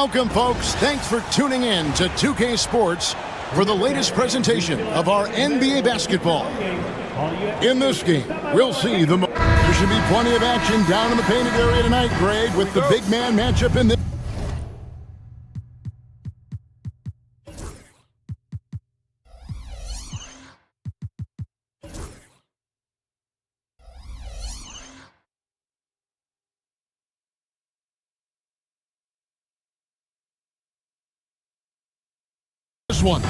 Welcome, folks. Thanks for tuning in to 2K Sports for the latest presentation of our NBA basketball. In this game, we'll see there should be plenty of action down in the painted area tonight, Greg, with the big man matchup in this. One.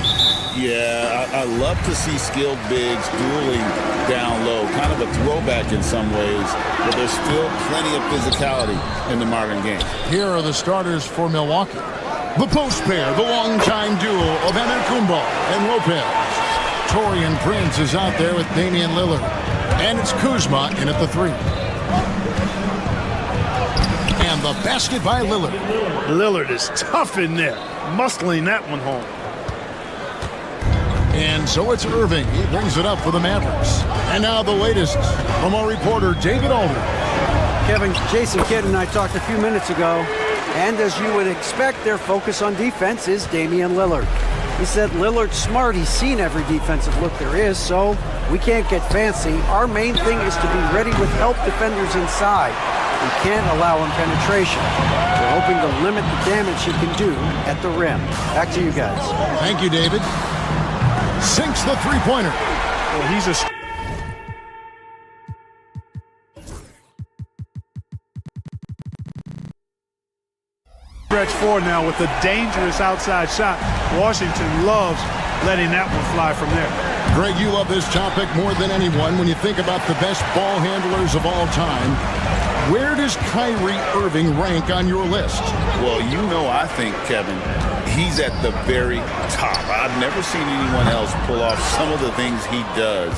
Yeah, I love to see skilled bigs dueling down low. Kind of a throwback in some ways, but there's still plenty of physicality in the modern game. Here are the starters for Milwaukee. The post pair, the longtime duo of Antetokounmpo and Lopez. Taurean Prince is out there with Damian Lillard. And it's Kuzma in at the 3. And the basket by Lillard. Lillard is tough in there, muscling that one home. And so it's Irving. He brings it up for the Mavericks. And now the latest from our reporter, David Alder. Kevin, Jason Kidd and I talked a few minutes ago, and as you would expect, their focus on defense is Damian Lillard. He said Lillard's smart. He's seen every defensive look there is, so we can't get fancy. Our main thing is to be ready with help defenders inside. We can't allow him penetration. We're hoping to limit the damage he can do at the rim. Back to you guys. Thank you, David. Sinks the three-pointer. Well, he's a stretch forward now with a dangerous outside shot. Washington loves letting that one fly from there. Greg, you love this topic more than anyone when you think about the best ball handlers of all time. Where does Kyrie Irving rank on your list? Well, you know, I think, Kevin, he's at the very top. I've never seen anyone else pull off some of the things he does.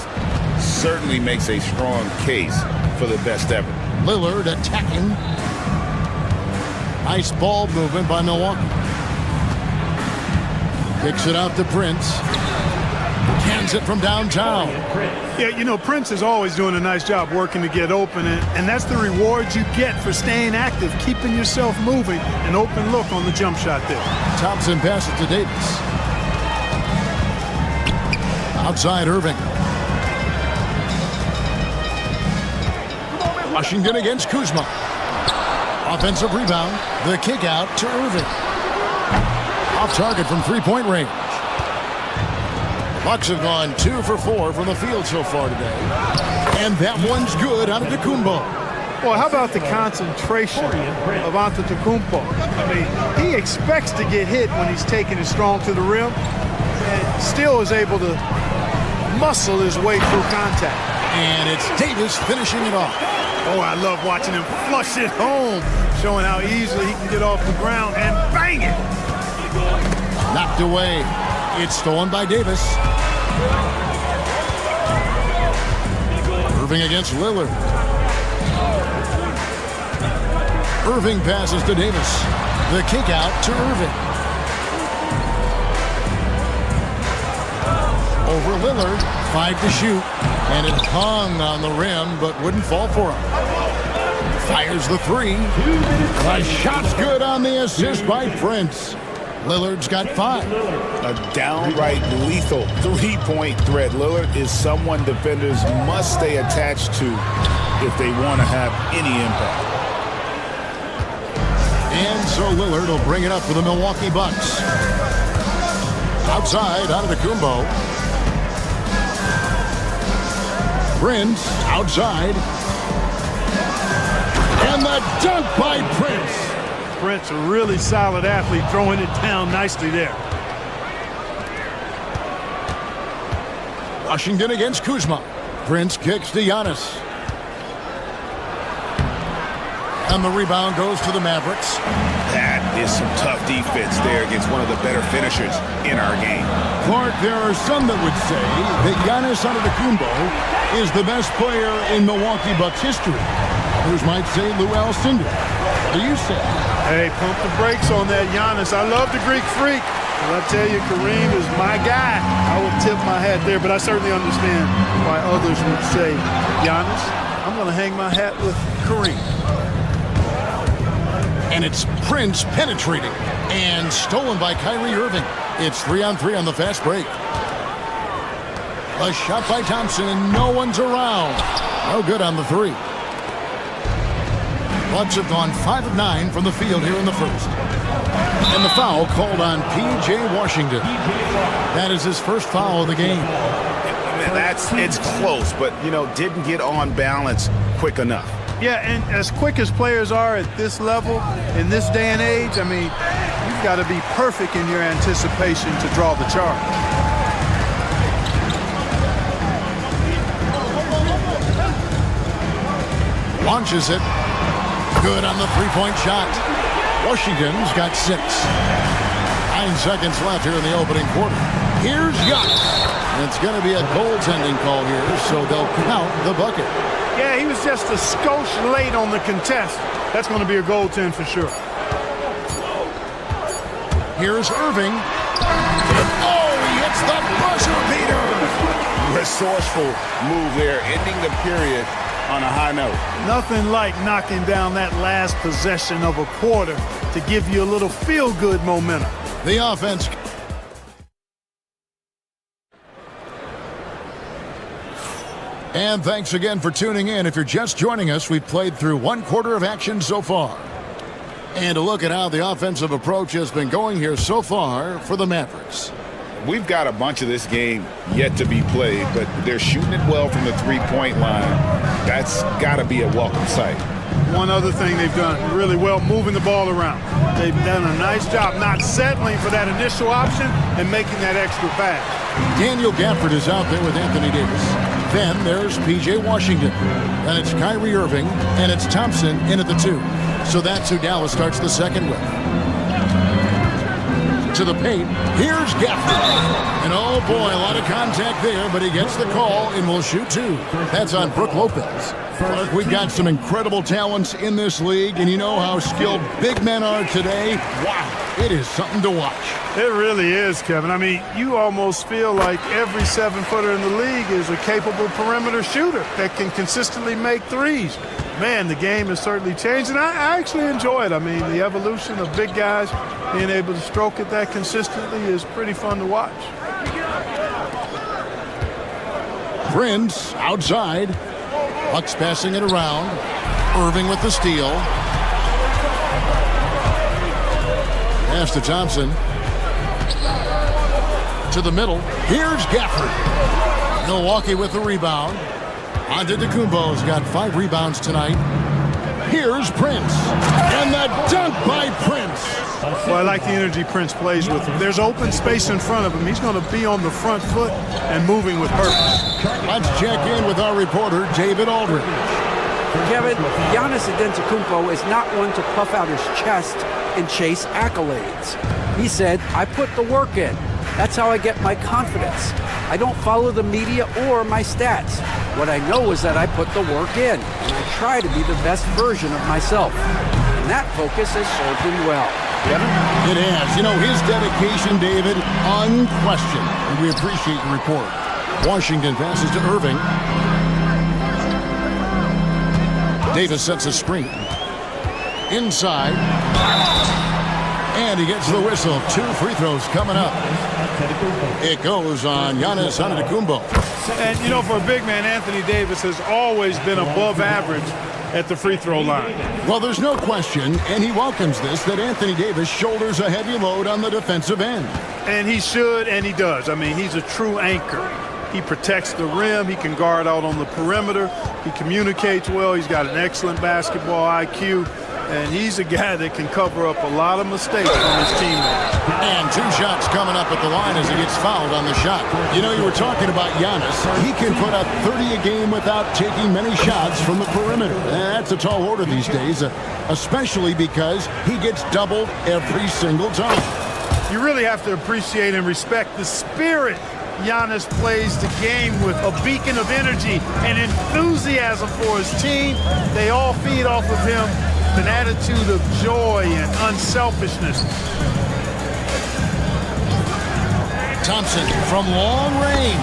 Certainly makes a strong case for the best ever. Lillard attacking. Nice ball movement by Milwaukee. Kicks it out to Prince. Hands it from downtown. Yeah, you know, Prince is always doing a nice job working to get open, and that's the reward you get for staying active, keeping yourself moving, an open look on the jump shot there. Thompson passes to Davis. Outside Irving. Washington against Kuzma. Offensive rebound. The kick out to Irving. Off target from three-point range. The Bucks have gone 2 for 4 from the field so far today. And that one's good out of Antetokounmpo. Well, how about the concentration of Antetokounmpo? I mean, he expects to get hit when he's taking it strong to the rim and still is able to muscle his way through contact. And it's Davis finishing it off. Oh, I love watching him flush it home, showing how easily he can get off the ground and bang it. Knocked away. It's stolen by Davis. Irving against Lillard. Irving passes to Davis. The kick out to Irving. Over Lillard. 5 to shoot. And it hung on the rim, but wouldn't fall for him. Fires the 3. The shot's good on the assist by Prince. Lillard's got 5. A downright lethal three-point threat. Lillard is someone defenders must stay attached to if they want to have any impact. And so Lillard will bring it up for the Milwaukee Bucks. Outside, out of the Antetokounmpo. Prince outside. And the dunk by Prince. Prince, a really solid athlete, throwing it down nicely there. Washington against Kuzma. Prince kicks to Giannis. And the rebound goes to the Mavericks. That is some tough defense there against one of the better finishers in our game. Clark, there are some that would say that Giannis Antetokounmpo is the best player in Milwaukee Bucks history. Others might say Lou Alcindor. What do you say? Hey, pump the brakes on that Giannis. I love the Greek freak. But I tell you, Kareem is my guy. I would tip my hat there, but I certainly understand why others would say, Giannis, I'm going to hang my hat with Kareem. And it's Prince penetrating and stolen by Kyrie Irving. It's 3-on-3 on the fast break. A shot by Thompson, and no one's around. No good on the three. Bucks have gone 5 of 9 from the field here in the first. And the foul called on P.J. Washington. That is his first foul of the game. It's close, but, didn't get on balance quick enough. Yeah, and as quick as players are at this level, in this day and age, you've got to be perfect in your anticipation to draw the charge. Launches it. Good on the three-point shot. Washington's got 6. 9 seconds left here in the opening quarter. Here's Giannis. And it's going to be a goaltending call here, so they'll count the bucket. Yeah, he was just a skosh late on the contest. That's going to be a goaltend for sure. Here's Irving. Oh, he hits the buzzer beater. Resourceful move there, ending the period on a high note. Nothing like knocking down that last possession of a quarter to give you a little feel-good momentum. The offense. And thanks again for tuning in. If you're just joining us, we've played through 1 quarter of action so far. And a look at how the offensive approach has been going here so far for the Mavericks. We've got a bunch of this game yet to be played, but they're shooting it well from the three-point line. That's got to be a welcome sight. One other thing they've done really well, moving the ball around. They've done a nice job not settling for that initial option and making that extra pass. Daniel Gafford is out there with Anthony Davis. Then there's P.J. Washington. And it's Kyrie Irving, and it's Thompson in at the 2. So that's who Dallas starts the second with. To the paint, here's Gafford. And oh boy, a lot of contact there, but he gets the call and will shoot 2. That's on Brook Lopez. Look, we've got some incredible talents in this league, and you know how skilled big men are today. Wow, it is something to watch. It really is, Kevin. You almost feel like every 7-footer in the league is a capable perimeter shooter that can consistently make threes. Man, the game has certainly changed, and I actually enjoy it. The evolution of big guys being able to stroke it that consistently is pretty fun to watch. Prince outside. Bucks passing it around. Irving with the steal. Pass to Thompson. To the middle. Here's Gafford. Milwaukee with the rebound. Antetokounmpo's got 5 rebounds tonight. Here's Prince. And the dunk by Prince. Well, I like the energy Prince plays with. There's open space in front of him. He's going to be on the front foot and moving with purpose. Let's check in with our reporter, David Aldridge. Kevin, Giannis Antetokounmpo is not one to puff out his chest and chase accolades. He said, I put the work in. That's how I get my confidence. I don't follow the media or my stats. What I know is that I put the work in, and I try to be the best version of myself. And that focus has served him well. Kevin? It has. His dedication, David, unquestioned. And we appreciate your report. Washington passes to Irving. Davis sets a screen. Inside. And he gets the whistle. 2 free throws coming up. It goes on Giannis Antetokounmpo. And, for a big man, Anthony Davis has always been above average at the free throw line. Well, there's no question, and he welcomes this, that Anthony Davis shoulders a heavy load on the defensive end. And he should, and he does. He's a true anchor. He protects the rim. He can guard out on the perimeter. He communicates well. He's got an excellent basketball IQ. And he's a guy that can cover up a lot of mistakes from his teammates. And 2 shots coming up at the line as he gets fouled on the shot. You were talking about Giannis. He can put up 30 a game without taking many shots from the perimeter. That's a tall order these days, especially because he gets doubled every single time. You really have to appreciate and respect the spirit Giannis plays the game with, a beacon of energy and enthusiasm for his team. They all feed off of him. An attitude of joy and unselfishness. Thompson from long range.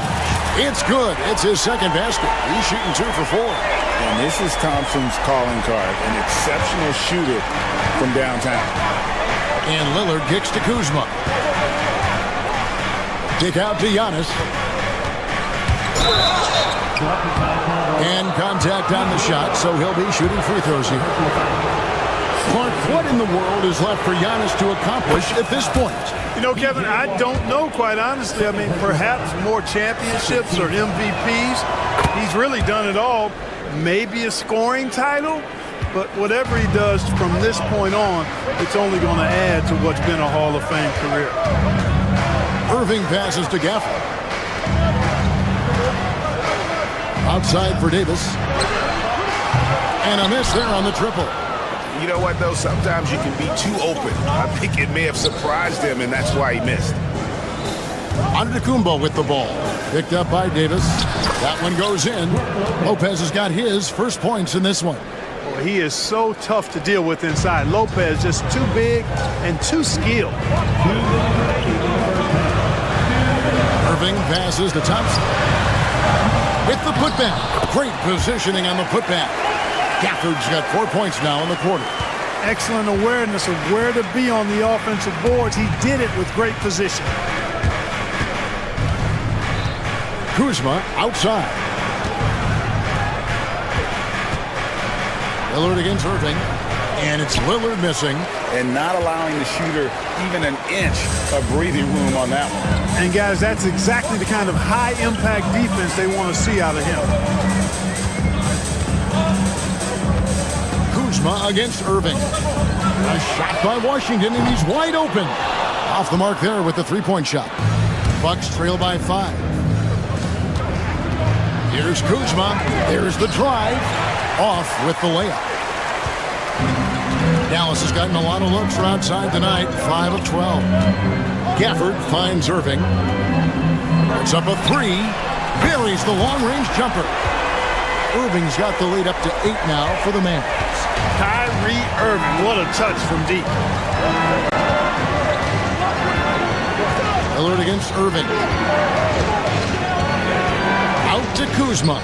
It's good. It's his second basket. He's shooting 2 for 4. And this is Thompson's calling card, an exceptional shooter from downtown. And Lillard kicks to Kuzma. Kick out to Giannis. And contact on the shot, so he'll be shooting free throws here. Clark, what in the world is left for Giannis to accomplish at this point? You know, Kevin, I don't know, quite honestly. I mean, perhaps more championships or MVPs. He's really done it all. Maybe a scoring title, but whatever he does from this point on, it's only going to add to what's been a Hall of Fame career. Irving passes to Gafford. Outside for Davis. And a miss there on the triple. You know what, though? Sometimes you can be too open. I think it may have surprised him, and that's why he missed. Antetokounmpo with the ball. Picked up by Davis. That one goes in. Lopez has got his first points in this one. Boy, he is so tough to deal with inside. Lopez just too big and too skilled. Irving passes to Thompson. With the putback. Great positioning on the putback. Gafford's got 4 points now in the quarter. Excellent awareness of where to be on the offensive boards. He did it with great position. Kuzma outside. Lillard against Irving. And it's Lillard missing. And not allowing the shooter even an inch of breathing room on that one. And, guys, that's exactly the kind of high-impact defense they want to see out of him. Kuzma against Irving. A shot by Washington, and he's wide open. Off the mark there with the three-point shot. Bucks trail by 5. Here's Kuzma. There's the drive. Off with the layup. Dallas has gotten a lot of looks from outside tonight. 5 of 12. Gafford finds Irving. Puts up a 3. Buries the long-range jumper. Irving's got the lead up to 8 now for the Mavs. Kyrie Irving, what a touch from deep. Lillard against Irving. Out to Kuzma.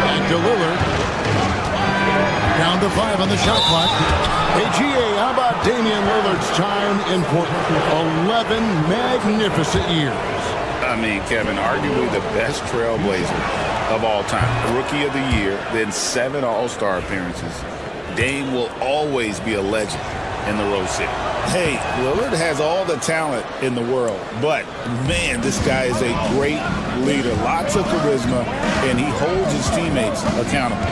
Back to Lillard. Down to 5 on the shot clock. Hey, GA, how about Damian Lillard's time in Portland? 11 magnificent years. I mean, Kevin, arguably the best trailblazer of all time. Rookie of the year, then 7 All-Star appearances. Dame will always be a legend in the Rose City. Hey, Lillard has all the talent in the world, but, man, this guy is a great leader. Lots of charisma, and he holds his teammates accountable.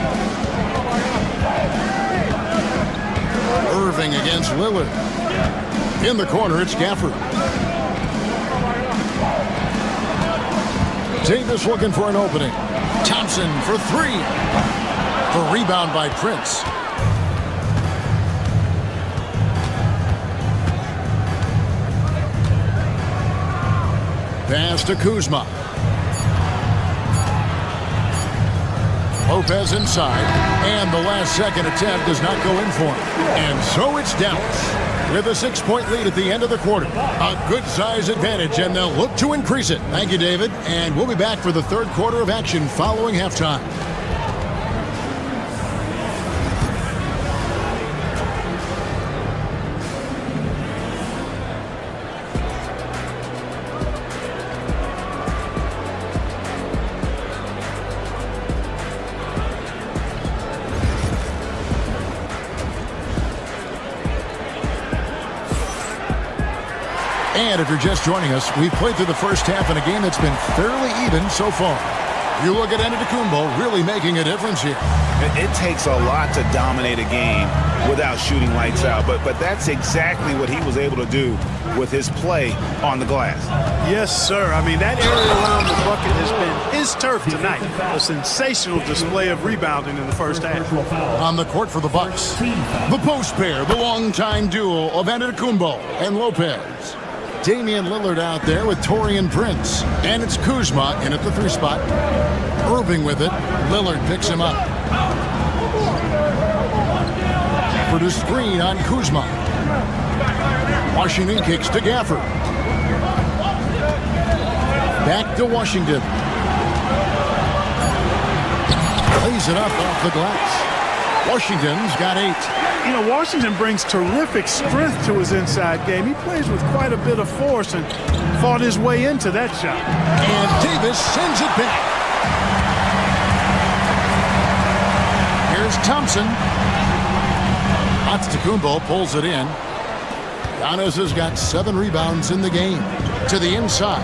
Irving against Lillard. In the corner, it's Gafford. Davis looking for an opening. Thompson for 3. The rebound by Prince. Pass to Kuzma. Lopez inside, and the last second attempt does not go in for him. And so it's Dallas with a 6-point lead at the end of the quarter. A good size advantage, and they'll look to increase it. Thank you, David. And we'll be back for the third quarter of action following halftime. And if you're just joining us, we've played through the first half in a game that's been fairly even so far. You look at Antetokounmpo really making a difference here. It takes a lot to dominate a game without shooting lights out, but that's exactly what he was able to do with his play on the glass. Yes, sir. I mean, that area around the bucket has been his turf tonight. A sensational display of rebounding in the first half. On the court for the Bucks, the post pair, the longtime duo of Antetokounmpo and Lopez. Damian Lillard out there with Taurean Prince. And it's Kuzma in at the 3 spot. Irving with it. Lillard picks him up. For the screen on Kuzma. Washington kicks to Gafford. Back to Washington. Lays it up off the glass. Washington's got 8. You know, Washington brings terrific strength to his inside game. He plays with quite a bit of force and fought his way into that shot. And Davis sends it back. Here's Thompson. Antetokounmpo pulls it in. Giannis has got 7 rebounds in the game. To the inside.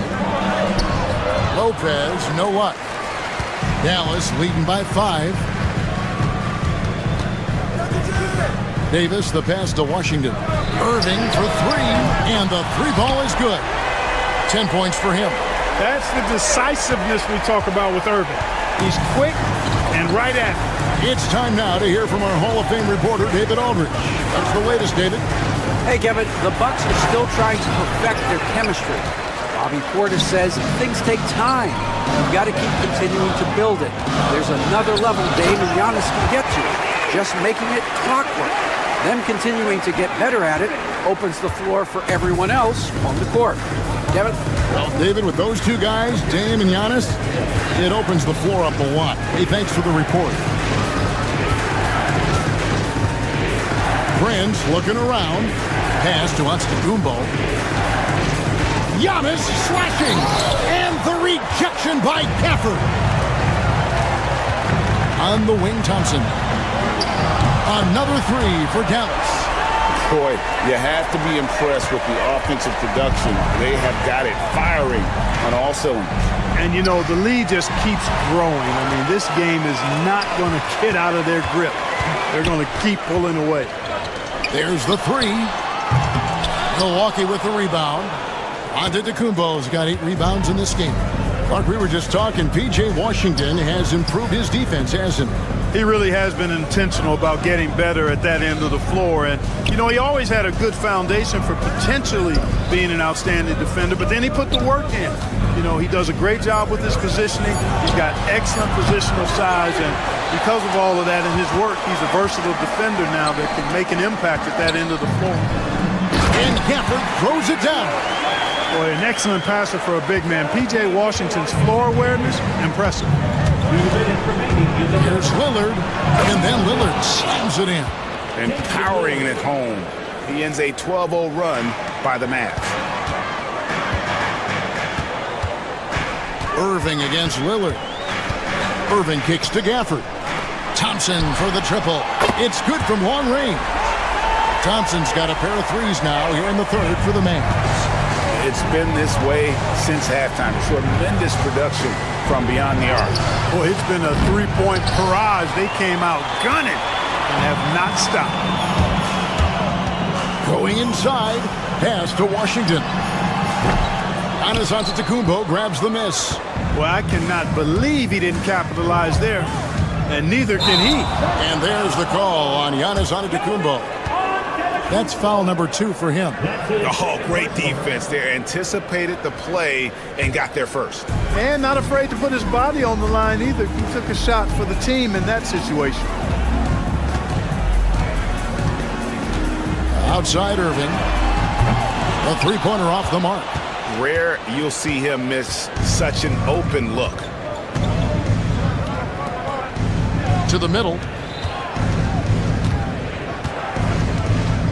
Lopez, no luck. Dallas leading by 5. Davis, the pass to Washington. Irving for 3, and the 3 ball is good. 10 points for him. That's the decisiveness we talk about with Irving. He's quick and right at it. It's time now to hear from our Hall of Fame reporter, David Aldridge. What's the latest, David? Hey, Kevin, the Bucks are still trying to perfect their chemistry. Bobby Portis says things take time. You've got to keep continuing to build it. There's another level Dame and Giannis can get to. Just making it clockwork. Them continuing to get better at it opens the floor for everyone else on the court. Kevin? Well, David, with those 2 guys, Dame and Giannis, it opens the floor up a lot. Hey, thanks for the report. Prince looking around. Pass to Antetokounmpo. Giannis slashing. And the rejection by Gafford. On the wing, Thompson. Another 3 for Dallas. Boy, you have to be impressed with the offensive production. They have got it firing on all cylinders. And, you know, the lead just keeps growing. I mean, this game is not going to get out of their grip. They're going to keep pulling away. There's the 3. Milwaukee with the rebound. Antetokounmpo's got 8 rebounds in this game. Like we were just talking, P.J. Washington has improved his defense, hasn't he? He really has been intentional about getting better at that end of the floor. And, you know, he always had a good foundation for potentially being an outstanding defender, but then he put the work in. You know, he does a great job with his positioning. He's got excellent positional size, and because of all of that in his work, he's a versatile defender now that can make an impact at that end of the floor. And Gafford throws it down. Boy, an excellent passer for a big man. P.J. Washington's floor awareness, impressive. Here's Lillard, and then Lillard slams it in. And powering it home. He ends a 12-0 run by the Mavs. Irving against Lillard. Irving kicks to Gafford. Thompson for the triple. It's good from long range. Thompson's got a pair of 3s now here in the 3rd for the Mavs. It's been this way since halftime. Tremendous production from beyond the arc. Boy, it's been a 3-point barrage. They came out gunning and have not stopped. Going inside, pass to Washington. Giannis Antetokounmpo grabs the miss. Well, I cannot believe he didn't capitalize there, and neither can he. And there's the call on Giannis Antetokounmpo. That's foul number 2 for him. Oh, great defense there. Anticipated the play and got there first. And not afraid to put his body on the line either. He took a shot for the team in that situation. Outside Irving. A 3-pointer off the mark. Rare you'll see him miss such an open look. To the middle.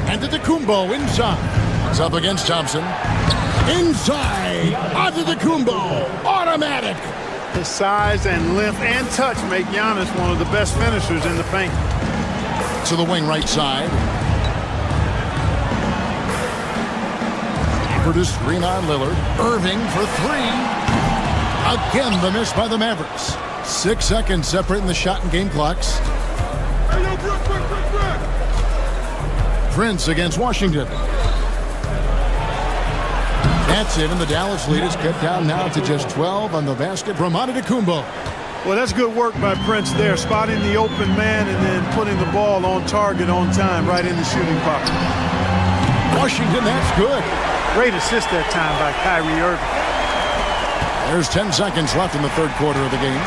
Antetokounmpo inside. It's up against Thompson. Inside. Antetokounmpo. Automatic. His size and length and touch make Giannis one of the best finishers in the paint. To the wing right side. For the screen on Lillard. Irving for 3. Again, the miss by the Mavericks. 6 seconds separating the shot and game clocks. Prince against Washington. That's it, and the Dallas lead is cut down now to just 12 on the basket from Antetokounmpo. Well, that's good work by Prince there, spotting the open man and then putting the ball on target on time right in the shooting pocket. Washington, that's good. Great assist that time by Kyrie Irving. There's 10 seconds left in the 3rd quarter of the game.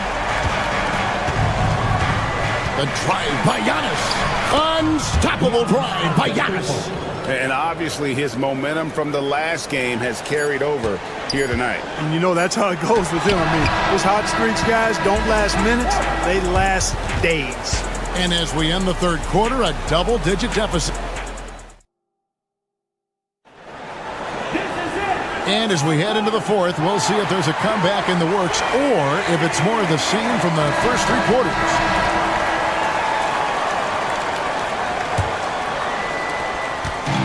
The drive by Giannis. Unstoppable drive by Giannis. And obviously his momentum from the last game has carried over here tonight. And you know that's how it goes with him. I mean, his hot streaks, guys, don't last minutes. They last days. And as we end the third quarter, a double-digit deficit. And as we head into the fourth, we'll see if there's a comeback in the works or if it's more of the same from the first three quarters.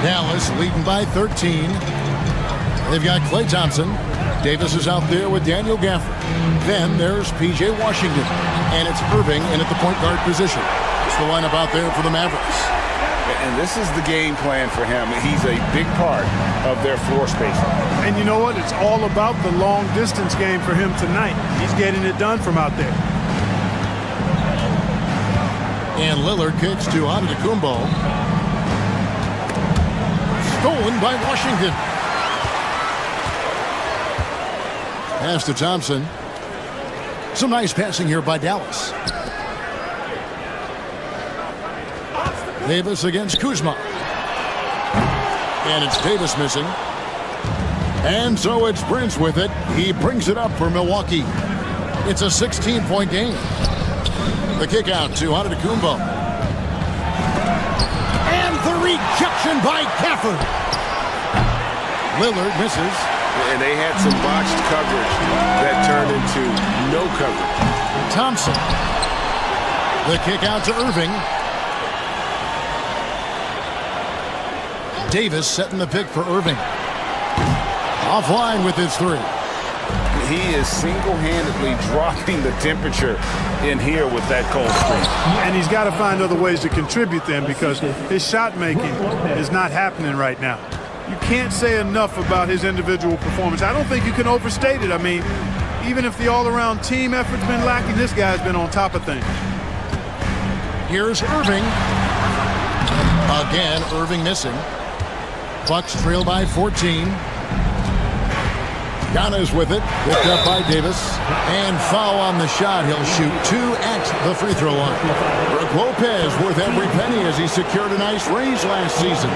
Dallas leading by 13. They've got Klay Thompson. Davis is out there with Daniel Gafford. Then there's P.J. Washington. And it's Irving in at the point guard position. That's the lineup out there for the Mavericks. And this is the game plan for him. He's a big part of their floor spacing. And you know what? It's all about the long distance game for him tonight. He's getting it done from out there. And Lillard kicks to Antetokounmpo. Stolen by Washington. Pass to Thompson. Some nice passing here by Dallas. Davis against Kuzma. And it's Davis missing. And so it's Prince with it. He brings it up for Milwaukee. It's a 16-point game. The kick out to Antetokounmpo. And the rejection by Gafford. Lillard misses. And they had some botched coverage that turned into no coverage. Thompson. The kick out to Irving. Davis setting the pick for Irving. Offline with his three. He is single-handedly dropping the temperature in here with that cold streak. And he's got to find other ways to contribute then because his shot making is not happening right now. You can't say enough about his individual performance. I don't think you can overstate it. I mean, even if the all-around team effort's been lacking, this guy's been on top of things. Here's Irving. Again, Irving missing. Bucks trail by 14. Giannis with it. Picked up by Davis. And foul on the shot. He'll shoot two at the free throw line. Brook Lopez worth every penny as he secured a nice raise last season.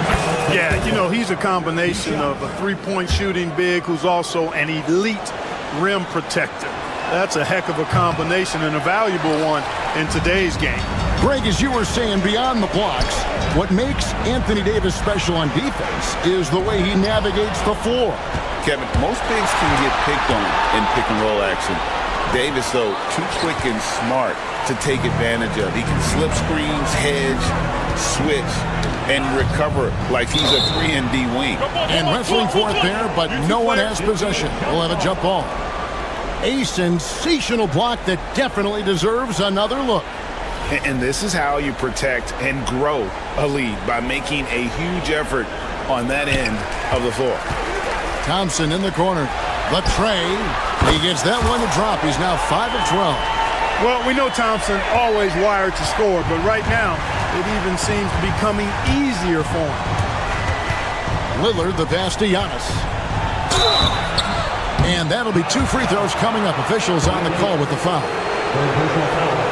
Yeah, you know, he's a combination of a three-point shooting big who's also an elite rim protector. That's a heck of a combination and a valuable one in today's game. Greg, as you were saying, beyond the blocks, what makes Anthony Davis special on defense is the way he navigates the floor. Kevin, most bigs can get picked on in pick-and-roll action. Davis, though, too quick and smart to take advantage of. He can slip screens, hedge, switch, and recover like he's a 3-and-D wing. And wrestling for it there, but no one has possession. We'll have a jump ball. A sensational block that definitely deserves another look. And this is how you protect and grow a lead, by making a huge effort on that end of the floor. Thompson in the corner. The tray. He gets that one to drop. He's now 5 of 12. Well, we know Thompson always wired to score, but right now it even seems to be coming easier for him. Lillard, the pass to Giannis. And that'll be two free throws coming up. Officials on the call with the foul.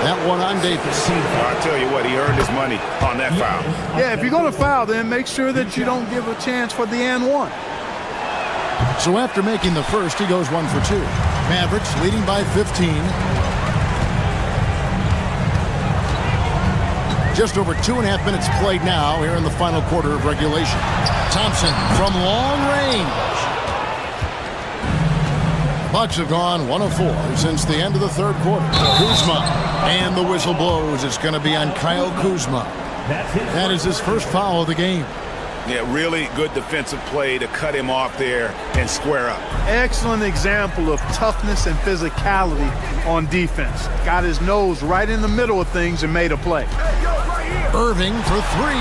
That one on Davis. I'll tell you what, he earned his money on that foul. Yeah, if you're going to foul, then make sure that you don't give a chance for the and one. So after making the first, he goes 1 for 2. Mavericks leading by 15. Just over 2.5 minutes played now here in the final quarter of regulation. Thompson from long range. Bucks have gone 1 of 4 since the end of the third quarter. Kuzma, and the whistle blows. It's going to be on Kyle Kuzma. That is his first foul of the game. Yeah, really good defensive play to cut him off there and square up. Excellent example of toughness and physicality on defense. Got his nose right in the middle of things and made a play. Irving for 3.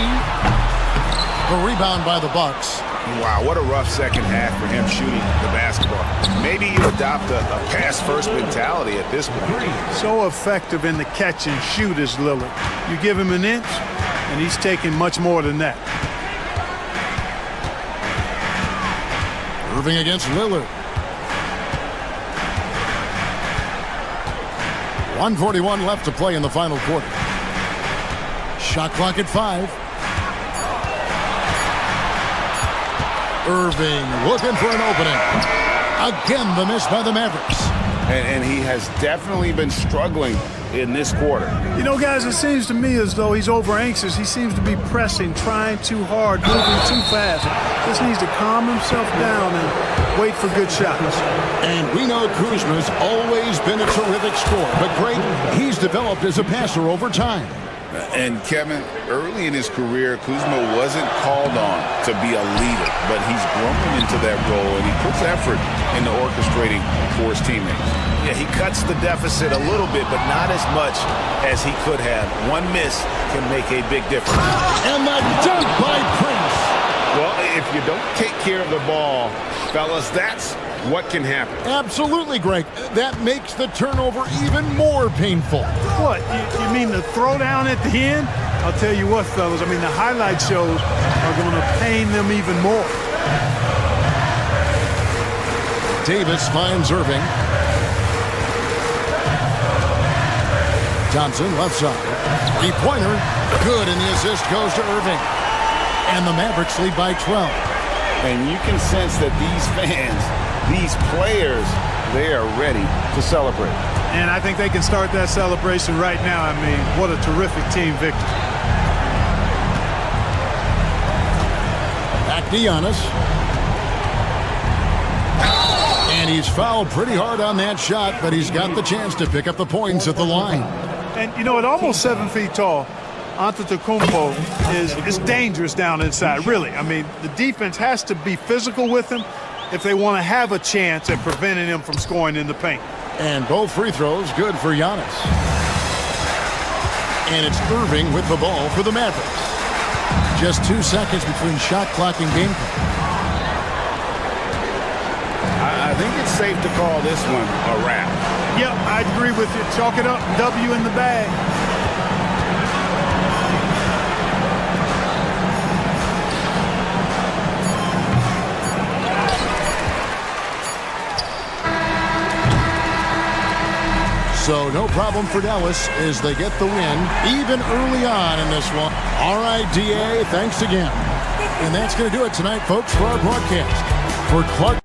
The rebound by the Bucks. Wow, what a rough second half for him shooting the basketball. Maybe you adopt a pass-first mentality at this point. So effective in the catch and shoot is Lillard. You give him an inch, and he's taking much more than that. Irving against Lillard. 1:41 left to play in the final quarter. Shot clock at 5. Irving looking for an opening. Again, the miss by the Mavericks. And he has definitely been struggling in this quarter. You know, guys, it seems to me as though he's over anxious. He seems to be pressing, trying too hard, moving too fast. Just needs to calm himself down and wait for good shots. And we know Kuzma's always been a terrific scorer, but great, he's developed as a passer over time. And Kevin, early in his career, Kuzma wasn't called on to be a leader, but he's grown into that role, and he puts effort into orchestrating for his teammates. Yeah, he cuts the deficit a little bit, but not as much as he could have. One miss can make a big difference. And the dunk by Prince. Well, if you don't take care of the ball, fellas, that's what can happen. Absolutely, Greg. That makes the turnover even more painful. What, you mean the throwdown at the end? I'll tell you what, fellas, I mean, the highlight shows are going to pain them even more. Davis finds Irving. Johnson, left side. Three-pointer, good, and the assist goes to Irving. And the Mavericks lead by 12. And you can sense that these fans, these players, they are ready to celebrate. And I think they can start that celebration right now. I mean, what a terrific team victory. Back to Giannis. And he's fouled pretty hard on that shot, but he's got the chance to pick up the points at the line. And, you know, at almost 7 feet tall, Antetokounmpo is dangerous down inside, really. I mean, the defense has to be physical with him if they want to have a chance at preventing him from scoring in the paint. And both free throws good for Giannis. And it's Irving with the ball for the Mavericks. Just 2 seconds between shot clock and game clock. I think it's safe to call this one a wrap. Yep, I agree with you. Chalk it up, W in the bag. So no problem for Dallas as they get the win, even early on in this one. All right, DA, thanks again. And that's going to do it tonight, folks, for our broadcast. For Clark.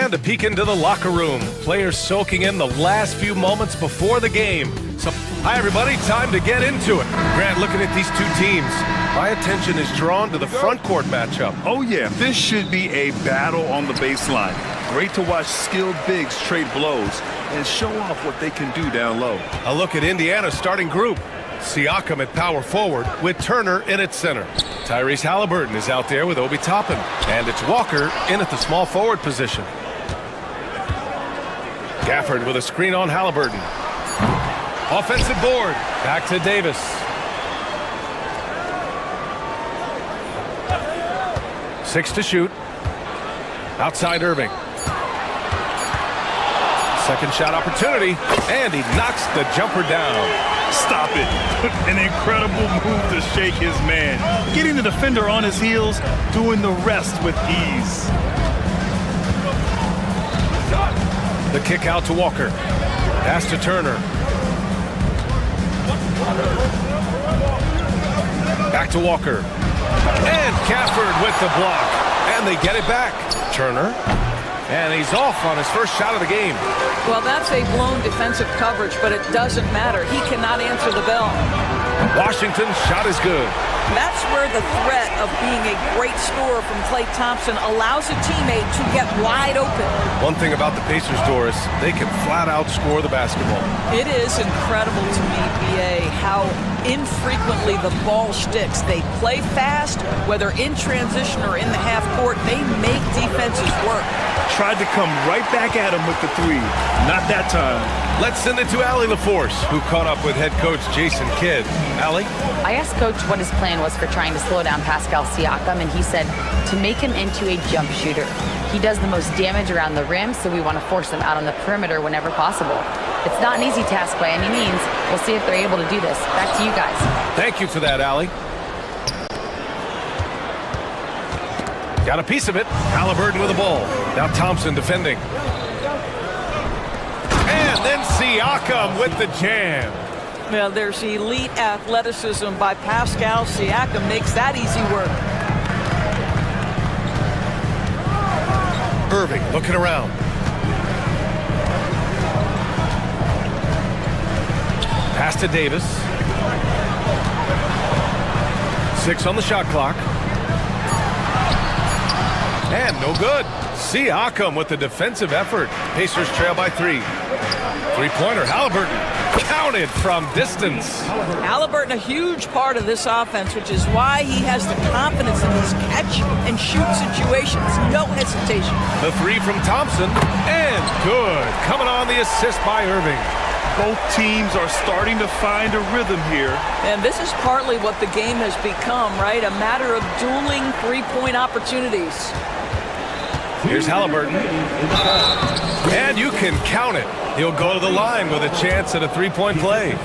And a peek into the locker room. Players soaking in the last few moments before the game. So, hi everybody, time to get into it. Grant, looking at these two teams, my attention is drawn to the front court matchup. Oh yeah, this should be a battle on the baseline. Great to watch skilled bigs trade blows and show off what they can do down low. A look at Indiana's starting group. Siakam at power forward with Turner in at center. Tyrese Halliburton is out there with Obi Toppin. And it's Walker in at the small forward position. Gafford with a screen on Halliburton. Offensive board. Back to Davis. Six to shoot. Outside Irving. Second shot opportunity, and he knocks the jumper down. Stop it. An incredible move to shake his man. Getting the defender on his heels, doing the rest with ease. The kick out to Walker. Pass to Turner. Back to Walker. And Gafford with the block. And they get it back. Turner. And he's off on his first shot of the game. Well, that's a blown defensive coverage, but it doesn't matter. He cannot answer the bell. Washington's shot is good. That's where the threat of being a great scorer from Klay Thompson allows a teammate to get wide open. One thing about the Pacers, Doris, they can flat out score the basketball. It is incredible to me, B.A., how infrequently the ball sticks. They play fast, whether in transition or in the half court. They make defenses work. Tried to come right back at him with the three. Not that time. Let's send it to Allie LaForce, who caught up with head coach Jason Kidd. Allie? I asked Coach what his plan was for trying to slow down Pascal Siakam, and he said to make him into a jump shooter. He does the most damage around the rim, so we want to force him out on the perimeter whenever possible. It's not an easy task by any means. We'll see if they're able to do this. Back to you guys. Thank you for that, Allie. Got a piece of it. Halliburton with the ball. Now Thompson defending. And then Siakam with the jam. Well, there's elite athleticism by Pascal Siakam. Makes that easy work. Irving looking around. Pass to Davis. 6 on the shot clock. And no good. Siakam with the defensive effort. Pacers trail by 3. Three-pointer, Halliburton. Counted from distance. Halliburton, a huge part of this offense, which is why he has the confidence in his catch-and-shoot situations. No hesitation. The 3 from Thompson. And good. Coming on the assist by Irving. Both teams are starting to find a rhythm here. And this is partly what the game has become, right? A matter of dueling three-point opportunities. Here's Halliburton. And you can count it. He'll go to the line with a chance at a three-point play.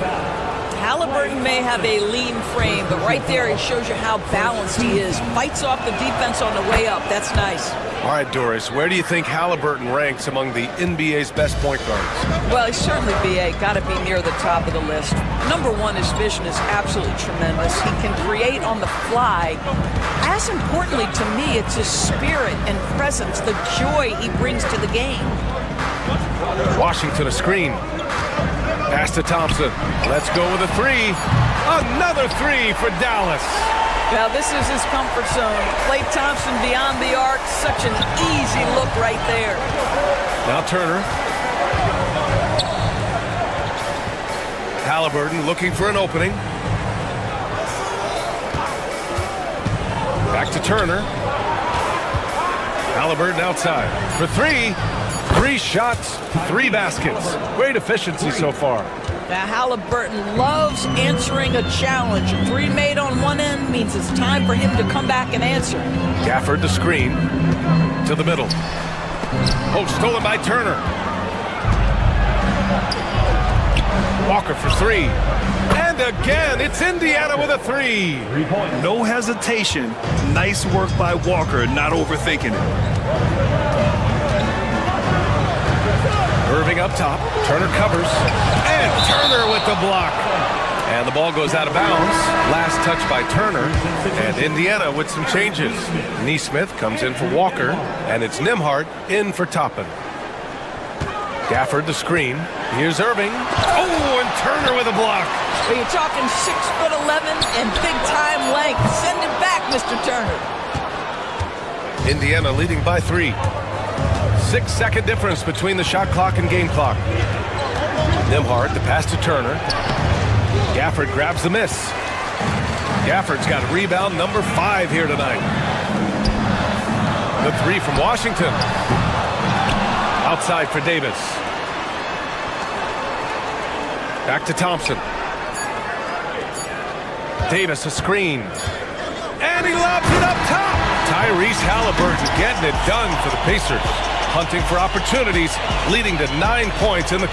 Halliburton may have a lean frame, but right there he shows you how balanced he is. Fights off the defense on the way up. That's nice. All right, Doris, where do you think Halliburton ranks among the NBA's best point guards? Well, he's certainly, B.A., got to be near the top of the list. Number one, his vision is absolutely tremendous. He can create on the fly. As importantly to me, it's his spirit and presence, the joy he brings to the game. Washington a screen. Pass to Thompson. Let's go with a 3. Another 3 for Dallas. Now this is his comfort zone. Klay Thompson beyond the arc. Such an easy look right there. Now Turner. Halliburton looking for an opening. Back to Turner. Halliburton outside for 3. 3 shots, 3 baskets. Great efficiency so far. Now Halliburton loves answering a challenge. A 3 made on one end means it's time for him to come back and answer. Gafford the screen to the middle. Oh, stolen by Turner. Walker for 3. And again, it's Indiana with a 3. No hesitation. Nice work by Walker, not overthinking it. Irving up top. Turner covers. And Turner with the block. And the ball goes out of bounds. Last touch by Turner. And Indiana with some changes. Neesmith comes in for Walker. And it's Nembhard in for Toppin. Gafford the screen. Here's Irving. Oh, and Turner with a block. Well, you're talking 6'11" and big-time length. Send it back, Mr. Turner. Indiana leading by 3. 6-second difference between the shot clock and game clock. Nembhard, the pass to Turner. Gafford grabs the miss. Gafford's got rebound number 5 here tonight. The 3 from Washington. Outside for Davis. Back to Thompson. Davis a screen. And he lobs it up top. Tyrese Halliburton getting it done for the Pacers. Hunting for opportunities, leading to 9 points in the...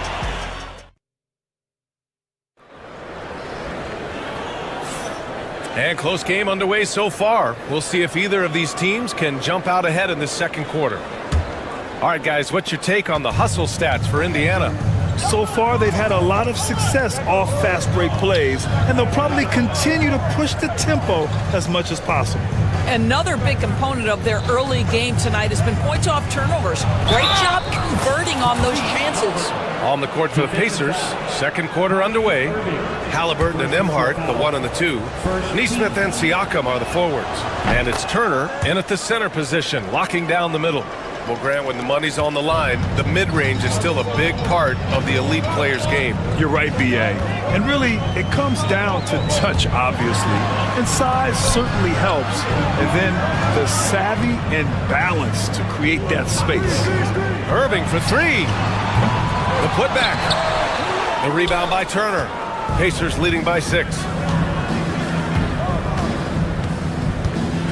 And close game underway so far. We'll see if either of these teams can jump out ahead in the second quarter. All right, guys, what's your take on the hustle stats for Indiana? So far, they've had a lot of success off fast break plays, and they'll probably continue to push the tempo as much as possible. Another big component of their early game tonight has been points off turnovers. Great job converting on those chances. On the court for the Pacers, second quarter underway. Halliburton and Nembhard, the 1 and the 2. Neesmith and Siakam are the forwards. And it's Turner in at the center position, locking down the middle. Well, Grant, when the money's on the line, the mid-range is still a big part of the elite player's game. You're right, B.A. And really, it comes down to touch, obviously. And size certainly helps. And then the savvy and balance to create that space. Irving for 3. The putback. The rebound by Turner. Pacers leading by 6.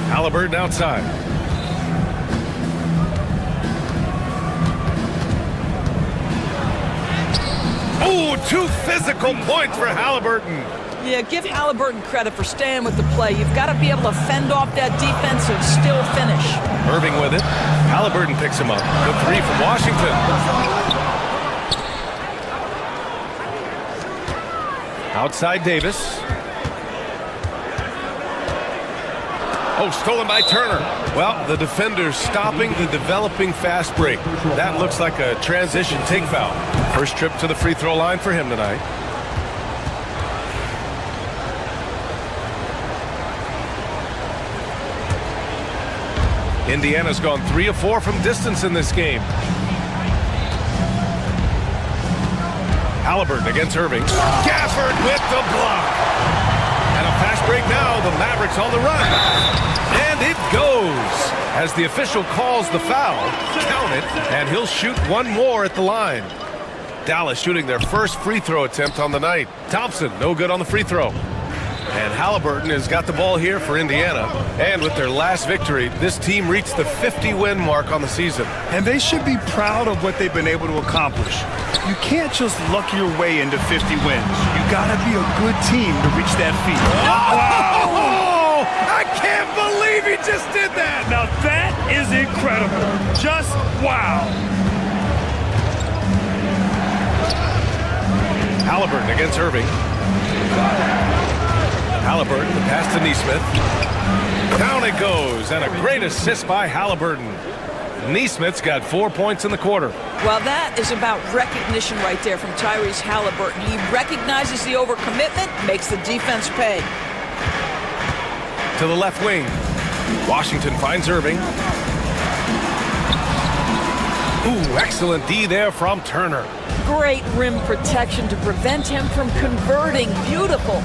Halliburton outside. Oh, 2 physical points for Halliburton. Yeah, give Halliburton credit for staying with the play. You've got to be able to fend off that defense and still finish. Irving with it. Halliburton picks him up. The 3 from Washington. Outside Davis. Oh, stolen by Turner. Well, the defender's stopping the developing fast break. That looks like a transition take foul. First trip to the free throw line for him tonight. Indiana's gone 3 of 4 from distance in this game. Halliburton against Irving. Gafford with the block. And a fast break now. The Mavericks on the run. And it goes. As the official calls the foul, count it, and he'll shoot 1 more at the line. Dallas shooting their first free throw attempt on the night. Thompson, no good on the free throw. And Halliburton has got the ball here for Indiana. And with their last victory, this team reached the 50-win mark on the season. And they should be proud of what they've been able to accomplish. You can't just luck your way into 50 wins. You gotta be a good team to reach that feat. Oh! I can't believe he just did that! Now that is incredible. Just wow. Halliburton against Irving. Halliburton, the pass to Neesmith. Down it goes, and a great assist by Halliburton. Neesmith's got 4 points in the quarter. Well, that is about recognition right there from Tyrese Halliburton. He recognizes the overcommitment, makes the defense pay. To the left wing. Washington finds Irving. Ooh, excellent D there from Turner. Great rim protection to prevent him from converting. Beautiful.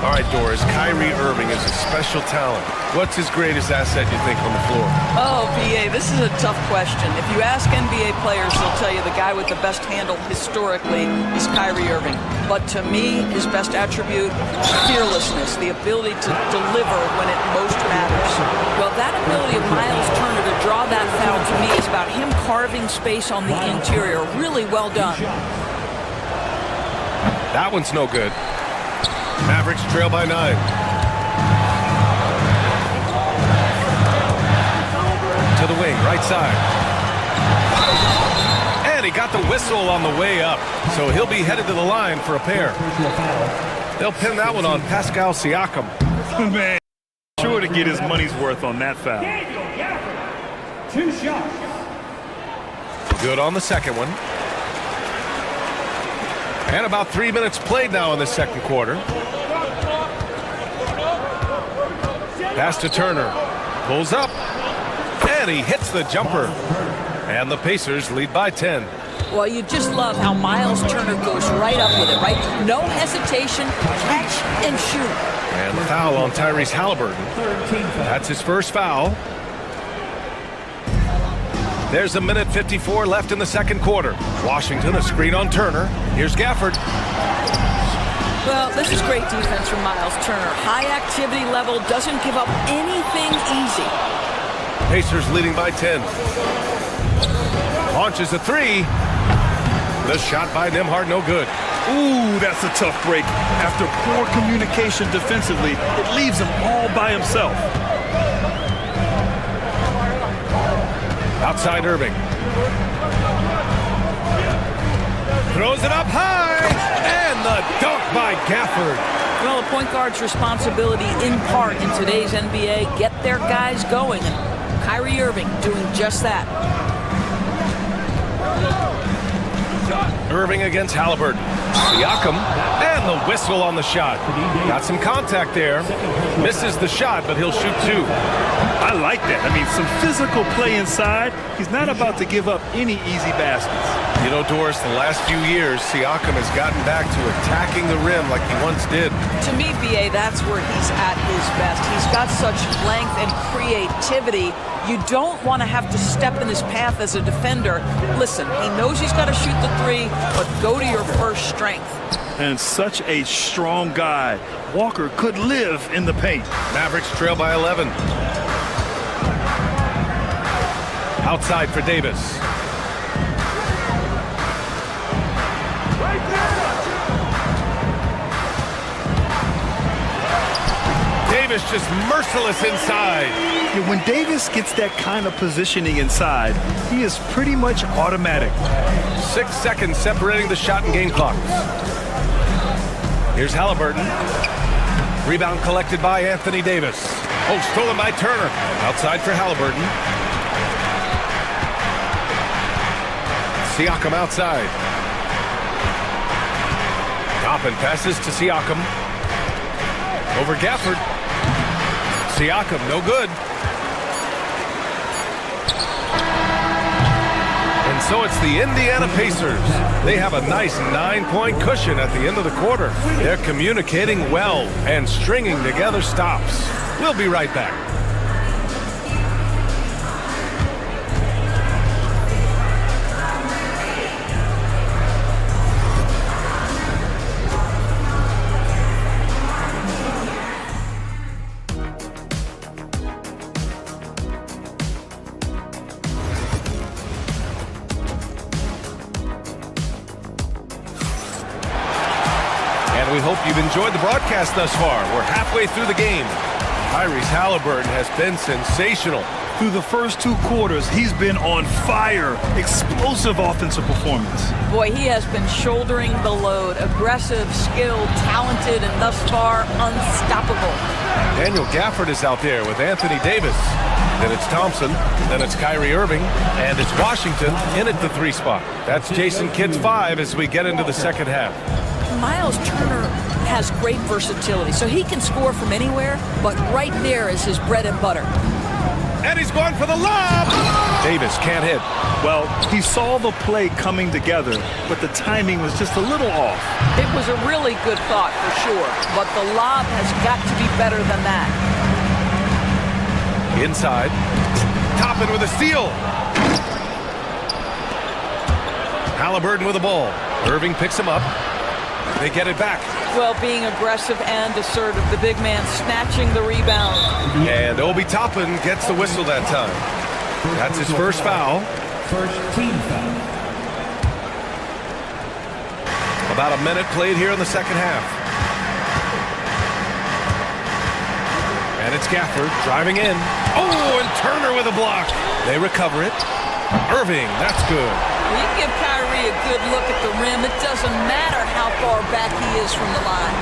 All right, Doris, Kyrie Irving is a special talent. What's his greatest asset, you think, on the floor? Oh, PA, this is a tough question. If you ask NBA players, they'll tell you the guy with the best handle historically is Kyrie Irving. But to me, his best attribute, fearlessness, the ability to deliver when it most matters. Well, that ability of Miles Turner to draw that foul to me is about him carving space on the interior. Really well done. That one's no good. Mavericks trail by 9. To the wing, right side. And he got the whistle on the way up, so he'll be headed to the line for a pair. They'll pin that one on Pascal Siakam. Man, sure to get his money's worth on that foul. 2 shots. Good on the second one. And about 3 minutes played now in the second quarter. Pass to Turner. Pulls up. And he hits the jumper. And the Pacers lead by 10. Well, you just love how Miles Turner goes right up with it, right? No hesitation, catch and shoot. And the foul on Tyrese Halliburton. That's his first foul. There's 1:54 left in the second quarter. Washington, a screen on Turner. Here's Gafford. Well, this is great defense from Miles Turner. High activity level, doesn't give up anything easy. Pacers leading by 10. Launches a three. The shot by Nembhard, no good. Ooh, that's a tough break. After poor communication defensively, it leaves him all by himself. Outside Irving. Throws it up high. And the dunk by Gafford. Well, a point guard's responsibility in part in today's NBA, get their guys going. And Kyrie Irving doing just that. Irving against Halliburton. Siakam, and the whistle on the shot. Got some contact there. Misses the shot, but he'll shoot 2. I like that. I mean, some physical play inside. He's not about to give up any easy baskets. You know, Doris, the last few years, Siakam has gotten back to attacking the rim like he once did. To me, B.A., that's where he's at his best. He's got such length and creativity. You don't want to have to step in his path as a defender. Listen, he knows he's got to shoot the 3, but go to your first strength. And such a strong guy. Walker could live in the paint. Mavericks trail by 11. Outside for Davis. Davis just merciless inside. Yeah, when Davis gets that kind of positioning inside, he is pretty much automatic. 6 seconds separating the shot and game clock. Here's Halliburton. Rebound collected by Anthony Davis. Oh, stolen by Turner. Outside for Halliburton. Siakam outside. Toppin passes to Siakam. Over Gafford. Siakam, no good. And so it's the Indiana Pacers. They have a nice 9-point cushion at the end of the quarter. They're communicating well and stringing together stops. We'll be right back. We hope you've enjoyed the broadcast thus far. We're halfway through the game. Tyrese Halliburton has been sensational. Through the first 2 quarters, he's been on fire. Explosive offensive performance. Boy, he has been shouldering the load. Aggressive, skilled, talented, and thus far, unstoppable. Daniel Gafford is out there with Anthony Davis. Then it's Thompson. Then it's Kyrie Irving. And it's Washington in at the 3 spot. That's Jason Kidd's 5 as we get into the second half. Miles Turner has great versatility, so he can score from anywhere, but right there is his bread and butter. And he's going for the lob! Davis can't hit. Well, he saw the play coming together, but the timing was just a little off. It was a really good thought for sure, but the lob has got to be better than that. Inside. Toppin with a steal. Halliburton with the ball. Irving picks him up. They get it back. Well, being aggressive and assertive, the big man snatching the rebound. And Obi Toppin gets the whistle that time. That's his first foul. First team foul. About a minute played here in the second half. And it's Gafford driving in. Oh, and Turner with a block. They recover it. Irving, that's good. Well, you give Kyrie a good look at the rim. It doesn't matter how far back he is from the line.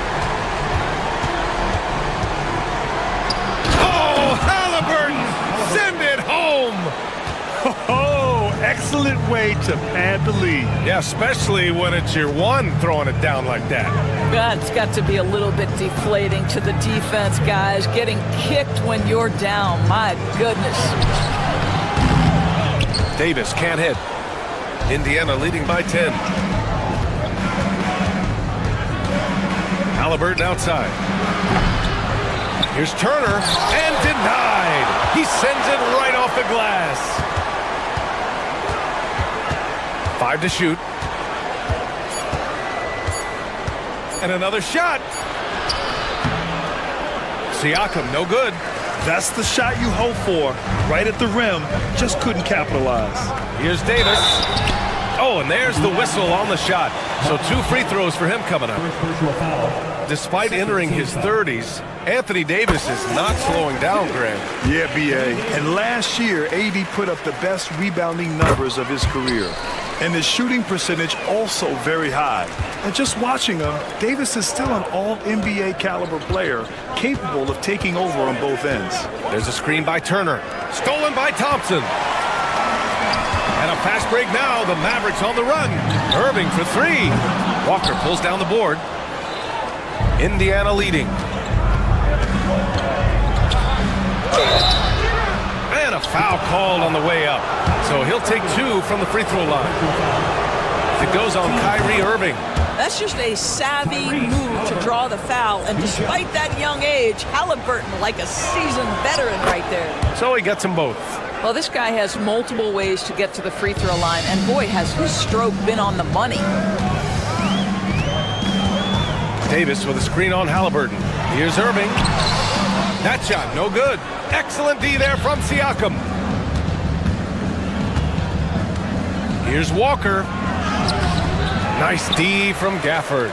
excellent way to pad the lead. Yeah, especially when it's your one throwing it down like that. That's got to be a little bit deflating to the defense, guys. Getting kicked when you're down. My goodness. Davis can't hit. Indiana leading by 10. Halliburton outside. Here's Turner, and denied. He sends it right off the glass. 5 to shoot. And another shot. Siakam, no good. That's the shot you hope for. Right at the rim, just couldn't capitalize. Here's Davis. Oh, and there's the whistle on the shot. So 2 free throws for him coming up. Despite entering his 30s, Anthony Davis is not slowing down, Greg. Yeah, B.A. And last year, AD put up the best rebounding numbers of his career. And his shooting percentage also very high. And just watching him, Davis is still an all-NBA caliber player, capable of taking over on both ends. There's a screen by Turner. Stolen by Thompson. And a fast break now. The Mavericks on the run. Irving for 3. Walker pulls down the board. Indiana leading. And a foul called on the way up. So he'll take 2 from the free throw line. It goes on Kyrie Irving. That's just a savvy move to draw the foul. And despite that young age, Halliburton like a seasoned veteran right there. So he gets them both. Well, this guy has multiple ways to get to the free throw line. And boy, has his stroke been on the money. Davis with a screen on Halliburton. Here's Irving. That shot, no good. Excellent D there from Siakam. Here's Walker. Nice D from Gafford.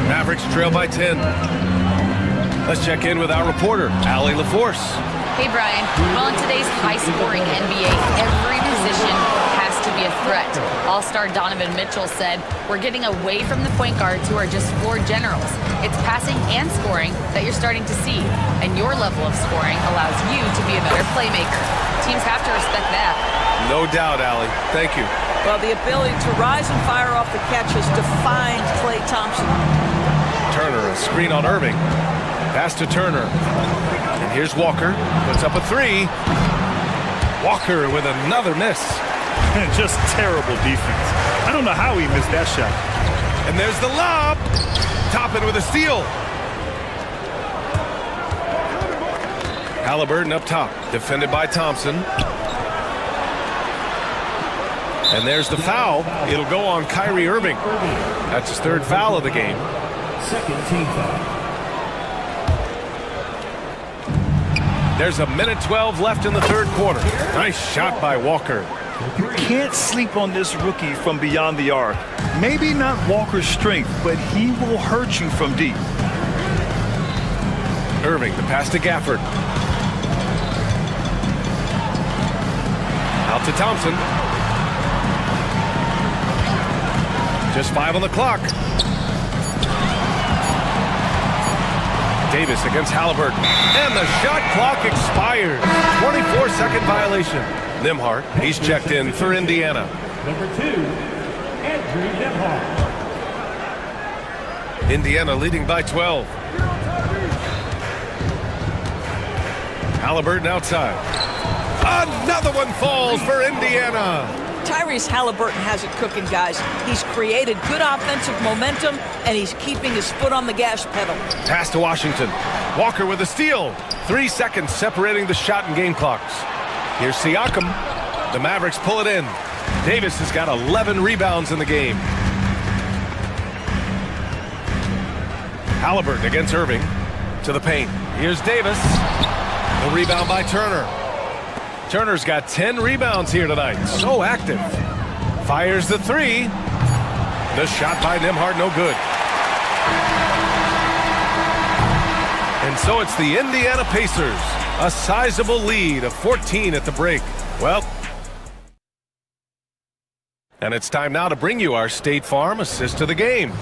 Mavericks trail by 10. Let's check in with our reporter, Allie LaForce. Hey, Brian. Well, in today's high-scoring NBA, every position has to be a threat. All-star Donovan Mitchell said, "We're getting away from the point guards who are just floor generals. It's passing and scoring that you're starting to see, and your level of scoring allows you to be a better playmaker. Teams have to respect that." No doubt, Allie. Thank you. Well, the ability to rise and fire off the catch has defined Klay Thompson. Turner, a screen on Irving. Pass to Turner. And here's Walker. Puts up a 3. Walker with another miss. Just terrible defense. I don't know how he missed that shot. And there's the lob. Toppin with a steal. Halliburton up top. Defended by Thompson. And there's the foul. It'll go on Kyrie Irving. That's his 3rd foul of the game. Second team foul. There's a minute 12 left in the 3rd quarter. Nice shot by Walker. You can't sleep on this rookie from beyond the arc. Maybe not Walker's strength, but he will hurt you from deep. Irving, the pass to Gafford. Out to Thompson. Just 5 on the clock. Davis against Halliburton. And the shot clock expires. 24-second violation. Nembhard, he's checked in for Indiana. Number 2, Andrew Nembhard. Indiana leading by 12. Halliburton outside. Another one falls for Indiana. Tyrese Halliburton has it cooking, guys. He's created good offensive momentum, and he's keeping his foot on the gas pedal. Pass to Washington. Walker with a steal. 3 seconds separating the shot and game clocks. Here's Siakam. The Mavericks pull it in. Davis has got 11 rebounds in the game. Halliburton against Irving. To the paint. Here's Davis. The rebound by Turner. Turner's got 10 rebounds here tonight. So active. Fires the 3. The shot by Nembhard, no good. And so it's the Indiana Pacers. A sizable lead of 14 at the break. Well, and it's time now to bring you our State Farm assist of the game.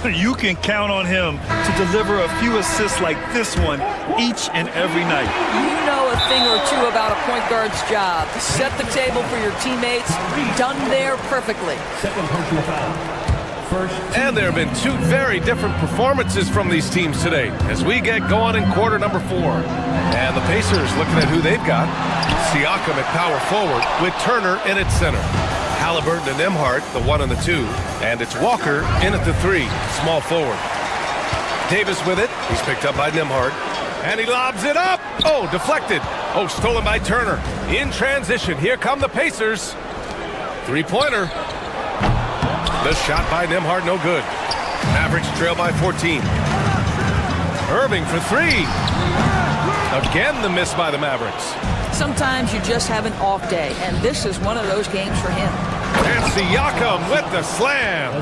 You can count on him to deliver a few assists like this one each and every night. You know a thing or two about a point guard's job. Set the table for your teammates. Done there perfectly. Second personal foul. First. And there have been two very different performances from these teams today as we get going in quarter number 4. And the Pacers looking at who they've got. Siakam at power forward with Turner in at center. Halliburton and Nembhard, the 1 and the 2. And it's Walker in at the 3, small forward. Davis with it. He's picked up by Nembhard. And he lobs it up. Oh, deflected. Oh, stolen by Turner. In transition, here come the Pacers. Three-pointer. The shot by Nembhard, no good. Mavericks trail by 14. Irving for 3. Again, the miss by the Mavericks. Sometimes you just have an off day, and this is one of those games for him. And Siakam with the slam.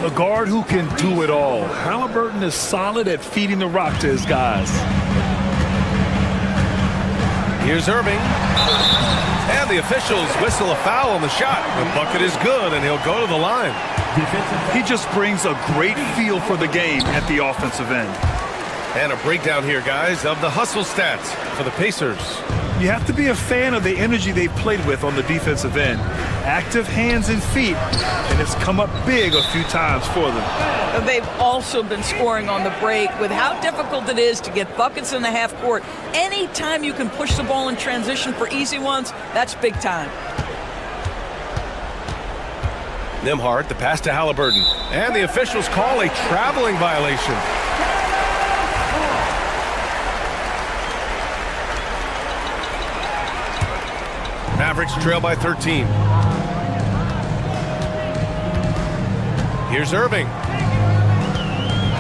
A guard who can do it all. Halliburton is solid at feeding the rock to his guys. Here's Irving. And the officials whistle a foul on the shot. The bucket is good, and he'll go to the line. He just brings a great feel for the game at the offensive end. And a breakdown here, guys, of the hustle stats for the Pacers. You have to be a fan of the energy they've played with on the defensive end. Active hands and feet, and it's come up big a few times for them. They've also been scoring on the break. With how difficult it is to get buckets in the half court, anytime you can push the ball in transition for easy ones, that's big time. Nembhard, the pass to Halliburton. And the officials call a traveling violation. Mavericks trail by 13. Here's Irving.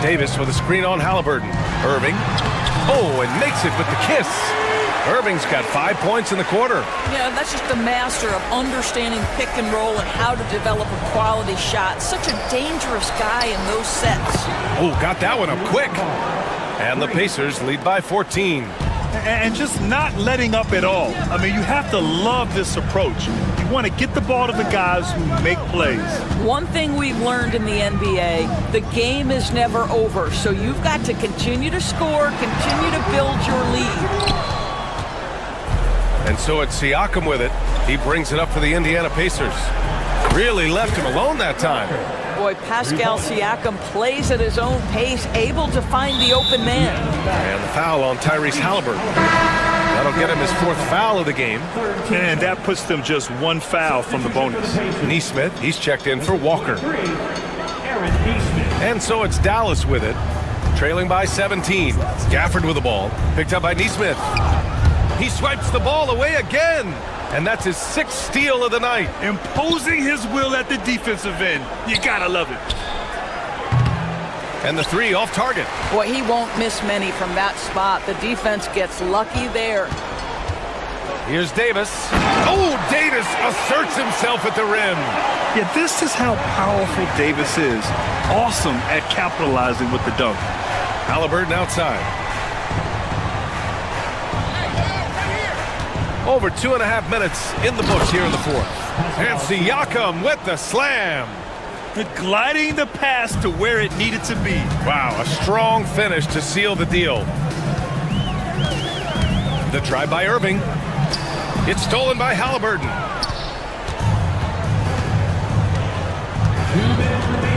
Davis with a screen on Halliburton. Irving. Oh, and makes it with the kiss. Irving's got 5 points in the quarter. Yeah, that's just the master of understanding pick and roll and how to develop a quality shot. Such a dangerous guy in those sets. Oh, got that one up quick. And the Pacers lead by 14. And just not letting up at all. I mean, you have to love this approach. You want to get the ball to the guys who make plays. One thing we've learned in the NBA, the game is never over. So you've got to continue to score, continue to build your lead. And so it's Siakam with it. He brings it up for the Indiana Pacers. Really left him alone that time. Boy, Pascal Siakam plays at his own pace, able to find the open man. And the foul on Tyrese Halliburton. That'll get him his 4th foul of the game. And that puts them just 1 foul from the bonus. Nesmith, he's checked in for Walker. And so it's Dallas with it, trailing by 17. Gafford with the ball, picked up by Nesmith. He swipes the ball away again. And that's his 6th steal of the night. Imposing his will at the defensive end. You gotta love it. And the 3 off target. Boy, he won't miss many from that spot. The defense gets lucky there. Here's Davis. Oh, Davis asserts himself at the rim. Yeah, this is how powerful Davis is. Awesome at capitalizing with the dunk. Halliburton outside. Over 2.5 minutes in the books here in the 4th. And Siakam with the slam. Gliding the pass to where it needed to be. Wow, a strong finish to seal the deal. The drive by Irving. It's stolen by Halliburton.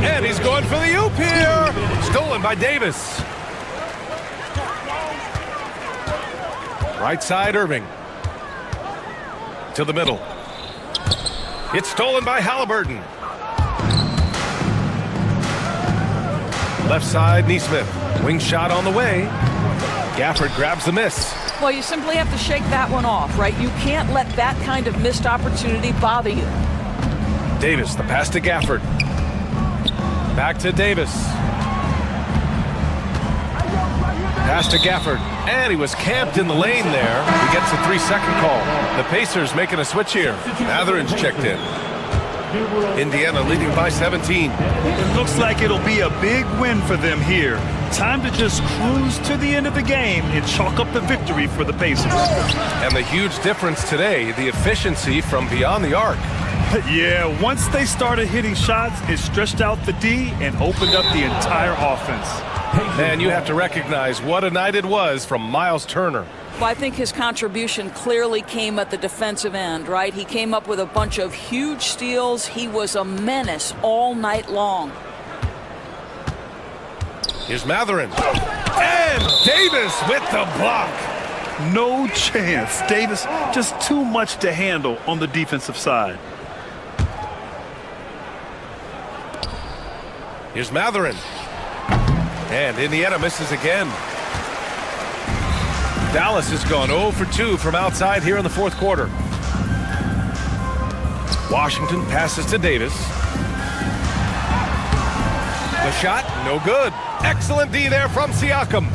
And he's going for the oop here. Stolen by Davis. Right side, Irving. To the middle. It's stolen by Halliburton. Left side, Nesmith. Wing shot on the way. Gafford grabs the miss. Well, you simply have to shake that one off, right? You can't let that kind of missed opportunity bother you. Davis, the pass to Gafford. Back to Davis. Pass to Gafford. And he was camped in the lane there. He gets a 3-second call. The Pacers making a switch here. Matherin's checked in. Indiana leading by 17. It looks like it'll be a big win for them here. Time to just cruise to the end of the game and chalk up the victory for the Pacers. And the huge difference today, the efficiency from beyond the arc. Yeah, once they started hitting shots, it stretched out the D and opened up the entire offense. And you have to recognize what a night it was from Miles Turner. Well, I think his contribution clearly came at the defensive end, right? He came up with a bunch of huge steals. He was a menace all night long. Here's Matherin. And Davis with the block. No chance. Davis just too much to handle on the defensive side. Here's Matherin. And Indiana misses again. Dallas has gone 0 for 2 from outside here in the fourth quarter. Washington passes to Davis. The shot, no good. Excellent D there from Siakam.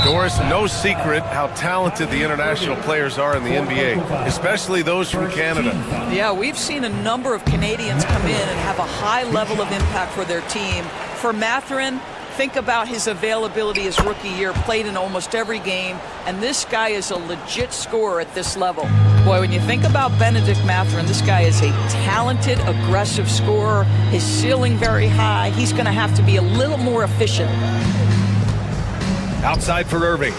Doris, no secret how talented the international players are in the NBA, especially those from Canada. Yeah, we've seen a number of Canadians come in and have a high level of impact for their team. For Matherin, think about his availability his rookie year, played in almost every game, and this guy is a legit scorer at this level. Boy, when you think about Benedict Matherin, this guy is a talented, aggressive scorer. His ceiling very high. He's going to have to be a little more efficient. Outside for Irving.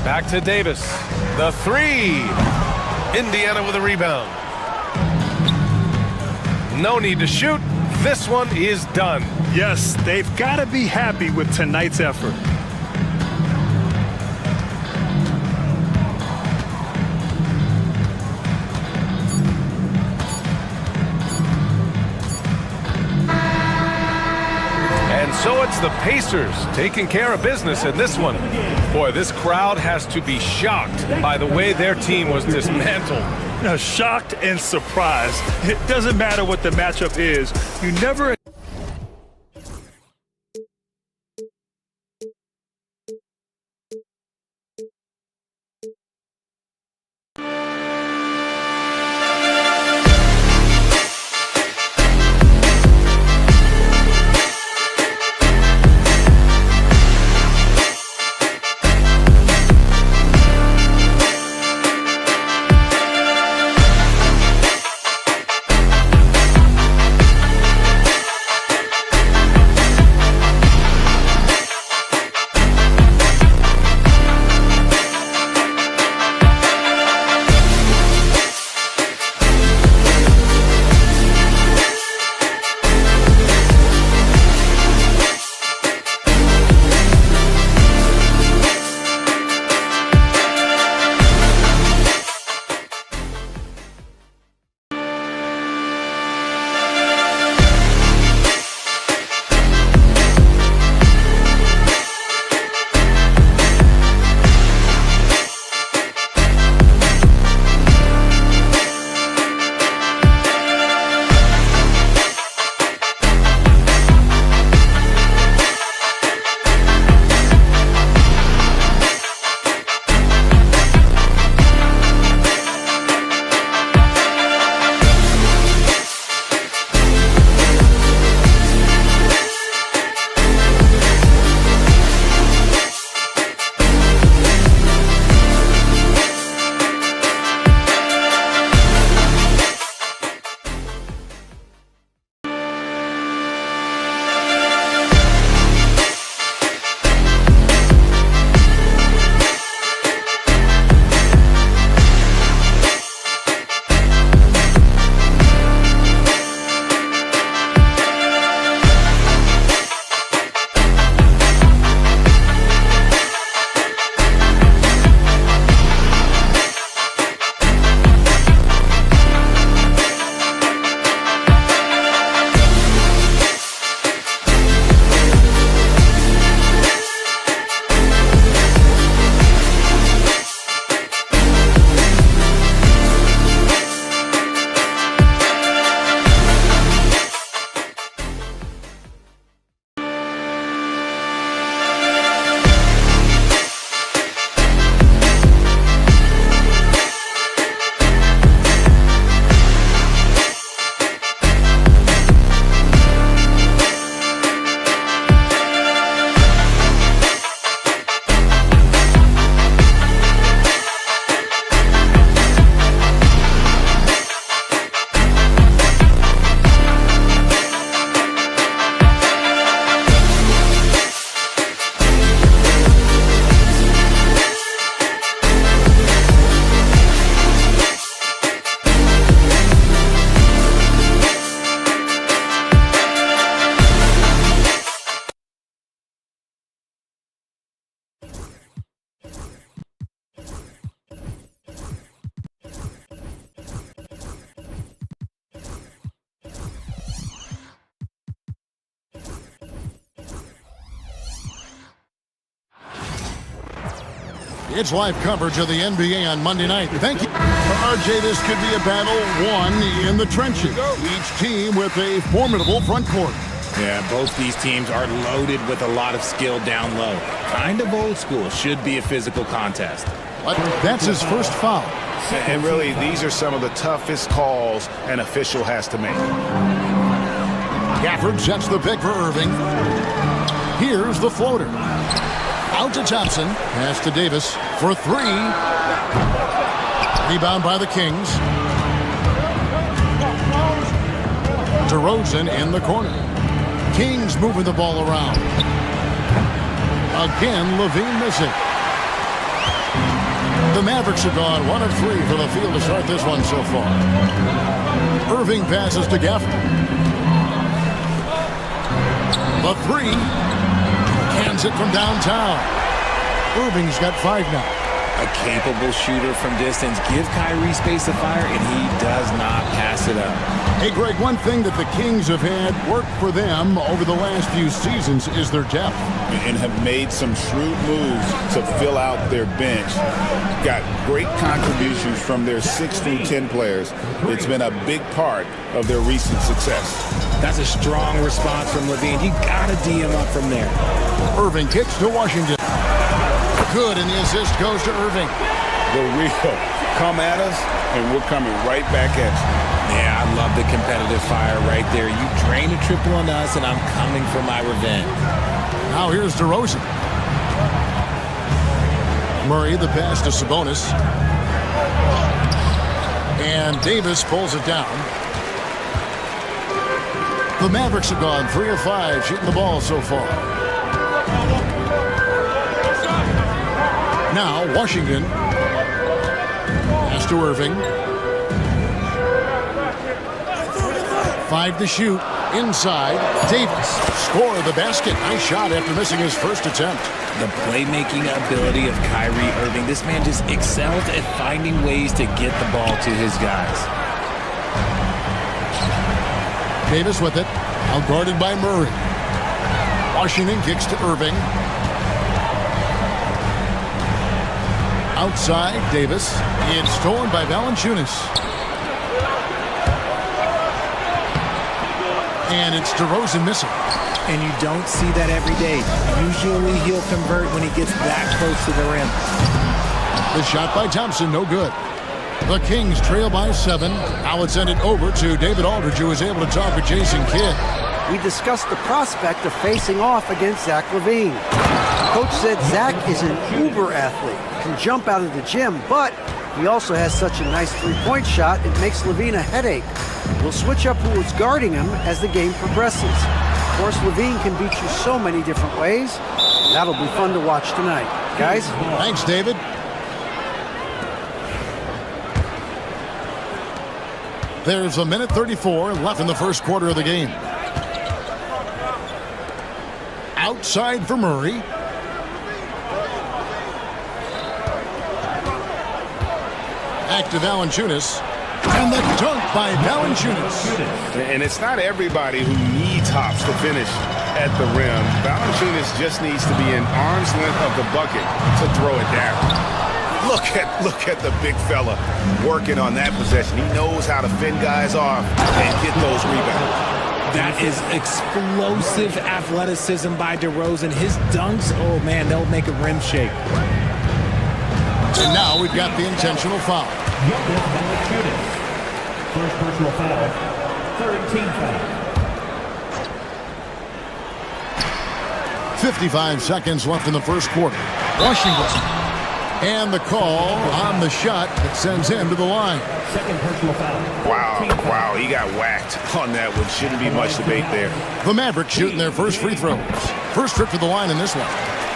Back to Davis. The three. Indiana with a rebound. No need to shoot. This one is done. Yes, they've got to be happy with tonight's effort. And so it's the Pacers taking care of business in this one. Boy, this crowd has to be shocked by the way their team was dismantled. Shocked and surprised. It doesn't matter what the matchup is. You never It's live coverage of the NBA on Monday night. Thank you. RJ, this could be a battle won in the trenches. Each team with a formidable front court. Yeah, both these teams are loaded with a lot of skill down low. Kind of old school. Should be a physical contest. But that's his first foul. And really, these are some of the toughest calls an official has to make. Gafford sets the pick for Irving. Here's the floater. Out to Thompson. Pass to Davis for three. Rebound by the Kings. DeRozan in the corner. Kings moving the ball around. Again, Levine missing. The Mavericks have gone 1 of 3 for the field to start this one so far. Irving passes to Gafford. The three. Cans it from downtown. Irving's got 5 now. A capable shooter from distance. Give Kyrie space to fire, and he does not pass it up. Hey, Greg, one thing that the Kings have had work for them over the last few seasons is their depth. And have made some shrewd moves to fill out their bench. Got great contributions from their 6 through 10 players. It's been a big part of their recent success. That's a strong response from Levine. You got to D him up from there. Irving kicks to Washington. Good, and the assist goes to Irving. The real come at us, and we're coming right back at you. Yeah, I love the competitive fire right there. You drain a triple on us, and I'm coming for my revenge. Now here's DeRozan. Murray, the pass to Sabonis. And Davis pulls it down. The Mavericks have gone 3 of 5 shooting the ball so far. Now Washington. Pass to Irving. 5 to shoot. Inside. Davis. Score the basket. Nice shot after missing his first attempt. The playmaking ability of Kyrie Irving. This man just excels at finding ways to get the ball to his guys. Davis with it. Outguarded by Murray. Washington kicks to Irving. Outside, Davis. It's stolen by Valanciunas. And it's DeRozan missing. And you don't see that every day. Usually he'll convert when he gets that close to the rim. The shot by Thompson, no good. The Kings trail by 7. Now it's sent it over to David Aldridge, who was able to talk with Jason Kidd. We discussed the prospect of facing off against Zach LaVine. Coach said Zach is an uber athlete, can jump out of the gym, but he also has such a nice three-point shot, it makes LaVine a headache. We'll switch up who is guarding him as the game progresses. Of course, LaVine can beat you so many different ways. That'll be fun to watch tonight. Guys? Thanks, David. There's a minute 34 left in the first quarter of the game. Outside for Murray. Back to Valanciunas. And the dunk by Valanciunas. And it's not everybody who needs hops to finish at the rim. Valanciunas just needs to be an arm's length of the bucket to throw it down. Look at the big fella working on that possession. He knows how to fend guys off and get those rebounds. That is explosive athleticism by DeRozan. His dunks, oh man, they'll make a rim shake. And now we've got the intentional foul. First personal foul. Third team foul. 55 seconds left in the first quarter. Washington. And the call on the shot that sends him to the line. Second personal foul. Wow, he got whacked on that one. Shouldn't be much debate there. The Mavericks shooting their first free throws. First trip to the line in this one.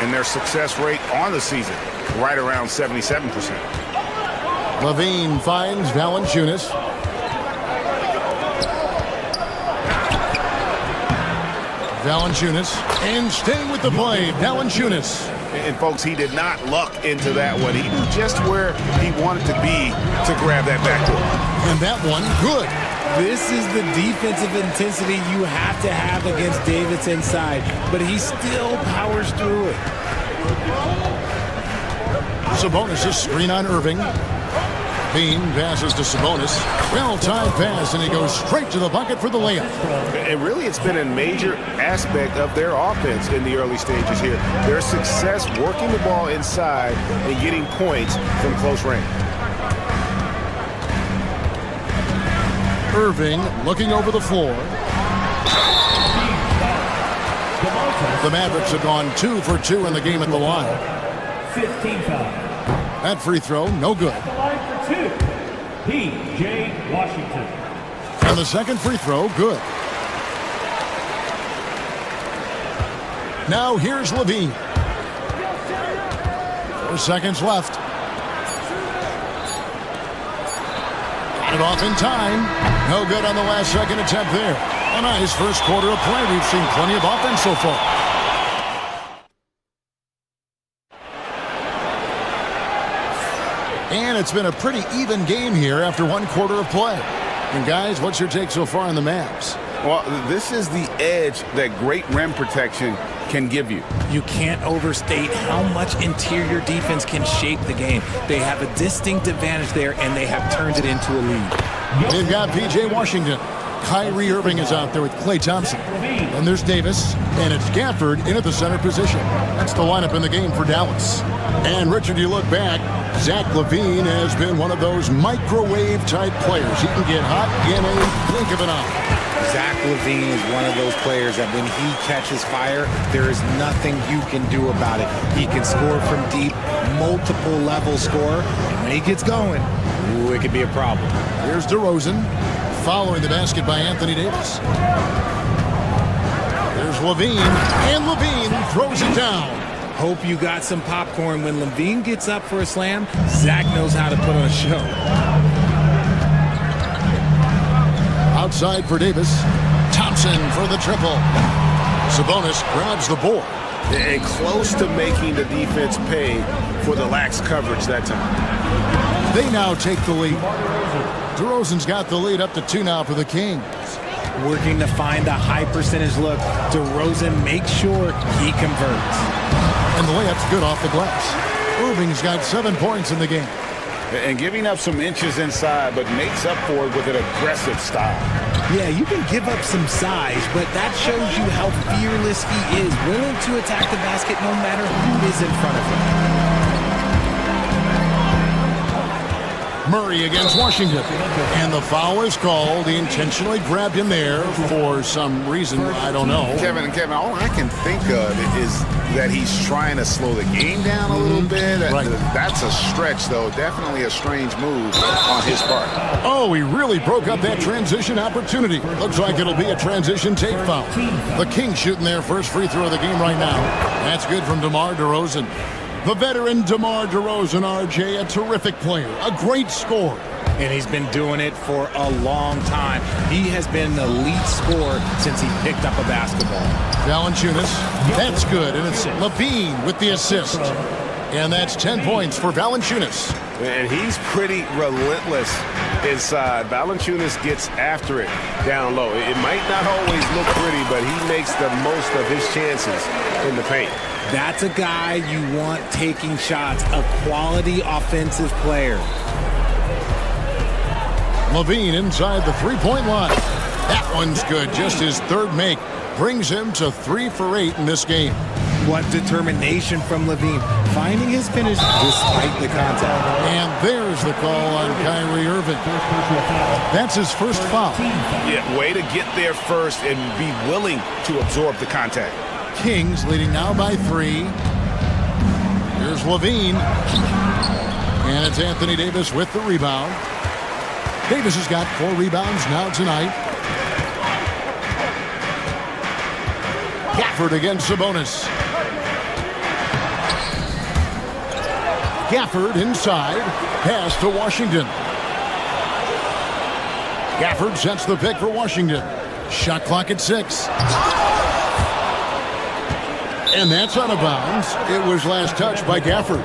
And their success rate on the season, right around 77%. Levine finds Valanciunas. Valanciunas. And staying with the play, Valanciunas. And folks, he did not luck into that one. He knew just where he wanted to be to grab that backboard. And that one, good. This is the defensive intensity you have to have against Davis inside, but he still powers through it. Sabonis' screen on Irving. Bean passes to Sabonis. Well-timed pass, and he goes straight to the bucket for the layup. And really, it's been a major aspect of their offense in the early stages here. Their success working the ball inside and getting points from close range. Irving looking over the floor. The Mavericks have gone 2 for 2 in the game at the line. 15 foul. That free throw, no good. The line for 2. P.J. Washington. And the second free throw, good. Now here's Levine. 4 seconds left. Got it off in time. No good on the last second attempt there. A nice first quarter of play. We've seen plenty of offense so far. And it's been a pretty even game here after 1 quarter of play. And guys, what's your take so far on the Mavs? Well, this is the edge that great rim protection can give you. You can't overstate how much interior defense can shape the game. They have a distinct advantage there, and they have turned it into a lead. They've got P.J. Washington. Kyrie Irving is out there with Klay Thompson. And there's Davis, and it's Gafford in at the center position. That's the lineup in the game for Dallas. And Richard, you look back, Zach LaVine has been one of those microwave-type players. He can get hot in a blink of an eye. Zach LaVine is one of those players that when he catches fire, there is nothing you can do about it. He can score from deep, multiple level scorer, and when he gets going, ooh, it could be a problem. Here's DeRozan, following the basket by Anthony Davis. There's LaVine, and LaVine throws it down. Hope you got some popcorn. When LaVine gets up for a slam, Zach knows how to put on a show. Outside for Davis. Thompson for the triple. Sabonis grabs the board. And close to making the defense pay for the lax coverage that time. They now take the lead. DeRozan's got the lead up to 2 now for the Kings. Working to find the high percentage look. DeRozan makes sure he converts. And the layup's good off the glass. Irving's got 7 points in the game. And giving up some inches inside, but makes up for it with an aggressive style. Yeah, you can give up some size, but that shows you how fearless he is, willing to attack the basket no matter who is in front of him. Murray against Washington. And the foul is called. He intentionally grabbed him there for some reason. I don't know. Kevin, all I can think of is that he's trying to slow the game down a little bit. Right. That's a stretch, though. Definitely a strange move on his part. Oh, he really broke up that transition opportunity. Looks like it'll be a transition take foul. The Kings shooting their first free throw of the game right now. That's good from DeMar DeRozan. The veteran DeMar DeRozan, RJ, a terrific player, a great scorer. And he's been doing it for a long time. He has been an elite scorer since he picked up a basketball. Valanciunas, that's good, and it's Levine with the assist. And that's 10 points for Valanciunas. And he's pretty relentless inside. Valanciunas gets after it down low. It might not always look pretty, but he makes the most of his chances in the paint. That's a guy you want taking shots, a quality offensive player. Levine inside the three-point line. That one's good. Just his third make brings him to 3 for 8 in this game. What determination from Levine, finding his finish despite the contact. And there's the call on Kyrie Irving. That's his first foul. Yeah, way to get there first and be willing to absorb the contact. Kings leading now by 3. Here's Levine. And it's Anthony Davis with the rebound. Davis has got 4 rebounds now tonight. Gafford against Sabonis. Gafford inside. Pass to Washington. Gafford sets the pick for Washington. Shot clock at 6. And that's out of bounds. It was last touched by Gafford.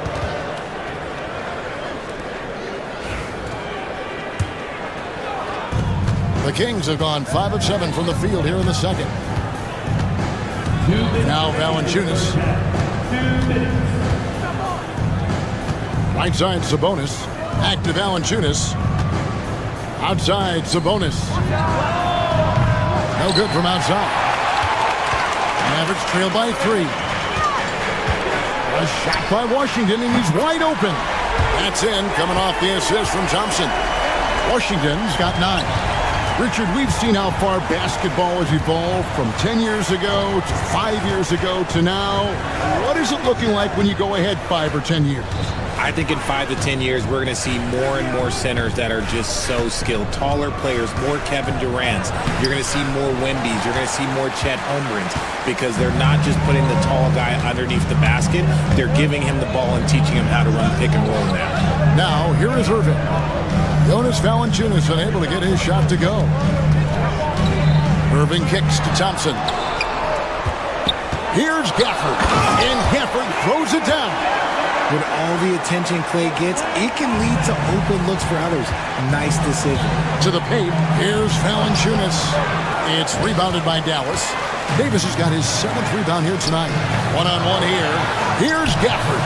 The Kings have gone 5 of 7 from the field here in the second. Now Valanciunas. Right side, Sabonis. Active Valanciunas. Outside, Sabonis. No good from outside. Mavericks trail by 3. A shot by Washington, and he's wide open. That's in, coming off the assist from Thompson. Washington's got 9. Richard, we've seen how far basketball has evolved from 10 years ago to 5 years ago to now. What is it looking like when you go ahead 5 or 10 years? I think in 5 to 10 years, we're going to see more and more centers that are just so skilled. Taller players, more Kevin Durant's. You're going to see more Wemby's. You're going to see more Chet Holmgrens because they're not just putting the tall guy underneath the basket. They're giving him the ball and teaching him how to run pick and roll now. Now, here is Irving. Jonas Valanciunas unable to get his shot to go. Irving kicks to Thompson. Here's Gafford, and Gafford throws it down. With all the attention Clay gets, it can lead to open looks for others. Nice decision. To the paint, here's Valanciunas. It's rebounded by Dallas. Davis has got his 7th rebound here tonight. One-on-one here. Here's Gafford.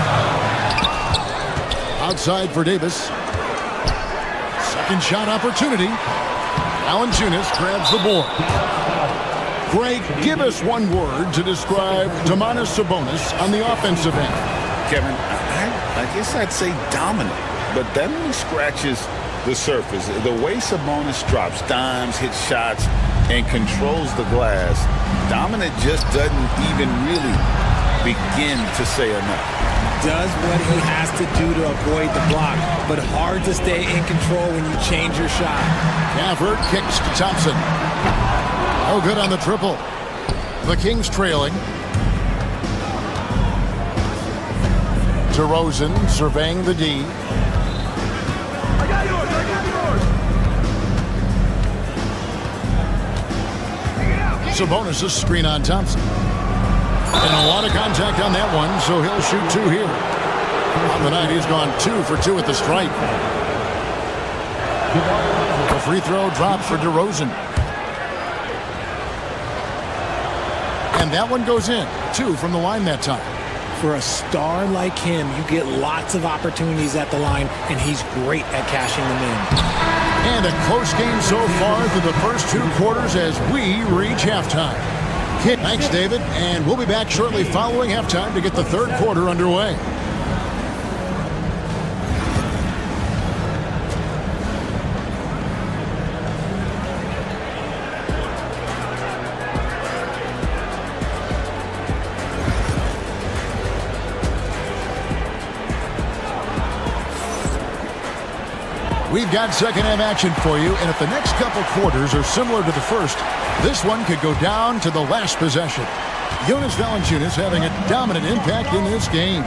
Outside for Davis. Second shot opportunity. Valanciunas grabs the board. Greg, give us one word to describe Domantas Sabonis on the offensive end. Kevin, I guess I'd say dominant, but that only scratches the surface. The way Sabonis drops dimes, hits shots, and controls the glass, dominant just doesn't even really begin to say enough. Does what he has to do to avoid the block, but hard to stay in control when you change your shot. Gafford kicks to Thompson. Oh, good on the triple. The Kings trailing. DeRozan surveying the D. I got yours. Sabonis' screen on Thompson. And a lot of contact on that one, so he'll shoot 2 here. On the night, he's gone 2 for 2 at the stripe. The free throw drops for DeRozan. And that one goes in. 2 from the line that time. For a star like him, you get lots of opportunities at the line, and he's great at cashing them in. And a close game so far through the first 2 quarters as we reach halftime. Thanks, David, and we'll be back shortly following halftime to get the 3rd quarter underway. We've got second half action for you, and if the next couple quarters are similar to the first, this one could go down to the last possession. Jonas Valanciunas having a dominant impact in this game.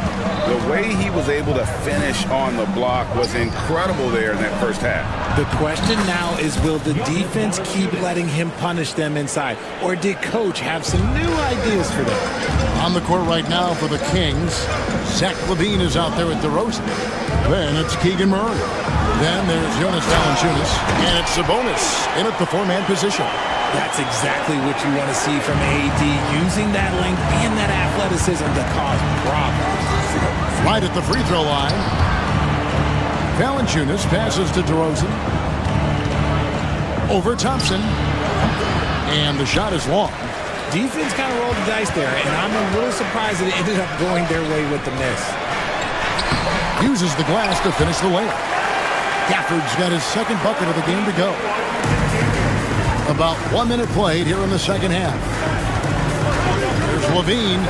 The way he was able to finish on the block was incredible there in that first half. The question now is, will the defense keep letting him punish them inside, or did Coach have some new ideas for them? On the court right now for the Kings, Zach LaVine is out there with DeRozan. Then it's Keegan Murray. Then there's Jonas Valanciunas, and it's Sabonis in at the 4-man position. That's exactly what you want to see from AD, using that length and that athleticism to cause problems. Right at the free throw line, Valanciunas passes to DeRozan. Over Thompson, and the shot is long. Defense kind of rolled the dice there, and I'm a little surprised that it ended up going their way with the miss. Uses the glass to finish the layup. Gafford's got his 2nd bucket of the game to go. About 1 minute played here in the second half. There's LaVine.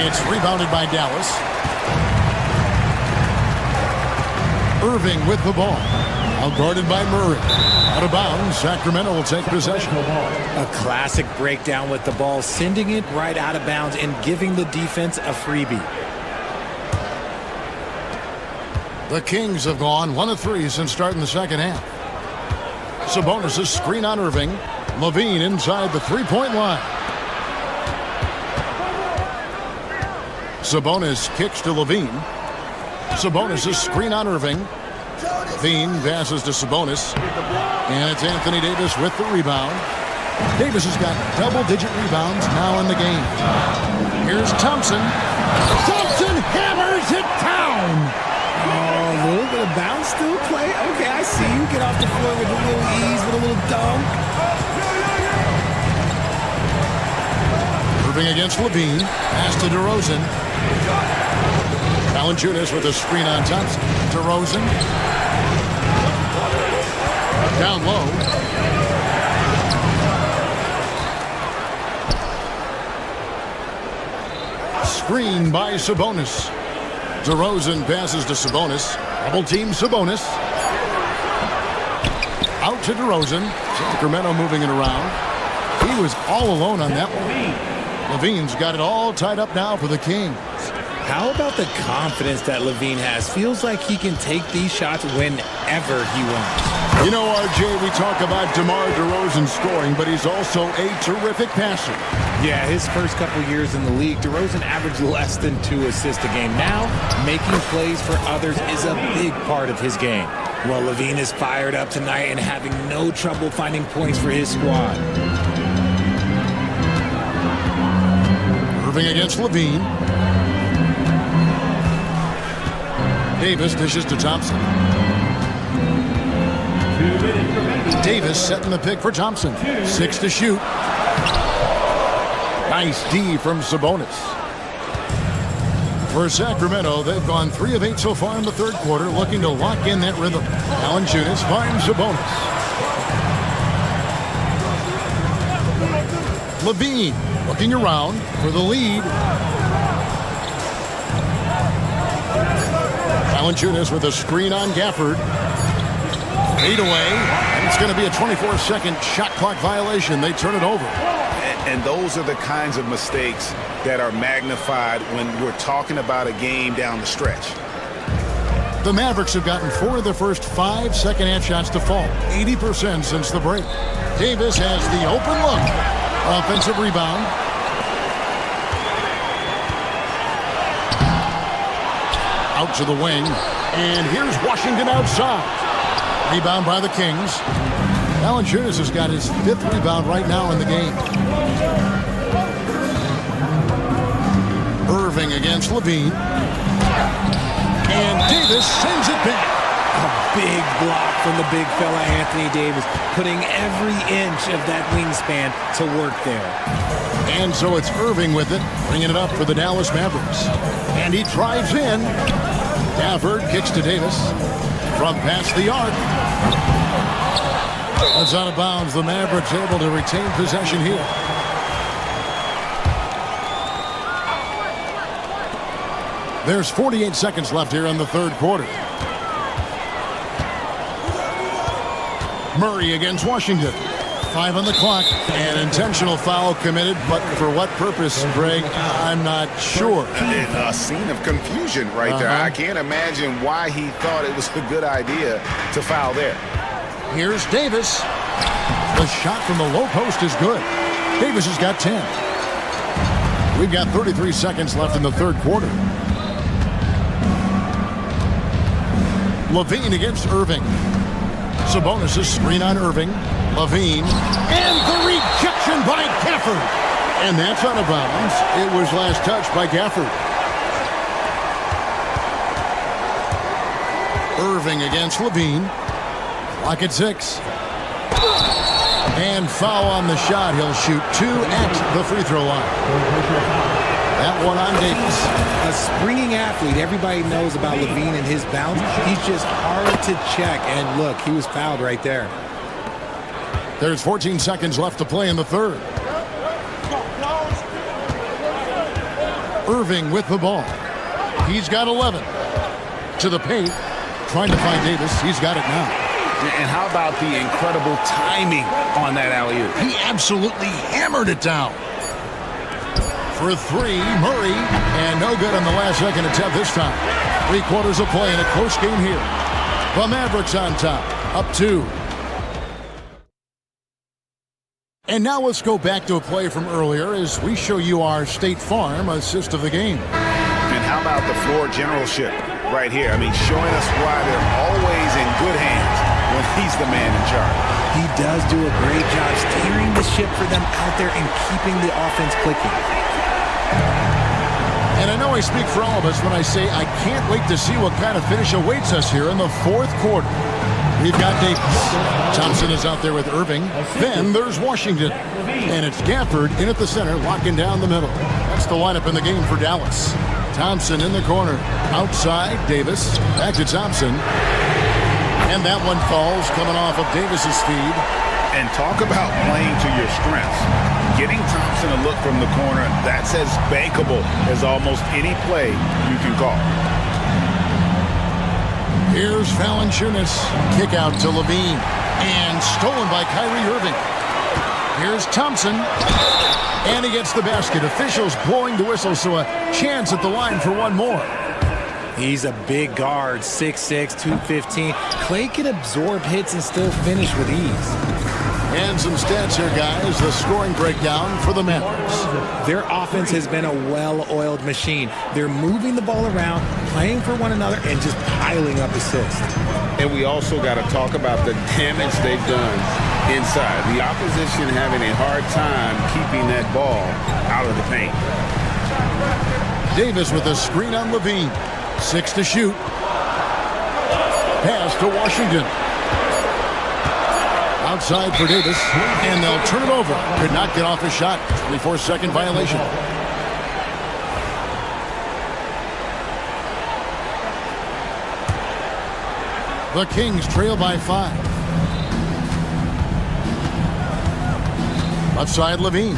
It's rebounded by Dallas. Irving with the ball. Out guarded by Murray. Out of bounds, Sacramento will take possession. A classic breakdown with the ball, sending it right out of bounds and giving the defense a freebie. The Kings have gone 1 of 3 since starting the second half. Sabonis' screen on Irving. LaVine inside the 3-point line. Sabonis kicks to LaVine. Sabonis' screen on Irving. LaVine passes to Sabonis. And it's Anthony Davis with the rebound. Davis has got double-digit rebounds now in the game. Here's Thompson. Thompson hammers it down. Oh, a little bit of bounce still play. Okay, I see you. Get off the floor with a little ease, with a little dunk. Irving against Levine. Pass to DeRozan. Valanciunas with a screen on Thompson. DeRozan. Down low. Screen by Sabonis. DeRozan passes to Sabonis. Double team Sabonis. Out to DeRozan. Sacramento moving it around. He was all alone on that one. Levine's got it all tied up now for the Kings. How about the confidence that Levine has? Feels like he can take these shots whenever he wants. You know, RJ, we talk about DeMar DeRozan scoring, but he's also a terrific passer. Yeah, his first couple years in the league, DeRozan averaged less than 2 assists a game. Now, making plays for others is a big part of his game. Well, Levine is fired up tonight and having no trouble finding points for his squad. Irving against Levine. Davis dishes to Thompson. Davis setting the pick for Thompson. 6 to shoot. Nice D from Sabonis. For Sacramento, they've gone 3 of 8 so far in the third quarter, looking to lock in that rhythm. Valanciunas finds Sabonis. Levine looking around for the lead. Valanciunas with a screen on Gafford. 8 away, and it's going to be a 24-second shot clock violation. They turn it over. And those are the kinds of mistakes that are magnified when we're talking about a game down the stretch. The Mavericks have gotten 4 of their first 5 second-half shots to fall. 80% since the break. Davis has the open look. Offensive rebound. Out to the wing. And here's Washington outside. Rebound by the Kings. Valanciunas has got his 5th rebound right now in the game. Irving against Levine. And Davis sends it back. A big block from the big fella Anthony Davis, putting every inch of that wingspan to work there. And so it's Irving with it, bringing it up for the Dallas Mavericks. And he drives in. Gafford kicks to Davis from past the arc. That's out of bounds. The Mavericks able to retain possession here. There's 48 seconds left here in the third quarter. Murray against Washington. 5 on the clock. An intentional foul committed, but for what purpose, Greg? I'm not sure. A scene of confusion right there. I can't imagine why he thought it was a good idea to foul there. Here's Davis. The shot from the low post is good. Davis has got 10. We've got 33 seconds left in the third quarter. Levine against Irving. Sabonis' screen on Irving. Levine. And the rejection by Gafford. And that's out of bounds. It was last touched by Gafford. Irving against Levine. Clock at 6. And foul on the shot. He'll shoot 2 at the free throw line. That one on Davis. A springing athlete. Everybody knows about Levine and his bounce. He's just hard to check. And look, he was fouled right there. There's 14 seconds left to play in the third. Irving with the ball. He's got 11. To the paint. Trying to find Davis. He's got it now. And how about the incredible timing on that alley-oop? He absolutely hammered it down. For 3, Murray. And no good on the last second attempt this time. 3 quarters of play in a close game here. The Mavericks on top. Up 2. And now let's go back to a play from earlier as we show you our State Farm assist of the game. And how about the floor generalship right here? I mean, showing us why they're always in good hands when he's the man in charge. He does do a great job steering the ship for them out there and keeping the offense clicking. And I know I speak for all of us when I say I can't wait to see what kind of finish awaits us here in the fourth quarter. We've got Davis. Thompson is out there with Irving. Then there's Washington. And it's Gafford in at the center, locking down the middle. That's the lineup in the game for Dallas. Thompson in the corner. Outside, Davis. Back to Thompson. And that one falls, coming off of Davis's feed. And talk about playing to your strengths. Getting Thompson a look from the corner, that's as bankable as almost any play you can call. Here's Valanciunas. Kick out to Levine. And stolen by Kyrie Irving. Here's Thompson. And he gets the basket. Officials blowing the whistle, so a chance at the line for one more. He's a big guard, 6'6", 215. Clay can absorb hits and still finish with ease. And some stats here, guys. The scoring breakdown for the Mavericks. Their offense has been a well-oiled machine. They're moving the ball around, playing for one another, and just piling up assists. And we also got to talk about the damage they've done inside. The opposition having a hard time keeping that ball out of the paint. Davis with a screen on Levine. 6 to shoot. Pass to Washington. Outside for Davis, and they'll turn it over. Could not get off his shot. 24-second violation. The Kings trail by 5. Left side, Levine.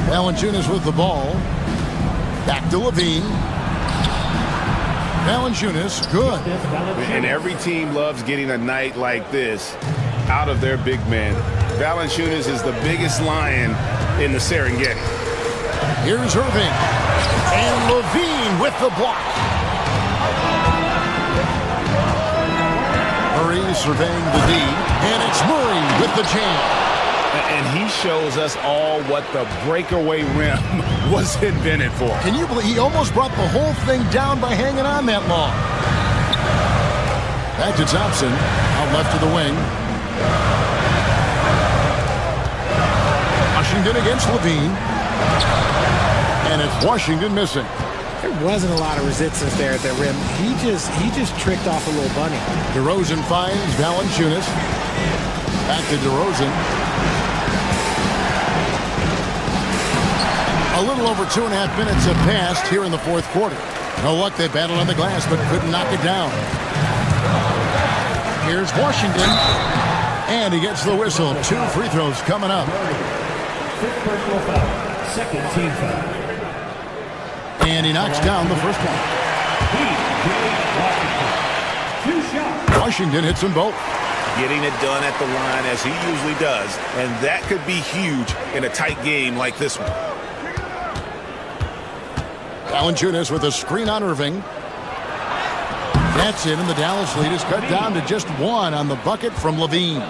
Valanciunas with the ball. Back to Levine. Valanciunas, good. And every team loves getting a night like this out of their big man. Valanciunas is the biggest lion in the Serengeti. Here's Irving. And Levine with the block. Murray surveying the D. And it's Murray with the jam. And he shows us all what the breakaway rim was invented for. Can you believe he almost brought the whole thing down by hanging on that long? Back to Thompson. Out left to the wing. Washington against Levine. And it's Washington missing. There wasn't a lot of resistance there at that rim. He just tricked off a little bunny. DeRozan finds Valanciunas. Back to DeRozan. A little over 2.5 minutes have passed here in the fourth quarter. No luck, they battled on the glass, but couldn't knock it down. Here's Washington. And he gets the whistle. 2 free throws coming up. Fifth personal foul. Second team foul. And he knocks down the first one. Two shots. Washington hits them both. Getting it done at the line as he usually does. And that could be huge in a tight game like this one. Valanciunas with a screen on Irving. That's it, and the Dallas lead is cut down to just 1 on the bucket from Levine.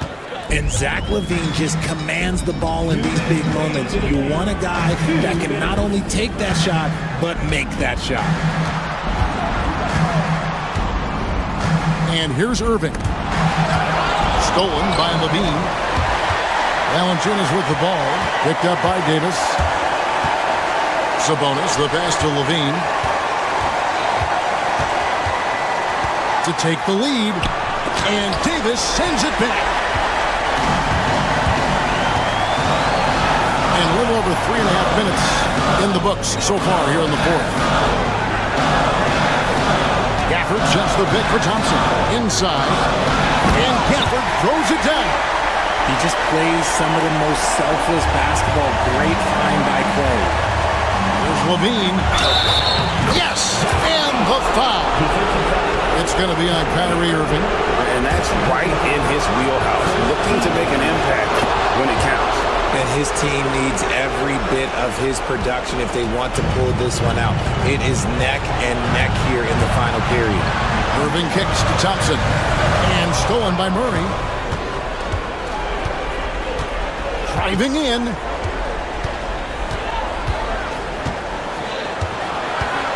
And Zach LaVine just commands the ball in these big moments. You want a guy that can not only take that shot, but make that shot. And here's Irving. Stolen by Levine. Valanciunas with the ball. Picked up by Davis. Sabonis, the pass to Levine. To take the lead. And Davis sends it back. And a little over 3.5 minutes in the books so far here in the fourth. Gafford sets the pick for Thompson. Inside. And Gafford throws it down. He just plays some of the most selfless basketball. Great find by Clay. There's Levine. Yes! And the foul. It's going to be on Kyrie Irving. And that's right in his wheelhouse. Looking to make an impact when it counts. And his team needs every bit of his production if they want to pull this one out. It is neck and neck here in the final period. Irving kicks to Thompson. And stolen by Murray. Driving in.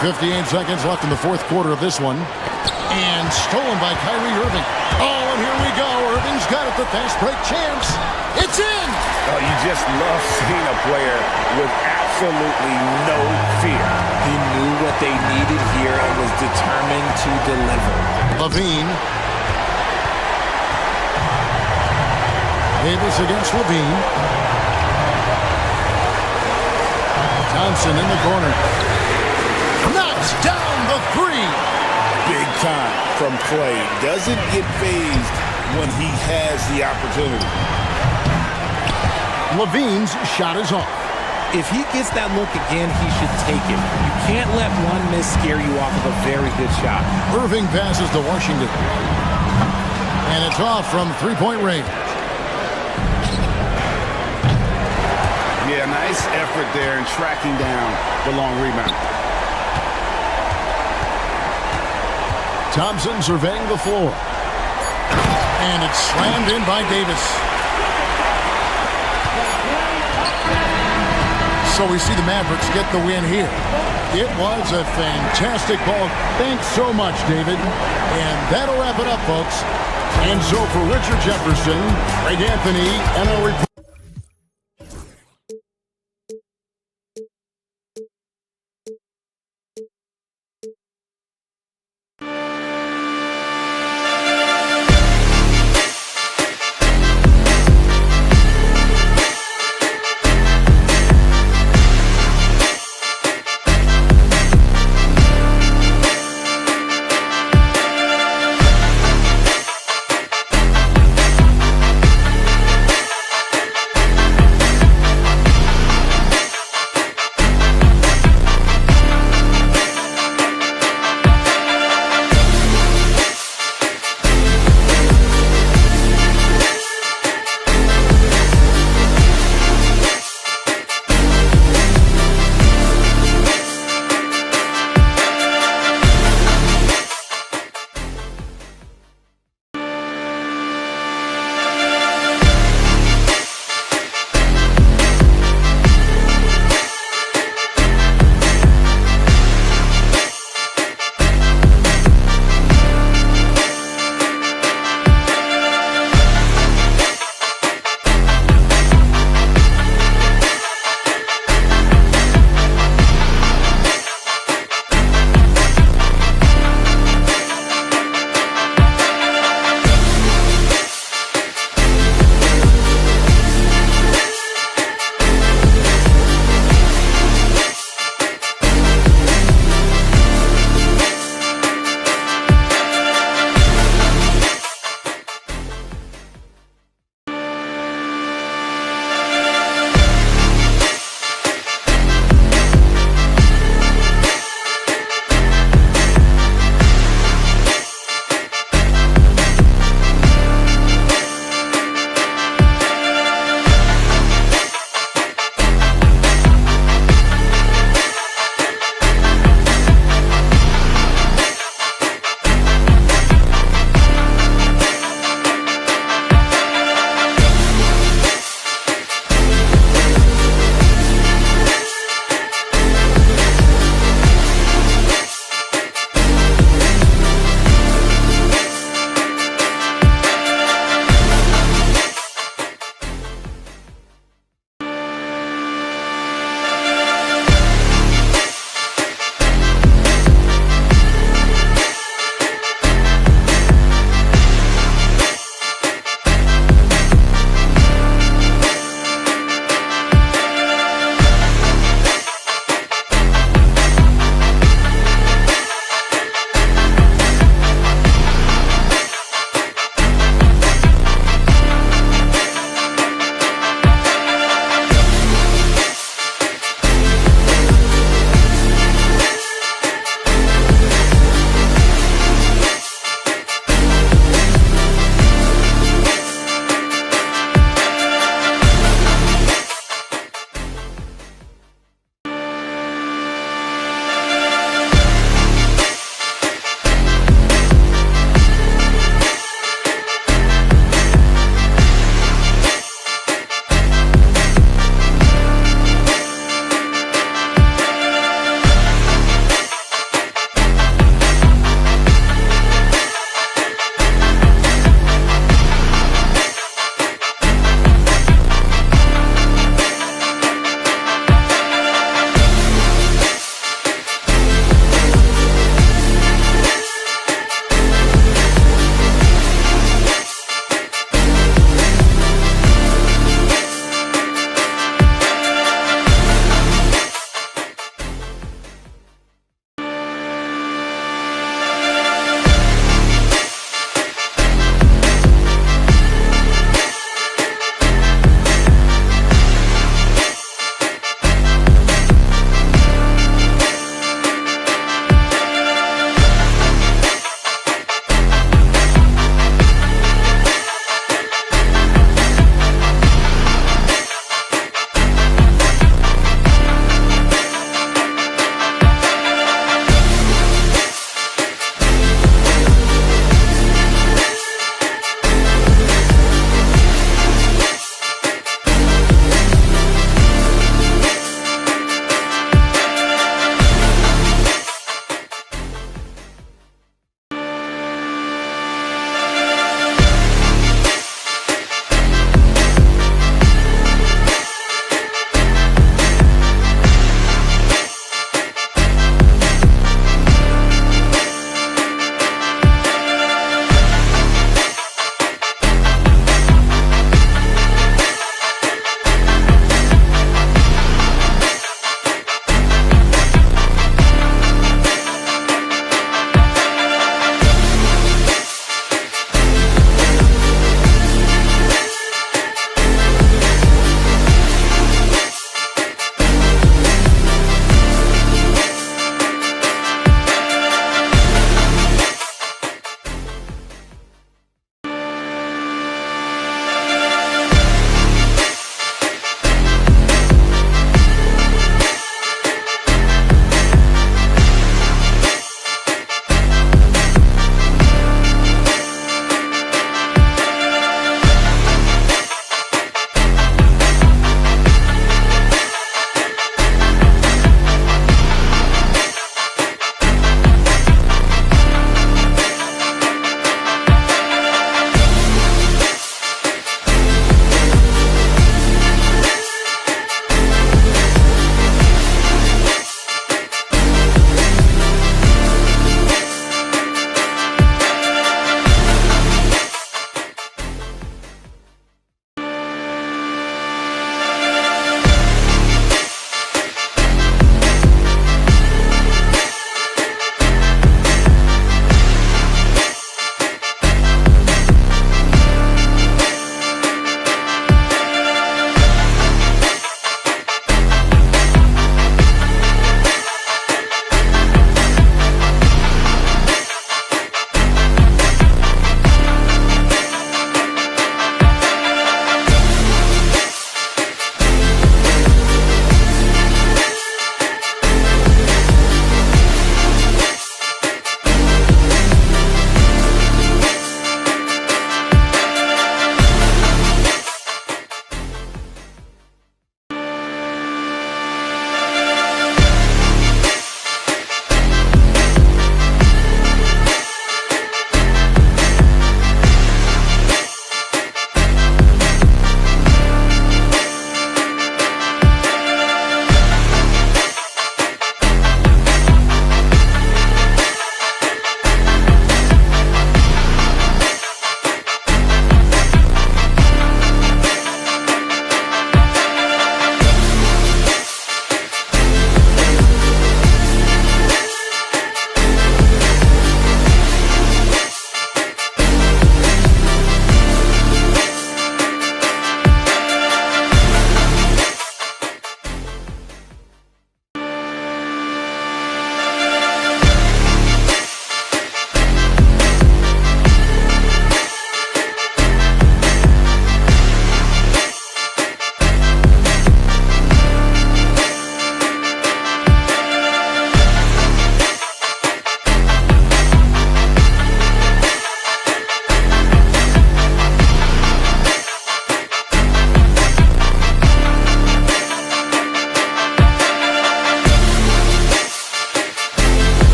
58 seconds left in the fourth quarter of this one. And stolen by Kyrie Irving. Oh, and here we go. Irving's got it. The fast break chance. It's in. Oh, you just love seeing a player with absolutely no fear. He knew what they needed here and was determined to deliver. Levine. Davis against Levine. Thompson in the corner. Knocks down the three. Big time from Clay. Doesn't get phased when he has the opportunity. Levine's shot is off. If he gets that look again, he should take it. You can't let one miss scare you off of a very good shot. Irving passes to Washington. And it's off from three-point range. Yeah, nice effort there in tracking down the long rebound. Thompson surveying the floor. And it's slammed in by Davis. So we see the Mavericks get the win here. It was a fantastic ball. Thanks so much, David. And that'll wrap it up, folks. And so for Richard Jefferson, Greg Anthony, and our report.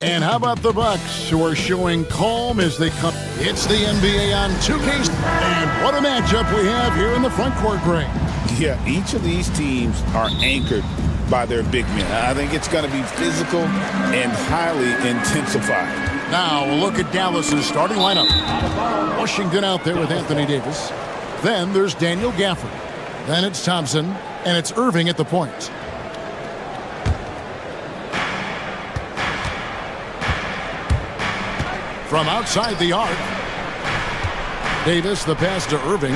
And how about the Bucks, who are showing calm as they come? It's the NBA on 2K. And what a matchup we have here in the front court, Greg. Yeah, each of these teams are anchored by their big men. I think it's going to be physical and highly intensified. Now we'll look at Dallas's starting lineup. Washington out there with Anthony Davis. Then there's Daniel Gafford. Then it's Thompson, and it's Irving at the point. From outside the arc, Davis, the pass to Irving.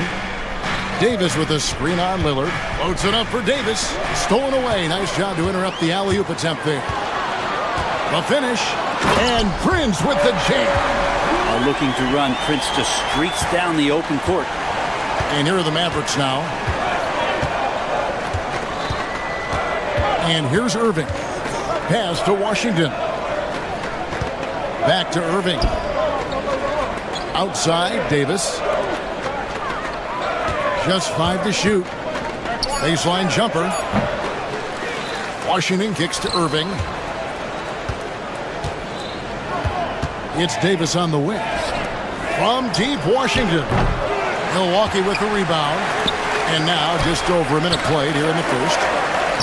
Davis with a screen on Lillard. Loads it up for Davis. Stolen away. Nice job to interrupt the alley-oop attempt there. The finish, and Prince with the jam. Looking to run, Prince just streaks down the open court. And here are the Mavericks now. And here's Irving. Pass to Washington. Back to Irving. Outside, Davis. Just 5 to shoot. Baseline jumper. Washington kicks to Irving. It's Davis on the wing. From deep, Washington. Milwaukee with the rebound. And now just over a minute played here in the first.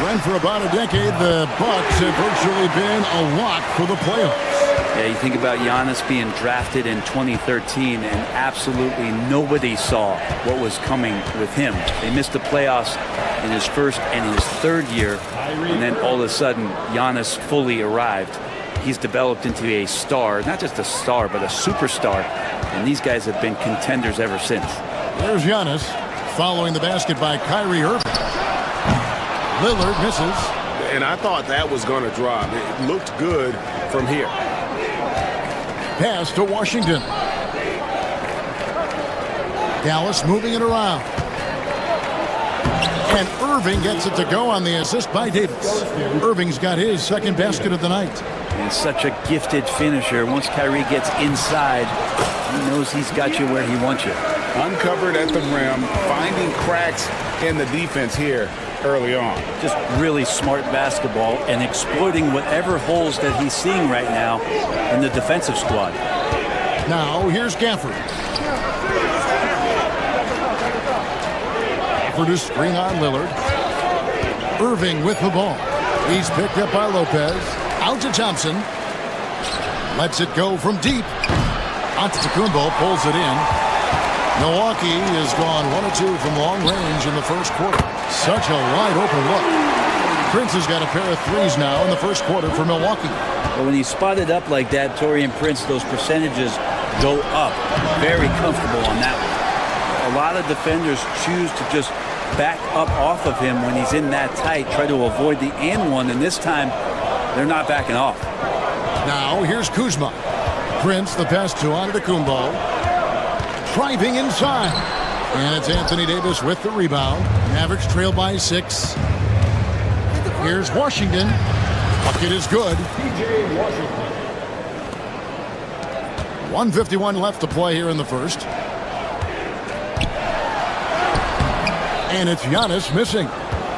When for about a decade, the Bucks have virtually been a lock for the playoffs. Yeah, you think about Giannis being drafted in 2013, and absolutely nobody saw what was coming with him. They missed the playoffs in his first and his third year, and then all of a sudden, Giannis fully arrived. He's developed into a star, not just a star, but a superstar, and these guys have been contenders ever since. There's Giannis following the basket by Kyrie Irving. Lillard misses. And I thought that was going to drop. It looked good from here. Pass to Washington. Dallas moving it around. And Irving gets it to go on the assist by Davis. Irving's got his second basket of the night. And such a gifted finisher. Once Kyrie gets inside, he knows he's got you where he wants you. Uncovered at the rim, finding cracks in the defense here early on. Just really smart basketball and exploiting whatever holes that he's seeing right now in the defensive squad. Now here's Gafford. Gafford is screen on Lillard. Irving with the ball. He's picked up by Lopez. Out to Thompson. Lets it go from deep. Antetokounmpo pulls it in. Milwaukee has gone 1 of 2 from long range in the first quarter. Such a wide open look. Prince has got a pair of threes now in the first quarter for Milwaukee. But when he's spotted up like that, Taurean Prince, those percentages go up. Very comfortable on that one. A lot of defenders choose to just back up off of him when he's in that tight, try to avoid the and one, and this time they're not backing off. Now here's Kuzma. Prince, the pass to Antetokounmpo. Driving inside. And it's Anthony Davis with the rebound. Mavericks trail by 6. Here's Washington. Bucket is good. 1:51 left to play here in the first. And it's Giannis missing.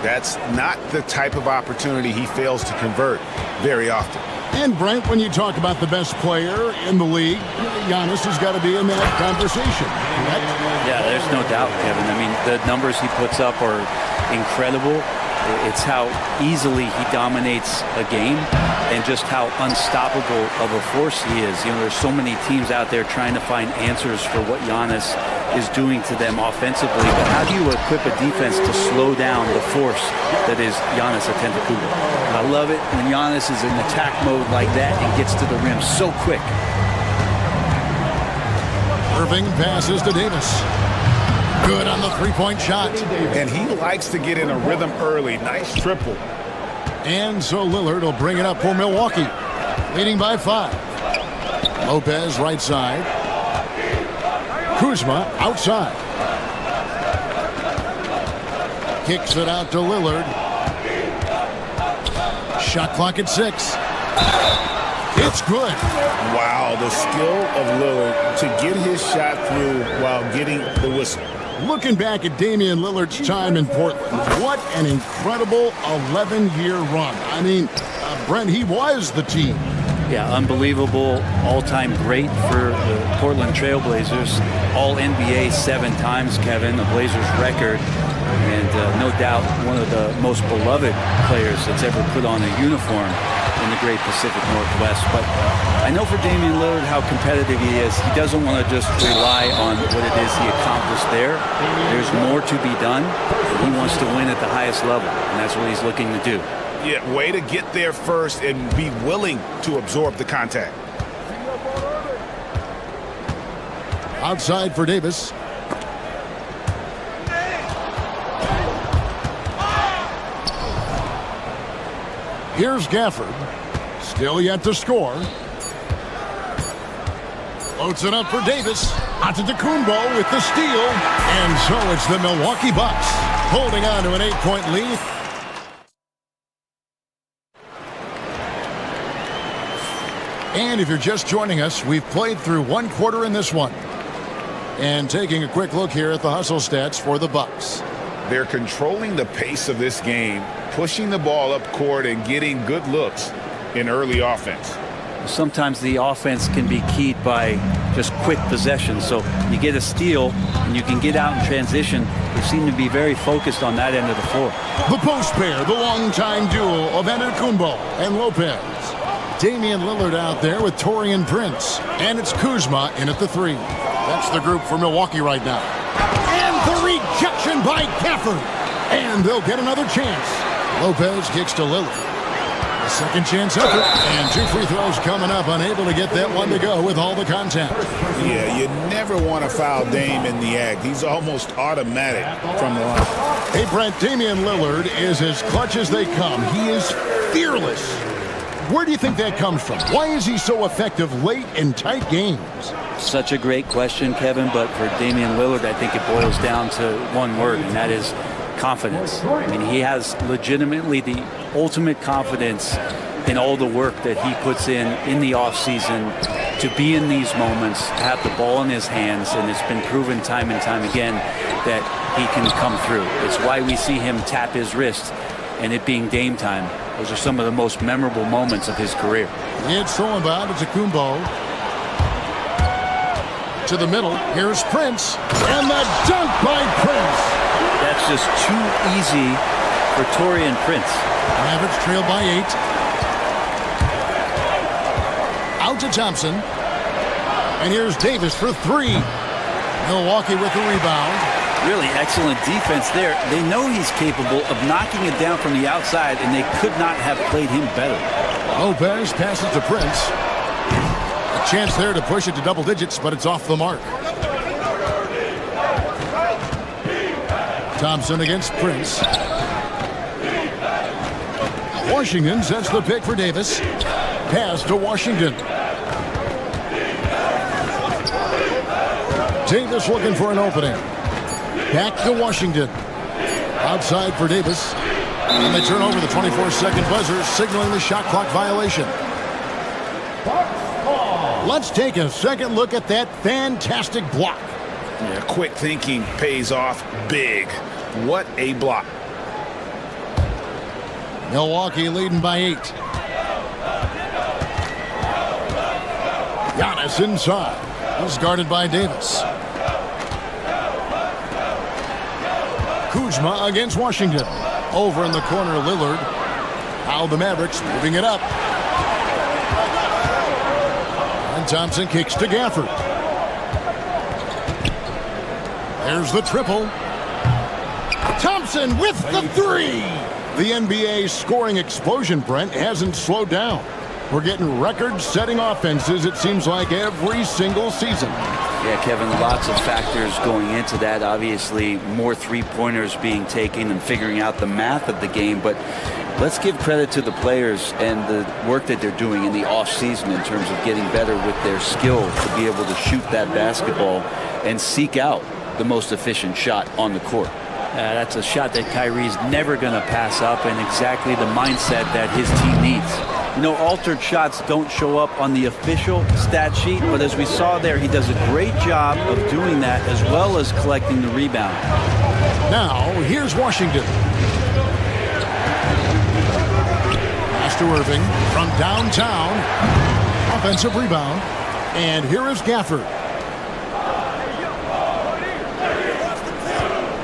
That's not the type of opportunity he fails to convert very often. And Brent, when you talk about the best player in the league, Giannis has got to be in that conversation, correct? Yeah, there's no doubt, Kevin. I mean, the numbers he puts up are incredible. It's how easily he dominates a game and just how unstoppable of a force he is. You know, there's so many teams out there trying to find answers for what Giannis is doing to them offensively, but how do you equip a defense to slow down the force that is Giannis Antetokounmpo? I love it when Giannis is in attack mode like that and gets to the rim so quick. Irving passes to Davis. Good on the three-point shot. And he likes to get in a rhythm early. Nice triple. And so Lillard will bring it up for Milwaukee, leading by 5. Lopez right side. Kuzma outside. Kicks it out to Lillard. Shot clock at 6. It's good. Wow, the skill of Lillard to get his shot through while getting the whistle. Looking back at Damian Lillard's time in Portland, what an incredible 11-year run. I mean, Brent, he was the team. Yeah, unbelievable all-time great for the Portland Trailblazers. All-NBA 7 times, Kevin, the Blazers record. And no doubt one of the most beloved players that's ever put on a uniform in the great Pacific Northwest. But I know for Damian Lillard how competitive he is. He doesn't want to just rely on what it is he accomplished there. There's more to be done. He wants to win at the highest level, and that's what he's looking to do. Yeah, way to get there first and be willing to absorb the contact. Outside for Davis. Here's Gafford. Still yet to score. Floats it up for Davis. Antetokounmpo with the steal. And so it's the Milwaukee Bucks holding on to an 8-point lead. And if you're just joining us, we've played through 1 quarter in this one. And taking a quick look here at the hustle stats for the Bucks. They're controlling the pace of this game, pushing the ball up court and getting good looks in early offense. Sometimes the offense can be keyed by just quick possession. So you get a steal and you can get out in transition. They seem to be very focused on that end of the floor. The post pair, the longtime duo of Antetokounmpo and Lopez. Damian Lillard out there with Taurean Prince. And it's Kuzma in at the 3. That's the group for Milwaukee right now. And the rejection by Gafford. And they'll get another chance. Lopez kicks to Lillard. A second chance effort. And 2 free throws coming up. Unable to get that one to go with all the contact. Yeah, you never want to foul Dame in the act. He's almost automatic from the line. Hey, Brent, Damian Lillard is as clutch as they come. He is fearless. Where do you think that comes from? Why is he so effective late in tight games? Such a great question, Kevin, but for Damian Lillard, I think it boils down to one word, and that is confidence. I mean, he has legitimately the ultimate confidence in all the work that he puts in the offseason to be in these moments, have the ball in his hands, and it's been proven time and time again that he can come through. It's why we see him tap his wrist and it being Dame time. Those are some of the most memorable moments of his career. It's thrown about. It's Antetokounmpo. To the middle. Here's Prince. And the dunk by Prince. That's just too easy for Taurean Prince. Mavericks trail by 8. Out to Thompson. And here's Davis for 3. Milwaukee with the rebound. Really excellent defense there. They know he's capable of knocking it down from the outside, and they could not have played him better. Lopez passes to Prince. A chance there to push it to double digits, but it's off the mark. Thompson against Prince. Washington sets the pick for Davis. Pass to Washington. Davis looking for an opening. Back to Washington. Outside for Davis. And they turn over the 24-second buzzer, signaling the shot clock violation. Let's take a second look at that fantastic block. Yeah, quick thinking pays off big. What a block. Milwaukee leading by 8. Giannis inside. He's guarded by Davis. Kuzma against Washington. Over in the corner, Lillard. Now the Mavericks moving it up. And Thompson kicks to Gafford. There's the triple. Thompson with the 3. The NBA scoring explosion, Brent, hasn't slowed down. We're getting record-setting offenses, it seems like, every single season. Yeah, Kevin, lots of factors going into that. Obviously, more three-pointers being taken and figuring out the math of the game. But let's give credit to the players and the work that they're doing in the off-season in terms of getting better with their skill to be able to shoot that basketball and seek out the most efficient shot on the court. That's a shot that Kyrie's never going to pass up, and exactly the mindset that his team needs. You know, altered shots don't show up on the official stat sheet, but as we saw there, he does a great job of doing that as well as collecting the rebound. Now, here's Washington. Pass to Irving from downtown. offensive rebound. And here is Gafford.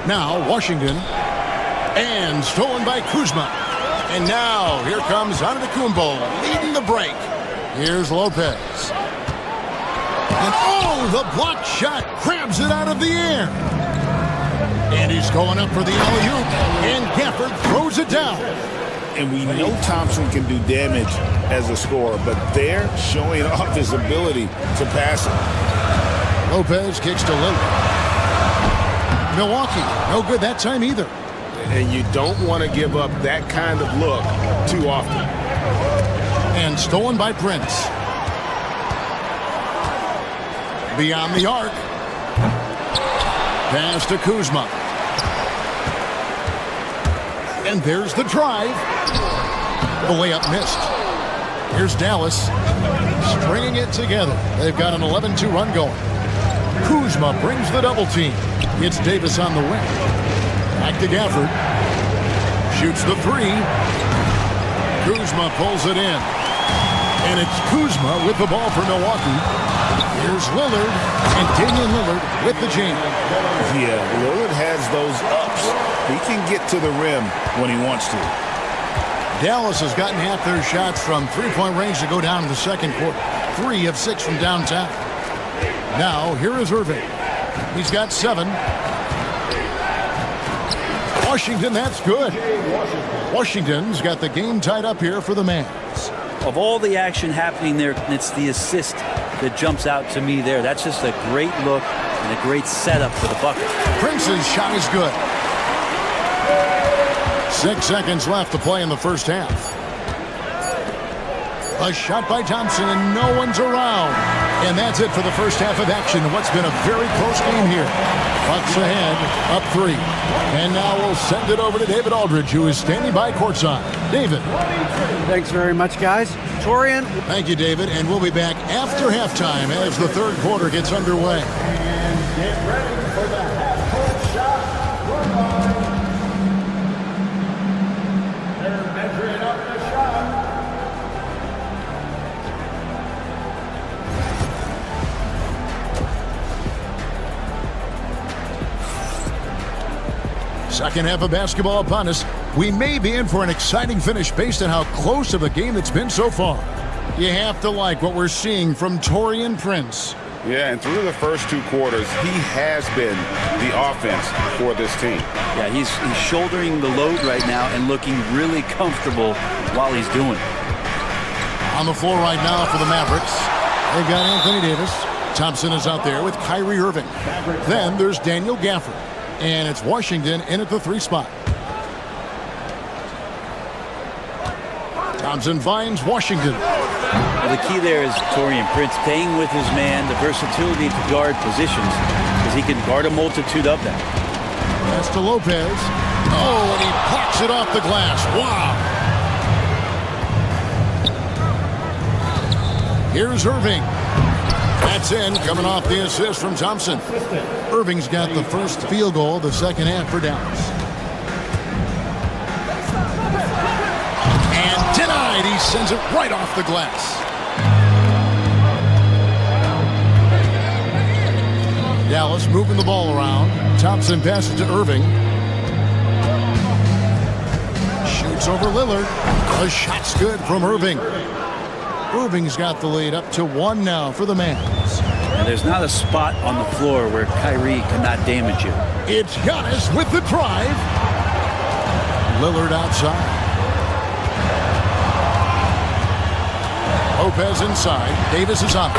Now Washington. And stolen by Kuzma. And now here comes Antetokounmpo leading the break. Here's Lopez. And oh, the block shot grabs it out of the air. And he's going up for the alley-oop. And Gafford throws it down. And we know Thompson can do damage as a scorer, but they're showing off his ability to pass it. Lopez kicks to Lillard. Milwaukee, no good that time either. And you don't want to give up that kind of look too often. And stolen by Prince. Beyond the arc. Pass to Kuzma. And there's the drive. The layup missed. Here's Dallas stringing it together. They've got an 11-2 run going. Kuzma brings the double team. It's Davis on the wing. Back to Gafford. Shoots the three. Kuzma pulls it in. And it's Kuzma with the ball for Milwaukee. Here's Lillard. And Damian Lillard with the jam. Yeah, Lillard has those ups. He can get to the rim when he wants to. Dallas has gotten half their shots from three-point range to go down in the second quarter. 3 of 6 from downtown. Now, here is Irving. He's got 7. Washington, that's good. Washington's got the game tied up here for the Mavs. Of all the action happening there, it's the assist that jumps out to me there. That's just a great look and a great setup for the bucket. Prince's shot is good. 6 seconds left to play in the first half. A shot by Thompson, and no one's around. And that's it for the first half of action. What's been a very close game here. Bucks ahead, up 3. And now we'll send it over to David Aldridge, who is standing by courtside. David. Thanks very much, guys. Torian. Thank you, David. And we'll be back after halftime as the third quarter gets underway. And get ready for the half-court shot. They're measuring up the shot. Second half of basketball upon us. We may be in for an exciting finish based on how close of a game it's been so far. You have to like what we're seeing from Taurean Prince. Yeah, and through the first 2 quarters, he has been the offense for this team. Yeah, he's shouldering the load right now and looking really comfortable while he's doing it. On the floor right now for the Mavericks, they've got Anthony Davis. Thompson is out there with Kyrie Irving. Then there's Daniel Gafford. And it's Washington in at the 3 spot. Thompson finds Washington. Well, the key there is Taurean Prince staying with his man, the versatility to guard positions, because he can guard a multitude of them. Pass to Lopez. Oh, and he blocks it off the glass. Wow. Here's Irving. That's in, coming off the assist from Thompson. Irving's got the first field goal of the second half for Dallas. And denied. He sends it right off the glass. Dallas moving the ball around. Thompson passes to Irving. Shoots over Lillard. The shot's good from Irving. Irving's got the lead up to 1 now for the Mavs. And there's not a spot on the floor where Kyrie cannot damage you. It's Giannis with the drive. Lillard outside. Lopez inside. Davis is on.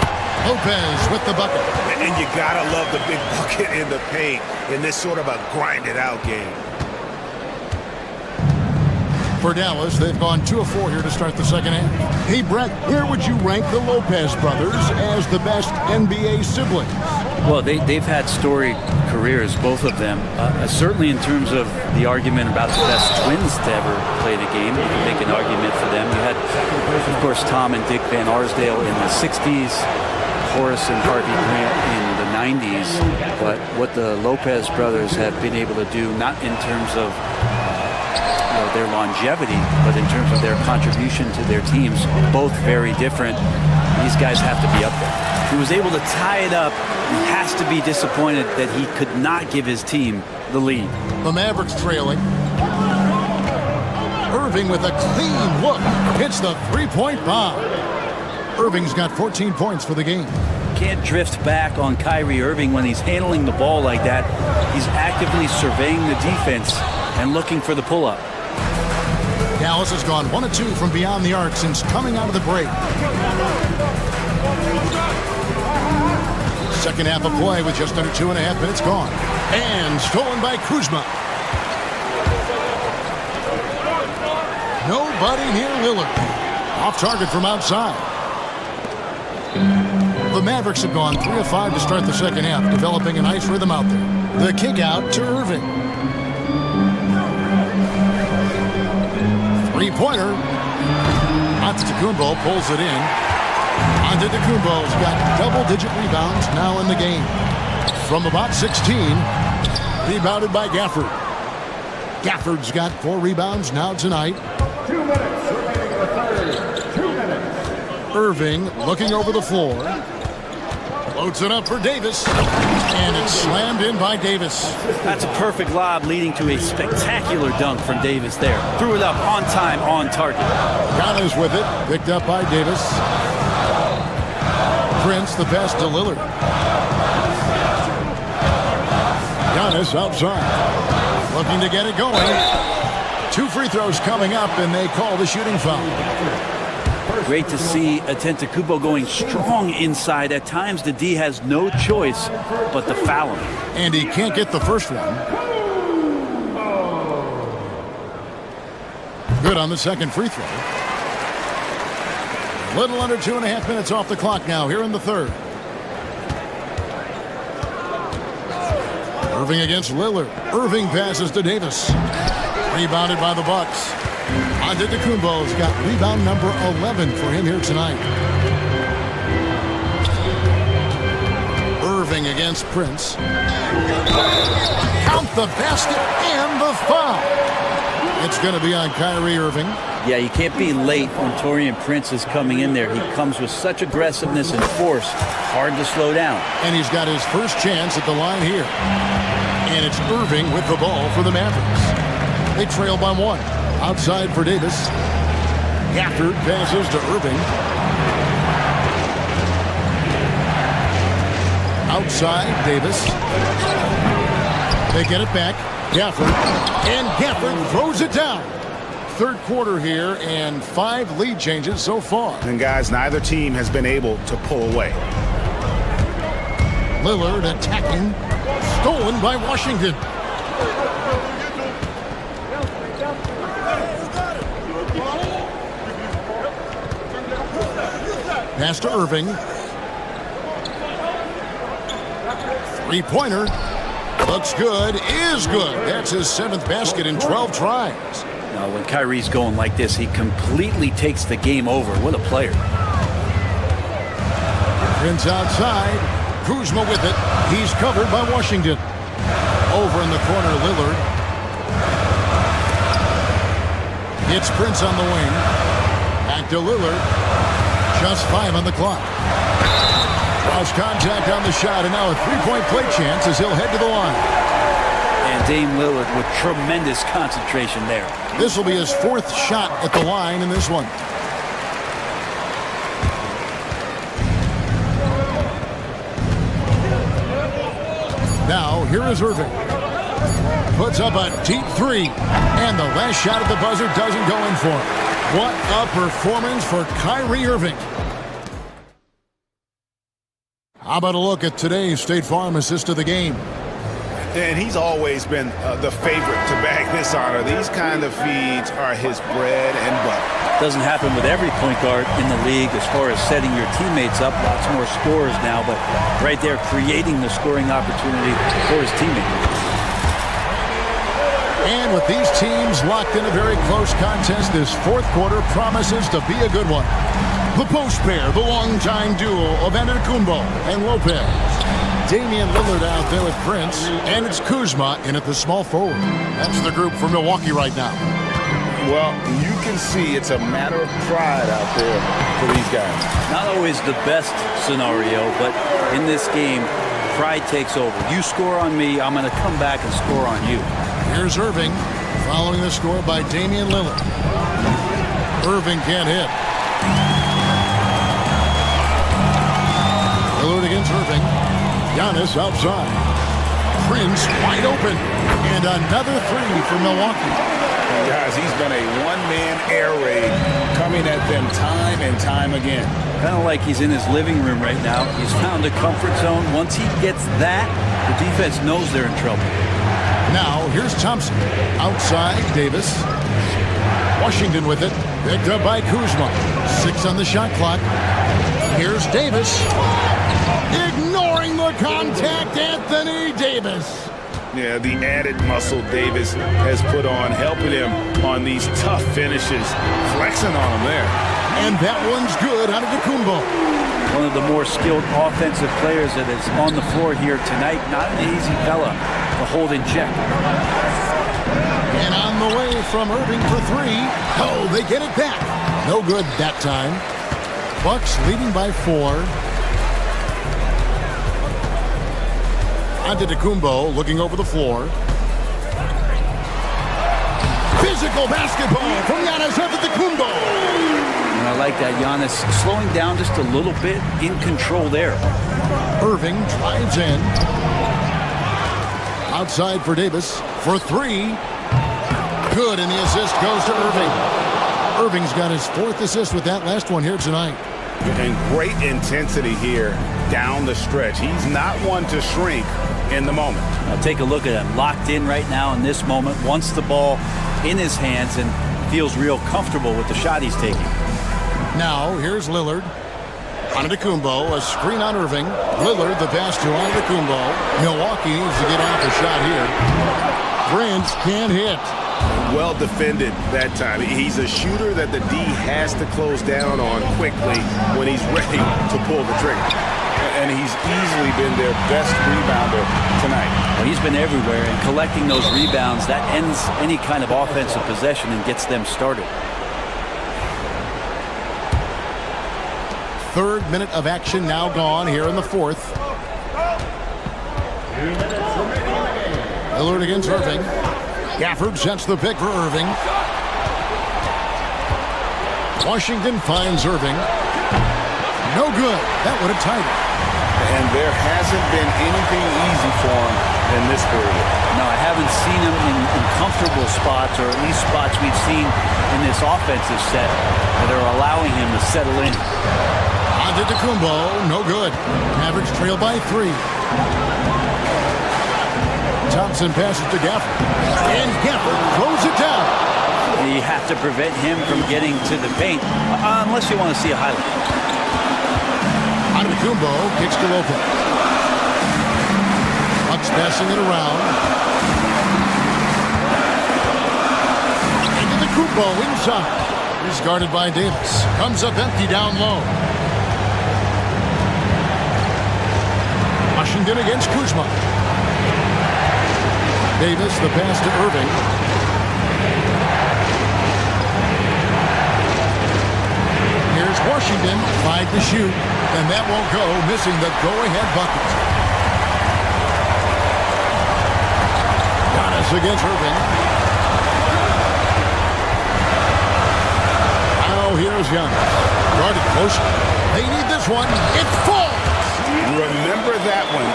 Lopez with the bucket. And you gotta love the big bucket in the paint in this sort of a grinded out game. For Dallas, they've gone 2 of 4 here to start the second half. Hey, Brett, where would you rank the Lopez brothers as the best NBA siblings? Well, they've had storied careers, both of them. Certainly in terms of the argument about the best twins to ever play the game, you can make an argument for them. You had, of course, Tom and Dick Van Arsdale in the 60s, Horace and Harvey Grant in the 90s. But what the Lopez brothers have been able to do, not in terms of their longevity, but in terms of their contribution to their teams, both very different. These guys have to be up there. He was able to tie it up. He has to be disappointed that he could not give his team the lead. The Mavericks trailing. Irving with a clean look hits the three-point bomb. Irving's got 14 points for the game. Can't drift back on Kyrie Irving when he's handling the ball like that. He's actively surveying the defense and looking for the pull-up. Dallas has gone 1 of 2 from beyond the arc since coming out of the break. Second half of play with just under 2.5 minutes gone. And stolen by Kuzma. Nobody near Lillard. Off target from outside. The Mavericks have gone 3 of 5 to start the second half, developing a nice rhythm out there. The kick out to Irving. Three-pointer. Antetokounmpo pulls it in. Antetokounmpo's got double-digit rebounds now in the game. From about 16, rebounded by Gafford. Gafford's got 4 rebounds now tonight. 2 minutes remaining in the third. 2 minutes. Irving looking over the floor. Loads it up for Davis. And it's slammed in by Davis. That's a perfect lob leading to a spectacular dunk from Davis there. Threw it up on time, on target. Giannis with it. Picked up by Davis. Prince the pass to Lillard. Giannis outside. Looking to get it going. 2 free throws coming up, and they call the shooting foul. Great to see Antetokounmpo going strong inside. At times, the D has no choice but to foul him. And he can't get the first one. Good on the second free throw. A little under 2.5 minutes off the clock now here in the third. Irving against Lillard. Irving passes to Davis. Rebounded by the Bucks. Antetokounmpo's got rebound number 11 for him here tonight. Irving against Prince. Count the basket and the foul. It's going to be on Kyrie Irving. Yeah, you can't be late when Taurean Prince is coming in there. He comes with such aggressiveness and force. Hard to slow down. And he's got his first chance at the line here. And it's Irving with the ball for the Mavericks. They trail by 1. Outside for Davis. Gafford passes to Irving. Outside, Davis. They get it back. Gafford. And Gafford throws it down. Third quarter here, and 5 lead changes so far. And guys, neither team has been able to pull away. Lillard attacking. Stolen by Washington. Pass to Irving. Three-pointer. Looks good. Is good. That's his 7th basket in 12 tries. Now, when Kyrie's going like this, he completely takes the game over. What a player. Prince outside. Kuzma with it. He's covered by Washington. Over in the corner, Lillard. It's Prince on the wing. Back to Lillard. Just 5 on the clock. Lost contact on the shot, and now a 3-point play chance as he'll head to the line. And Dame Lillard with tremendous concentration there. This will be his 4th shot at the line in this one. Now, here is Irving. Puts up a deep 3, and the last shot at the buzzer doesn't go in for him. What a performance for Kyrie Irving. How about a look at today's State Farm assist of the game? And he's always been the favorite to bag this honor. These kind of feeds are his bread and butter. Doesn't happen with every point guard in the league as far as setting your teammates up. Lots more scorers now, but right there creating the scoring opportunity for his teammates. And with these teams locked in a very close contest, this 4th quarter promises to be a good one. The post pair, the longtime duo of Antetokounmpo and Lopez. Damian Lillard out there with Prince, and it's Kuzma in at the small forward. That's the group for Milwaukee right now. Well, you can see it's a matter of pride out there for these guys. Not always the best scenario, but in this game, pride takes over. You score on me, I'm going to come back and score on you. Here's Irving following the score by Damian Lillard. Irving can't hit. Lillard against Irving. Giannis outside. Prince wide open. And another three for Milwaukee. Guys, he's been a one-man air raid coming at them time and time again. Kind of like he's in his living room right now. He's found a comfort zone. Once he gets that, the defense knows they're in trouble. Now, here's Thompson. Outside, Davis. Washington with it. Picked up by Kuzma. 6 on the shot clock. Here's Davis. Ignoring the contact, Anthony Davis. Yeah, the added muscle Davis has put on, helping him on these tough finishes. Flexing on him there. And that one's good out of Antetokounmpo. One of the more skilled offensive players that is on the floor here tonight. Not an easy fella to hold in check. And on the way from Irving for 3. Oh, they get it back. No good that time. Bucks leading by 4. Antetokounmpo looking over the floor. Physical basketball from Giannis Antetokounmpo. And I like that. Giannis slowing down just a little bit, in control there. Irving drives in. Outside for Davis for 3. Good, and the assist goes to Irving. Irving's got his 4th assist with that last one here tonight. And great intensity here down the stretch. He's not one to shrink in the moment. Now take a look at him. Locked in right now in this moment. Wants the ball in his hands and feels real comfortable with the shot he's taking. Now, here's Lillard. Antetokounmpo, a screen on Irving. Lillard, the pass to Antetokounmpo. Milwaukee needs to get off a shot here. Prince can't hit. Well defended that time. He's a shooter that the D has to close down on quickly when he's ready to pull the trigger. And he's easily been their best rebounder tonight. Well, he's been everywhere, and collecting those rebounds, that ends any kind of offensive possession and gets them started. 3rd minute of action now gone here in the 4th. Lillard against Irving. Gafford sets the pick for Irving. Washington finds Irving. No good. That would have tied it. And there hasn't been anything easy for him in this period. No, I haven't seen him in comfortable spots, or at least spots we've seen in this offensive set that are allowing him to settle in. Antetokounmpo, no good. Mavericks trail by 3. Thompson passes to Gafford. And Gafford throws it down. You have to prevent him from getting to the paint, unless you want to see a highlight. Antetokounmpo kicks to Lopez. Bucks passing it around. Antetokounmpo inside. He's guarded by Davis. Comes up empty down low. Washington against Kuzma. Davis, the pass to Irving. Here's Washington, 5 to shoot, and that won't go, missing the go-ahead bucket. Giannis against Irving. Now here's Giannis. Guarded close. They need this one. It falls! Remember that one,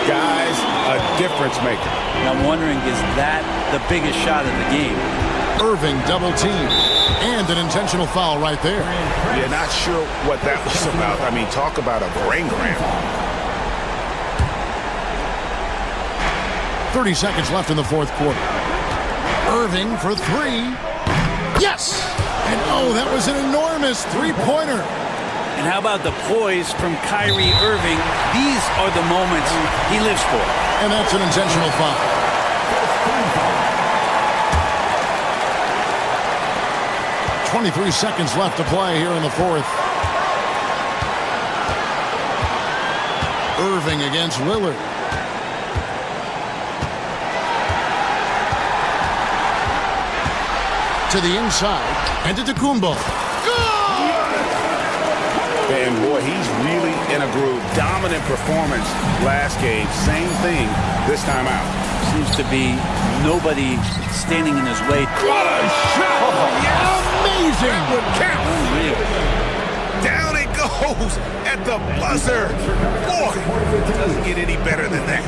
guys, a difference maker. And I'm wondering, is that the biggest shot of the game? Irving double team and an intentional foul right there. Yeah, not sure what that was about. I mean, talk about a brain cramp. 30 seconds left in the 4th quarter. Irving for 3. Yes! And oh, that was an enormous 3-pointer. And how about the poise from Kyrie Irving? These are the moments he lives for. And that's an intentional foul. .23 seconds left to play here in the 4th. Irving against Lillard. To the inside. And to Tacumbo. And boy, he's really in a groove. Dominant performance last game. Same thing this time out. Seems to be nobody standing in his way. What a shot! Amazing! That would count. Really? Down it goes at the buzzer. Boy, it doesn't get any better than that.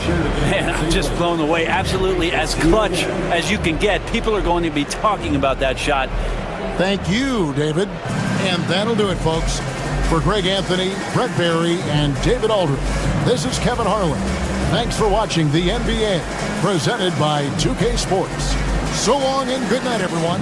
Man, I'm just blown away. Absolutely as clutch as you can get. People are going to be talking about that shot. Thank you, David. And that'll do it, folks. For Greg Anthony, Brett Barry, and David Aldridge, this is Kevin Harlan. Thanks for watching the NBA, presented by 2K Sports. So long and good night, everyone.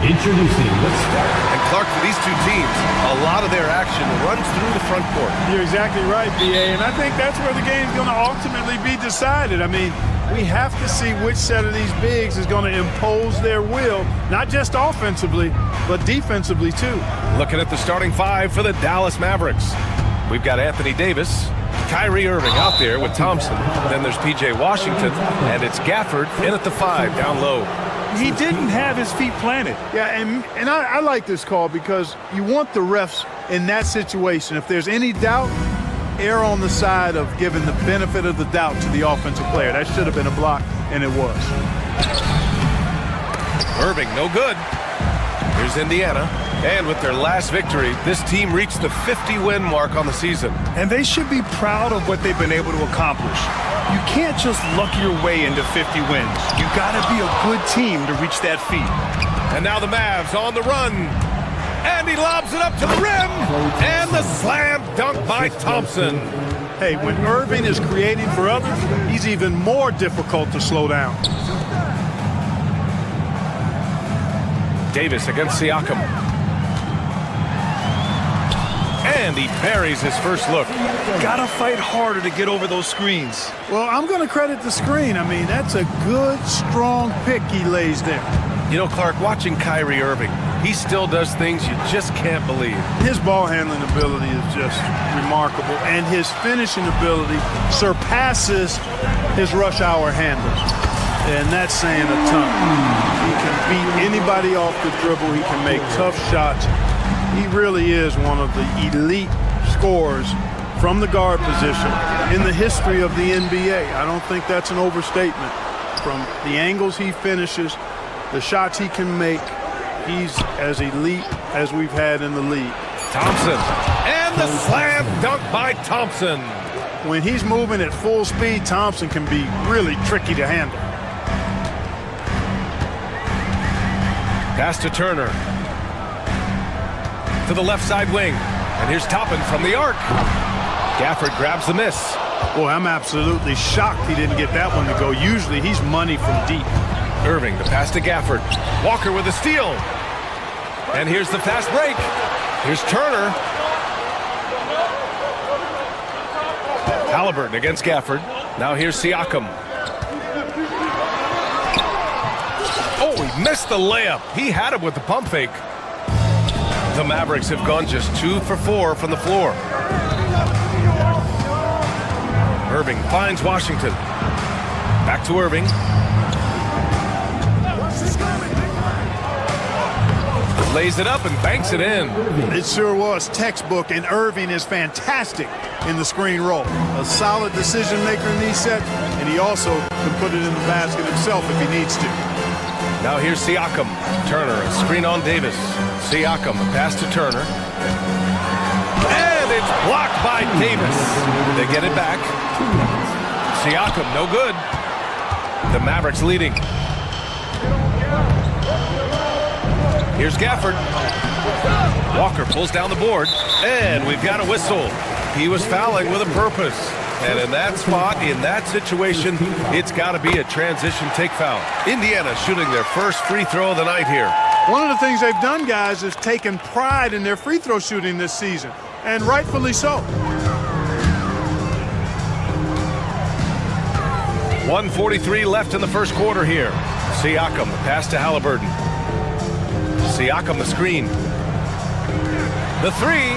Introducing the start. And Clark, for these two teams, a lot of their action runs through the front court. You're exactly right, B.A., and I think that's where the game's going to ultimately be decided. I mean, we have to see which set of these bigs is going to impose their will, not just offensively, but defensively too. Looking at the starting five for the Dallas Mavericks. We've got Anthony Davis, Kyrie Irving out there with Thompson. Then there's P.J. Washington, and it's Gafford in at the 5 down low. He didn't have his feet planted. Yeah, and I like this call because you want the refs in that situation. If there's any doubt, err on the side of giving the benefit of the doubt to the offensive player. That should have been a block, and it was. Irving, no good. Here's Indiana. And with their last victory, this team reached the 50-win mark on the season. And they should be proud of what they've been able to accomplish. You can't just luck your way into 50 wins. You got to be a good team to reach that feat. And now the Mavs on the run. And he lobs it up to the rim. And the slam dunk by Thompson. Hey, when Irving is creating for others, he's even more difficult to slow down. Davis against Siakam. And he buries his first look. Gotta fight harder to get over those screens. Well, I'm going to credit the screen. I mean, that's a good, strong pick he lays there. You know, Clark, watching Kyrie Irving, he still does things you just can't believe. His ball handling ability is just remarkable, and his finishing ability surpasses his rush hour handles. And that's saying a ton. He can beat anybody off the dribble. He can make tough shots. He really is one of the elite scorers from the guard position in the history of the NBA. I don't think that's an overstatement. From the angles he finishes, the shots he can make, he's as elite as we've had in the league. Thompson, and the slam dunk by Thompson. When he's moving at full speed, Thompson can be really tricky to handle. Pass to Turner. To the left side wing. And here's Toppin from the arc. Gafford grabs the miss. Boy, I'm absolutely shocked he didn't get that one to go. Usually he's money from deep. Irving, the pass to Gafford. Walker with a steal. And here's the fast break. Here's Turner. Halliburton against Gafford. Now here's Siakam. Oh, he missed the layup. He had it with the pump fake. The Mavericks have gone just 2 for 4 from the floor. Irving finds Washington. Back to Irving. Lays it up and banks it in. It sure was textbook, and Irving is fantastic in the screen roll. A solid decision maker in these sets, and he also can put it in the basket himself if he needs to. Now here's Siakam. Turner, a screen on Davis. Siakam, a pass to Turner. And it's blocked by Davis. They get it back. Siakam, no good. The Mavericks leading. Here's Gafford. Walker pulls down the board. And we've got a whistle. He was fouling with a purpose. And in that spot, in that situation, it's got to be a transition take foul. Indiana shooting their first free throw of the night here. One of the things they've done, guys, is taken pride in their free throw shooting this season, and rightfully so. 1:43 left in the first quarter here. Siakam, pass to Halliburton. Siakam, the screen. The three.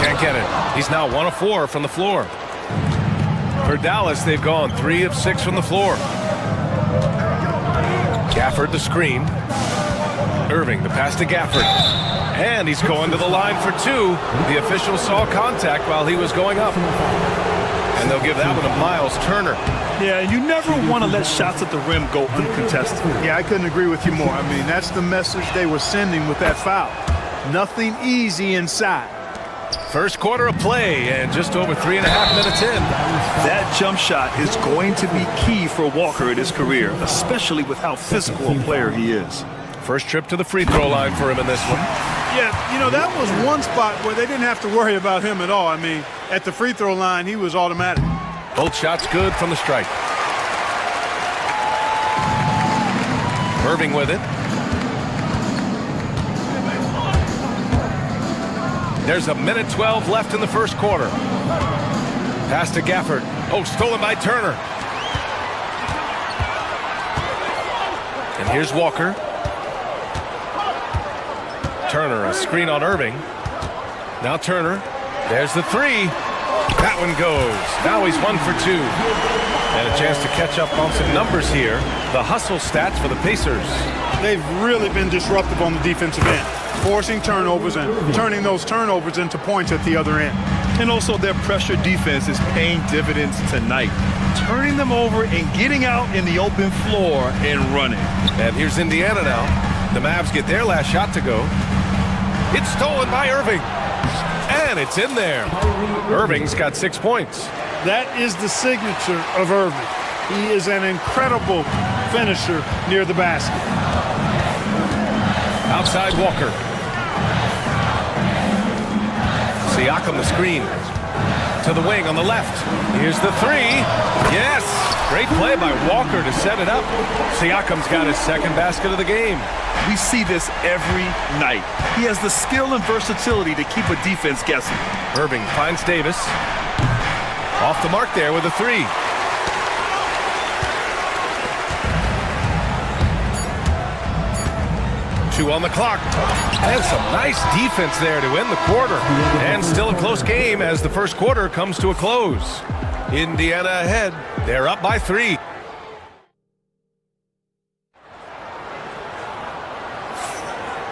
Can't get it. He's now 1 of 4 from the floor. For Dallas, they've gone 3 of 6 from the floor. Gafford, the screen. Irving, the pass to Gafford. And he's going to the line for 2. The official saw contact while he was going up. And they'll give that one to Miles Turner. Yeah, you never want to let shots at the rim go uncontested. Yeah, I couldn't agree with you more. I mean, that's the message they were sending with that foul. Nothing easy inside. First quarter of play and just over 3.5 minutes in. That jump shot is going to be key for Walker in his career, especially with how physical a player he is. First trip to the free throw line for him in this one. Yeah, you know, that was one spot where they didn't have to worry about him at all. I mean, at the free throw line, he was automatic. Both shots good from the stripe. Irving with it. There's a minute 12 left in the first quarter. Pass to Gafford. Oh, stolen by Turner. And here's Walker. Turner, a screen on Irving. Now Turner. There's the three. That one goes. Now he's 1 for 2. And a chance to catch up on some numbers here. The hustle stats for the Pacers. They've really been disruptive on the defensive end, forcing turnovers and turning those turnovers into points at the other end. And also their pressure defense is paying dividends tonight, turning them over and getting out in the open floor and running. And here's Indiana now. The Mavs get their last shot to go. It's stolen by Irving. And it's in there. Irving's got 6 points. That is the signature of Irving. He is an incredible finisher near the basket. Outside Walker. Siakam the screen. To the wing on the left. Here's the three. Yes! Great play by Walker to set it up. Siakam's got his second basket of the game. We see this every night. He has the skill and versatility to keep a defense guessing. Irving finds Davis. Off the mark there with a three. Two on the clock. And some nice defense there to end the quarter. And still a close game as the first quarter comes to a close. Indiana ahead. They're up by 3.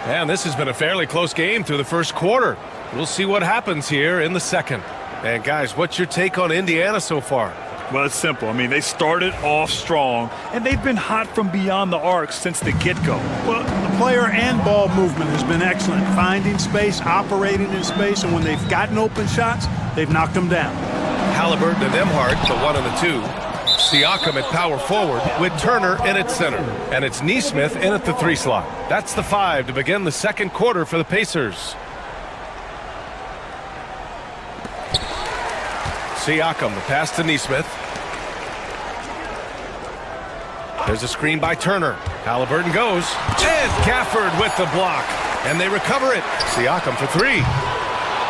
And this has been a fairly close game through the first quarter. We'll see what happens here in the second. And guys, what's your take on Indiana so far? Well, it's simple. I mean, they started off strong, and they've been hot from beyond the arc since the get-go. Well, the player and ball movement has been excellent, finding space, operating in space, and when they've gotten open shots, they've knocked them down. Halliburton and Nembhard, the 1 and the 2. Siakam at power forward with Turner in at center. And it's Nesmith in at the 3 slot. That's the 5 to begin the second quarter for the Pacers. Siakam, the pass to Nesmith. There's a screen by Turner. Halliburton goes. And Gafford with the block. And they recover it. Siakam for 3.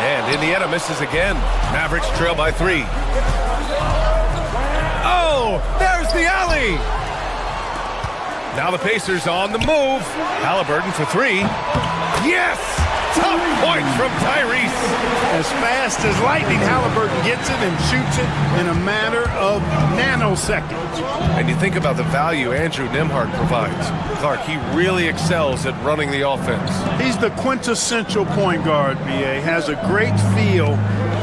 And Indiana misses again. Mavericks trail by 3. Oh, there's the alley. Now the Pacers on the move. Halliburton for 3. Yes! Tough point from Tyrese. As fast as lightning, Halliburton gets it and shoots it in a matter of nanoseconds. And you think about the value Andrew Nembhard provides. Clark, he really excels at running the offense. He's the quintessential point guard, B.A. Has a great feel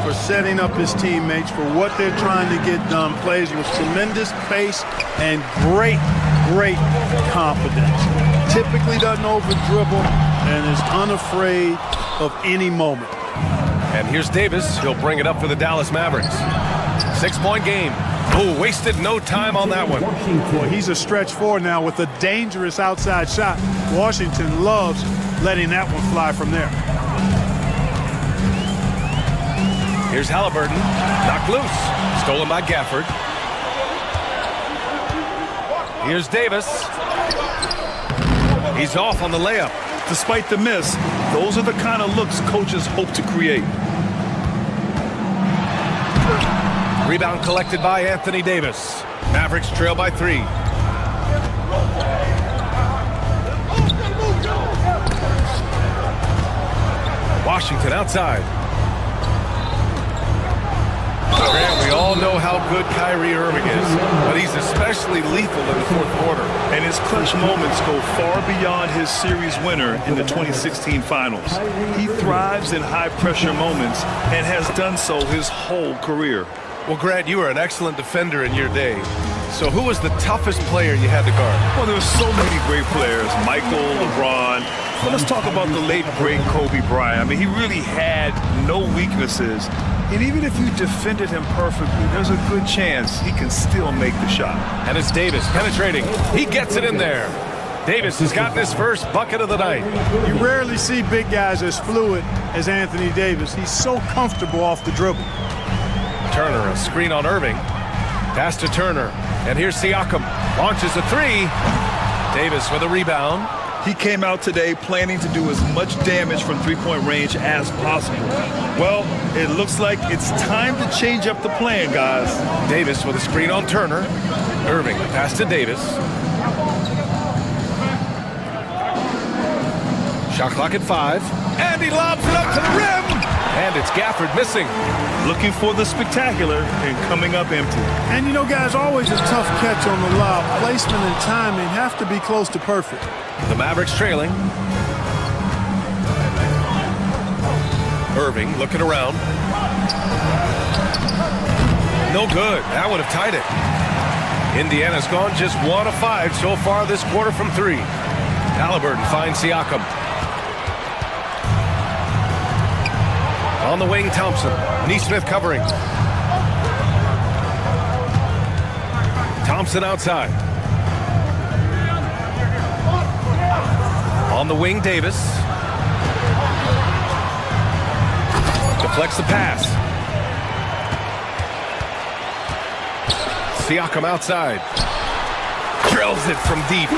for setting up his teammates for what they're trying to get done. Plays with tremendous pace and great confidence. Typically doesn't over-dribble and is unafraid of any moment. And here's Davis. He'll bring it up for the Dallas Mavericks. 6-point game. Oh, wasted no time on that one. Boy, he's a stretch 4 now with a dangerous outside shot. Washington loves letting that one fly from there. Here's Halliburton. Knocked loose. Stolen by Gafford. Here's Davis. He's off on the layup. Despite the miss, those are the kind of looks coaches hope to create. Rebound collected by Anthony Davis. Mavericks trail by 3. Washington outside. Grant, we all know how good Kyrie Irving is, but he's especially lethal in the fourth quarter. And his clutch moments go far beyond his series winner in the 2016 finals. He thrives in high-pressure moments and has done so his whole career. Well, Grant, you were an excellent defender in your day. So who was the toughest player you had to guard? Well, there were so many great players. Michael, LeBron. But let's talk about the late, great Kobe Bryant. I mean, he really had no weaknesses. And even if you defended him perfectly, there's a good chance he can still make the shot. And it's Davis penetrating. He gets it in there. Davis has gotten his first bucket of the night. You rarely see big guys as fluid as Anthony Davis. He's so comfortable off the dribble. Turner, a screen on Irving. Pass to Turner. And here's Siakam. Launches a 3. Davis with a rebound. He came out today planning to do as much damage from three-point range as possible. Well, it looks like it's time to change up the plan, guys. Davis with a screen on Turner. Irving, the pass to Davis. Shot clock at 5. And he lobs it up to the rim. And it's Gafford missing. Looking for the spectacular and coming up empty. And you know, guys, always a tough catch on the lob. Placement and timing have to be close to perfect. The Mavericks trailing. Irving looking around. No good. That would have tied it. Indiana's gone just 1 of 5 so far this quarter from 3. Halliburton finds Siakam. On the wing, Thompson. Neesmith covering. Thompson outside. On the wing, Davis. Deflects the pass. Siakam outside. Drills it from deep.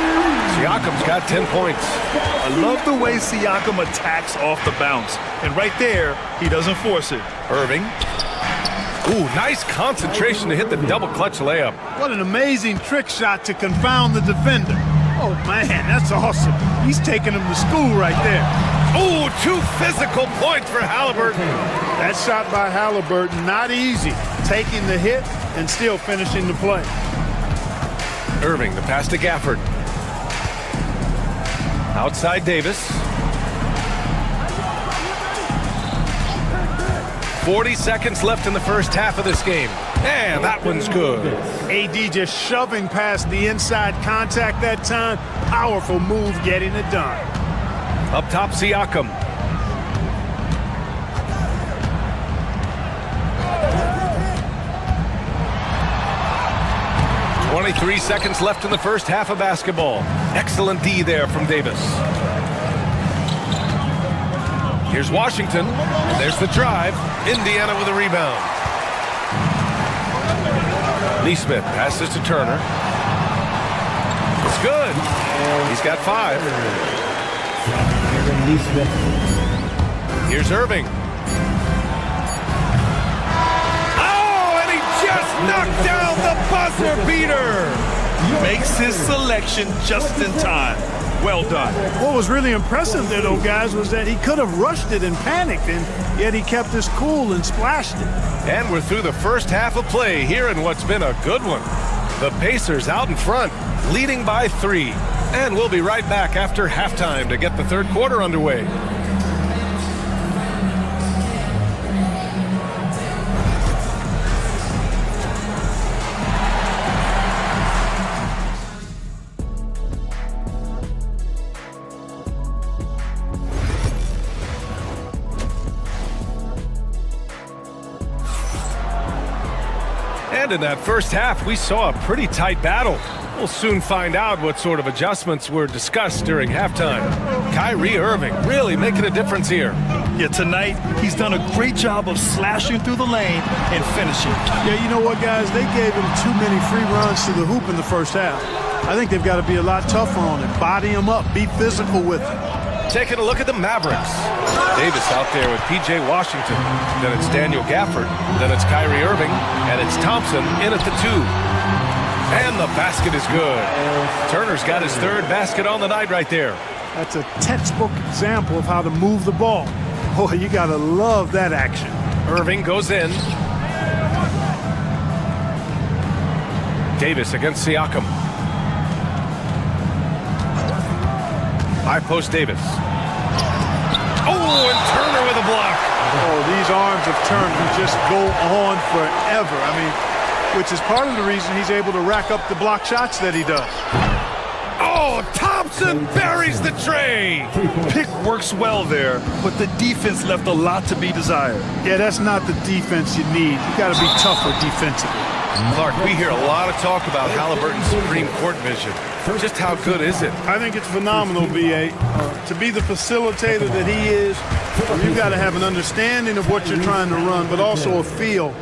Siakam's got 10 points. I love the way Siakam attacks off the bounce. And right there, he doesn't force it. Irving. Ooh, nice concentration to hit the double clutch layup. What an amazing trick shot to confound the defender. Oh, man, that's awesome. He's taking him to school right there. Ooh, 2 physical points for Halliburton. That shot by Halliburton, not easy. Taking the hit and still finishing the play. Irving, the pass to Gafford. Outside Davis. 40 seconds left in the first half of this game. And that one's good. AD just shoving past the inside contact that time. Powerful move getting it done. Up top, Siakam. .23 seconds left in the first half of basketball. Excellent D there from Davis. Here's Washington. And there's the drive. Indiana with a rebound. Neesmith passes to Turner. It's good. He's got 5. Here's Irving. Oh, and he just knocked down the buzzer beater. Makes his selection just in time. Well done. What was really impressive there, though, guys, was that he could have rushed it and panicked, and yet he kept his cool and splashed it. And we're through the first half of play here in what's been a good one. The Pacers out in front, leading by 3. And we'll be right back after halftime to get the third quarter underway. And in that first half, we saw a pretty tight battle. We'll soon find out what sort of adjustments were discussed during halftime. Kyrie Irving really making a difference here. Yeah, tonight, he's done a great job of slashing through the lane and finishing. Yeah, you know what, guys? They gave him too many free runs to the hoop in the first half. I think they've got to be a lot tougher on him. Body him up. Be physical with him. Taking a look at the Mavericks. Davis out there with P.J. Washington. Then it's Daniel Gafford. Then it's Kyrie Irving. And it's Thompson in at the 2. And the basket is good. Turner's got his 3rd basket on the night right there. That's a textbook example of how to move the ball. Boy, you got to love that action. Irving goes in. Davis against Siakam. High post Davis. Oh, and Turner with a block. Oh, these arms of Turner just go on forever. I mean, which is part of the reason he's able to rack up the block shots that he does. Oh, Thompson buries the tray. Pick works well there, but the defense left a lot to be desired. Yeah, that's not the defense you need. You got to be tougher defensively. Clark, we hear a lot of talk about Halliburton's Supreme Court vision. Just how good is it? I think it's phenomenal, B.A. To be the facilitator that he is, you've got to have an understanding of what you're trying to run, but also a feel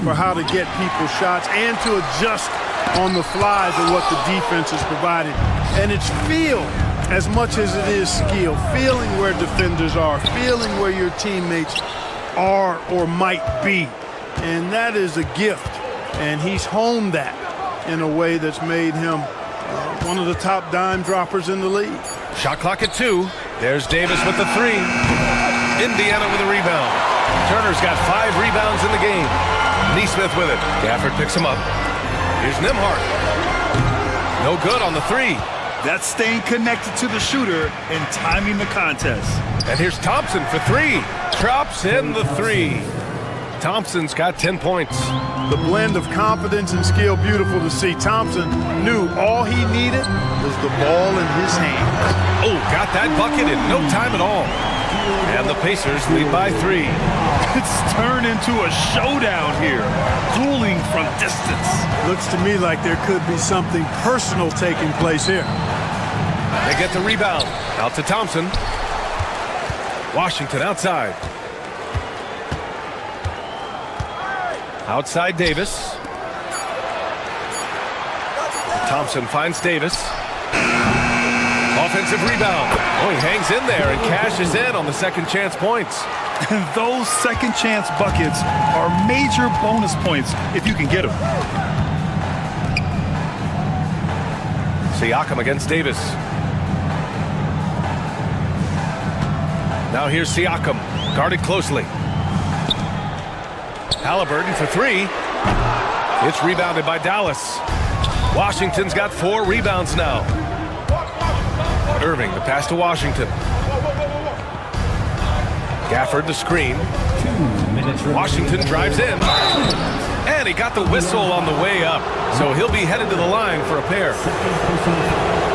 for how to get people shots and to adjust on the fly to what the defense is providing. And it's feel as much as it is skill. Feeling where defenders are, feeling where your teammates are or might be. And that is a gift. And he's honed that in a way that's made him one of the top dime droppers in the league. Shot clock at 2. There's Davis with the 3. Indiana with a rebound. Turner's got 5 rebounds in the game. Neesmith with it. Gafford picks him up. Here's Nembhard. No good on the 3. That's staying connected to the shooter and timing the contest. And here's Thompson for 3. Drops in the 3. Thompson's got 10 points. The blend of confidence and skill, beautiful to see. Thompson knew all he needed was the ball in his hand. Oh, got that bucket in no time at all. And the Pacers lead by 3. It's turned into a showdown here. Dueling from distance. Looks to me like there could be something personal taking place here. They get the rebound. Out to Thompson. Washington outside. Outside Davis. Thompson finds Davis. Offensive rebound. Oh, he hangs in there and cashes in on the second chance points. And those second chance buckets are major bonus points if you can get them. Siakam against Davis. Now here's Siakam, guarded closely. Halliburton for 3. It's rebounded by Dallas. Washington's got 4 rebounds now. Irving, the pass to Washington. Gafford, the screen. Washington drives in. And he got the whistle on the way up. So he'll be headed to the line for a pair.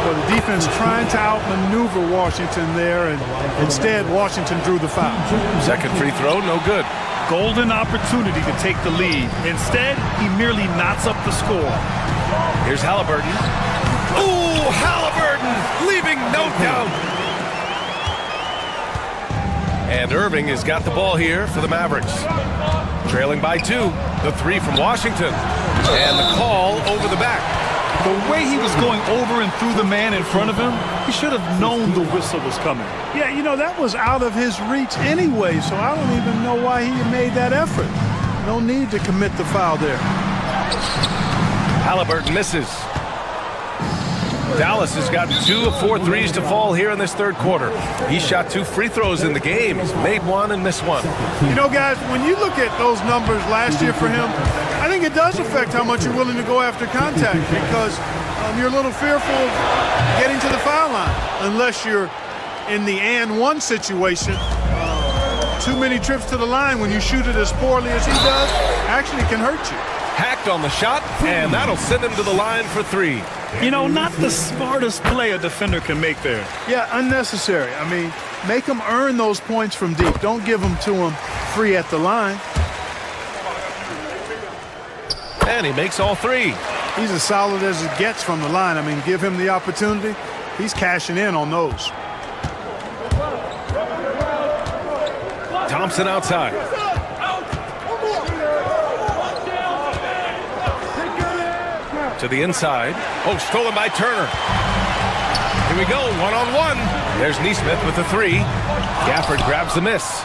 Well, the defense trying to outmaneuver Washington there, and instead Washington drew the foul. Second free throw, no good. Golden opportunity to take the lead. Instead, he merely knots up the score. Here's Halliburton. Ooh, Halliburton leaving no doubt. And Irving has got the ball here for the Mavericks. Trailing by 2. The 3 from Washington. And the call over the back. The way he was going over and through the man in front of him, he should have known the whistle was coming. Yeah, you know, that was out of his reach anyway, so I don't even know why he made that effort. No need to commit the foul there. Halliburton misses. Dallas has got 2 of 4 threes to fall here in this third quarter. He shot 2 free throws in the game. He's made 1 and missed 1. You know, guys, when you look at those numbers last year for him, I think it does affect how much you're willing to go after contact, because you're a little fearful of getting to the foul line unless you're in the and one situation. Too many trips to the line when you shoot it as poorly as he does actually can hurt you. Hacked on the shot, and that'll send him to the line for 3. You know, not the smartest play a defender can make there. Yeah, unnecessary. I mean, make him earn those points from deep. Don't give them to him free at the line. And he makes all 3. He's as solid as it gets from the line. I mean, give him the opportunity. He's cashing in on those. Thompson outside. To the inside. Oh, stolen by Turner. Here we go, 1-on-1. There's Neesmith with the 3. Gafford grabs the miss.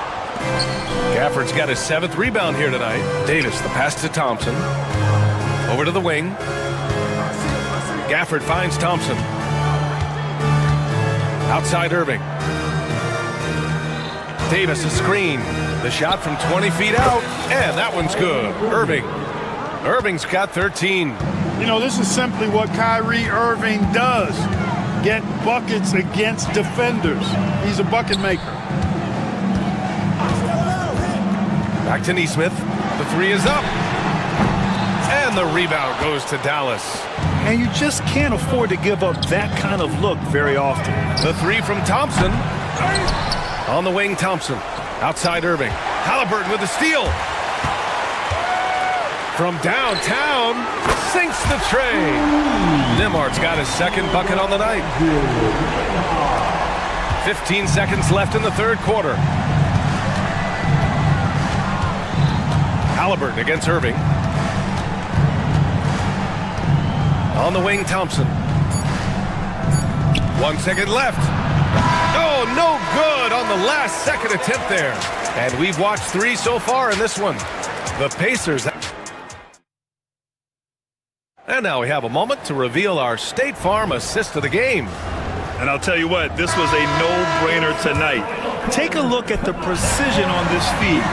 Gafford's got his 7th rebound here tonight. Davis, the pass to Thompson. Over to the wing. Gafford finds Thompson. Outside Irving. Davis, a screen. The shot from 20 feet out, and that one's good. Irving's got 13. You know, this is simply what Kyrie Irving does. Get buckets against defenders. He's a bucket maker. Back to Neesmith. The 3 is up. And the rebound goes to Dallas. And you just can't afford to give up that kind of look very often. The 3 from Thompson. On the wing, Thompson. Outside Irving. Halliburton with the steal. From downtown, sinks the tray. Nembhard's got his 2nd bucket on the night. 15 seconds left in the third quarter. Halliburton against Irving. On the wing, Thompson. 1 second left. Oh, no good on the last second attempt there. And we've watched 3 so far in this one. The Pacers. And now we have a moment to reveal our State Farm assist of the game. And I'll tell you what, this was a no-brainer tonight. Take a look at the precision on this feed.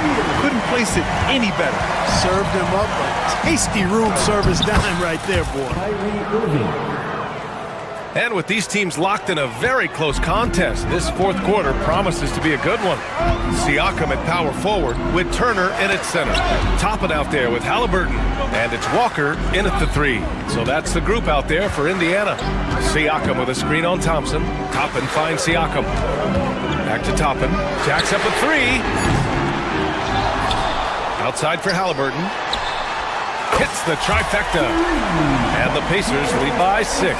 Couldn't place it any better. Served him up a tasty room service dime right there, boy. And with these teams locked in a very close contest, this fourth quarter promises to be a good one. Siakam at power forward with Turner in at center. Toppin out there with Halliburton. And it's Walker in at the 3. So that's the group out there for Indiana. Siakam with a screen on Thompson. Toppin finds Siakam. Back to Toppin. Jacks up a 3. Outside for Halliburton. Hits the trifecta. And the Pacers lead by 6.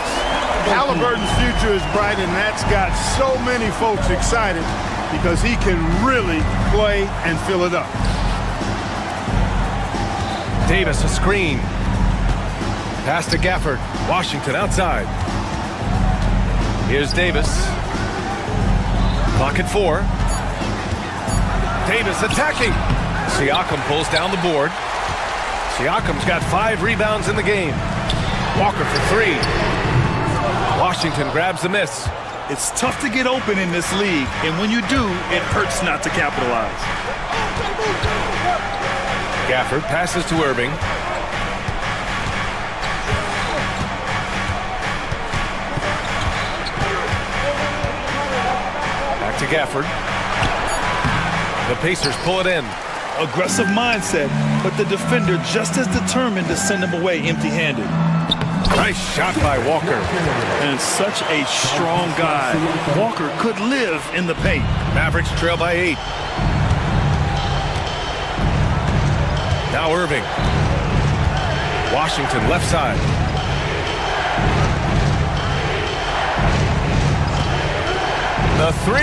Halliburton's future is bright, and that's got so many folks excited because he can really play and fill it up. Davis a screen. Pass to Gafford. Washington outside. Here's Davis. Clock at 4. Davis attacking. Siakam pulls down the board. Siakam's got 5 rebounds in the game. Walker for 3. Washington grabs the miss. It's tough to get open in this league, and when you do, it hurts not to capitalize. Gafford passes to Irving. Back to Gafford. The Pacers pull it in. Aggressive mindset, but the defender just as determined to send him away empty-handed. Nice shot by Walker. And such a strong guy. Walker could live in the paint. Mavericks trail by 8. Now Irving. Washington left side. The 3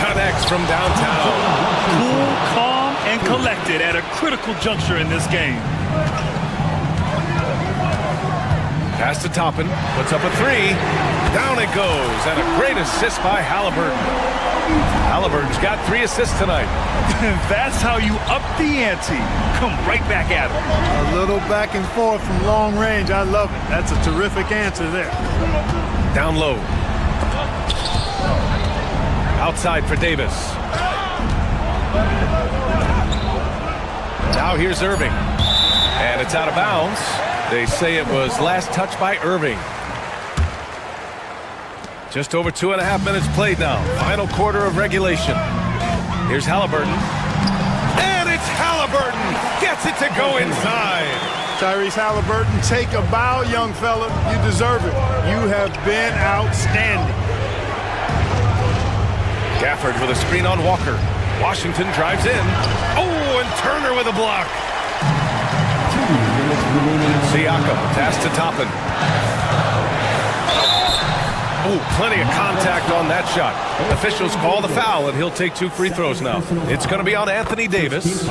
connects from downtown. Cool, calm, and collected at a critical juncture in this game. Pass to Toppin, puts up a 3. Down it goes, and a great assist by Halliburton. Halliburton's got 3 assists tonight. That's how you up the ante. Come right back at him. A little back and forth from long range. I love it. That's a terrific answer there. Down low. Outside for Davis. Now here's Irving. And it's out of bounds. They say it was last touched by Irving. Just over 2.5 minutes played now. Final quarter of regulation. Here's Halliburton. And it's Halliburton. Gets it to go inside. Tyrese Halliburton, take a bow, young fella. You deserve it. You have been outstanding. Gafford with a screen on Walker. Washington drives in. Oh, and Turner with a block. Siakam, pass to Toppin. Oh, plenty of contact on that shot. Officials call the foul, and he'll take 2 free throws now. It's going to be on Anthony Davis.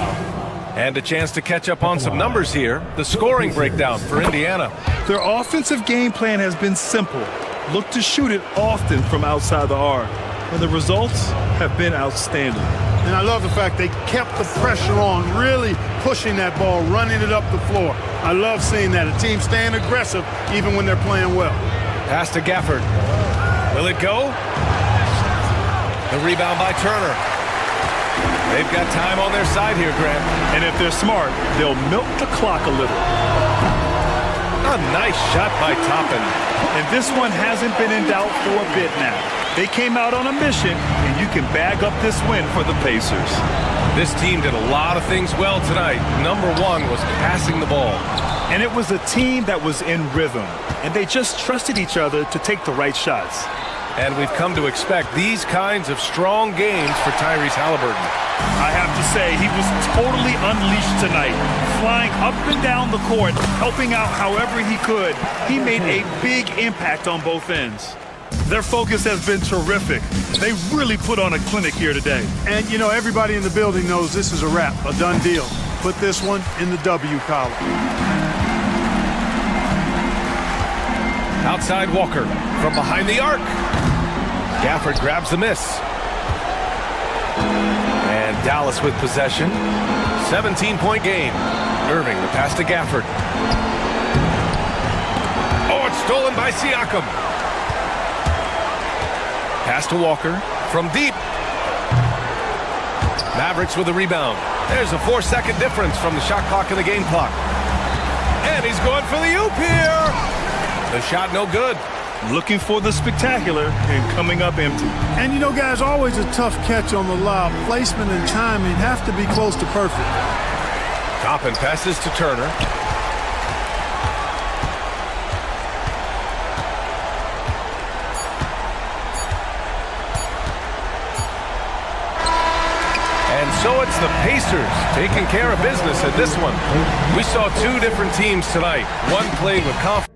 And a chance to catch up on some numbers here. The scoring breakdown for Indiana. Their offensive game plan has been simple. Look to shoot it often from outside the arc. And the results have been outstanding. And I love the fact they kept the pressure on, really pushing that ball, running it up the floor. I love seeing that. A team staying aggressive even when they're playing well. Pass to Gafford. Will it go? The rebound by Turner. They've got time on their side here, Grant. And if they're smart, they'll milk the clock a little. A nice shot by Toppin. And this one hasn't been in doubt for a bit now. They came out on a mission, and you can bag up this win for the Pacers. This team did a lot of things well tonight. Number 1 was passing the ball. And it was a team that was in rhythm, and they just trusted each other to take the right shots. And we've come to expect these kinds of strong games for Tyrese Halliburton. I have to say, he was totally unleashed tonight, flying up and down the court, helping out however he could. He made a big impact on both ends. Their focus has been terrific. They really put on a clinic here today. And, you know, everybody in the building knows this is a wrap, a done deal. Put this one in the W column. Outside Walker. from behind the arc. Gafford grabs the miss. And Dallas with possession. 17-point game. Irving, the pass to Gafford. Oh, it's stolen by Siakam. Pass to Walker from deep. Mavericks with a rebound. There's a 4-second difference from the shot clock and the game clock. And he's going for the oop here. The shot no good. Looking for the spectacular and coming up empty. And you know, guys, always a tough catch on the lob. Placement and timing have to be close to perfect. Toppin passes to Turner. And so it's the Pacers taking care of business in this one. We saw two different teams tonight. One played with confidence.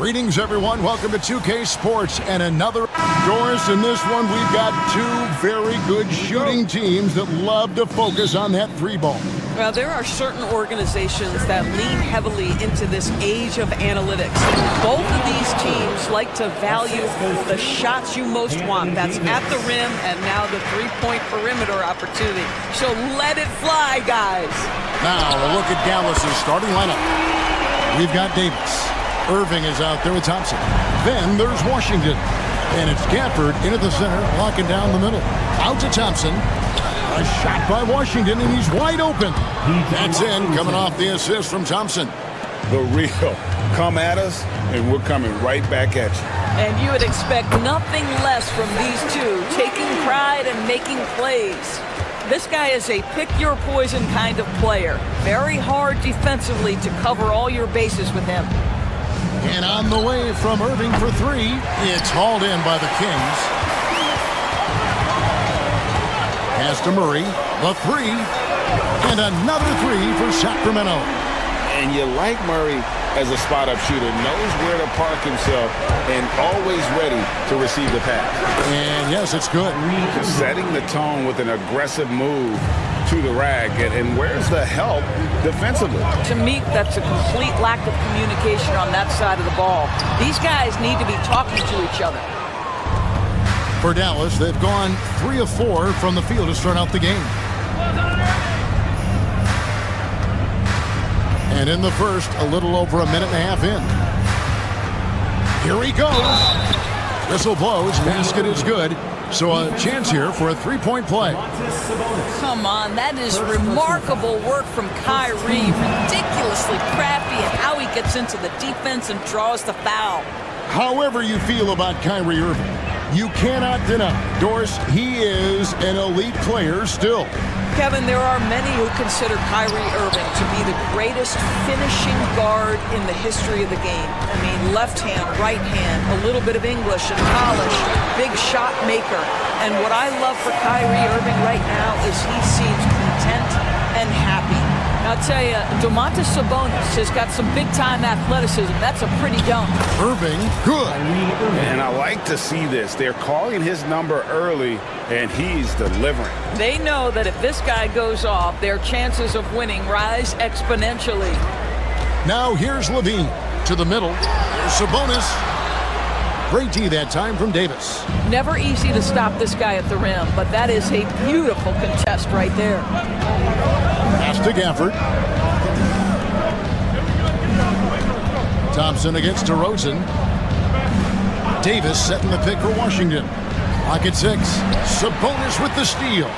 Greetings, everyone. Welcome to 2K Sports and another Doris. In this one, we've got two very good shooting teams that love to focus on that three ball. Well, there are certain organizations that lean heavily into this age of analytics. Both of these teams like to value the shots you most want. That's at the rim and now the three-point perimeter opportunity. So let it fly, guys. Now, a look at Dallas's starting lineup. We've got Davis. Irving is out there with Thompson. Then there's Washington. And it's Gafford into the center, locking down the middle. Out to Thompson. A shot by Washington, and he's wide open. That's in, coming off the assist from Thompson. The real. Come at us, and we're coming right back at you. And you would expect nothing less from these two, taking pride and making plays. This guy is a pick-your-poison kind of player. Very hard defensively to cover all your bases with him. And on the way from Irving for three, it's hauled in by the Kings. Pass to Murray, the three, and another three for Sacramento. And you like Murray as a spot-up shooter, knows where to park himself, and always ready to receive the pass. And yes, it's good. Setting the tone with an aggressive move to the rack, and where's the help defensively? To me, that's a complete lack of communication on that side of the ball. These guys need to be talking to each other. For Dallas, they've gone 3 of 4 from the field to start out the game. And in the first, a little over a minute and a half in. Here he goes. Whistle blows, basket is good. So a chance here for a three-point play. Come on, that is remarkable work from Kyrie. Ridiculously crafty in how he gets into the defense and draws the foul. However you feel about Kyrie Irving, you cannot deny, Doris, he is an elite player still. Kevin, there are many who consider Kyrie Irving to be the greatest finishing guard in the history of the game. I mean, left hand, right hand, a little bit of English and polish, big shot maker. And what I love for Kyrie Irving right now is he seems content and happy. I'll tell you, Domantas Sabonis has got some big-time athleticism. That's a pretty dunk. Irving, good. And I like to see this. They're calling his number early, and he's delivering. They know that if this guy goes off, their chances of winning rise exponentially. Now here's Levine to the middle. Here's Sabonis. Great D that time from Davis. Never easy to stop this guy at the rim, but that is a beautiful contest right there. Pass to Gafford. Thompson against DeRozan. Davis setting the pick for Washington. Pocket 6. Sabonis with the steal.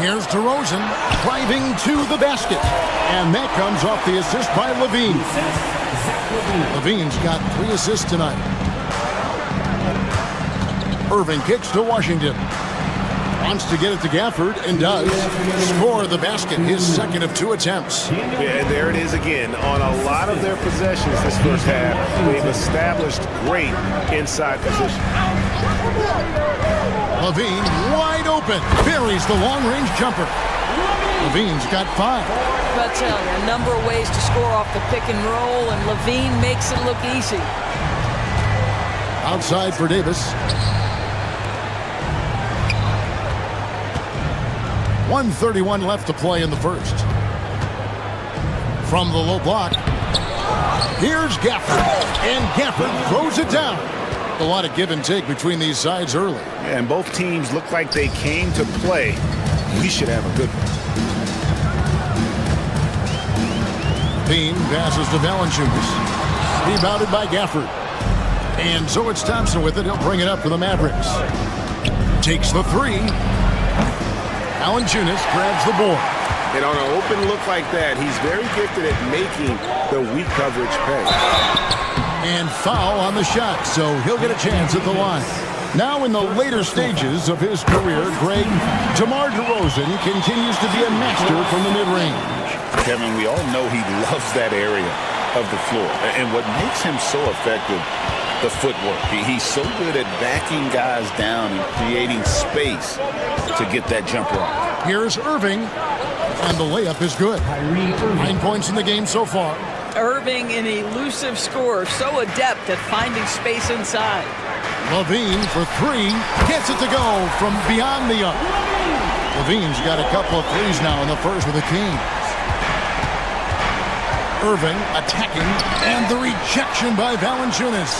Here's DeRozan driving to the basket. And that comes off the assist by Levine. Levine's got 3 assists tonight. Irving kicks to Washington. Wants to get it to Gafford and does. Score the basket, his second of 2 attempts. Yeah, there it is again. On a lot of their possessions this first half, they've established great inside position. Levine wide open. Buries the long-range jumper. Levine's got 5. I'll tell you, a number of ways to score off the pick and roll, and Levine makes it look easy. Outside for Davis. 1:31 left to play in the first. From the low block, here's Gafford. And Gafford throws it down. A lot of give and take between these sides early. And both teams look like they came to play. We should have a good one. Bean passes to Valanciunas. Rebounded by Gafford. And so it's Thompson with it. He'll bring it up for the Mavericks. Takes the 3. Valanciunas grabs the board. And on an open look like that, he's very gifted at making the weak coverage pay. And foul on the shot, so he'll get a chance at the line. Now in the later stages of his career, Greg, DeMar DeRozan continues to be a master from the mid-range. Kevin, we all know he loves that area of the floor. And what makes him so effective, the footwork. He's so good at backing guys down and creating space to get that jumper off. Here's Irving, and the layup is good. 9 points in the game so far. Irving, an elusive scorer, so adept at finding space inside. Levine for three. Gets it to go from beyond the arc. Levine's got a couple of threes now in the first with the Kings. Irving attacking, and the rejection by Valanciunas.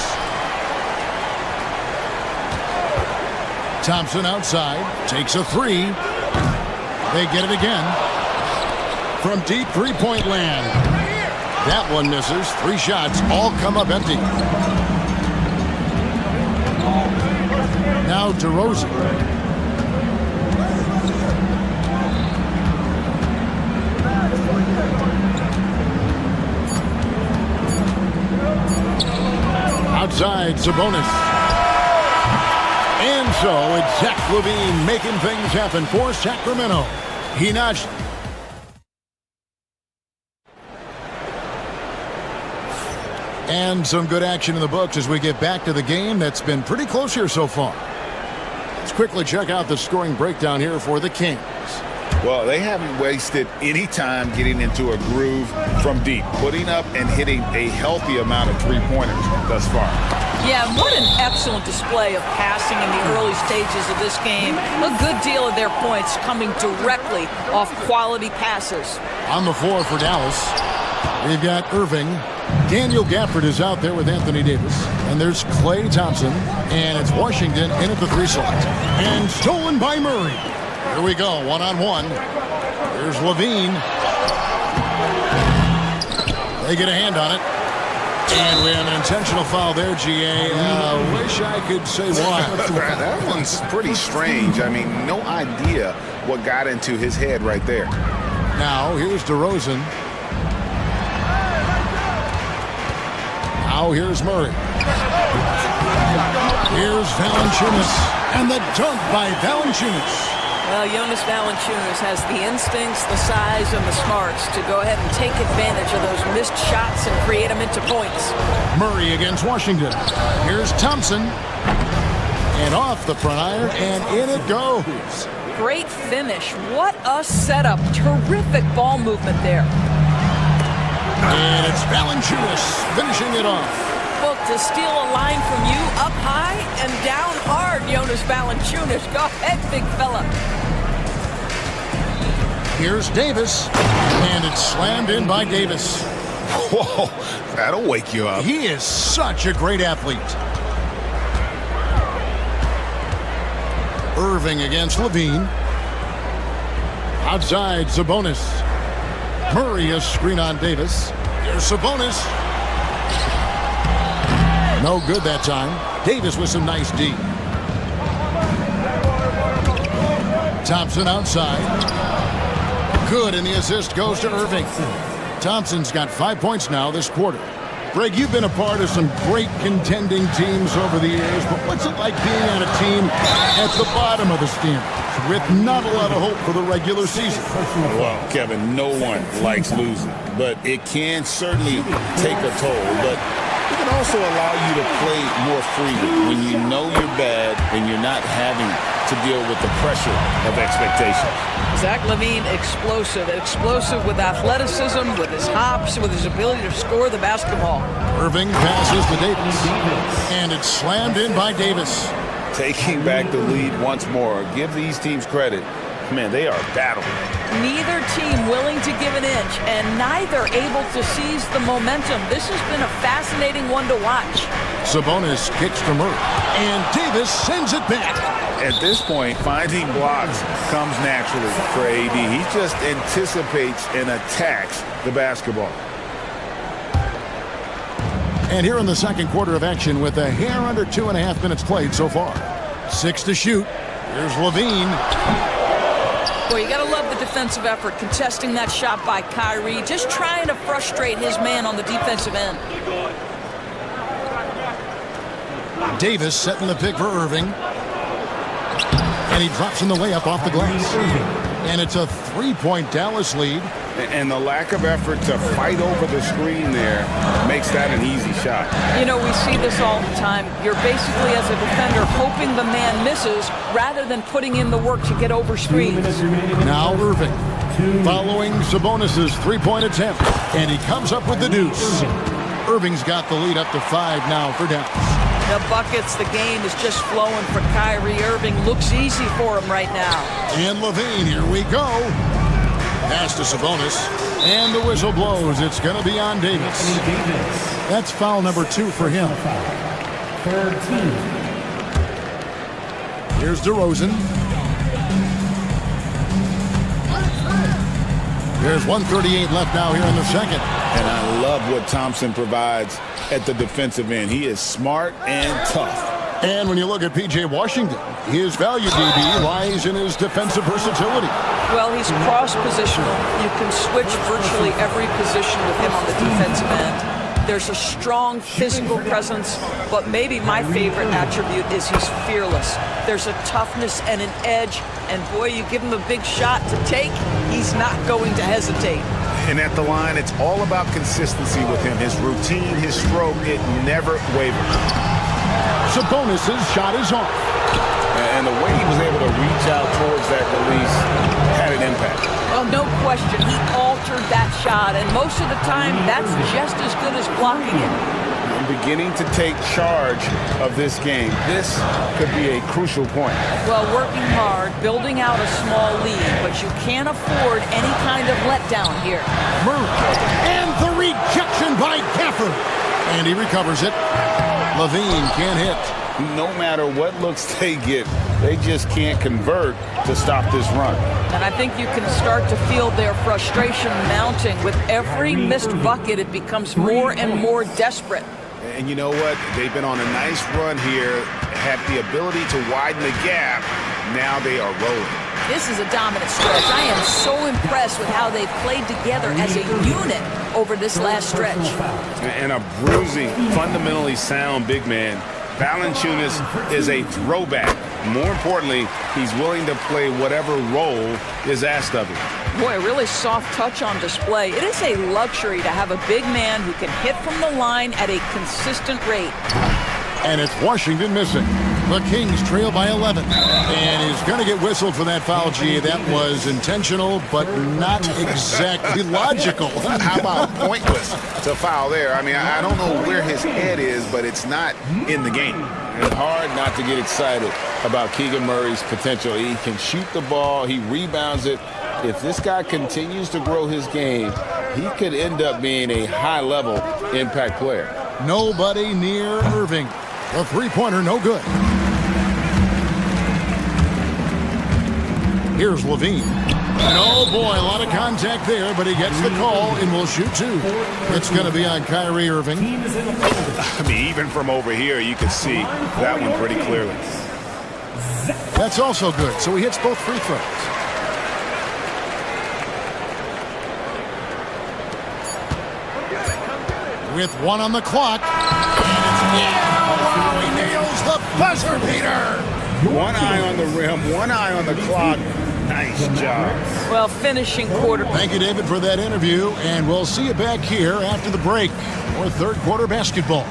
Thompson outside, takes a three. They get it again. From deep three-point land. That one misses. 3 shots, all come up empty. Now DeRozan. Outside, Sabonis. And so it's Zach Levine making things happen for Sacramento. He notched. And some good action in the books as we get back to the game that's been pretty close here so far. Let's quickly check out the scoring breakdown here for the Kings. Well, they haven't wasted any time getting into a groove from deep, putting up and hitting a healthy amount of three-pointers thus far. Yeah, what an excellent display of passing in the early stages of this game. A good deal of their points coming directly off quality passes. On the floor for Dallas, we've got Irving. Daniel Gafford is out there with Anthony Davis. And there's Klay Thompson. And it's Washington in at the 3 slot. And stolen by Murray. Here we go, one-on-one. Here's Levine. They get a hand on it. And we have an intentional foul there, GA. Wish I could say why. That one's pretty strange. I mean, no idea what got into his head right there. Now, here's DeRozan. Now, here's Murray. Here's Valanciunas. And the dunk by Valanciunas. Well, Jonas Valanciunas has the instincts, the size, and the smarts to go ahead and take advantage of those missed shots and create them into points. Murray against Washington. Here's Thompson. And off the front iron, and in it goes. Great finish. What a setup. Terrific ball movement there. And it's Valanciunas finishing it off. Well, to steal a line from you up high and down hard, Jonas Valanciunas. Go ahead, big fella. Here's Davis, and it's slammed in by Davis. Whoa, that'll wake you up. He is such a great athlete. Irving against Levine. Outside, Sabonis. Murray a screen on Davis. Here's Sabonis. No good that time. Davis with some nice D. Thompson outside. Good, and the assist goes to Irving. Thompson's got 5 points now this quarter. Greg, you've been a part of some great contending teams over the years, but what's it like being on a team at the bottom of the standings with not a lot of hope for the regular season? Well, Kevin, no one likes losing, but it can certainly take a toll. But it can also allow you to play more freely when you know you're bad and you're not having to deal with the pressure of expectation. Zach Levine, explosive with athleticism, with his hops, with his ability to score the basketball. Irving passes to Davis, and it's slammed in by Davis. Taking back the lead once more. Give these teams credit. Man, they are battling. Neither team willing to give an inch, and neither able to seize the momentum. This has been a fascinating one to watch. Sabonis kicks to Murray, and Davis sends it back. At this point, finding blocks comes naturally for AD. He just anticipates and attacks the basketball. And here in the second quarter of action with a hair under 2.5 minutes played so far. 6 to shoot. Here's Levine. Boy, you got to love the defensive effort, contesting that shot by Kyrie, just trying to frustrate his man on the defensive end. Davis setting the pick for Irving. And he drops in the layup off the glass. And it's a 3-point Dallas lead. And the lack of effort to fight over the screen there makes that an easy shot. You know, we see this all the time. You're basically, as a defender, hoping the man misses rather than putting in the work to get over screens. Now Irving. following Sabonis' three-point attempt. And he comes up with the deuce. Irving's got the lead up to 5 now for Dallas. The buckets, the game is just flowing for Kyrie Irving. Looks easy for him right now. And Levine, here we go. Pass to Sabonis. And the whistle blows. It's going to be on Davis. That's foul number 2 for him. Here's DeRozan. There's 1:38 left now here in the second. And I love what Thompson provides at the defensive end. He is smart and tough. And when you look at P.J. Washington, his value, DB, lies in his defensive versatility. Well, he's cross-positional. You can switch virtually every position with him on the defensive end. There's a strong physical presence, but maybe my favorite attribute is he's fearless. There's a toughness and an edge, and boy, you give him a big shot to take, he's not going to hesitate. And at the line, it's all about consistency with him. His routine, his stroke, it never wavers. Sabonis' shot is off. And the way he was able to reach out towards that release had an impact. Well, no question, he altered that shot, and most of the time, that's just as good as blocking it. I'm beginning to take charge of this game. This could be a crucial point. Well, working hard, building out a small lead, but you can't afford any kind of letdown here. Murray. And the rejection by Gafford. And he recovers it. Levine can't hit. No matter what looks they get, they just can't convert to stop this run. And I think you can start to feel their frustration mounting. With every missed bucket, it becomes more and more desperate. And you know what? They've been on a nice run here, had the ability to widen the gap. Now they are rolling. This is a dominant stretch. I am so impressed with how they've played together as a unit over this last stretch. And a bruising, fundamentally sound big man. Valanciunas is a throwback. More importantly, he's willing to play whatever role is asked of him. Boy, really soft touch on display. It is a luxury to have a big man who can hit from the line at a consistent rate. And it's Washington missing. The Kings trail by 11. And he's going to get whistled for that foul, G. That was intentional, but not exactly logical. How about pointless to foul there? I mean, I don't know where his head is, but it's not in the game. And hard not to get excited about Keegan Murray's potential. He can shoot the ball. He rebounds it. If this guy continues to grow his game, he could end up being a high-level impact player. Nobody near Irving. The three-pointer, no good. Here's Levine. And oh boy, a lot of contact there, but he gets the call and will shoot 2. It's going to be on Kyrie Irving. I mean, even from over here, you can see that one pretty clearly. That's also good, so he hits both free throws. With 1 on the clock. Wow, he nails the buzzer beater. One eye on the rim, one eye on the clock. Nice job. Well, finishing quarter. Thank you, David, for that interview, and we'll see you back here after the break for third quarter basketball.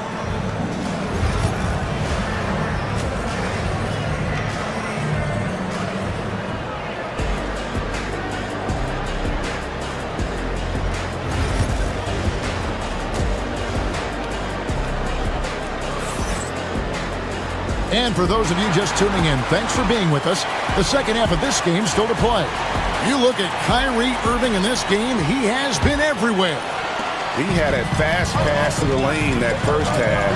And for those of you just tuning in, thanks for being with us. The second half of this game still to play. You look at Kyrie Irving in this game, he has been everywhere. He had a fast pass to the lane that first half,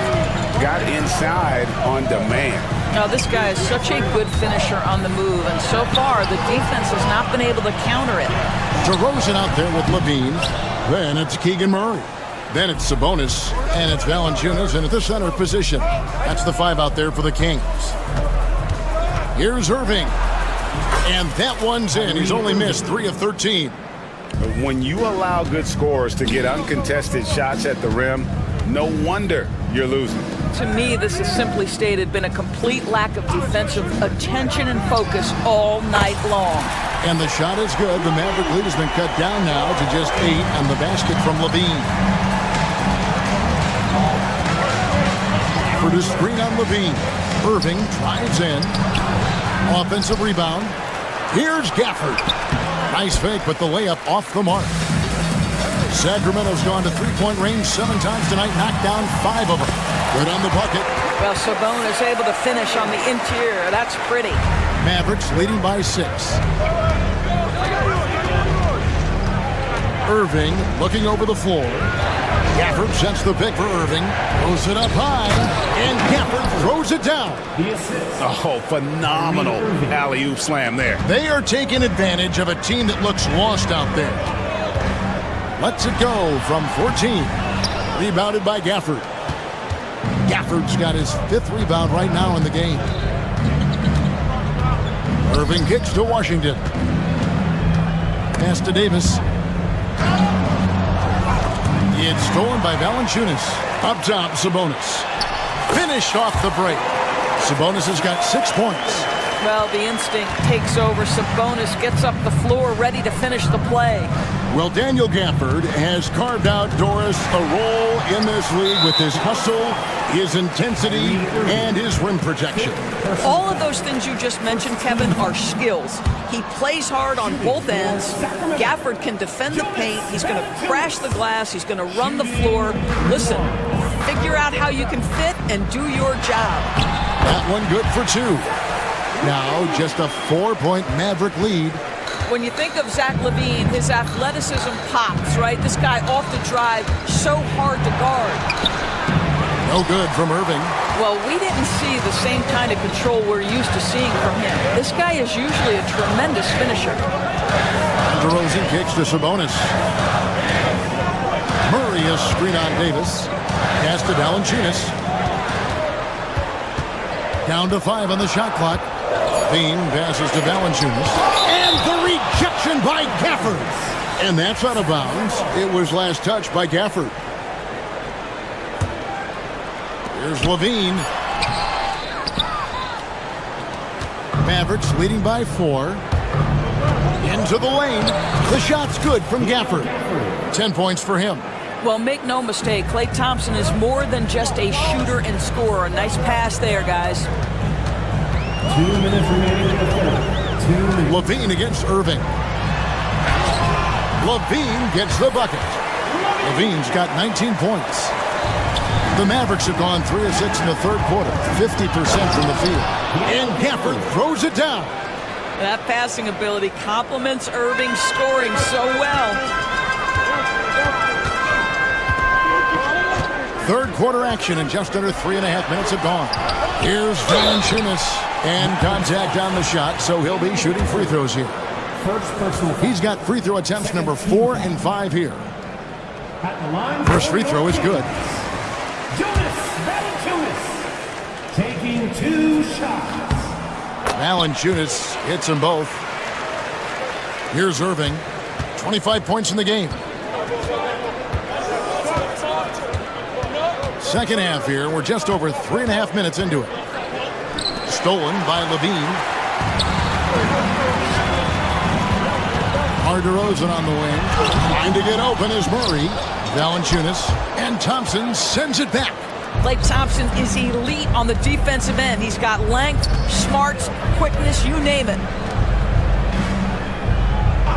got inside on demand. Now, this guy is such a good finisher on the move, and so far, the defense has not been able to counter it. DeRozan out there with Levine. Then it's Keegan Murray. Then it's Sabonis, and it's Valanciunas, and at the center position. That's the 5 out there for the Kings. Here's Irving. And that one's in. He's only missed 3 of 13. When you allow good scorers to get uncontested shots at the rim, no wonder you're losing. To me, this has simply stated been a complete lack of defensive attention and focus all night long. And the shot is good. The Maverick lead has been cut down now to just 8 on the basket from Levine. For the screen on Levine. Irving drives in. Offensive rebound. Here's Gafford. Nice fake, but the layup off the mark. Sacramento's gone to three-point range 7 times tonight, knocked down 5 of them. Good on the bucket. Well, Sabonis able to finish on the interior. That's pretty. Mavericks leading by 6. Irving looking over the floor. Gafford sets the pick for Irving. Throws it up high, and Gafford throws it down. Oh, phenomenal alley-oop slam there. They are taking advantage of a team that looks lost out there. Lets it go from 14. Rebounded by Gafford. Gafford's got his 5th rebound right now in the game. Irving kicks to Washington. Pass to Davis. It's stolen by Valanciunas. Up top, Sabonis. Finished off the break. Sabonis has got 6 points. Well, the instinct takes over. Sabonis gets up the floor, ready to finish the play. Well, Daniel Gafford has carved out, Doris, a role in this league with his hustle, his intensity, and his rim protection. All of those things you just mentioned, Kevin, are skills. He plays hard on both ends. Gafford can defend the paint. He's going to crash the glass. He's going to run the floor. Listen, figure out how you can fit and do your job. That one good for 2. Now just a 4-point Maverick lead. When you think of Zach LaVine, his athleticism pops, right? This guy off the drive, so hard to guard. No good from Irving. Well, we didn't see the same kind of control we're used to seeing from him. This guy is usually a tremendous finisher. DeRozan kicks to Sabonis. Murray is screen on Davis. Pass to Valanciunas. Down to 5 on the shot clock. Bean passes to Valanciunas. And the rejection by Gafford. And that's out of bounds. It was last touched by Gafford. Here's LaVine. Mavericks leading by 4. Into the lane. The shot's good from Gafford. 10 points for him. Well, make no mistake, Klay Thompson is more than just a shooter and scorer. A nice pass there, guys. 2 minutes remaining in the third. LaVine against Irving. LaVine gets the bucket. LaVine's got 19 points. The Mavericks have gone 3 of 6 in the third quarter, 50% from the field. And Gafford throws it down. That passing ability complements Irving's scoring so well. Third quarter action and just under 3.5 minutes have gone. Here's Valanciunas. And contact on the shot, so he'll be shooting free throws here. He's got free throw attempts number 4 and 5 here. First free throw is good. Taking 2 shots. Valanciunas hits them both. Here's Irving. 25 points in the game. Second half here. We're just over 3.5 minutes into it. Stolen by LaVine. DeRozan on the wing. Trying to get open is Murray. Valanciunas. And Thompson sends it back. Klay Thompson is elite on the defensive end. He's got length, smarts, quickness, you name it.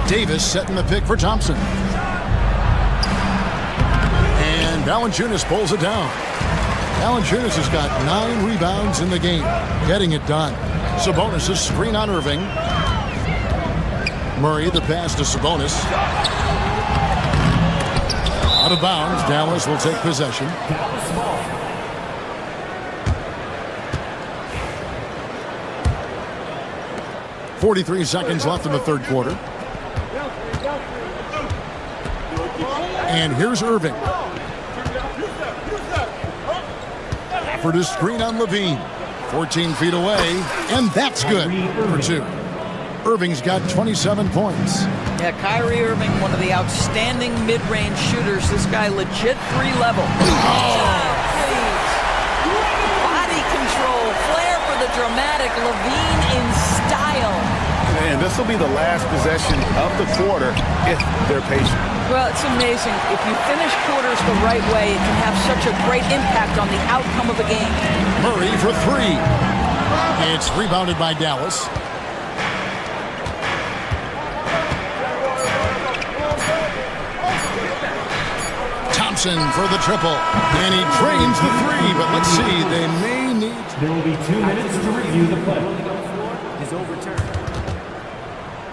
Davis setting the pick for Thompson. And Valanciunas pulls it down. Valanciunas has got 9 rebounds in the game, getting it done. Sabonis' screen on Irving. Murray, the pass to Sabonis. Out of bounds, Dallas will take possession. 43 seconds left in the third quarter. And here's Irving. For the screen on LaVine. 14 feet away, and that's good for 2. Irving's got 27 points. Yeah, Kyrie Irving, one of the outstanding mid-range shooters. This guy legit 3-level. Body control, flair for the dramatic. LaVine in style. And this will be the last possession of the quarter if they're patient. Well, it's amazing. If you finish quarters the right way, it can have such a great impact on the outcome of a game. Murray for 3. It's rebounded by Dallas. Thompson for the triple. And he drains the three, but let's see, they may need... There will be 2 minutes to review the play. Is overturned.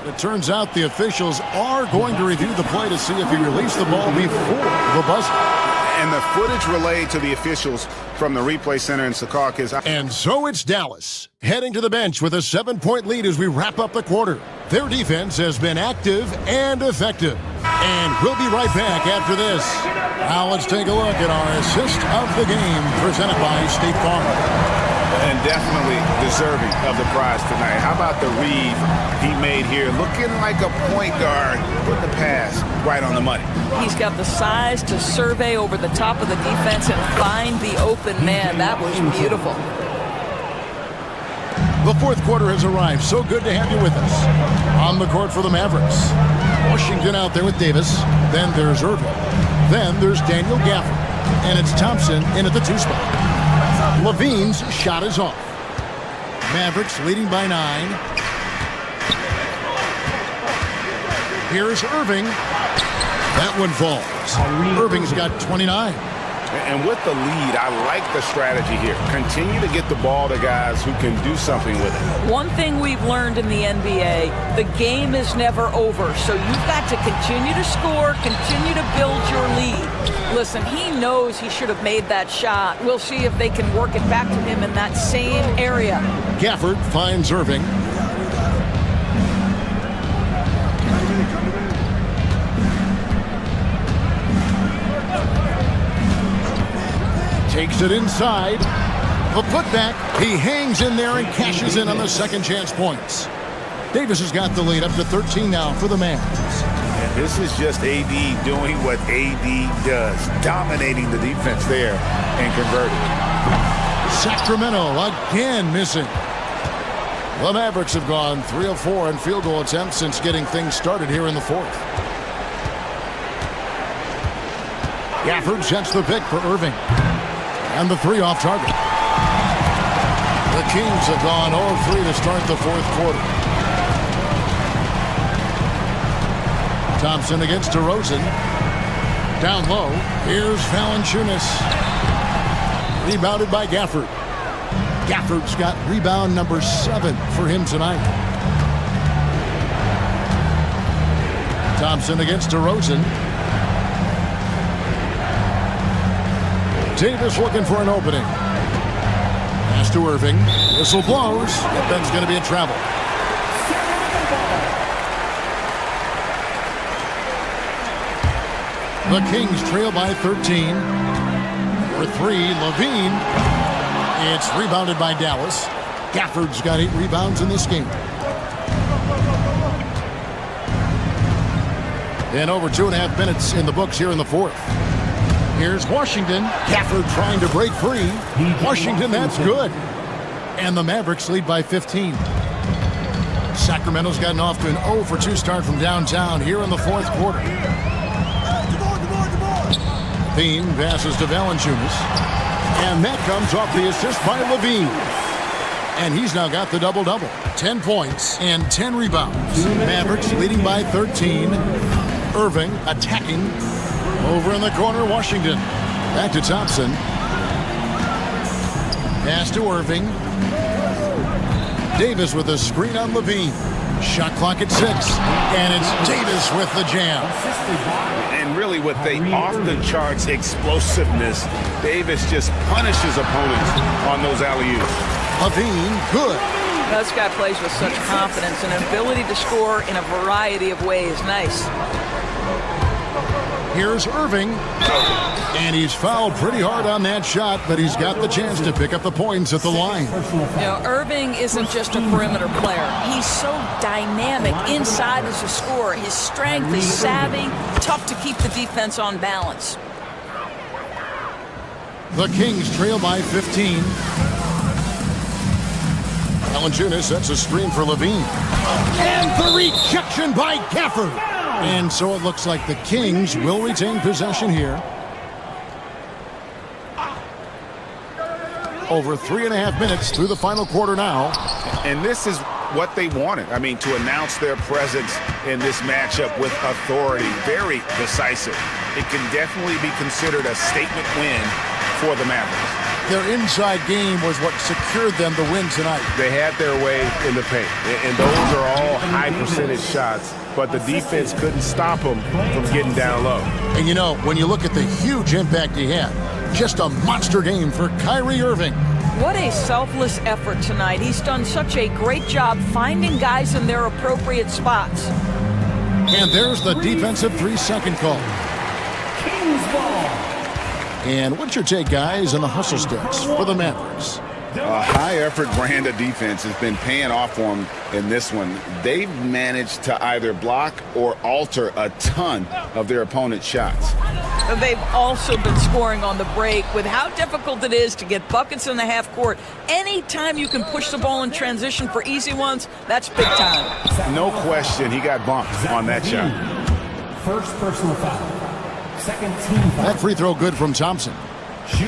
It turns out the officials are going to review the play to see if he released the ball before the buzzer. And the footage relayed to the officials from the replay center in Secaucus. And so it's Dallas, heading to the bench with a 7-point lead as we wrap up the quarter. Their defense has been active and effective. And we'll be right back after this. Now let's take a look at our assist of the game presented by State Farm. And definitely deserving of the prize tonight. How about the read he made here? Looking like a point guard with the pass right on the money. He's got the size to survey over the top of the defense and find the open man. That was beautiful. The fourth quarter has arrived. So good to have you with us. On the court for the Mavericks. Washington out there with Davis. Then there's Irving. Then there's Daniel Gafford. And it's Thompson in at the 2 spot. Levine's shot is off. Mavericks leading by 9. Here's Irving. That one falls. Irving's got 29. And with the lead, I like the strategy here. Continue to get the ball to guys who can do something with it. One thing we've learned in the NBA, the game is never over. So you've got to continue to score, continue to build your lead. Listen, he knows he should have made that shot. We'll see if they can work it back to him in that same area. Gafford finds Irving. Takes it inside. The putback. He hangs in there and cashes in on the second chance points. Davis has got the lead up to 13 now for the Mavs. And this is just AD doing what AD does, dominating the defense there and converting. Sacramento again missing. The Mavericks have gone 3 of 4 in field goal attempts since getting things started here in the fourth. Gafford sets the pick for Irving. And the 3 off target. The Kings have gone 0-3 to start the fourth quarter. Thompson against DeRozan. Down low. Here's Valanciunas. Rebounded by Gafford. Gafford's got rebound number 7 for him tonight. Thompson against DeRozan. Davis looking for an opening. Pass to Irving. Whistle blows. That's going to be a travel. The Kings trail by 13. For 3, Levine. It's rebounded by Dallas. Gafford's got 8 rebounds in this game. And over 2.5 minutes in the books here in the fourth. Here's Washington. Gafford trying to break free. Washington, that's good. And the Mavericks lead by 15. Sacramento's gotten off to an 0-for-2 start from downtown here in the fourth quarter. Levine passes to Valanciunas. And that comes off the assist by Levine. And he's now got the double-double. 10 points and 10 rebounds. Mavericks leading by 13. Irving attacking. Over in the corner, Washington. Back to Thompson. Pass to Irving. Davis with a screen on Levine. Shot clock at 6. And it's Davis with the jam. And really with the off-the-charts explosiveness, Davis just punishes opponents on those alley-oops. Levine, good. This guy plays with such confidence and an ability to score in a variety of ways. Nice. Here's Irving. And he's fouled pretty hard on that shot, but he's got the chance to pick up the points at the line. You know, Irving isn't just a perimeter player. He's so dynamic inside as a scorer. His strength is savvy, tough to keep the defense on balance. The Kings trail by 15. Valanciunas sets a screen for Levine. And the rejection by Gafford. And so it looks like the Kings will retain possession here. Over 3.5 minutes through the final quarter now. And this is what they wanted. To announce their presence in this matchup with authority. Very decisive. it can definitely be considered a statement win for the Mavericks. Their inside game was what secured them the win tonight. They had their way in the paint, and those are all high percentage shots, but the defense couldn't stop them from getting down low. And you know, when you look at the huge impact he had, just a monster game for Kyrie Irving. What a selfless effort tonight. He's done such a great job finding guys in their appropriate spots. And there's the defensive 3-second call. Kings ball. And what's your take, guys, on the hustle sticks for the Mavericks? A high-effort brand of defense has been paying off for them in this one. They've managed to either block or alter a ton of their opponent's shots. They've also been scoring on the break. With how difficult it is to get buckets in the half court, anytime you can push the ball in transition for easy ones, that's big time. No question, he got bumped on that shot. First personal foul. Second team foul. That free throw good from Thompson.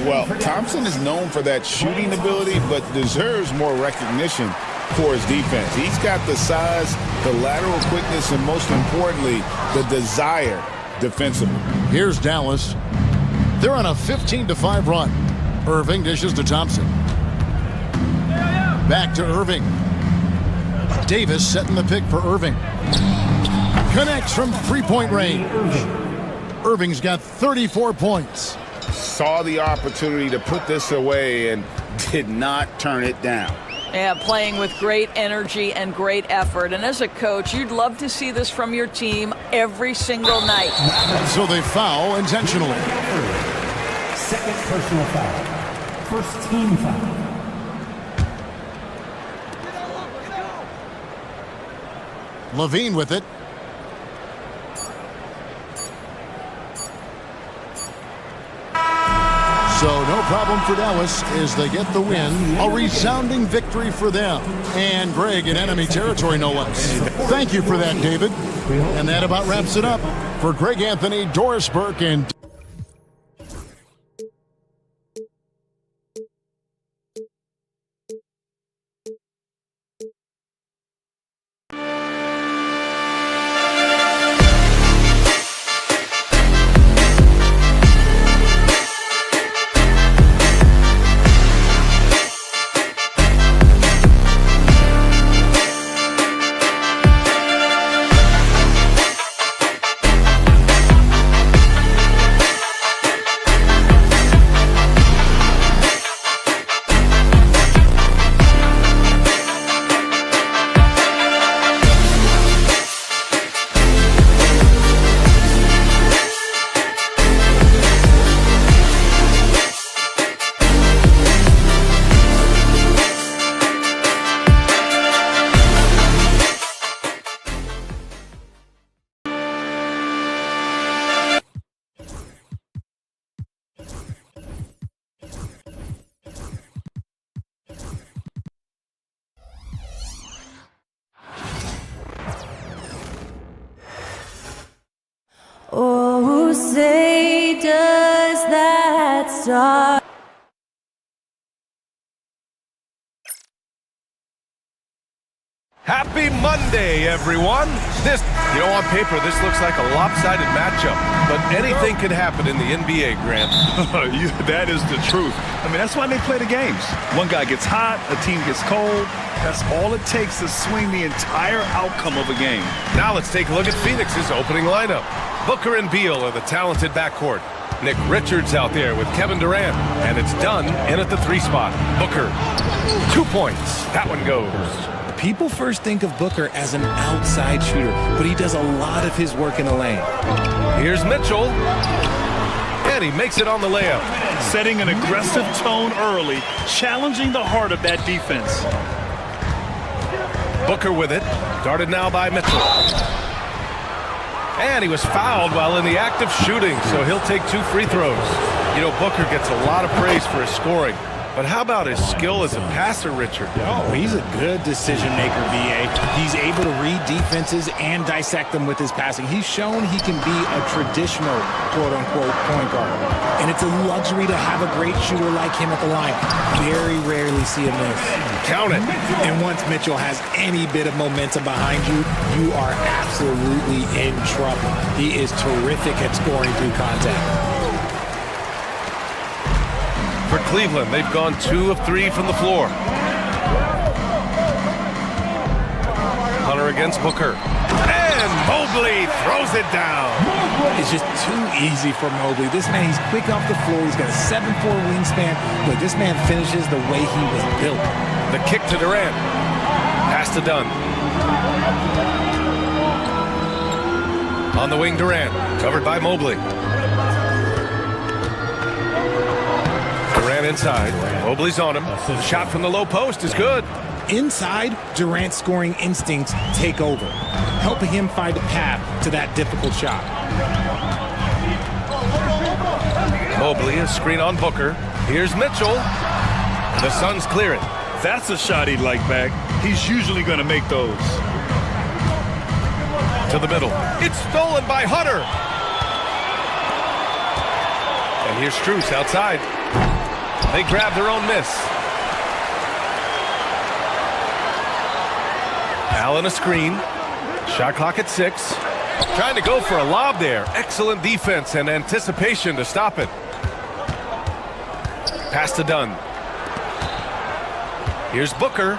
Well, Thompson is known for that shooting ability, but deserves more recognition for his defense. He's got the size, the lateral quickness, and most importantly, the desire defensively. Here's Dallas. They're on a 15-5 run. Irving dishes to Thompson. Back to Irving. Davis setting the pick for Irving. Connects from three-point range. Irving's got 34 points. Saw the opportunity to put this away and did not turn it down. Yeah, playing with great energy and great effort. And as a coach, you'd love to see this from your team every single night. So they foul intentionally. Second personal foul. First team foul. Levine with it. So no problem for Dallas as they get the win. A resounding victory for them. And Greg in enemy territory, no less. Thank you for that, David. And that about wraps it up. For Greg Anthony, Doris Burke, and... Oh, say does that star Happy Monday, everyone. On paper, this looks like a lopsided matchup, but anything can happen in the NBA, Grant. That is the truth. I mean, that's why they play the games. One guy gets hot, a team gets cold. That's all it takes to swing the entire outcome of a game. Now let's take a look at Phoenix's opening lineup. Booker and Beal are the talented backcourt. Nick Richards out there with Kevin Durant, and it's done in at the 3 spot. Booker, 2 points. That one goes. People first think of Booker as an outside shooter, but he does a lot of his work in the lane. Here's Mitchell, and he makes it on the layup. Setting an aggressive tone early, challenging the heart of that defense. Booker with it, guarded now by Mitchell. And he was fouled while in the act of shooting, so he'll take 2 free throws. You know, Booker gets a lot of praise for his scoring, But how about his skill as a passer, Richard? Oh, he's a good decision maker, B.A. He's able to read defenses and dissect them with his passing. He's shown he can be a traditional, quote-unquote, point guard. And it's a luxury to have a great shooter like him at the line. Very rarely see him miss. Count it. And once Mitchell has any bit of momentum behind you, you are absolutely in trouble. He is terrific at scoring through contact. For Cleveland, they've gone 2 of 3 from the floor. Hunter against Booker. And Mobley throws it down. It's just too easy for Mobley. This man, he's quick off the floor. He's got a 7'4" wingspan. Look, this man finishes the way he was built. The kick to Durant. Pass to Dunn. On the wing, Durant. Covered by Mobley. Durant inside. Mobley's on him. The shot from the low post is good. Inside, Durant's scoring instincts take over, helping him find a path to that difficult shot. Mobley, a screen on Booker. Here's Mitchell. The Suns clear it. That's a shot he'd like back. He's usually going to make those. To the middle. It's stolen by Hunter. And here's Strus outside. They grab their own miss. Allen a screen. Shot clock at 6. Trying to go for a lob there. Excellent defense and anticipation to stop it. Pass to Dunn. Here's Booker.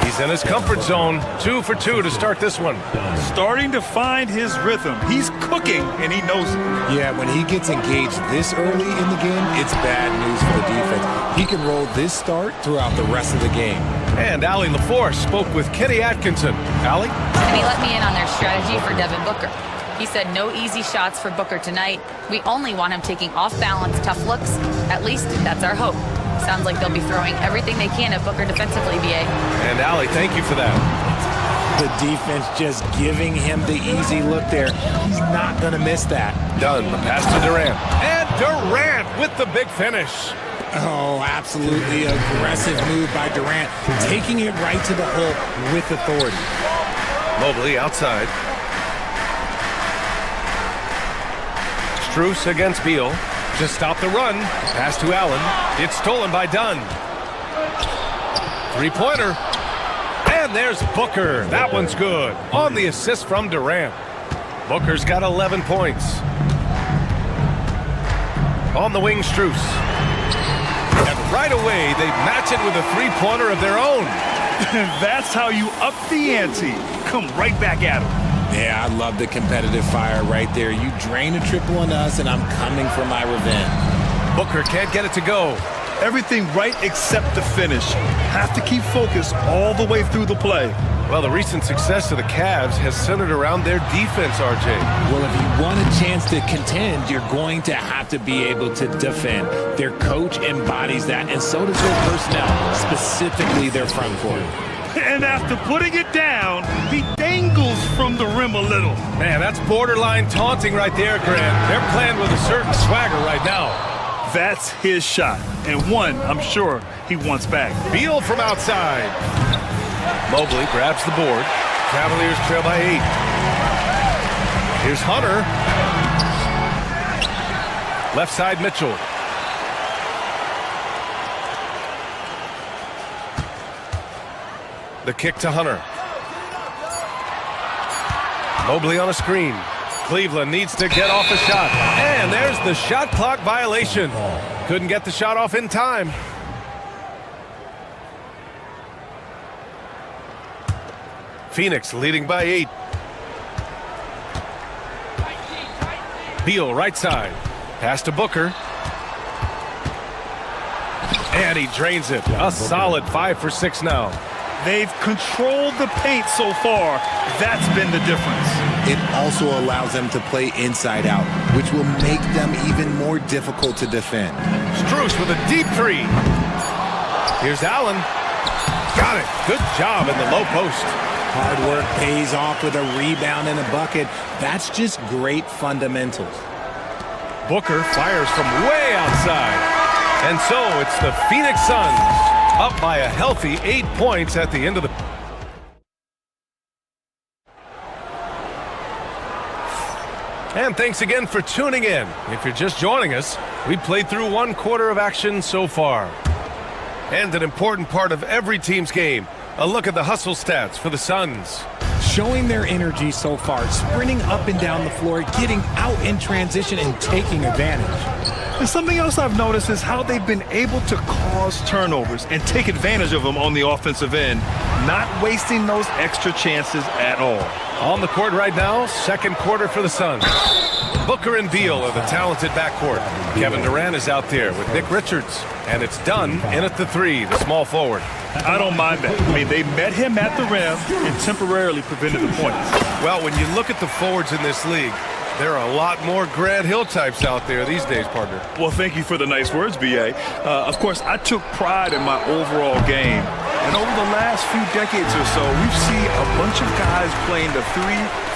He's in his comfort zone. 2 for 2 to start this one. Starting to find his rhythm. He's cooking, and he knows it. Yeah, when he gets engaged this early in the game, it's bad news for the defense. He can roll this start throughout the rest of the game. And Allie LaForce spoke with Kenny Atkinson. Allie? And he let me in on their strategy for Devin Booker. He said no easy shots for Booker tonight. We only want him taking off-balance tough looks. At least that's our hope. Sounds like they'll be throwing everything they can at Booker defensively, B.A. And Allie, thank you for that. The defense just giving him the easy look there. He's not going to miss that. Dunn, the pass to Durant. And Durant with the big finish. Oh, absolutely aggressive move by Durant, taking it right to the hole with authority. Mobley outside. Strus against Beal. Just stop the run. Pass to Allen. It's stolen by Dunn. Three-pointer. And there's Booker. That one's good. On the assist from Durant. Booker's got 11 points. On the wing, Strus. And right away, they match it with a three-pointer of their own. That's how you up the ante. Come right back at him. Yeah, I love the competitive fire right there. You drain a triple on us, and I'm coming for my revenge. Booker can't get it to go. Everything right except the finish. Have to keep focused all the way through the play. Well, the recent success of the Cavs has centered around their defense, RJ. Well, if you want a chance to contend, you're going to have to be able to defend. Their coach embodies that, and so does their personnel, specifically their front court. And after putting it down, he dangles from the rim a little. Man, that's borderline taunting right there, Grant. They're playing with a certain swagger right now. That's his shot, and one I'm sure he wants back. Beal from outside. Mobley grabs the board. Cavaliers trail by 8. Here's Hunter. Left side, Mitchell. The kick to Hunter. Mobley on a screen. Cleveland needs to get off a shot. And there's the shot clock violation. Couldn't get the shot off in time. Phoenix leading by 8. Beal right side. Pass to Booker. And he drains it. A solid 5 for 6 now. They've controlled the paint so far. That's been the difference. It also allows them to play inside out, which will make them even more difficult to defend. Strus with a deep 3. Here's Allen. Got it. Good job in the low post. Hard work pays off with a rebound and a bucket. That's just great fundamentals. Booker fires from way outside. And so it's the Phoenix Suns up by a healthy 8 points at the end of the... And thanks again for tuning in. If you're just joining us, we played through 1 quarter of action so far. And an important part of every team's game, a look at the hustle stats for the Suns. Showing their energy so far, sprinting up and down the floor, getting out in transition and taking advantage. And something else I've noticed is how they've been able to cause turnovers and take advantage of them on the offensive end, not wasting those extra chances at all. On the court right now, second quarter for the Suns. Booker and Beal are the talented backcourt. Kevin Durant is out there with Nick Richards. And it's Dunn in at the 3, the small forward. I don't mind that. I mean, they met him at the rim and temporarily prevented the points. Well, when you look at the forwards in this league, there are a lot more Grant Hill types out there these days, partner. Well, thank you for the nice words, B.A. Of course, I took pride in my overall game. And over the last few decades or so, we've seen a bunch of guys playing the 3,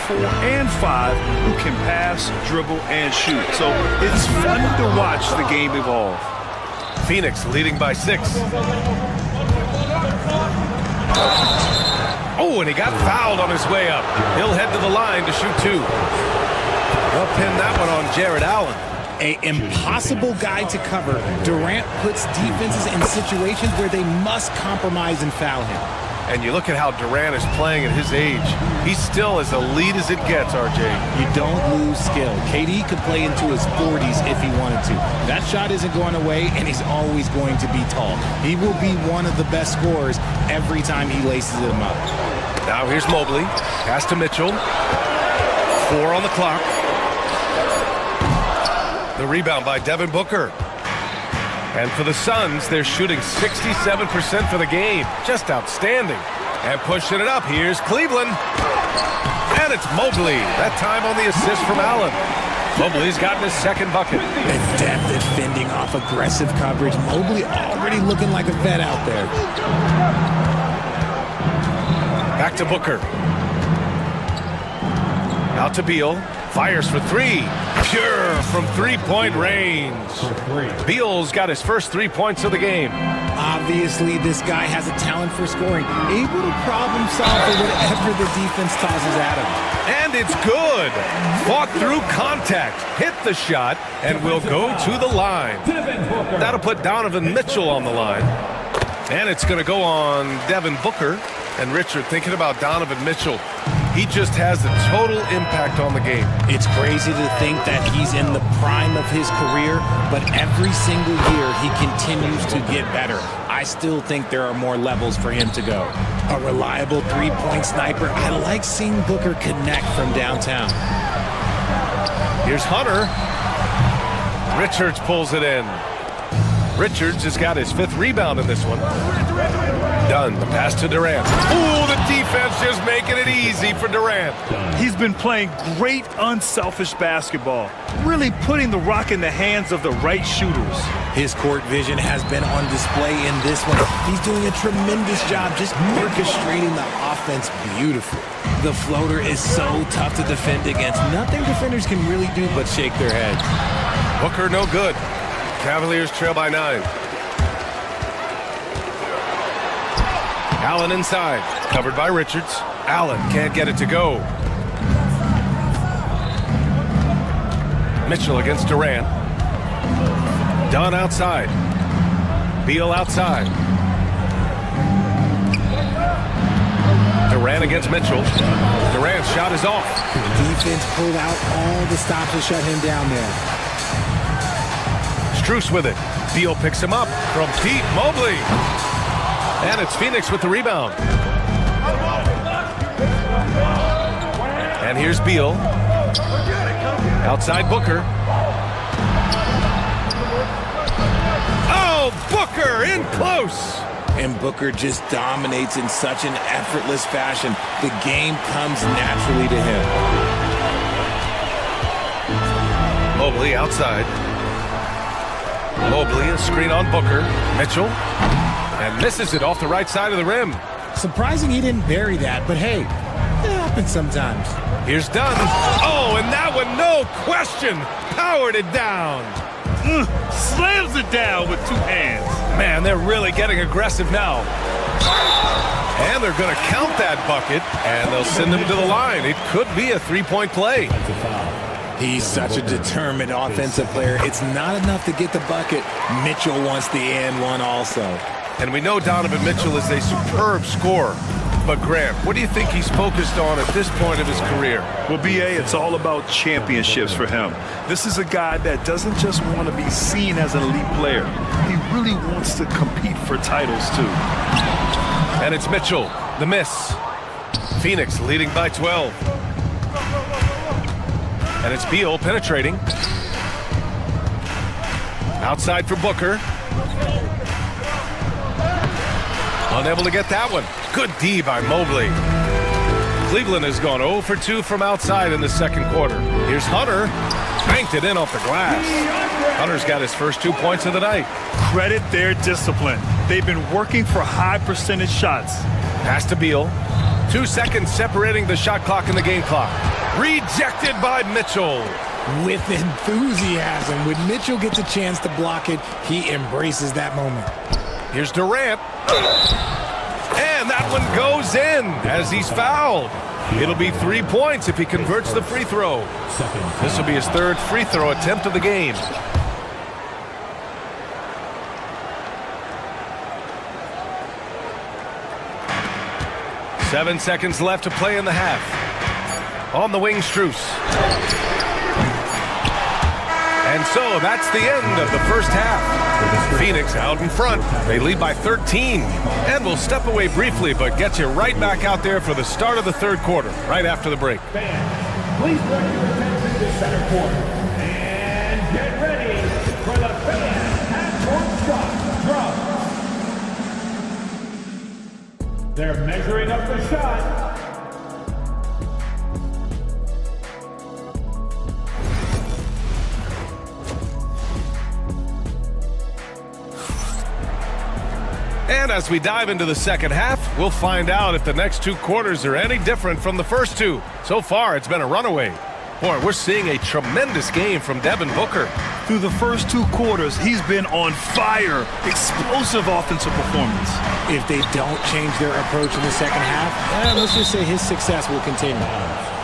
4, and 5 who can pass, dribble, and shoot. So it's fun to watch the game evolve. Phoenix leading by 6. Oh, and he got fouled on his way up. He'll head to the line to shoot 2. They'll pin that one on Jared Allen. An impossible guy to cover. Durant puts defenses in situations where they must compromise and foul him. And you look at how Durant is playing at his age. He's still as elite as it gets, RJ. You don't lose skill. KD could play into his 40s if he wanted to. That shot isn't going away, and he's always going to be tall. He will be one of the best scorers every time he laces them up. Now here's Mobley. Pass to Mitchell. 4 on the clock. The rebound by Devin Booker. And for the Suns, they're shooting 67% for the game. Just outstanding. And pushing it up, here's Cleveland. And it's Mobley. That time on the assist from Allen. Mobley's gotten his second bucket. And depth at fending off aggressive coverage. Mobley already looking like a vet out there. Back to Booker. Out to Beal. Fires for 3. Pure from 3-point range. Beal's got his first 3 points of the game. Obviously, this guy has a talent for scoring. Able to problem solve for whatever the defense tosses at him. And it's good. Fought through contact. Hit the shot and will go to the line. That'll put Donovan Mitchell on the line. And it's going to go on Devin Booker. And Richard, thinking about Donovan Mitchell, he just has a total impact on the game. It's crazy to think that he's in the prime of his career, but every single year he continues to get better. I still think there are more levels for him to go. A reliable 3-point sniper. I like seeing Booker connect from downtown. Here's Hunter. Richards pulls it in. Richards has got his 5th rebound in this one. Dunn, the pass to Durant. Ooh, the defense just making it easy for Durant. He's been playing great, unselfish basketball, really putting the rock in the hands of the right shooters. His court vision has been on display in this one. He's doing a tremendous job just orchestrating the offense beautifully. The floater is so tough to defend against. Nothing defenders can really do but shake their heads. Booker no good. Cavaliers trail by 9. Allen inside, covered by Richards. Allen can't get it to go. Mitchell against Durant. Dunn outside. Beal outside. Durant against Mitchell. Durant's shot is off. Defense pulled out all the stops to shut him down there. Strus with it. Beal picks him up from deep. Mobley. And it's Phoenix with the rebound. And here's Beal. Outside Booker. Oh, Booker in close. And Booker just dominates in such an effortless fashion. The game comes naturally to him. Mobley outside. Mobley, a screen on Booker. Mitchell. And misses it off the right side of the rim. Surprising he didn't bury that, but hey, it happens sometimes. Here's Dunn. Oh, and that one, no question, powered it down. Slams it down with 2 hands. Man, they're really getting aggressive now. And they're going to count that bucket, and they'll send him to the line. It could be a 3-point play. He's such a determined offensive player. It's not enough to get the bucket. Mitchell wants the and one also. And we know Donovan Mitchell is a superb scorer. But Grant, what do you think he's focused on at this point of his career? Well, B.A., it's all about championships for him. This is a guy that doesn't just want to be seen as an elite player. He really wants to compete for titles, too. And it's Mitchell, the miss. Phoenix leading by 12. And it's Beal penetrating. Outside for Booker. Unable to get that one. Good D by Mobley. Cleveland has gone 0 for 2 from outside in the second quarter. Here's Hunter. Banked it in off the glass. Hunter's got his first 2 points of the night. Credit their discipline. They've been working for high percentage shots. Pass to Beal. 2 seconds separating the shot clock and the game clock. Rejected by Mitchell. With enthusiasm. When Mitchell gets a chance to block it, he embraces that moment. Here's Durant. And that one goes in as he's fouled. It'll be 3 points if he converts the free throw. This will be his third free throw attempt of the game. Seven seconds left to play in the half. On the wing, Strus. And so that's the end of the first half. Phoenix out in front. They lead by 13. And we'll step away briefly, but get you right back out there for the start of the third quarter, right after the break. Please direct your attention to center court. And get ready for the fan half-court shot drop. They're measuring up the shot. And as we dive into the second half, we'll find out if the next 2 quarters are any different from the first 2. So far, it's been a runaway. Boy, we're seeing a tremendous game from Devin Booker. Through the first 2 quarters, he's been on fire. Explosive offensive performance. If they don't change their approach in the second half, let's just say his success will continue.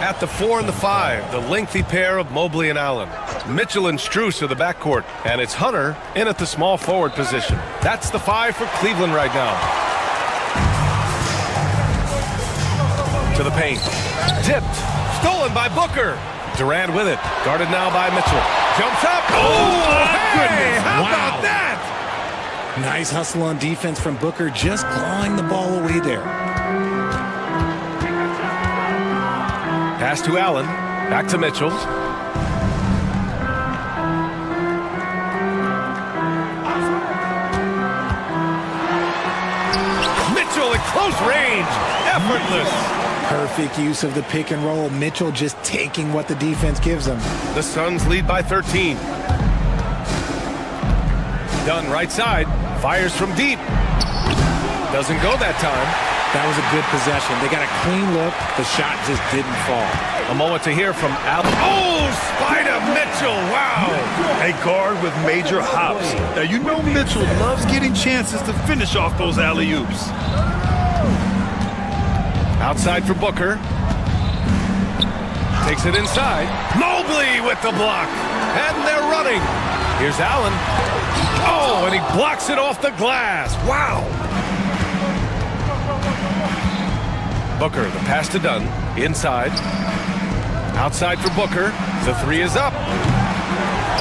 At the 4 and the 5, the lengthy pair of Mobley and Allen. Mitchell and Strus are the backcourt, and it's Hunter in at the small forward position. That's the 5 for Cleveland right now. To the paint. Tipped. Stolen by Booker. Durant with it. Guarded now by Mitchell. Jumps up. Oh, hey! How about that? Nice hustle on defense from Booker, just clawing the ball away there. Pass to Allen. Back to Mitchell. Mitchell at close range. Effortless. Perfect use of the pick and roll. Mitchell just taking what the defense gives him. The Suns lead by 13. Dunn right side. Fires from deep. Doesn't go that time. That was a good possession. They got a clean look. The shot just didn't fall. A moment to hear from Allen. Oh, Spider Mitchell. Wow. A guard with major hops. Now, you know Mitchell loves getting chances to finish off those alley-oops. Outside for Booker. Takes it inside. Mobley with the block. And they're running. Here's Allen. Oh, and he blocks it off the glass. Wow. Booker, the pass to Dunn. Inside. Outside for Booker. The 3 is up.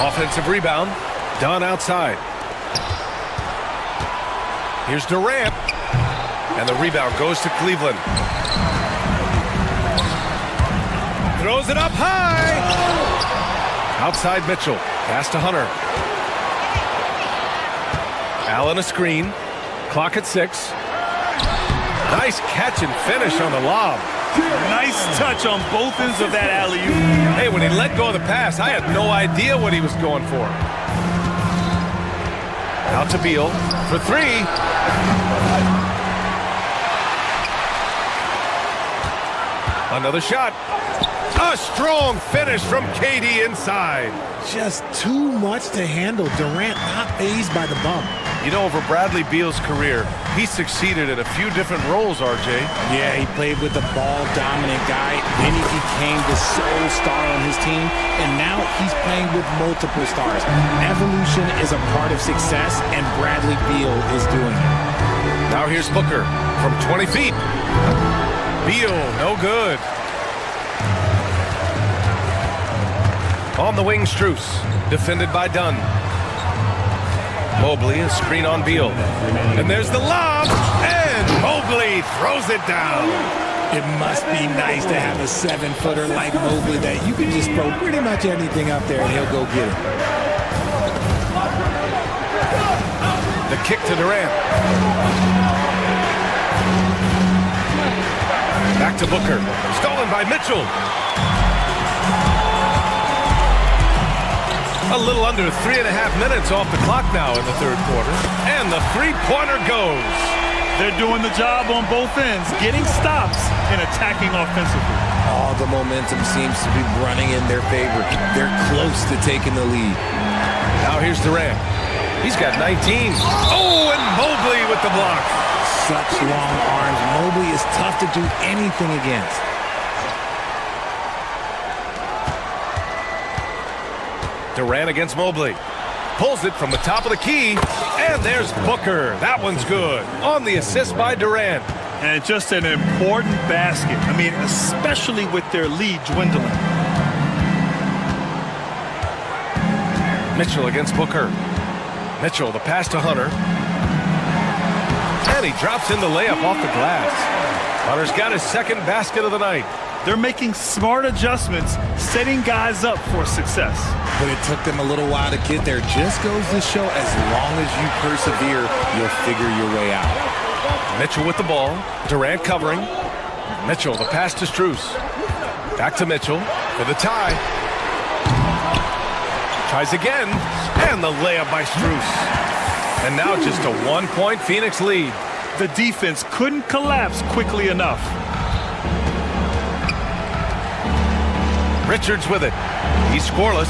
Offensive rebound. Dunn outside. Here's Durant. And the rebound goes to Cleveland. Throws it up high. Outside Mitchell. Pass to Hunter. Allen a screen. Clock at 6. Nice catch and finish on the lob. Nice touch on both ends of that alley-oop. Hey, when he let go of the pass, I had no idea what he was going for. Out to Beal for 3. Another shot. A strong finish from KD inside. just too much to handle. Durant not fazed by the bump. You know, over Bradley Beal's career, he succeeded in a few different roles, RJ. Yeah, he played with the ball-dominant guy. Then he became the sole star on his team, and now he's playing with multiple stars. Evolution is a part of success, and Bradley Beal is doing it. Now here's Booker from 20 feet. Beal, no good. On the wing, Strus, defended by Dunn. Mobley, a screen on Beal. And there's the lob, and Mobley throws it down. It must be nice to have a 7-footer like Mobley that you can just throw pretty much anything up there and he'll go get it. The kick to Durant. Back to Booker. Stolen by Mitchell. A little under 3.5 minutes off the clock now in the third quarter. And the three-pointer goes. They're doing the job on both ends, getting stops and attacking offensively. All the momentum seems to be running in their favor. They're close to taking the lead. Now here's Durant. He's got 19. Oh, and Mobley with the block. Such long arms. Mobley is tough to do anything against. Durant against Mobley. Pulls it from the top of the key. And there's Booker. That one's good. On the assist by Durant. And just an important basket. I mean, especially with their lead dwindling. Mitchell against Booker. Mitchell, the pass to Hunter. And he drops in the layup off the glass. Hunter's got his second basket of the night. They're making smart adjustments, setting guys up for success. But it took them a little while to get there. Just goes to show as long as you persevere, you'll figure your way out. Mitchell with the ball. Durant covering. Mitchell, the pass to Strus. Back to Mitchell for the tie. Tries again. And the layup by Strus. And now just a 1-point Phoenix lead. The defense couldn't collapse quickly enough. Richards with it. He's scoreless.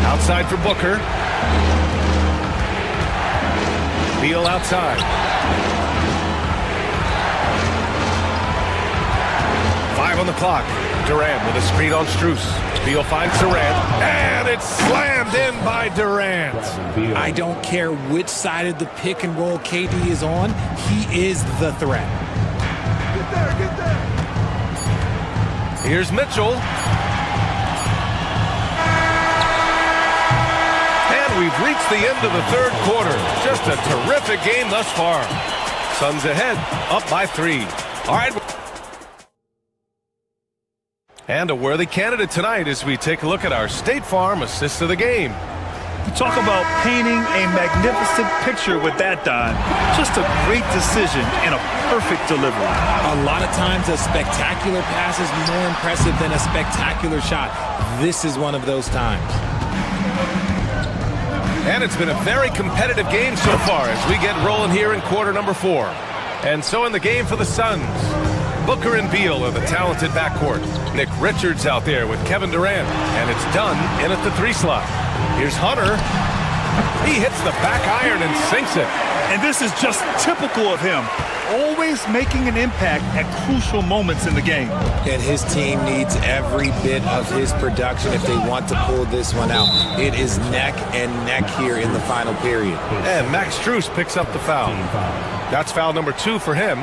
Outside for Booker. Beal outside. 5 on the clock. Durant with a screen on Strus. Beal finds Durant. And it's slammed in by Durant. I don't care which side of the pick and roll KD is on. He is the threat. Get there, get there. Here's Mitchell. And we've reached the end of the third quarter. Just a terrific game thus far. Suns ahead, up by 3. All right. And a worthy candidate tonight as we take a look at our State Farm assist of the game. You talk about painting a magnificent picture with that, Don. Just a great decision and a perfect delivery. A lot of times a spectacular pass is more impressive than a spectacular shot. This is one of those times. And it's been a very competitive game so far as we get rolling here in quarter number 4. And so in the game for the Suns, Booker and Beal are the talented backcourt. Nick Richards out there with Kevin Durant. And it's Dunn in at the 3 slot. Here's Hunter. He hits the back iron and sinks it. And this is just typical of him. Always making an impact at crucial moments in the game. And his team needs every bit of his production if they want to pull this one out. It is neck and neck here in the final period. And Max Strus picks up the foul. That's foul number 2 for him.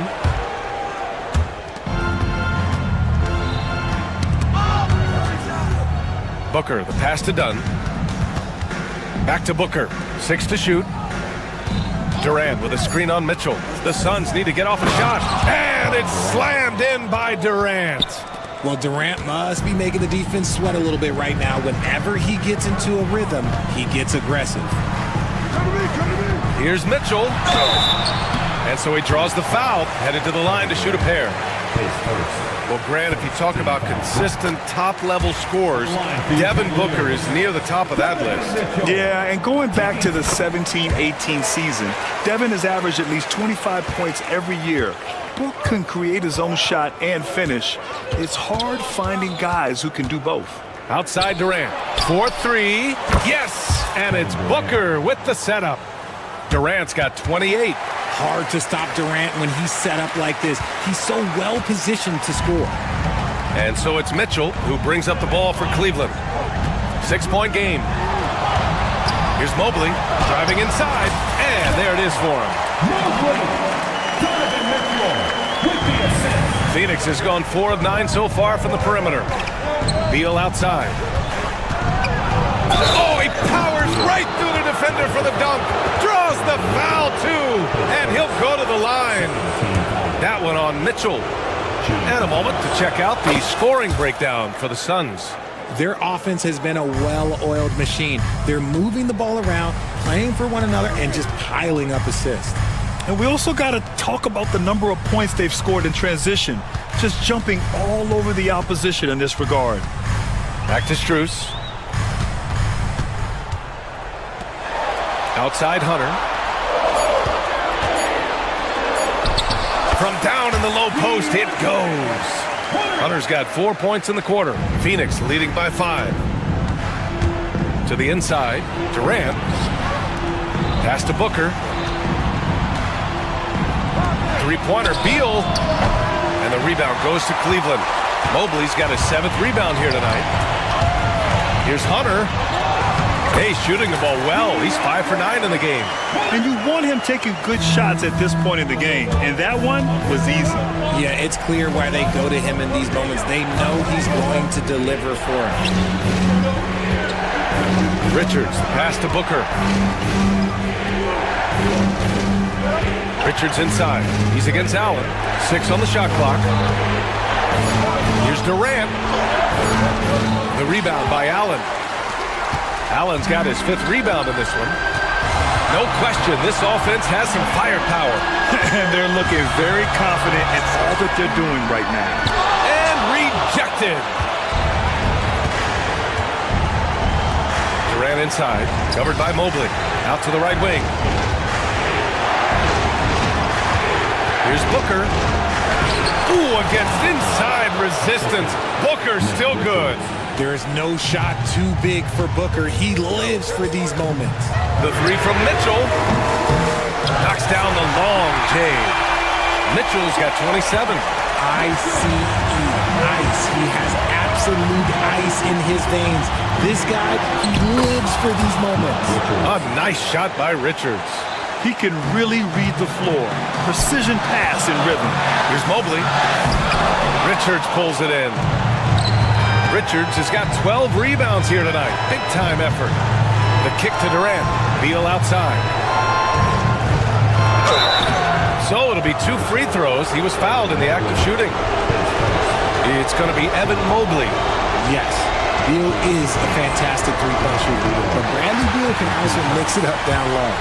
Booker, the pass to Dunn. Back to Booker. 6 to shoot. Durant with a screen on Mitchell. The Suns need to get off a shot. And it's slammed in by Durant. Well, Durant must be making the defense sweat a little bit right now. Whenever he gets into a rhythm, he gets aggressive. Here's Mitchell. And so he draws the foul, headed to the line to shoot a pair. Well, Grant, if you talk about consistent top-level scores, Devin Booker is near the top of that list. Yeah, and going back to the 17-18 season, Devin has averaged at least 25 points every year. Book can create his own shot and finish. It's hard finding guys who can do both. Outside Durant. 4-3. Yes! And it's Booker with the setup. Durant's got 28. Hard to stop Durant when he's set up like this. He's so well positioned to score. And so it's Mitchell who brings up the ball for Cleveland. 6-point game. Here's Mobley driving inside. And there it is for him. Phoenix has gone 4 of 9 so far from the perimeter. Beal outside. Oh, he powers right through the defender for the dunk. Draws the foul, too. And he'll go to the line. That one on Mitchell. And a moment to check out the scoring breakdown for the Suns. Their offense has been a well-oiled machine. They're moving the ball around, playing for one another, and just piling up assists. And we also got to talk about the number of points they've scored in transition, just jumping all over the opposition in this regard. Back to Strus. Outside Hunter. From down in the low post, it goes. Hunter's got 4 points in the quarter. Phoenix leading by 5. To the inside, Durant. Pass to Booker. Three-pointer, Beal. And the rebound goes to Cleveland. Mobley's got his 7th rebound here tonight. Here's Hunter. Hey, shooting the ball well. He's 5 for 9 in the game. And you want him taking good shots at this point in the game. And that one was easy. Yeah, it's clear why they go to him in these moments. They know he's going to deliver for him. Richards, pass to Booker. Richards inside. He's against Allen. 6 on the shot clock. Here's Durant. The rebound by Allen. Allen's got his 5th rebound in this one. No question, this offense has some firepower. And they're looking very confident in all that they're doing right now. And rejected. Durant inside, covered by Mobley. Out to the right wing. Here's Booker. Ooh, against inside resistance. Booker still good. There is no shot too big for Booker. He lives for these moments. The 3 from Mitchell. Knocks down the long J. Mitchell's got 27. ICE. Ice. He has absolute ice in his veins. This guy, he lives for these moments. A nice shot by Richards. He can really read the floor. Precision pass in rhythm. Here's Mobley. Richards pulls it in. Richards has got 12 rebounds here tonight. Big time effort. The kick to Durant. Beal outside. So it'll be 2 free throws. He was fouled in the act of shooting. It's going to be Evan Mobley. Yes, Beal is a fantastic three-point shooter, but Bradley Beal can also mix it up down low.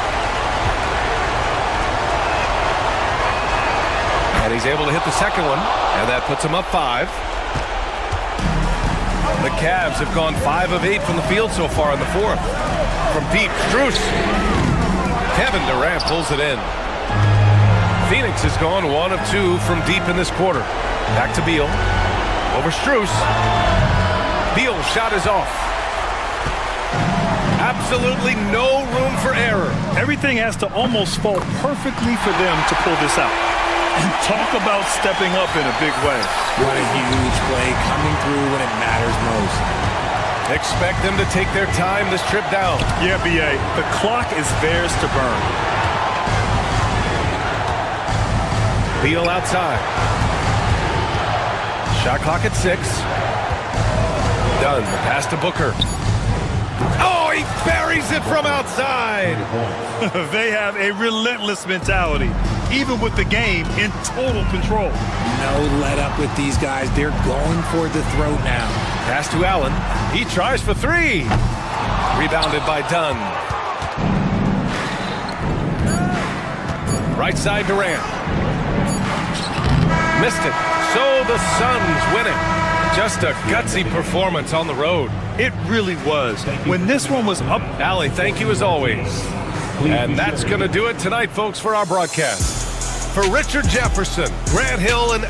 And he's able to hit the second one, and that puts him up 5. The Cavs have gone 5 of 8 from the field so far in the 4th. From deep, Strus. Kevin Durant pulls it in. Phoenix has gone 1 of 2 from deep in this quarter. Back to Beal. Over Strus. Beal's shot is off. Absolutely no room for error. Everything has to almost fall perfectly for them to pull this out. And talk about stepping up in a big way. What a huge play coming through when it matters most. Expect them to take their time this trip down. Yeah, B.A., the clock is theirs to burn. Beal outside. Shot clock at 6. Done. The pass to Booker. Oh, he buries it from outside. They have a relentless mentality, even with the game in total control. No let up with these guys. They're going for the throat now. Pass to Allen. He tries for 3. Rebounded by Dunn. Right side Durant. Missed it. So the Suns win it. Just a gutsy performance on the road. It really was. When this one was up. Allie, thank you as always. And that's going to do it tonight, folks, for our broadcast. For Richard Jefferson, Grant Hill, and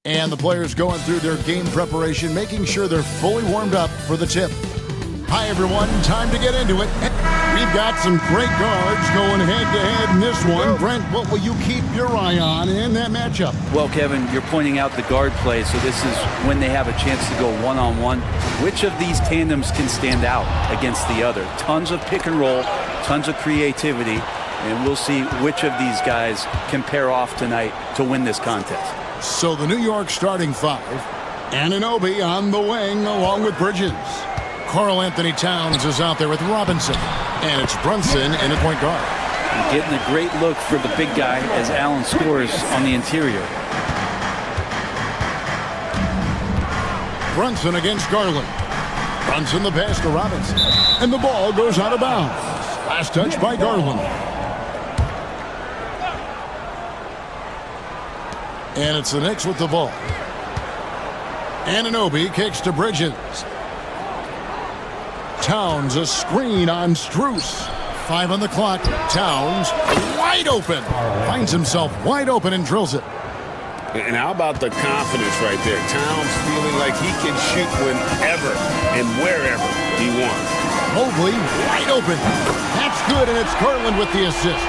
And the players going through their game preparation, making sure they're fully warmed up for the tip. Hi, everyone. Time to get into it. We've got some great guards going head-to-head in this one. Brent, what will you keep your eye on in that matchup? Well, Kevin, you're pointing out the guard play, so this is when they have a chance to go one-on-one. Which of these tandems can stand out against the other? Tons of pick and roll, tons of creativity, and we'll see which of these guys can pair off tonight to win this contest. So the New York starting five, Anunoby on the wing along with Bridges. Karl Anthony Towns is out there with Robinson. And it's Brunson in at point guard. And getting a great look for the big guy as Allen scores on the interior. Brunson against Garland. Brunson the pass to Robinson. And the ball goes out of bounds. Last touch by Garland. And it's the Knicks with the ball. Anunoby kicks to Bridges. Towns a screen on Strus. 5 on the clock. Towns wide open. Finds himself wide open and drills it. And how about the confidence right there? Towns feeling like he can shoot whenever and wherever he wants. Mobley wide open. That's good, and it's Garland with the assist.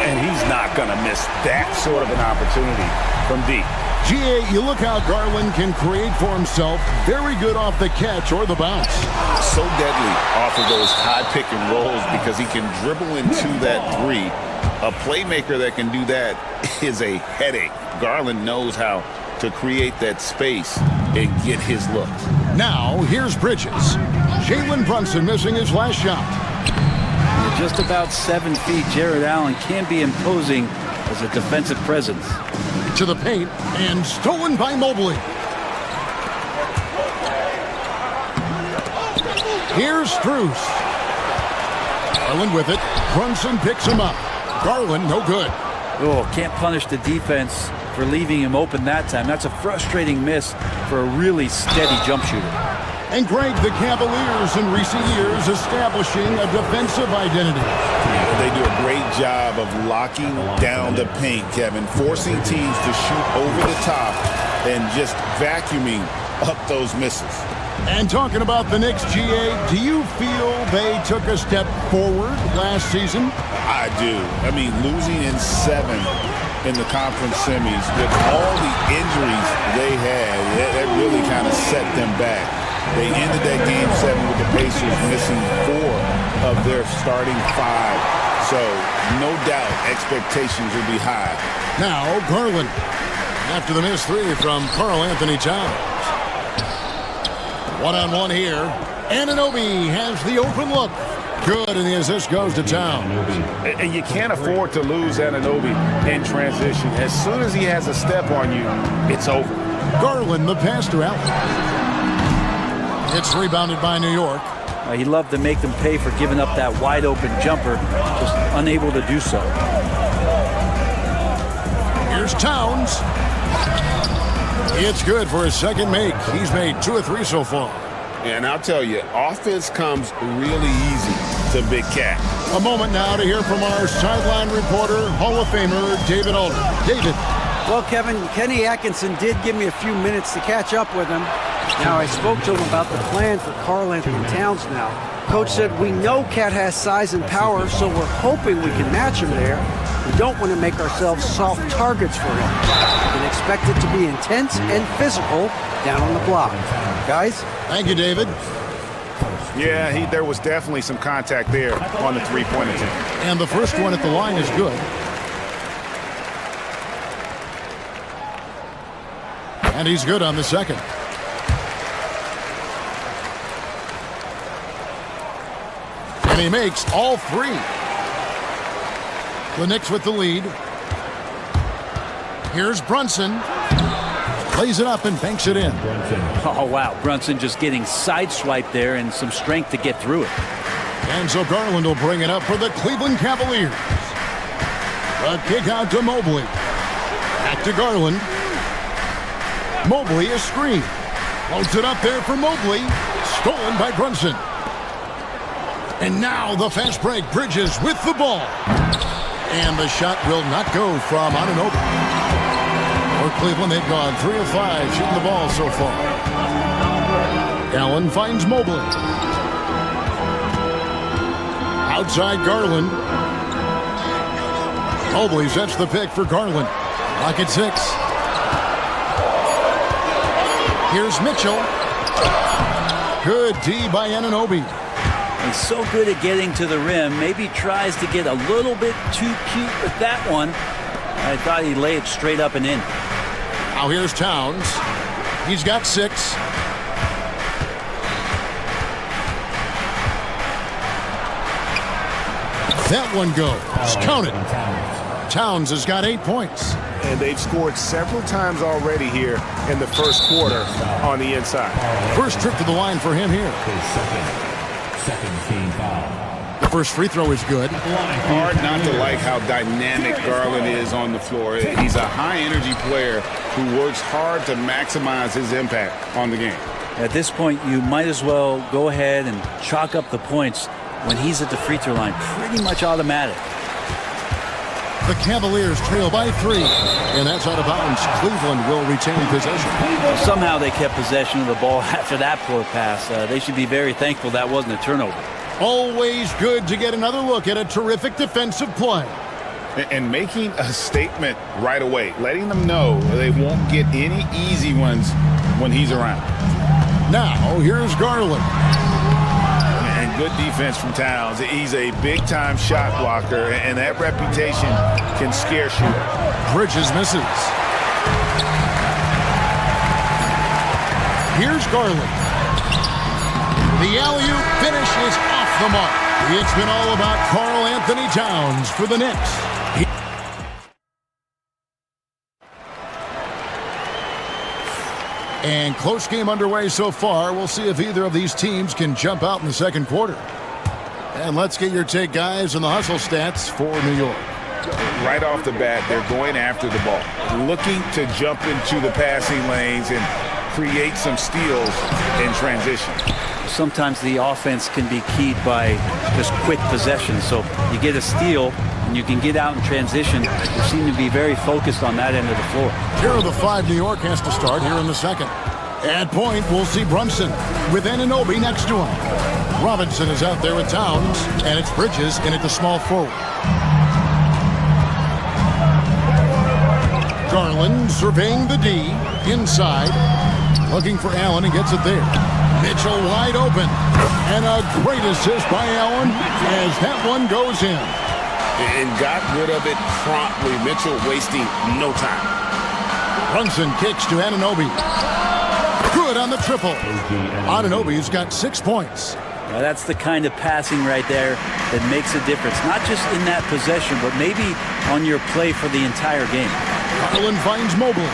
And he's not going to miss that sort of an opportunity from deep. GA, you look how Garland can create for himself. Very good off the catch or the bounce. So deadly off of those high pick and rolls because he can dribble into that three. A playmaker that can do that is a headache. Garland knows how to create that space and get his looks. Now, here's Bridges. Jalen Brunson missing his last shot. Just about 7 feet, Jared Allen can be imposing as a defensive presence. To the paint, and stolen by Mobley. Here's Strus. Garland with it. Brunson picks him up. Garland, no good. Oh, can't punish the defense for leaving him open that time. That's a frustrating miss for a really steady jump shooter. And Greg, the Cavaliers in recent years establishing a defensive identity. They do a great job of locking down the paint, Kevin, forcing teams to shoot over the top and just vacuuming up those misses. And talking about the Knicks, GA, do you feel they took a step forward last season? I do. I mean, losing in 7 in the conference semis with all the injuries they had, that really kind of set them back. They ended that game 7 with the Pacers missing 4 of their starting 5. So, no doubt, expectations will be high. Now, Garland. After the missed 3 from Karl Anthony Towns. One-on-one here. Anunoby has the open look. Good, and the assist goes to Towns. And you can't afford to lose Anunoby in transition. As soon as he has a step on you, it's over. Garland, the pass to Allen. It's rebounded by New York. He loved to make them pay for giving up that wide-open jumper, just unable to do so. Here's Towns. It's good for his second make. He's made 2 or 3 so far. And I'll tell you, offense comes really easy to Big Cat. A moment now to hear from our sideline reporter, Hall of Famer David Alden. David. Well, Kevin, Kenny Atkinson did give me a few minutes to catch up with him. Now, I spoke to him about the plan for Karl Anthony Towns now. Coach said, we know Cat has size and power, so we're hoping we can match him there. We don't want to make ourselves soft targets for him. We can expect it to be intense and physical down on the block. Guys? Thank you, David. Yeah, there was definitely some contact there on the three-point attempt. And the first one at the line is good. And he's good on the second. And he makes all 3. The Knicks with the lead. Here's Brunson. Plays it up and banks it in. Oh, wow. Brunson just getting sideswiped there and some strength to get through it. And so Garland will bring it up for the Cleveland Cavaliers. A kick out to Mobley. Back to Garland. Mobley, a screen. Floats it up there for Mobley. Stolen by Brunson. And now the fast break. Bridges with the ball. And the shot will not go from Anunoby. For Cleveland, they've gone 3 of 5 shooting the ball so far. Allen finds Mobley. Outside Garland. Mobley sets the pick for Garland. Lock at 6. Here's Mitchell. Good D by Anunoby. He's so good at getting to the rim. Maybe tries to get a little bit too cute with that one. I thought he'd lay it straight up and in. Now here's Towns. He's got 6. That one goes. Count it. Towns has got 8 points. And they've scored several times already here in the first quarter on the inside. First trip to the line for him here. Second team foul. The first free throw is good. Hard not to like how dynamic Garland is on the floor. He's a high-energy player who works hard to maximize his impact on the game. At this point, you might as well go ahead and chalk up the points when he's at the free throw line. Pretty much automatic. The Cavaliers trail by 3. And that's out of bounds. Cleveland will retain possession. Somehow they kept possession of the ball after that poor pass. They should be very thankful that wasn't a turnover. Always good to get another look at a terrific defensive play. And making a statement right away, letting them know they won't get any easy ones when he's around. Now, here's Garland. And good defense from Towns. He's a big-time shot blocker, and that reputation can scare shooters. Bridges misses. Here's Garland. The alley-oop finish is off the mark. It's been all about Karl Anthony Towns for the Knicks. And close game underway so far. We'll see if either of these teams can jump out in the second quarter. And let's get your take, guys, on the hustle stats for New York. Right off the bat, they're going after the ball, looking to jump into the passing lanes and create some steals in transition. Sometimes the offense can be keyed by just quick possession. So you get a steal and you can get out in transition. They seem to be very focused on that end of the floor. Here are the 5 New York has to start here in the second. At point, we'll see Brunson with Anunoby next to him. Robinson is out there with Towns, and it's Bridges in at the small forward. Garland surveying the D inside, looking for Allen and gets it there. Mitchell wide open, and a great assist by Allen as that one goes in. And got rid of it promptly. Mitchell wasting no time. Brunson kicks to Anunoby. Good on the triple. Anunoby's got 6 points. Now that's the kind of passing right there that makes a difference. Not just in that possession, but maybe on your play for the entire game. Garland finds Mobley.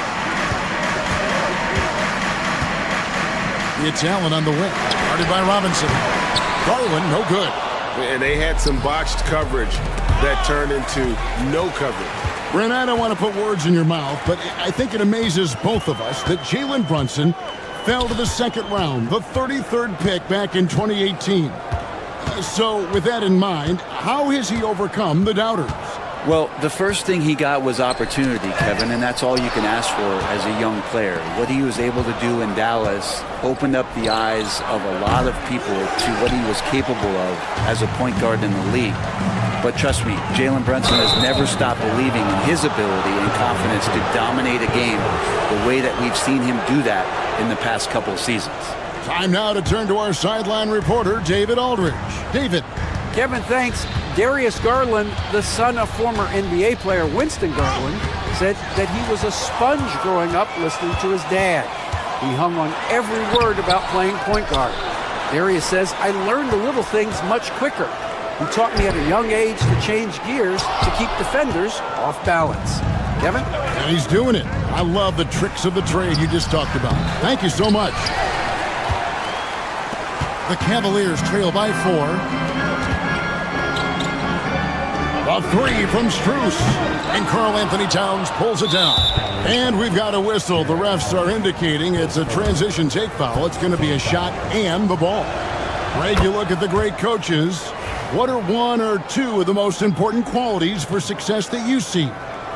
It's Allen on the wing. Guarded by Robinson. Garland, no good. And they had some botched coverage that turned into no coverage. Brent, I don't want to put words in your mouth, but I think it amazes both of us that Jalen Brunson fell to the second round, the 33rd pick back in 2018. So with that in mind, how has he overcome the doubters? Well, the first thing he got was opportunity, Kevin, and that's all you can ask for as a young player. What he was able to do in Dallas opened up the eyes of a lot of people to what he was capable of as a point guard in the league. But trust me, Jalen Brunson has never stopped believing in his ability and confidence to dominate a game the way that we've seen him do that in the past couple of seasons. Time now to turn to our sideline reporter, David Aldridge. David. Kevin, thanks. Darius Garland, the son of former NBA player Winston Garland, said that he was a sponge growing up listening to his dad. He hung on every word about playing point guard. Darius says, I learned the little things much quicker. He taught me at a young age to change gears to keep defenders off balance. Kevin? And he's doing it. I love the tricks of the trade you just talked about. Thank you so much. The Cavaliers trail by 4. A 3 from Strus. And Karl Anthony Towns pulls it down. And we've got a whistle. The refs are indicating it's a transition take foul. It's going to be a shot and the ball. Greg, you look at the great coaches. What are 1 or 2 of the most important qualities for success that you see?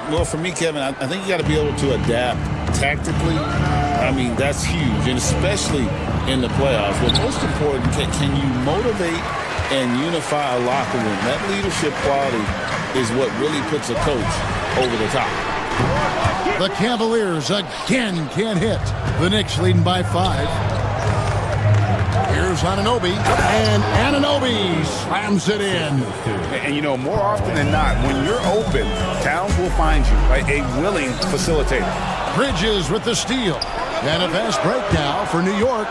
Well, for me, Kevin, I think you got to be able to adapt tactically. I mean, that's huge, and especially in the playoffs. But most important, can you motivate and unify a locker room? That leadership quality is what really puts a coach over the top. The Cavaliers again can't hit. The Knicks leading by 5. Here's Anunoby, and Anunoby slams it in. And, you know, more often than not, when you're open, Towns will find you, a willing facilitator. Bridges with the steal. And a fast break now for New York.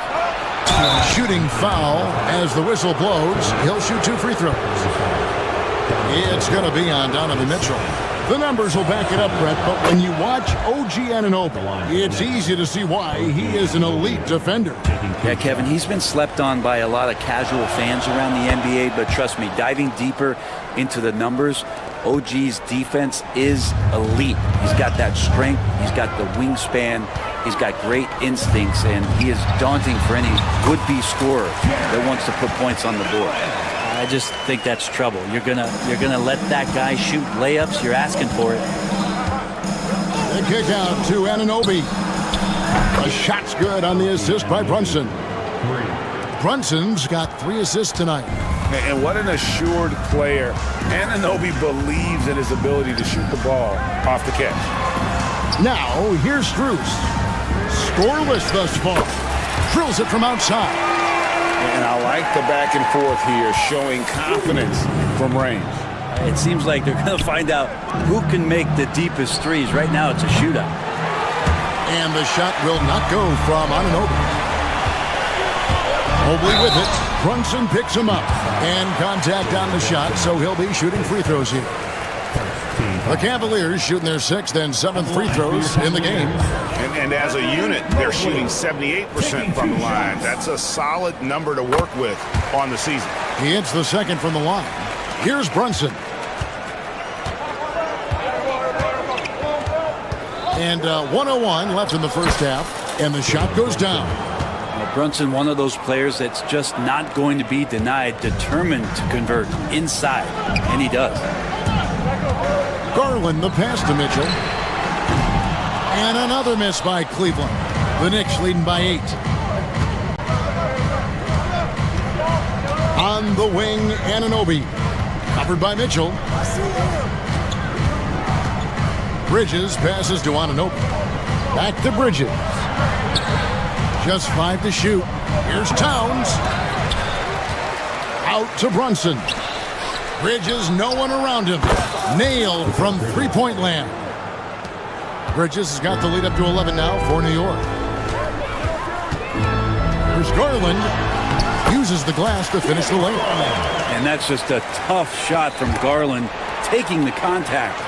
Shooting foul as the whistle blows. He'll shoot 2 free throws. It's going to be on Donovan Mitchell. The numbers will back it up, Brett, but when you watch OG Anunoby, it's easy to see why he is an elite defender. Yeah, Kevin, he's been slept on by a lot of casual fans around the NBA, but trust me, diving deeper into the numbers, OG's defense is elite. He's got that strength, he's got the wingspan, he's got great instincts, and he is daunting for any would-be scorer that wants to put points on the board. I just think that's trouble. You're gonna let that guy shoot layups. You're asking for it. The kick out to Anunoby. A shot's good on the assist by Brunson. Brunson's got 3 assists tonight. And what an assured player. Anunoby believes in his ability to shoot the ball off the catch. Now, here's Strus. Scoreless thus far. Drills it from outside. And I like the back and forth here, showing confidence from range. It seems like they're going to find out who can make the deepest threes. Right now, it's a shootout. And the shot will not go from Anunoby. Mobley with it. Brunson picks him up. And contact on the shot, so he'll be shooting free throws here. The Cavaliers shooting their 6th and 7th free throws in the game. And as a unit, they're shooting 78% from the line. That's a solid number to work with on the season. He hits the 2nd from the line. Here's Brunson. And 1:01 left in the first half, and the shot goes down. Well, Brunson, one of those players that's just not going to be denied, determined to convert inside, and he does. Garland the pass to Mitchell. And another miss by Cleveland. The Knicks leading by 8. On the wing, Anunoby. Covered by Mitchell. Bridges passes to Anunoby. Back to Bridges. Just 5 to shoot. Here's Towns. Out to Brunson. Bridges, no one around him. Nailed from three-point land. Bridges has got the lead up to 11 now for New York. Here's Garland. Uses the glass to finish the layup. And that's just a tough shot from Garland, taking the contact.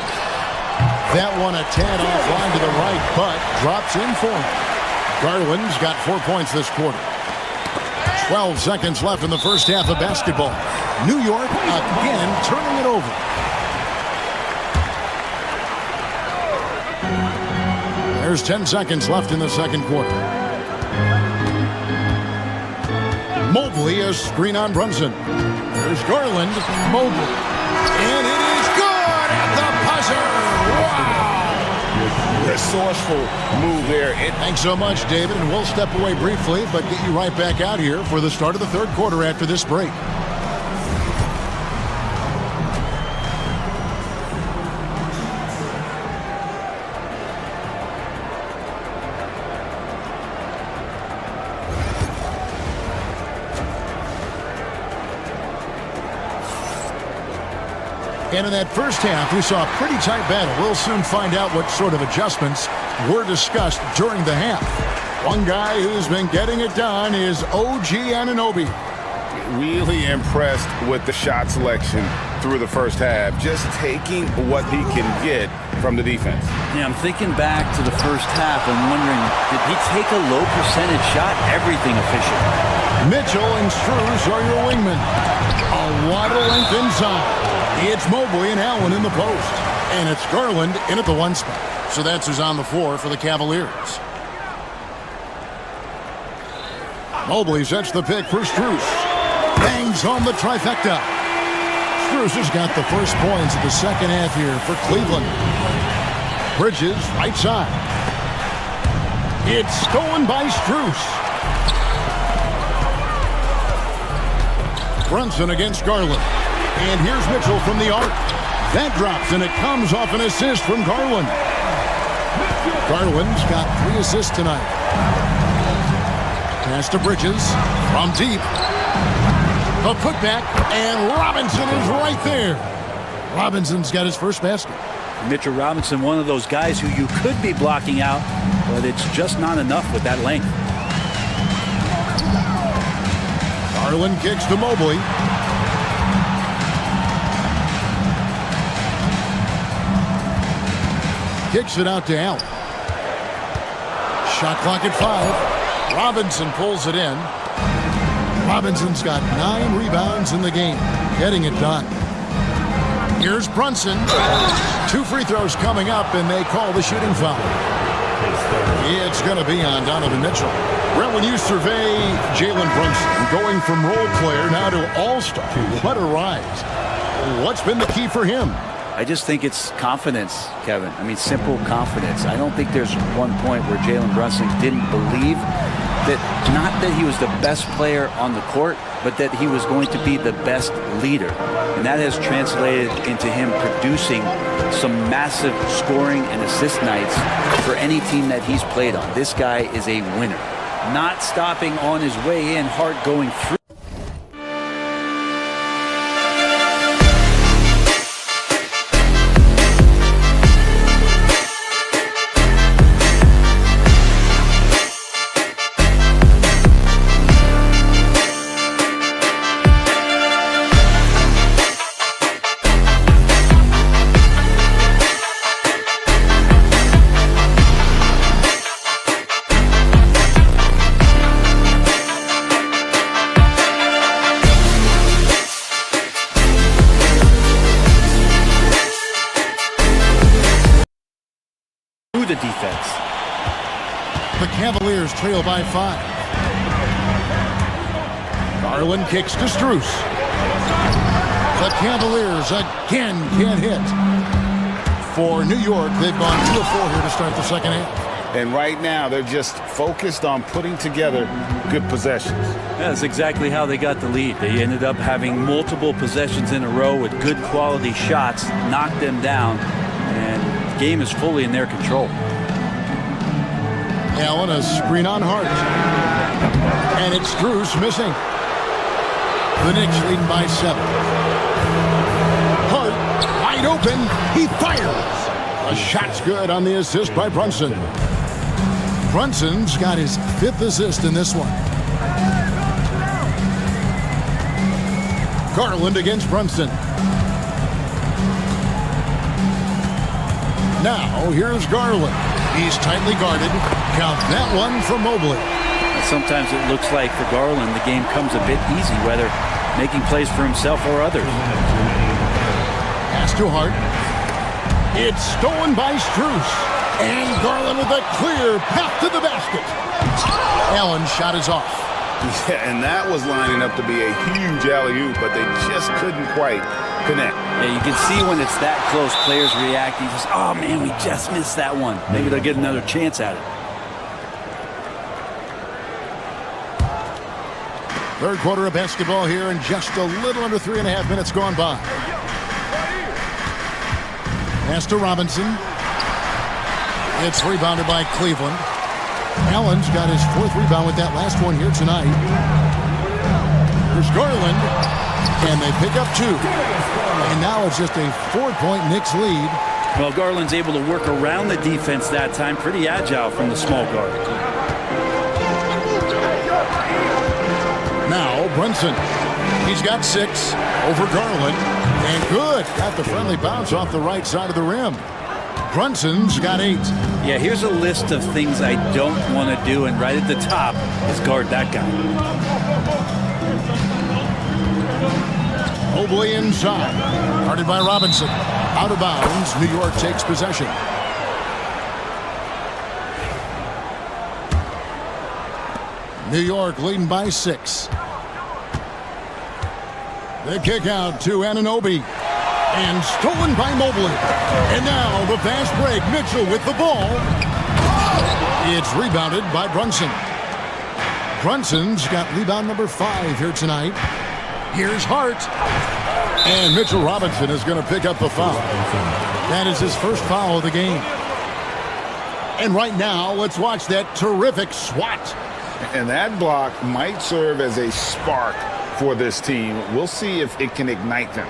That one a tad offline to the right, but drops in for him. Garland's got 4 points this quarter. 12 seconds left in the first half of basketball. New York again turning it over. There's 10 seconds left in the second quarter. Mobley, a screen on Brunson. There's Garland. Mobley. And it is good at the buzzer. Wow. Resourceful move there. Thanks so much, David. And we'll step away briefly, but get you right back out here for the start of the third quarter after this break. And in that first half, we saw a pretty tight battle. We'll soon find out what sort of adjustments were discussed during the half. One guy who's been getting it done is OG Anunoby. really impressed with the shot selection through the first half, just taking what he can get from the defense. Yeah, I'm thinking back to the first half and wondering, did he take a low percentage shot? Everything efficient. Mitchell and Strus are your wingmen. A lot of length inside. It's Mobley and Allen in the post. And it's Garland in at the 1 spot. So that's who's on the floor for the Cavaliers. Mobley sets the pick for Strus. Bangs home the trifecta. Strus has got the first points of the second half here for Cleveland. Bridges, right side. It's stolen by Strus. Brunson against Garland. And here's Mitchell from the arc. That drops, and it comes off an assist from Garland. Garland's got 3 assists tonight. Pass to Bridges from deep. A putback, and Robinson is right there. Robinson's got his first basket. Mitchell Robinson, one of those guys who you could be blocking out, but it's just not enough with that length. Garland kicks to Mobley. Kicks it out to Allen. Shot clock at 5. Robinson pulls it in. Robinson's got 9 rebounds in the game, getting it done. Here's Brunson. 2 free throws coming up, and they call the shooting foul. It's going to be on Donovan Mitchell. Brent, when you survey Jalen Brunson, going from role player now to all-star, what a rise. What's been the key for him? I just think it's confidence, Kevin. I mean, simple confidence. I don't think there's one point where Jalen Brunson didn't believe that, not that he was the best player on the court, but that he was going to be the best leader. And that has translated into him producing some massive scoring and assist nights for any team that he's played on. This guy is a winner. Not stopping on his way in, heart going through. The defense. The Cavaliers trail by 5. Garland kicks to Strus. The Cavaliers again can't hit. For New York, they've gone 2 of 4 here to start the second half. And right now, they're just focused on putting together good possessions. Yeah, that's exactly how they got the lead. They ended up having multiple possessions in a row with good quality shots, knocked them down, and the game is fully in their control. Allen, a screen on Hart. And it's Strus missing. The Knicks leading by 7. Hart, wide open. He fires. A shot's good on the assist by Brunson. Brunson's got his 5th assist in this one. Garland against Brunson. Now, here's Garland. He's tightly guarded. Count that one from Mobley. Sometimes it looks like for Garland, the game comes a bit easy, whether making plays for himself or others. Pass to Hart. It's stolen by Strus. And Garland with a clear path to the basket. Allen's shot is off. Yeah, and that was lining up to be a huge alley-oop, but they just couldn't quite connect. Yeah, you can see when it's that close, players reacting. Just, oh man, we just missed that one. Maybe they'll get another chance at it. Third quarter of basketball here, and just a little under 3.5 minutes gone by. Pass to Robinson. It's rebounded by Cleveland. Allen's got his 4th rebound with that last one here tonight. Here's Garland. And they pick up 2. And now it's just a 4-point Knicks lead. Well, Garland's able to work around the defense that time. Pretty agile from the small guard. Now Brunson. He's got 6 over Garland. And good. Got the friendly bounce off the right side of the rim. Brunson's got 8. Yeah, here's a list of things I don't want to do, and right at the top is guard that guy. Mobley inside. Guarded by Robinson. Out of bounds. New York takes possession. New York leading by 6. The kick out to Anunoby. And stolen by Mobley. And now the fast break. Mitchell with the ball. It's rebounded by Brunson. Brunson's got rebound number 5 here tonight. Here's Hart. And Mitchell Robinson is going to pick up the foul. That is his first foul of the game. And right now, let's watch that terrific swat. And that block might serve as a spark for this team. We'll see if it can ignite them.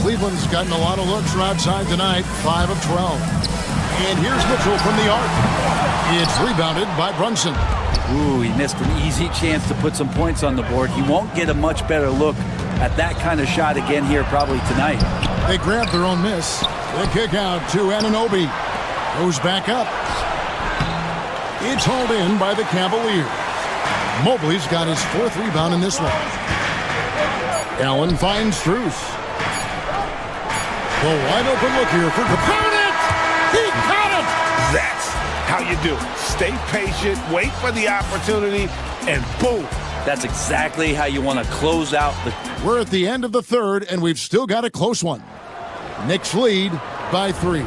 Cleveland's gotten a lot of looks from outside tonight, 5 of 12. And here's Mitchell from the arc. It's rebounded by Brunson. Ooh, he missed an easy chance to put some points on the board. He won't get a much better look at that kind of shot again here probably tonight. They grabbed their own miss. The kick out to Anunoby. Goes back up. It's hauled in by the Cavaliers. Mobley's got his 4th rebound in this one. Allen finds Strus. The wide open look here for Kapanen. He got it! That's how you do it. Stay patient, wait for the opportunity, and boom. That's exactly how you want to close out the... We're at the end of the 3rd, and we've still got a close one. Knicks lead by 3.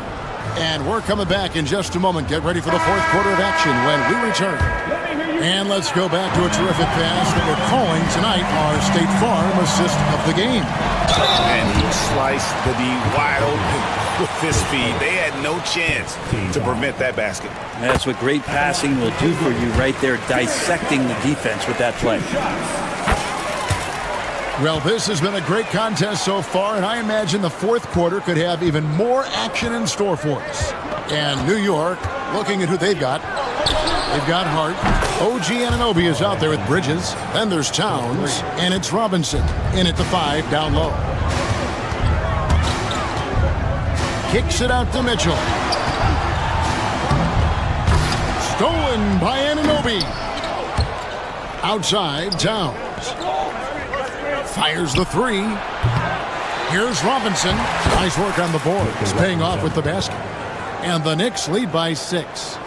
And we're coming back in just a moment. Get ready for the 4th quarter of action when we return. And let's go back to a terrific pass that we're calling tonight our State Farm assist of the game. And he sliced the D wide open with this speed. They had no chance to prevent that basket. That's what great passing will do for you right there, dissecting the defense with that play. Well, this has been a great contest so far, and I imagine the 4th quarter could have even more action in store for us. And New York, looking at who they've got. They've got Hart. OG Anunoby is out there with Bridges. Then there's Towns, and it's Robinson in at the 5 down low. Kicks it out to Mitchell. Stolen by Anunoby. Outside, Towns. Fires the 3. Here's Robinson. Nice work on the board. He's paying off with the basket. And the Knicks lead by 6.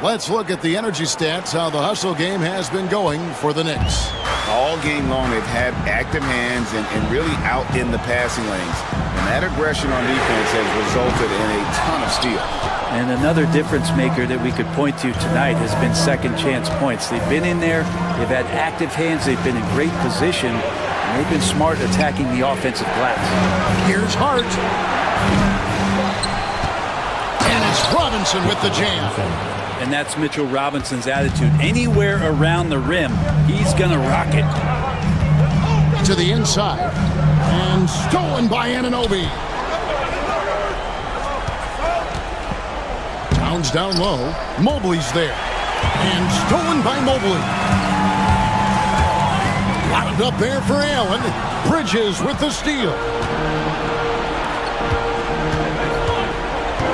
Let's look at the energy stats, how the hustle game has been going for the Knicks. All game long, they've had active hands and really out in the passing lanes. And that aggression on defense has resulted in a ton of steals. And another difference maker that we could point to tonight has been second chance points. They've been in there, they've had active hands, they've been in great position, and they've been smart attacking the offensive glass. Here's Hart. And it's Robinson with the jam. And that's Mitchell Robinson's attitude. Anywhere around the rim, he's going to rock it. To the inside. And stolen by Anunoby. Towns down low. Mobley's there. And stolen by Mobley. Locked up there for Allen. Bridges with the steal.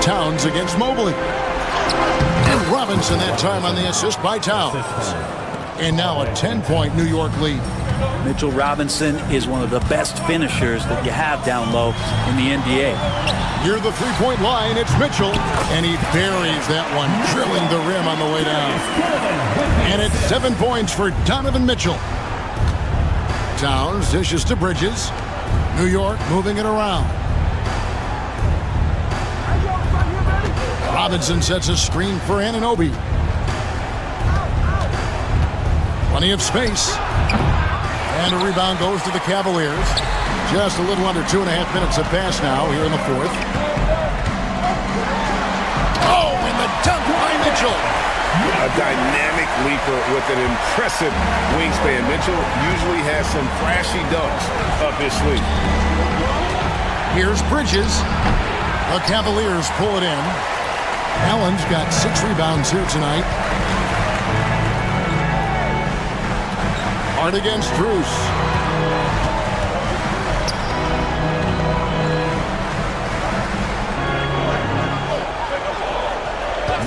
Towns against Mobley. And Robinson that time on the assist by Towns. And now a 10-point New York lead. Mitchell Robinson is one of the best finishers that you have down low in the NBA. Near the three-point line, it's Mitchell. And he buries that one, drilling the rim on the way down. And it's 7 points for Donovan Mitchell. Towns dishes to Bridges. New York moving it around. Robinson sets a screen for Anunoby. Plenty of space. And a rebound goes to the Cavaliers. Just a little under 2.5 minutes have passed now here in the 4th. Oh, and the dunk by Mitchell. A dynamic leaper with an impressive wingspan. Mitchell usually has some flashy dunks up his sleeve. Here's Bridges. The Cavaliers pull it in. Allen's got 6 rebounds here tonight. guard against Bruce.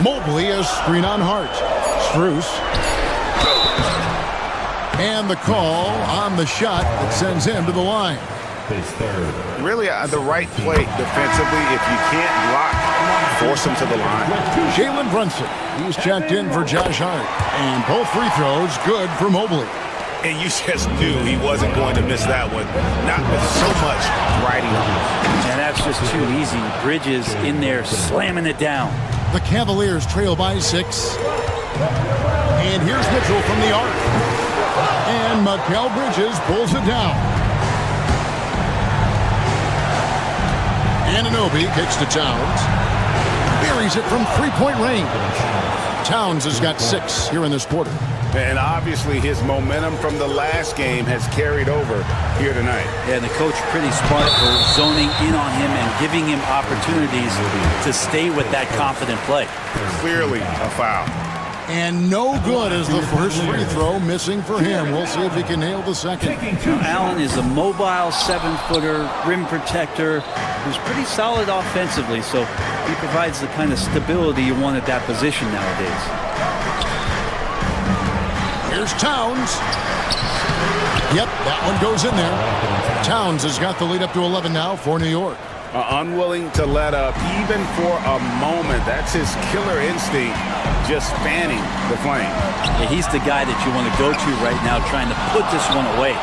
Mobley a screen on Hart. Strus. And the call on the shot that sends him to the line. Really the right play defensively. If you can't block, force him to the line. Jalen Brunson. He's checked in for Josh Hart. And both free throws good for Mobley. And you just knew he wasn't going to miss that one. Not with so much riding on him. And that's just too easy. Bridges in there slamming it down. The Cavaliers trail by 6. And here's Mitchell from the arc. And Mikal Bridges pulls it down. Anunoby kicks to Towns. Buries it from three-point range. Towns has got 6 here in this quarter. And obviously his momentum from the last game has carried over here tonight. Yeah, the coach pretty smart for zoning in on him and giving him opportunities to stay with that confident play. Clearly a foul. And no good as the first free throw missing for him. We'll see if he can nail the second. Now, Allen is a mobile 7-footer rim protector who's pretty solid offensively, so he provides the kind of stability you want at that position nowadays. Here's Towns. Yep, that one goes in there. Towns has got the lead up to 11 now for New York. Unwilling to let up even for a moment. That's his killer instinct, just fanning the flame. Yeah, he's the guy that you want to go to right now, trying to put this one away.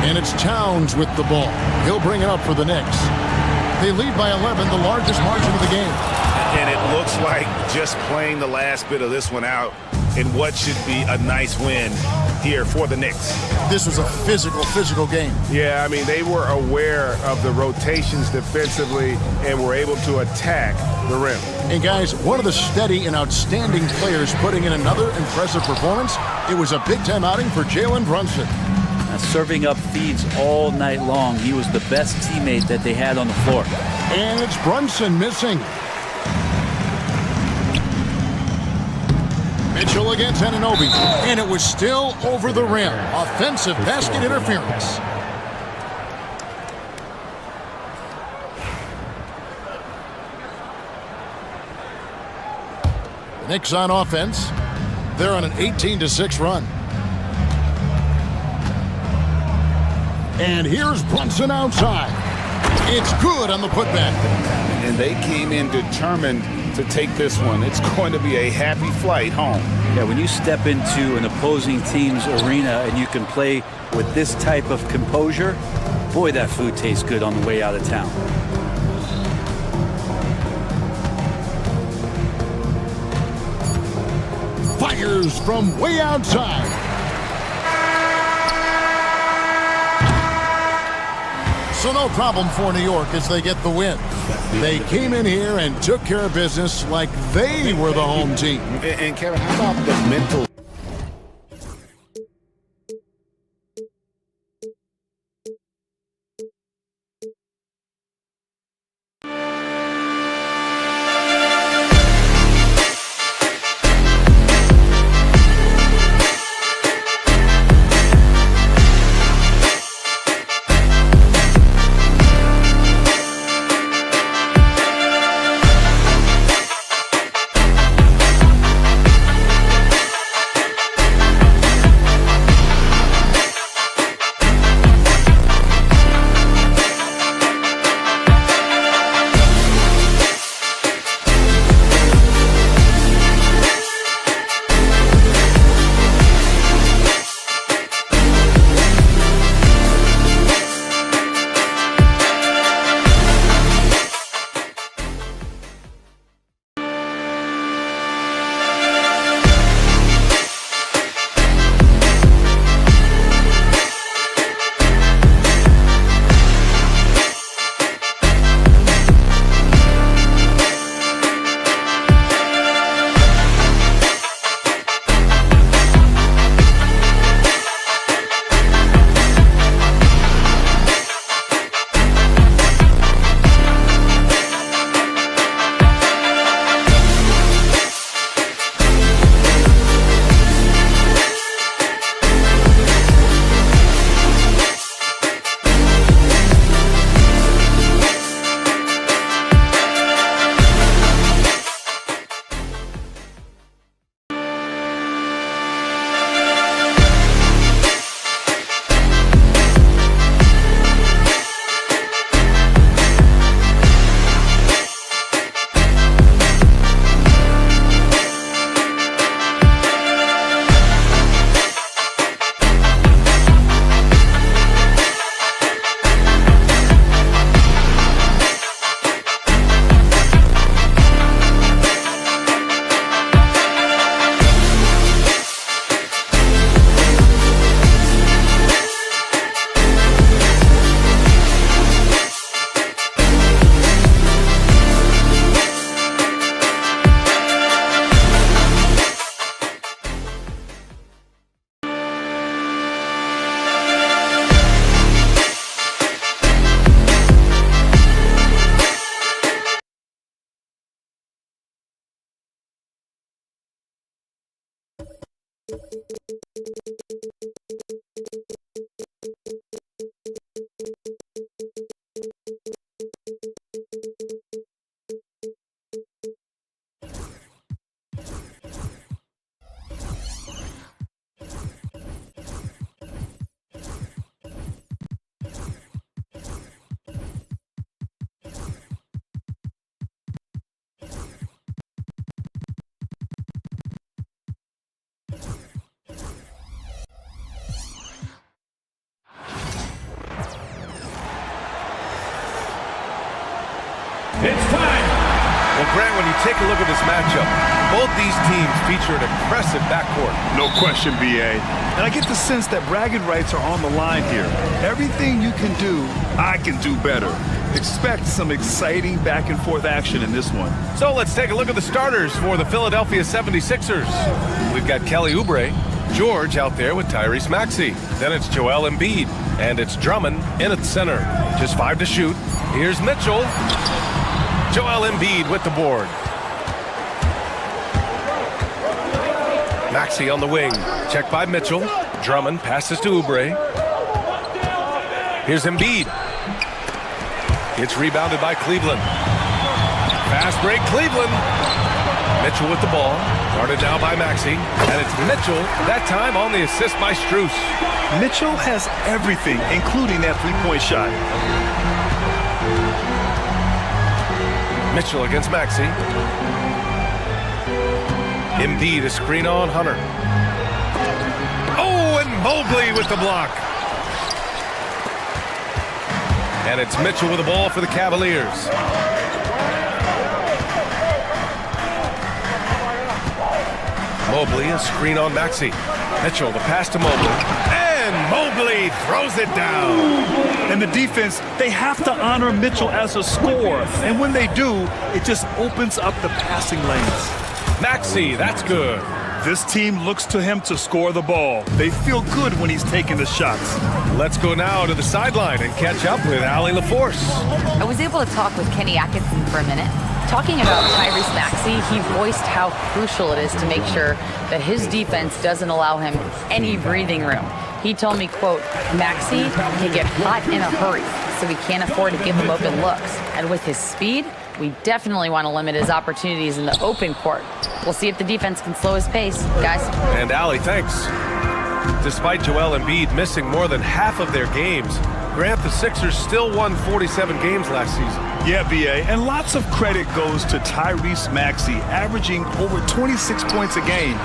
And it's Towns with the ball. He'll bring it up for the Knicks. They lead by 11, the largest margin of the game. And it looks like just playing the last bit of this one out in what should be a nice win here for the Knicks. This was a physical game. Yeah, I mean, they were aware of the rotations defensively and were able to attack the rim. And guys, one of the steady and outstanding players putting in another impressive performance. It was a big-time outing for Jalen Brunson. Serving up feeds all night long. He was the best teammate that they had on the floor. And it's Brunson missing. Mitchell against Anunoby. And it was still over the rim. Offensive basket interference. The Knicks on offense. They're on an 18-6 run. And here's Brunson outside. It's good on the putback. And they came in determined to take this one. It's going to be a happy flight home. Yeah, when you step into an opposing team's arena and you can play with this type of composure, boy, that food tastes good on the way out of town. Fires from way outside. So no problem for New York as they get the win. They came in here and took care of business like they were the home team. And Kevin, how about the mental? It's time. Well, Grant, when you take a look at this matchup, both these teams feature an impressive backcourt. No question, B.A. And I get the sense that bragging rights are on the line here. Everything you can do, I can do better. Expect some exciting back-and-forth action in this one. So let's take a look at the starters for the Philadelphia 76ers. We've got Kelly Oubre, George out there with Tyrese Maxey. Then it's Joel Embiid, and it's Drummond in at center. Just 5 to shoot. Here's Mitchell. Joel Embiid with the board. Maxey on the wing. Checked by Mitchell. Drummond passes to Oubre. Here's Embiid. It's rebounded by Cleveland. Fast break, Cleveland. Mitchell with the ball. Guarded now by Maxey. And it's Mitchell, that time on the assist by Strus. Mitchell has everything, including that three-point shot. Mitchell against Maxey. Embiid, a screen on Hunter. Oh, and Mobley with the block. And it's Mitchell with the ball for the Cavaliers. Mobley, a screen on Maxey. Mitchell, the pass to Mobley. And Mobley throws it down. And the defense, they have to honor Mitchell as a scorer. And when they do, it just opens up the passing lanes. Maxey, that's good. This team looks to him to score the ball. They feel good when he's taking the shots. Let's go now to the sideline and catch up with Allie LaForce. I was able to talk with Kenny Atkinson for a minute. Talking about Tyrese Maxey, he voiced how crucial it is to make sure that his defense doesn't allow him any breathing room. He told me, quote, Maxey can get hot in a hurry, so we can't afford to give him open looks. And with his speed, we definitely want to limit his opportunities in the open court. We'll see if the defense can slow his pace, guys. And Allie, thanks. Despite Joel Embiid missing more than half of their games, Grant, the Sixers still won 47 games last season. Yeah, B.A., and lots of credit goes to Tyrese Maxey, averaging over 26 points a game.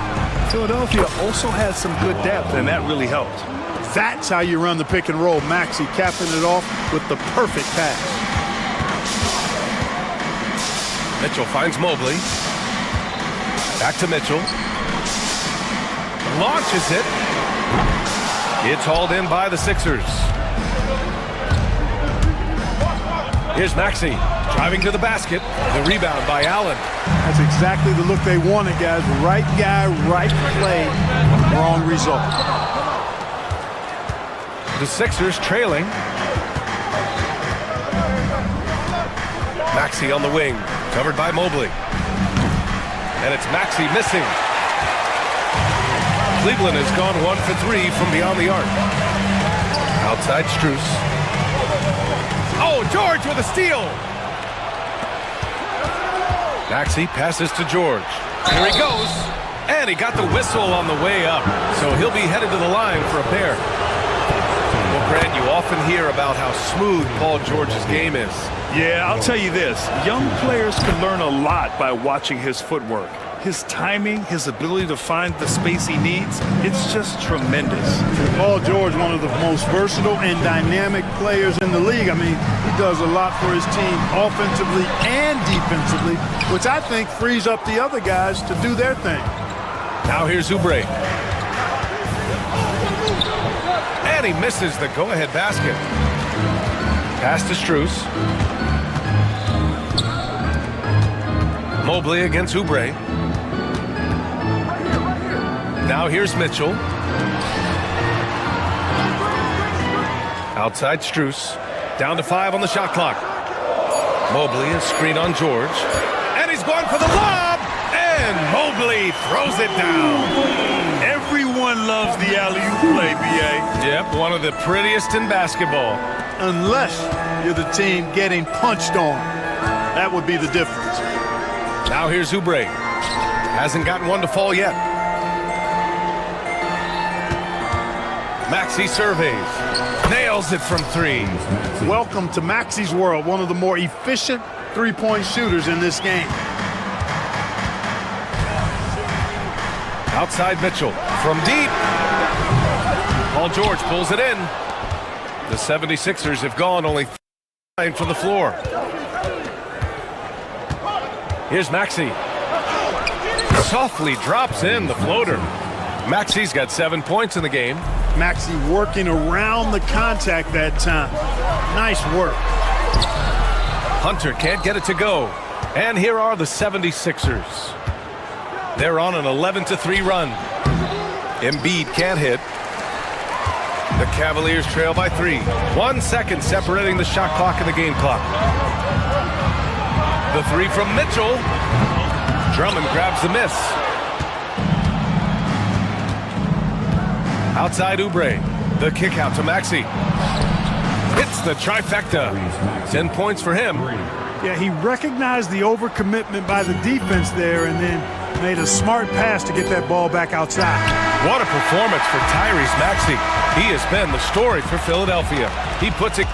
Philadelphia also had some good depth, and that really helped. That's how you run the pick and roll. Maxey capping it off with the perfect pass. Mitchell finds Mobley. Back to Mitchell. Launches it. It's hauled in by the Sixers. Here's Maxey driving to the basket. The rebound by Allen. That's exactly the look they wanted, guys. Right guy, right play, wrong result. The Sixers trailing. Maxey on the wing, covered by Mobley. And it's Maxey missing. Cleveland has gone 1 for 3 from beyond the arc. Outside Strus. Oh, George with a steal. Maxey passes to George. Here he goes. And he got the whistle on the way up. So he'll be headed to the line for a pair. Well, Grant, you often hear about how smooth Paul George's game is. Yeah, I'll tell you this. Young players can learn a lot by watching his footwork. His timing, his ability to find the space he needs, it's just tremendous. Paul George, one of the most versatile and dynamic players in the league. I mean, he does a lot for his team offensively and defensively, which I think frees up the other guys to do their thing. Now here's Oubre. And he misses the go-ahead basket. Pass to Strus. Mobley against Oubre. Now here's Mitchell. Outside Strus. Down to 5 on the shot clock. Mobley, a screen on George. And he's going for the lob! And Mobley throws it down. Everyone loves the alley-oop play, B.A. Yep, one of the prettiest in basketball. Unless you're the team getting punched on. That would be the difference. Now here's Oubre. Hasn't gotten one to fall yet. Maxey surveys. Nails it from 3. Welcome to Maxey's world, one of the more efficient three-point shooters in this game. Outside Mitchell from deep. Paul George pulls it in. The 76ers have gone only 9 from the floor. Here's Maxey. Softly drops in the floater. Maxey's got 7 points in the game. Maxey working around the contact that time. Nice work. Hunter can't get it to go. And here are the 76ers. They're on an 11-3 run. Embiid can't hit. The Cavaliers trail by 3. 1 second separating the shot clock and the game clock. The 3 from Mitchell. Drummond grabs the miss. Outside Oubre. The kick out to Maxey. Hits the trifecta. 10 points for him. Yeah, he recognized the overcommitment by the defense there and then made a smart pass to get that ball back outside. What a performance for Tyrese Maxey. He has been the story for Philadelphia. He puts it...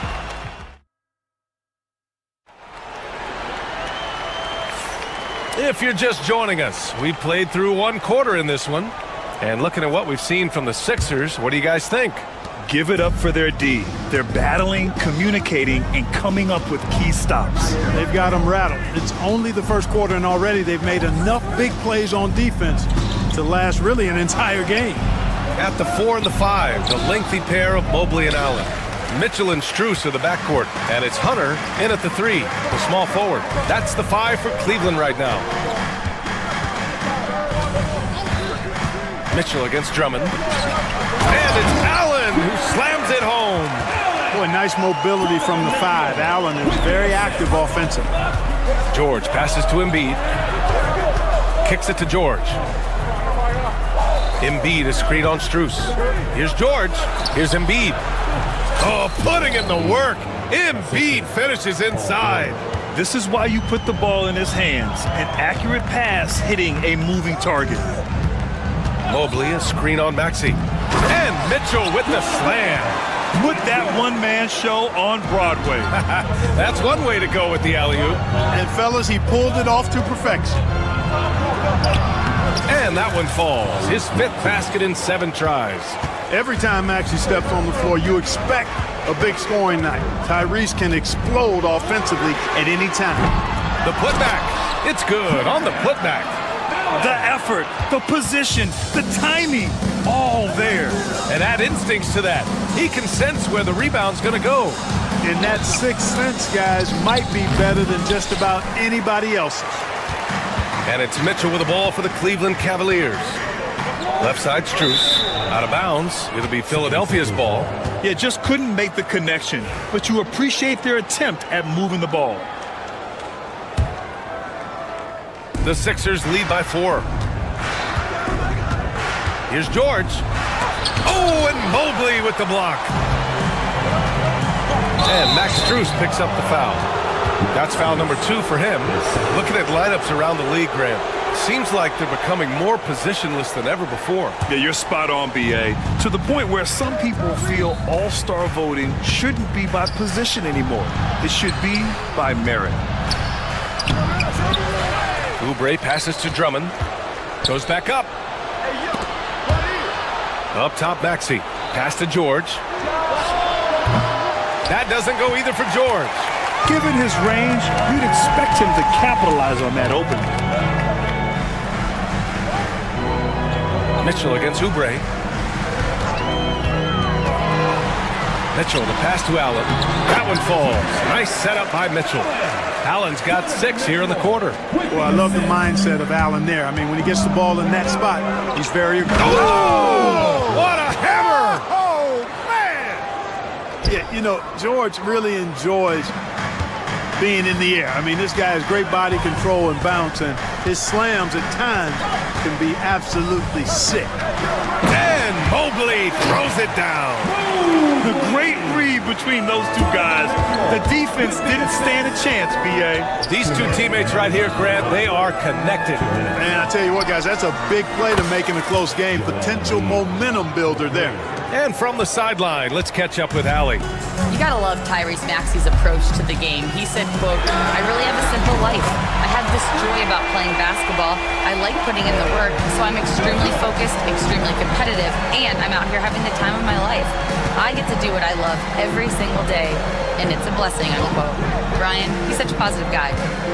If you're just joining us, we played through 1 quarter in this one. And looking at what we've seen from the Sixers, what do you guys think? Give it up for their D. They're battling, communicating, and coming up with key stops. They've got them rattled. It's only the first quarter, and already they've made enough big plays on defense to last really an entire game. At the 4 and the 5, the lengthy pair of Mobley and Allen. Mitchell and Strus are the backcourt, and it's Hunter in at the 3, the small forward. That's the 5 for Cleveland right now. Mitchell against Drummond. And it's Allen who slams it home. Boy, nice mobility from the 5. Allen is very active offensively. George passes to Embiid. Kicks it to George. Embiid is screened on Strus. Here's George. Here's Embiid. Oh, putting in the work. Embiid finishes inside. This is why you put the ball in his hands. An accurate pass hitting a moving target. Mobley, a screen on Maxey. And Mitchell with the slam. Put that one-man show on Broadway. That's one way to go with the alley-oop. And fellas, he pulled it off to perfection. And that one falls. His 5th basket in 7 tries. Every time Maxey steps on the floor, you expect a big scoring night. Tyrese can explode offensively at any time. The putback. It's good on the putback. The effort, the position, the timing, all there. And add instincts to that. He can sense where the rebound's going to go. And that 6th sense, guys, might be better than just about anybody else's. And it's Mitchell with the ball for the Cleveland Cavaliers. Left side, Strus. Out of bounds. It'll be Philadelphia's ball. Yeah, just couldn't make the connection. But you appreciate their attempt at moving the ball. The Sixers lead by 4. Here's George. Oh, and Mobley with the block. And Max Strus picks up the foul. That's foul number 2 for him. Looking at lineups around the league, Grant, seems like they're becoming more positionless than ever before. Yeah, you're spot on, B.A. To the point where some people feel all-star voting shouldn't be by position anymore. It should be by merit. Oubre passes to Drummond. Goes back up. Up top, Maxey. Pass to George. That doesn't go either for George. Given his range, you'd expect him to capitalize on that opening. Mitchell against Oubre. Mitchell, the pass to Allen. That one falls. Nice setup by Mitchell. Allen's got 6 here in the quarter. Well, I love the mindset of Allen there. I mean, when he gets the ball in that spot, he's very aggressive. Oh! What a hammer! Oh, man! Yeah, you know, George really enjoys being in the air. I mean, this guy has great body control and bounce, and his slams at times can be absolutely sick. And Mobley throws it down. The great read between those two guys. The defense didn't stand a chance, B.A. These 2 teammates right here, Grant, they are connected. Man, I tell you what, guys, that's a big play to make in a close game. Potential momentum builder there. And from the sideline, let's catch up with Allie. You gotta love Tyrese Maxey's approach to the game. He said, quote, "I really have a simple life. I have this joy about playing basketball. I like putting in the work, so I'm extremely focused, extremely competitive, and I'm out here having the time of my life. I get to do what I love every single day, and it's a blessing," unquote. Brian. He's such a positive guy.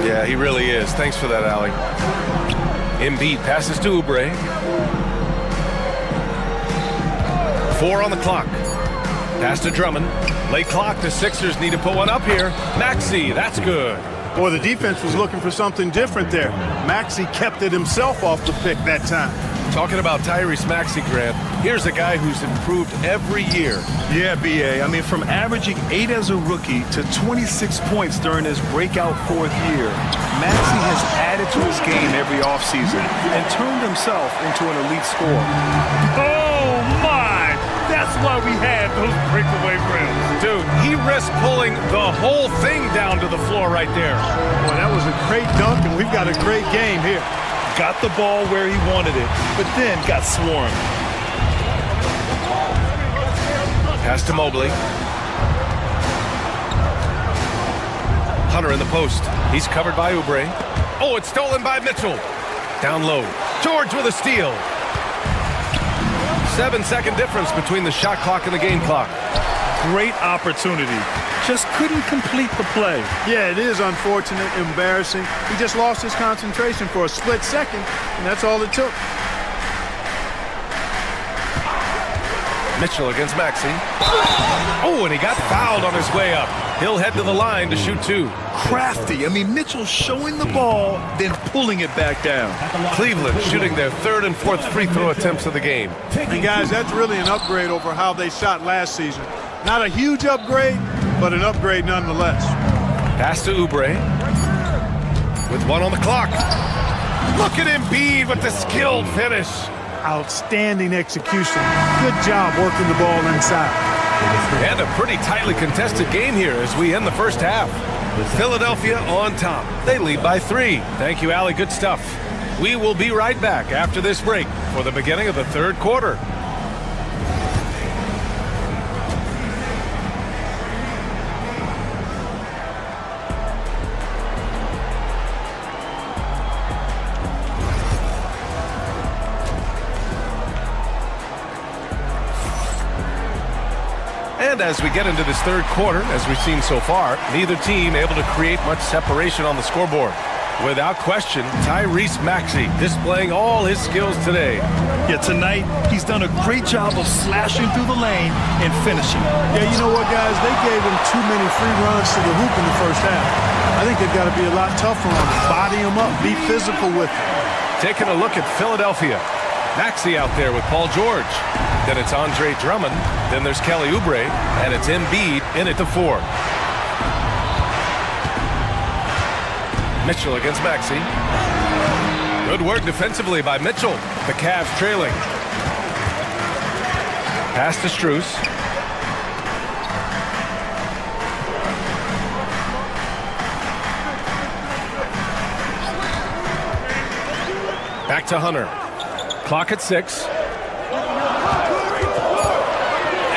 Yeah, he really is. Thanks for that, Allie. Embiid passes to Oubre. 4 on the clock. Pass to Drummond. Late clock. The Sixers need to put one up here. Maxey, that's good. Boy, the defense was looking for something different there. Maxey kept it himself off the pick that time. Talking about Tyrese Maxey, Grant, here's a guy who's improved every year. Yeah, B.A. I mean, from averaging 8 as a rookie to 26 points during his breakout 4th year, Maxey has added to his game every offseason and turned himself into an elite scorer. Oh, my! That's why we had those breakaway rims. Dude, he risked pulling the whole thing down to the floor right there. Boy, that was a great dunk, and we've got a great game here. Got the ball where he wanted it, but then got swarmed. Pass to Mobley. Hunter in the post. He's covered by Oubre. Oh, it's stolen by Mitchell. Down low. George with a steal. 7-second difference between the shot clock and the game clock. Great opportunity. Just couldn't complete the play. Yeah, it is unfortunate, embarrassing. He just lost his concentration for a split second, and that's all it took. Mitchell against Maxey. Oh, and he got fouled on his way up. He'll head to the line to shoot 2. Crafty. I mean, Mitchell showing the ball, then pulling it back down. Cleveland shooting their 3rd and 4th free throw attempts of the game. And guys, that's really an upgrade over how they shot last season. Not a huge upgrade, but an upgrade nonetheless. Pass to Oubre. With 1 on the clock. Look at Embiid with the skilled finish. Outstanding execution. Good job working the ball inside. And a pretty tightly contested game here as we end the first half. Philadelphia on top. They lead by 3. Thank you, Allie. Good stuff. We will be right back after this break for the beginning of the 3rd quarter. And as we get into this 3rd quarter, as we've seen so far, neither team able to create much separation on the scoreboard. Without question, Tyrese Maxey displaying all his skills today. Yeah, tonight he's done a great job of slashing through the lane and finishing. Yeah, you know what, guys? They gave him too many free runs to the hoop in the first half. I think they've got to be a lot tougher on him. Body him up, be physical with him. Taking a look at Philadelphia. Maxey out there with Paul George. Then it's Andre Drummond. Then there's Kelly Oubre. And it's Embiid in at the 4. Mitchell against Maxey. Good work defensively by Mitchell. The Cavs trailing. Pass to Strus. Back to Hunter. Clock at 6.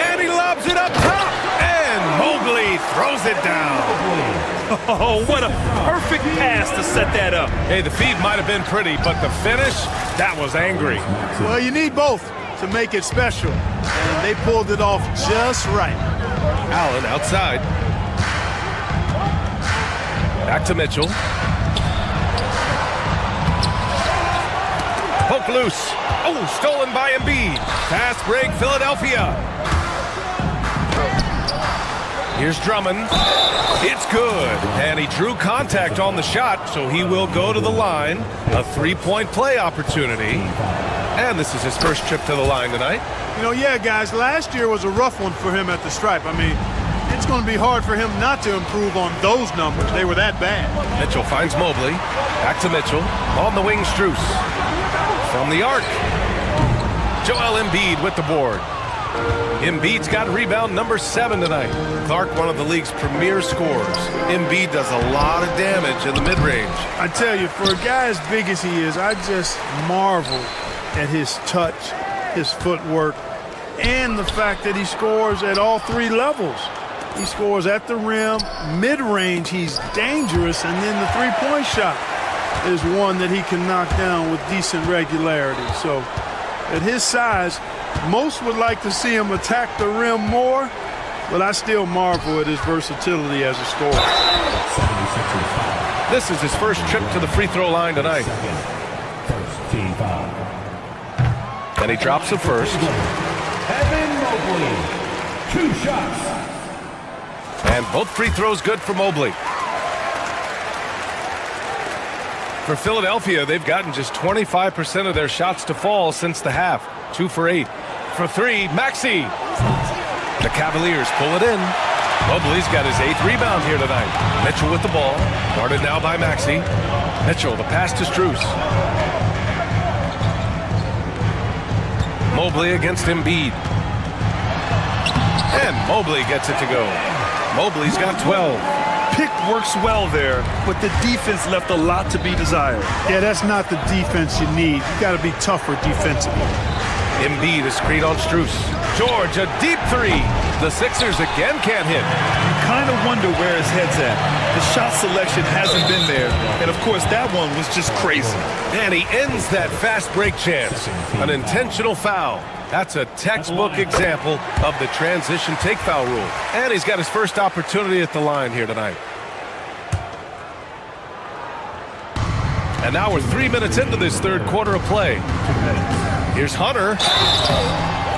And he lobs it up top. And Mobley throws it down. Oh, what a perfect pass to set that up. Hey, the feed might have been pretty, but the finish, that was angry. Well, you need both to make it special. And they pulled it off just right. Allen outside. Back to Mitchell. Poke loose. Oh, stolen by Embiid. Fast break, Philadelphia. Here's Drummond. It's good. And he drew contact on the shot, so he will go to the line. A 3-point play opportunity. And this is his first trip to the line tonight. You know, yeah, guys, last year was a rough one for him at the stripe. I mean, it's going to be hard for him not to improve on those numbers. They were that bad. Mitchell finds Mobley. Back to Mitchell. On the wing, Strus. From the arc. Joel Embiid with the board. Embiid's got rebound number 7 tonight. Clark, one of the league's premier scorers. Embiid does a lot of damage in the mid-range. I tell you, for a guy as big as he is, I just marvel at his touch, his footwork, and the fact that he scores at all 3 levels. He scores at the rim, mid-range, he's dangerous, and then the 3-point shot is one that he can knock down with decent regularity. So at his size, most would like to see him attack the rim more, But I still marvel at his versatility as a scorer. This is his first trip to the free throw line tonight. First team foul. And he drops it first. Evan Mobley, 2 shots. And both free throws good for Mobley. For Philadelphia, they've gotten just 25% of their shots to fall since the half. 2 for 8. For 3, Maxey. The Cavaliers pull it in. Mobley's got his 8th rebound here tonight. Mitchell with the ball. Guarded now by Maxey. Mitchell, the pass to Strus. Mobley against Embiid. And Mobley gets it to go. Mobley's got 12. Pick works well there, but the defense left a lot to be desired. Yeah, that's not the defense you need. You got to be tougher defensively. Embiid is screen on Strus. George, a deep 3. The Sixers again can't hit. You kind of wonder where his head's at. The shot selection hasn't been there, and of course that one was just crazy. And he ends that fast break chance. An intentional foul. That's a textbook example of the transition take foul rule. And he's got his first opportunity at the line here tonight. And now we're 3 minutes into this third quarter of play. Here's Hunter.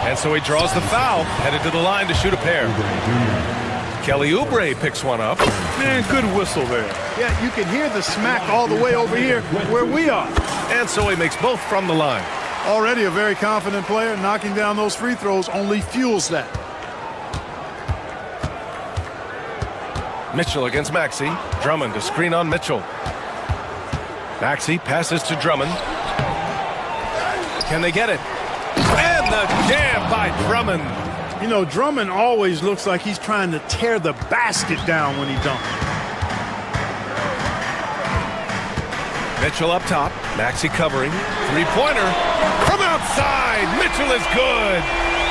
And so he draws the foul, headed to the line to shoot a pair. Kelly Oubre picks one up. Man, good whistle there. Yeah, you can hear the smack all the way over here where we are. And so he makes both from the line. Already a very confident player. Knocking down those free throws only fuels that. Mitchell against Maxey. Drummond to screen on Mitchell. Maxey passes to Drummond. Can they get it? And the jam by Drummond. You know, Drummond always looks like he's trying to tear the basket down when he dunks. Mitchell up top. Maxey covering. Three-pointer from outside. Mitchell is good.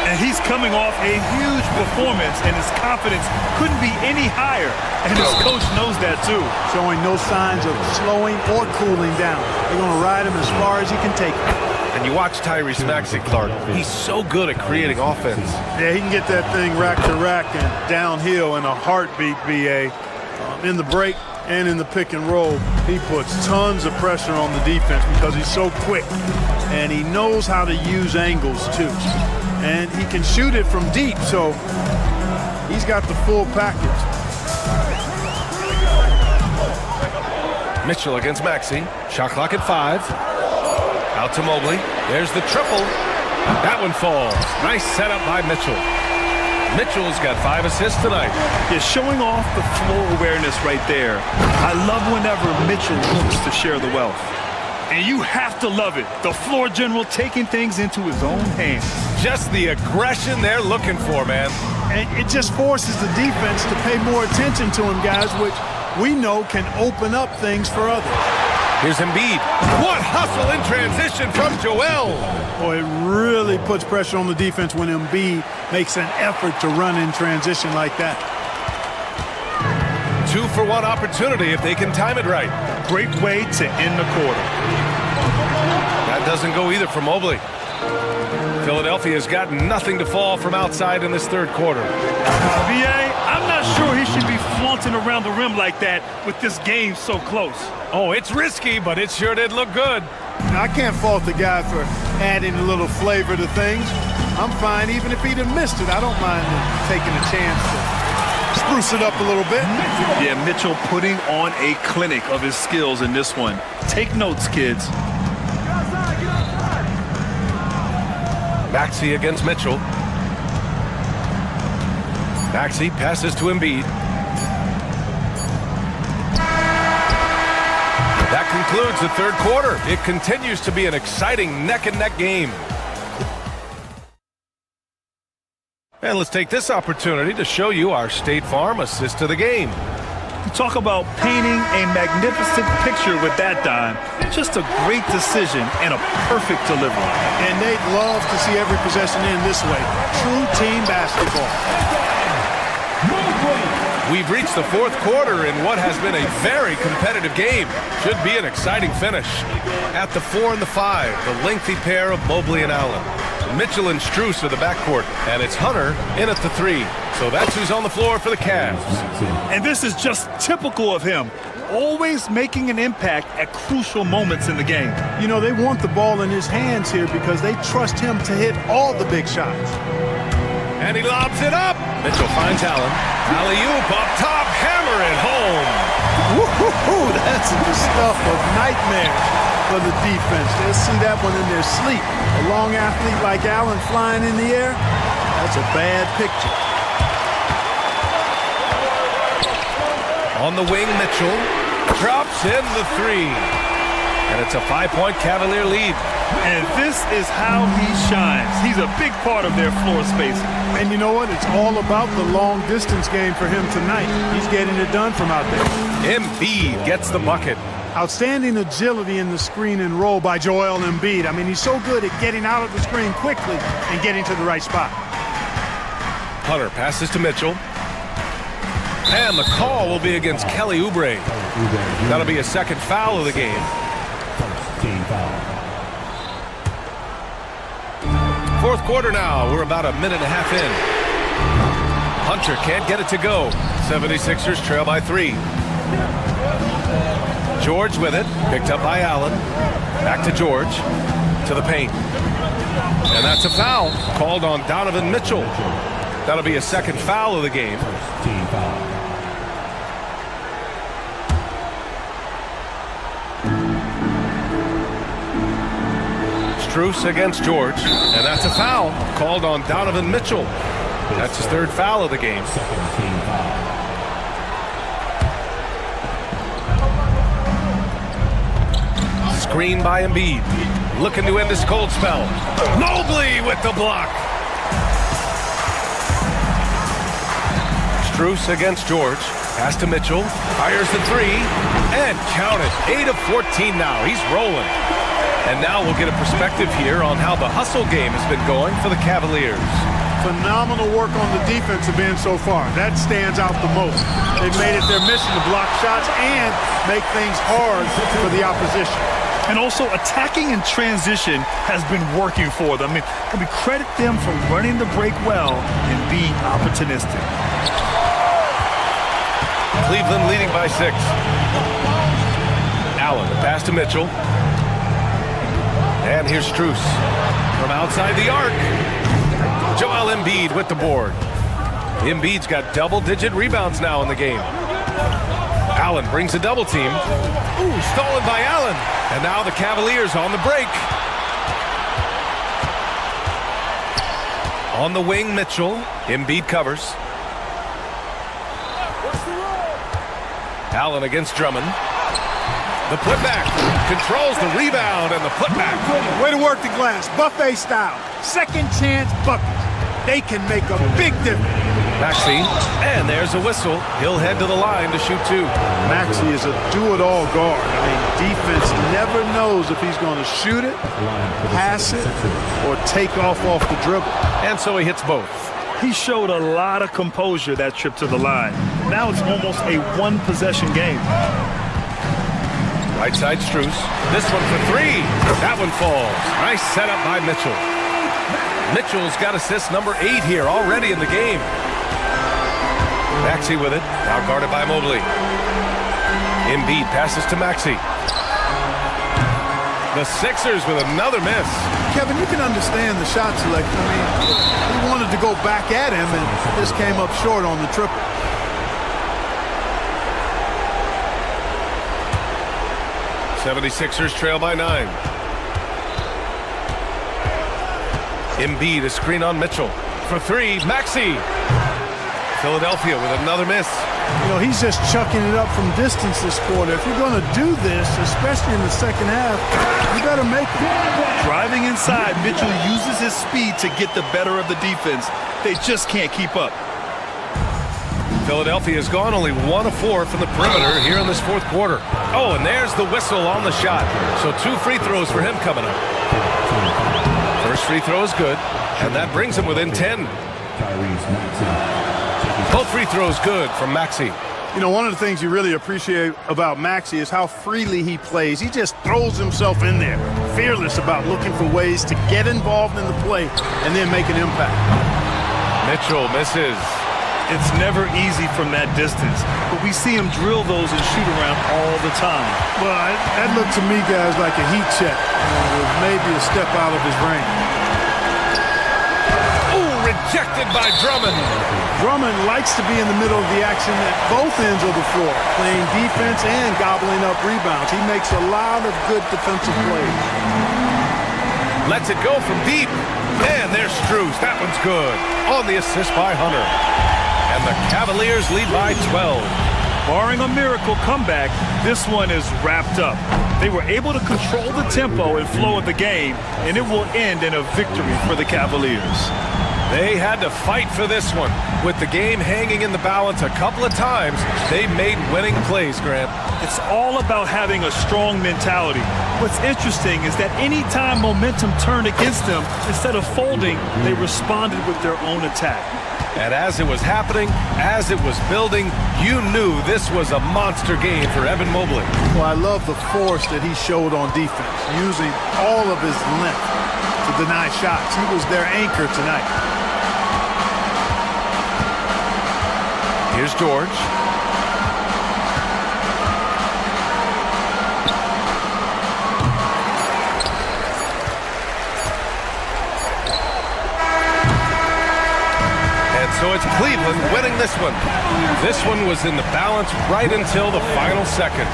And he's coming off a huge performance, and his confidence couldn't be any higher. And his coach knows that, too. Showing no signs of slowing or cooling down. They're going to ride him as far as he can take him. And you watch Tyrese Maxey, Clark. He's so good at creating offense. Yeah, he can get that thing rack to rack and downhill in a heartbeat, BA. In the break and in the pick and roll, he puts tons of pressure on the defense because he's so quick. And he knows how to use angles, too. And he can shoot it from deep, so he's got the full package. Mitchell against Maxey. Shot clock at 5. Out to Mobley. There's the triple. That one falls. Nice setup by Mitchell. Mitchell's got 5 assists tonight. Yeah, showing off the floor awareness right there. I love whenever Mitchell looks to share the wealth. And you have to love it. The floor general taking things into his own hands. Just the aggression they're looking for, man. And it just forces the defense to pay more attention to him, guys, which we know can open up things for others. Here's Embiid. What hustle in transition from Joel. Boy, it really puts pressure on the defense when Embiid makes an effort to run in transition like that. 2-for-1 opportunity if they can time it right. Great way to end the quarter. That doesn't go either for Mobley. Philadelphia's got nothing to fall from outside in this third quarter. VA, I'm not sure he should be flaunting around the rim like that with this game so close. Oh, it's risky, but it sure did look good. I can't fault the guy for adding a little flavor to things. I'm fine even if he'd have missed it. I don't mind taking a chance to spruce it up a little bit. Yeah, Mitchell putting on a clinic of his skills in this one. Take notes, kids. Maxey against Mitchell. Maxey passes to Embiid. That concludes the third quarter. It continues to be an exciting neck-and-neck game. And let's take this opportunity to show you our State Farm assist to the game. Talk about painting a magnificent picture with that dime. Just a great decision and a perfect delivery. And they'd love to see every possession end this way. True team basketball. We've reached the fourth quarter in what has been a very competitive game. Should be an exciting finish. At the 4 and the 5, the lengthy pair of Mobley and Allen. Mitchell and Strus are the backcourt, and it's Hunter in at the 3. So that's who's on the floor for the Cavs. And this is just typical of him, always making an impact at crucial moments in the game. You know, they want the ball in his hands here because they trust him to hit all the big shots. And he lobs it up. Mitchell finds Allen. Alley-oop up top, hammer it home. Woo-hoo-hoo, that's the stuff of nightmares for the defense. They'll see that one in their sleep. A long athlete like Allen flying in the air, that's a bad picture. On the wing, Mitchell drops in the three. And it's a 5-point Cavalier lead. And this is how he shines. He's a big part of their floor spacing. And you know what? It's all about the long distance game for him tonight. He's getting it done from out there. Embiid gets the bucket. Outstanding agility in the screen and roll by Joel Embiid. I mean, he's so good at getting out of the screen quickly and getting to the right spot. Hunter passes to Mitchell. And the call will be against Kelly Oubre. That'll be a second foul of the game. Fourth quarter now. We're about a minute and a half in. Hunter can't get it to go. 76ers trail by 3. George with it. Picked up by Allen. Back to George. To the paint. And that's a foul called on Donovan Mitchell. That'll be a second foul of the game. Strus against George, and that's a foul called on Donovan Mitchell. That's his third foul of the game. Screen by Embiid, looking to end this cold spell. Mobley with the block. Strus against George, pass to Mitchell, fires the three, and count it. 8 of 14 now. He's rolling. And now we'll get a perspective here on how the hustle game has been going for the Cavaliers. Phenomenal work on the defensive end so far. That stands out the most. They've made it their mission to block shots and make things hard for the opposition. And also attacking in transition has been working for them. I mean, credit them for running the break well and being opportunistic. Cleveland leading by 6. Allen, the pass to Mitchell. And here's Strus from outside the arc. Joel Embiid with the board. Embiid's got double-digit rebounds now in the game. Allen brings a double team. Ooh, stolen by Allen. And now the Cavaliers on the break. On the wing, Mitchell. Embiid covers. Allen against Drummond. The putback, controls the rebound and the putback. Way to work the glass, buffet style. Second chance buckets. They can make a big difference. Maxey, and there's a whistle. He'll head to the line to shoot 2. Maxey is a do-it-all guard. I mean, defense never knows if he's going to shoot it, pass it, or take off the dribble. And so he hits both. He showed a lot of composure that trip to the line. Now it's almost a one-possession game. Right side Strus. This one for 3. That one falls. Nice setup by Mitchell. Mitchell's got assist number 8 here already in the game. Maxey with it. Now guarded by Mobley. Embiid passes to Maxey. The Sixers with another miss. Kevin, you can understand the shot selection. I mean, he wanted to go back at him, and this came up short on the triple. '76ers trail by 9. Embiid, a screen on Mitchell. For 3, Maxey. Philadelphia with another miss. You know, he's just chucking it up from distance this quarter. If you're going to do this, especially in the second half, you better make it. Driving inside, Mitchell uses his speed to get the better of the defense. They just can't keep up. Philadelphia has gone only 1 of 4 from the perimeter here in this fourth quarter. Oh, and there's the whistle on the shot. So 2 free throws for him coming up. First free throw is good, and that brings him within 10. Both free throws good from Maxey. You know, one of the things you really appreciate about Maxey is how freely he plays. He just throws himself in there, fearless about looking for ways to get involved in the play and then make an impact. Mitchell misses. It's never easy from that distance, but we see him drill those and shoot around all the time. Well, that looked to me, guys, like a heat check. With maybe a step out of his range. Ooh, rejected by Drummond. Drummond likes to be in the middle of the action at both ends of the floor, playing defense and gobbling up rebounds. He makes a lot of good defensive plays. Lets it go from deep. And there's Strus. That one's good. On the assist by Hunter. And the Cavaliers lead by 12. Barring a miracle comeback, this one is wrapped up. They were able to control the tempo and flow of the game, and it will end in a victory for the Cavaliers. They had to fight for this one. With the game hanging in the balance a couple of times, they made winning plays, Grant. It's all about having a strong mentality. What's interesting is that any time momentum turned against them, instead of folding, they responded with their own attack. And as it was happening, as it was building, you knew this was a monster game for Evan Mobley. Well, I love the force that he showed on defense, using all of his length to deny shots. He was their anchor tonight. Here's George. So it's Cleveland winning this one. This one was in the balance right until the final seconds.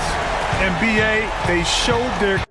NBA, they showed their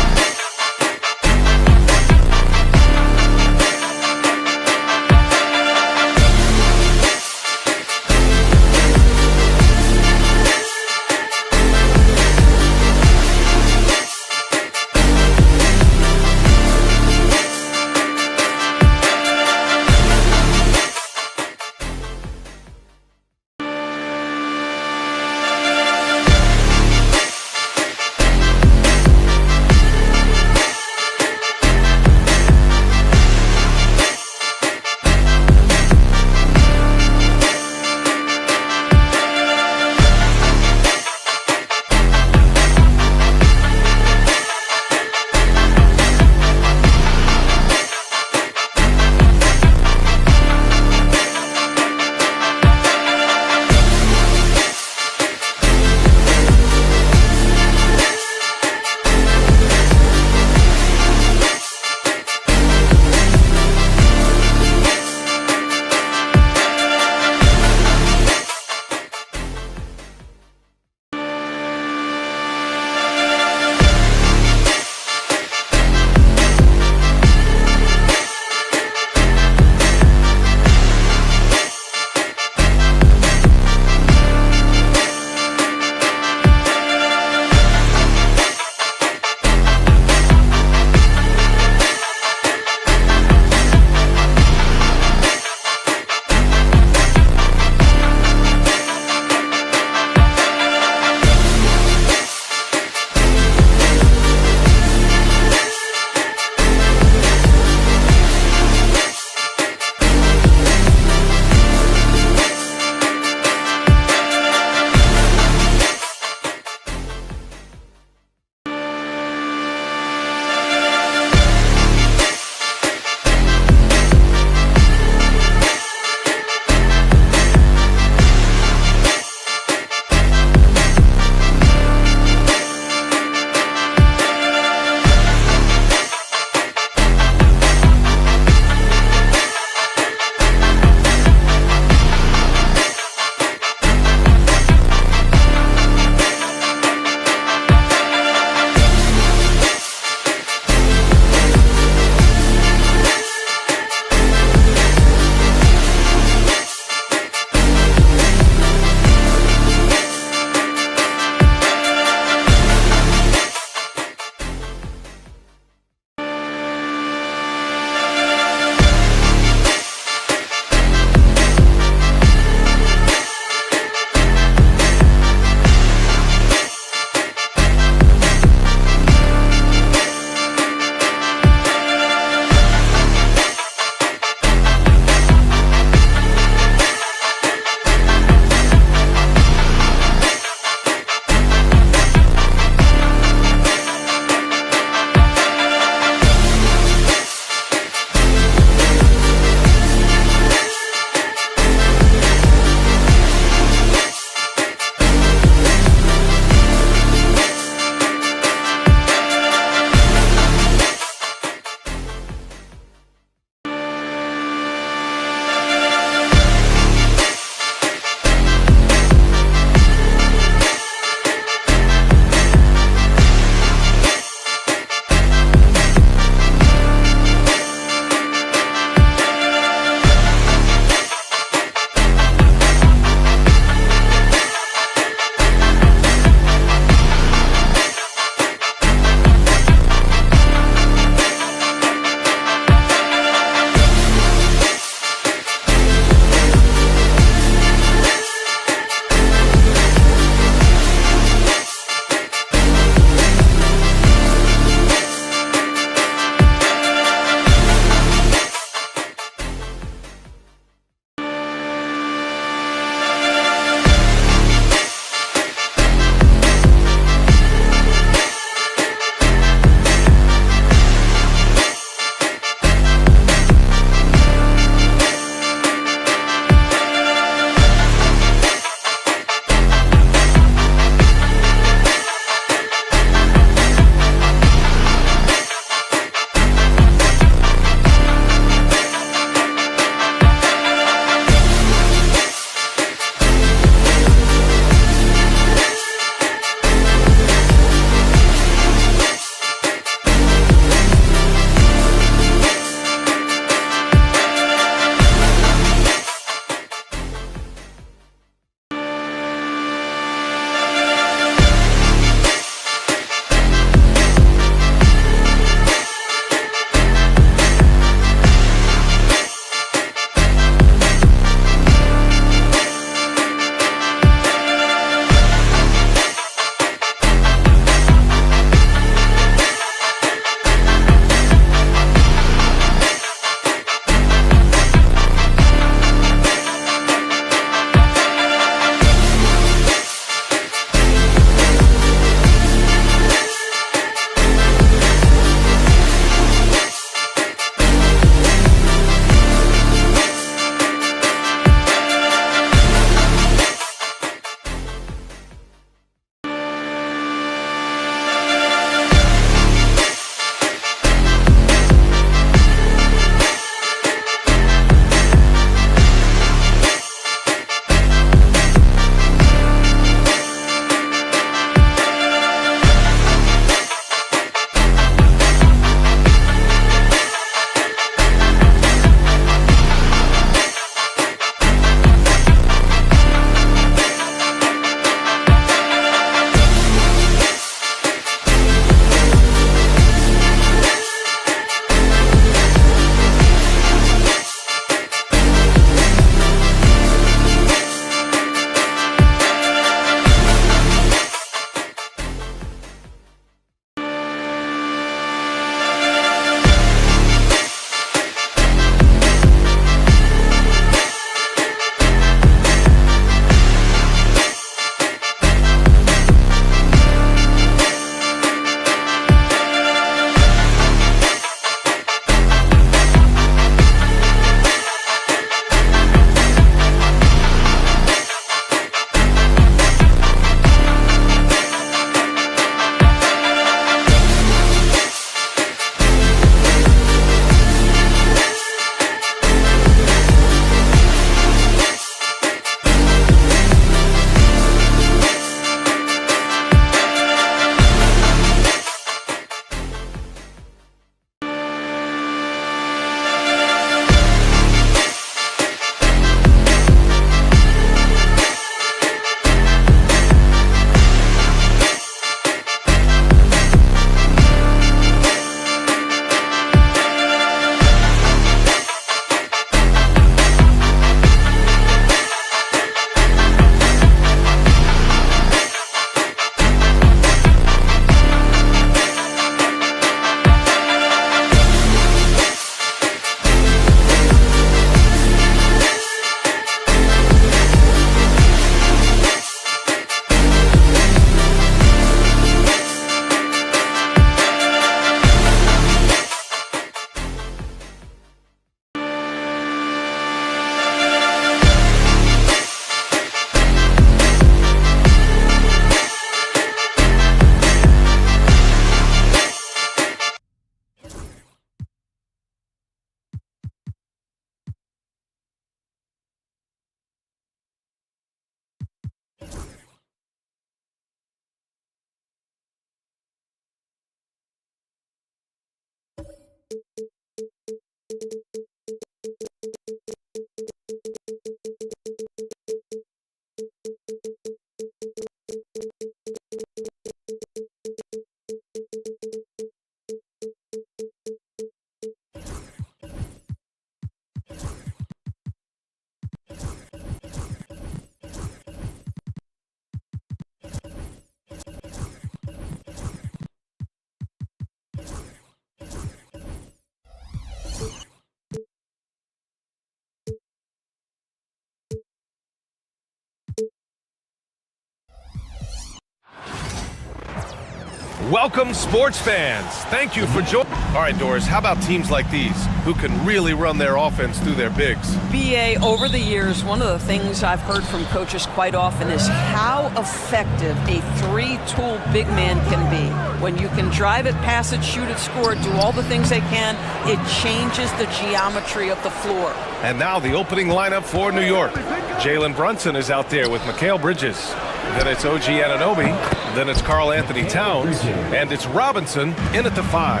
Welcome, sports fans. Thank you for joining. All right, Doris, how about teams like these who can really run their offense through their bigs? BA, over the years, one of the things I've heard from coaches quite often is how effective a three-tool big man can be. When you can drive it, pass it, shoot it, score it, do all the things they can, it changes the geometry of the floor. And now the opening lineup for New York. Jalen Brunson is out there with Mikal Bridges. Then it's OG Anunoby. Then it's Karl Anthony Towns. And it's Robinson in at the 5.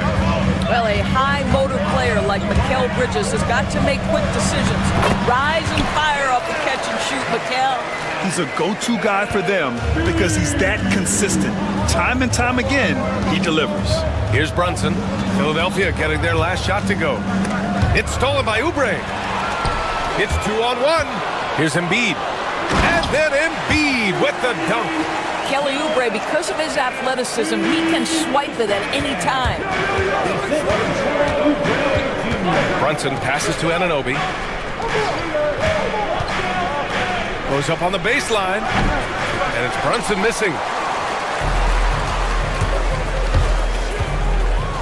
Well, a high motor player like Mikal Bridges has got to make quick decisions. Rise and fire off the catch and shoot, Mikal. He's a go-to guy for them because he's that consistent. Time and time again, he delivers. Here's Brunson. Philadelphia getting their last shot to go. It's stolen by Oubre. It's 2-on-1. Here's Embiid. And then Embiid with the dunk. Kelly Oubre, because of his athleticism, he can swipe it at any time. Brunson passes to Anunoby. Goes up on the baseline. And it's Brunson missing.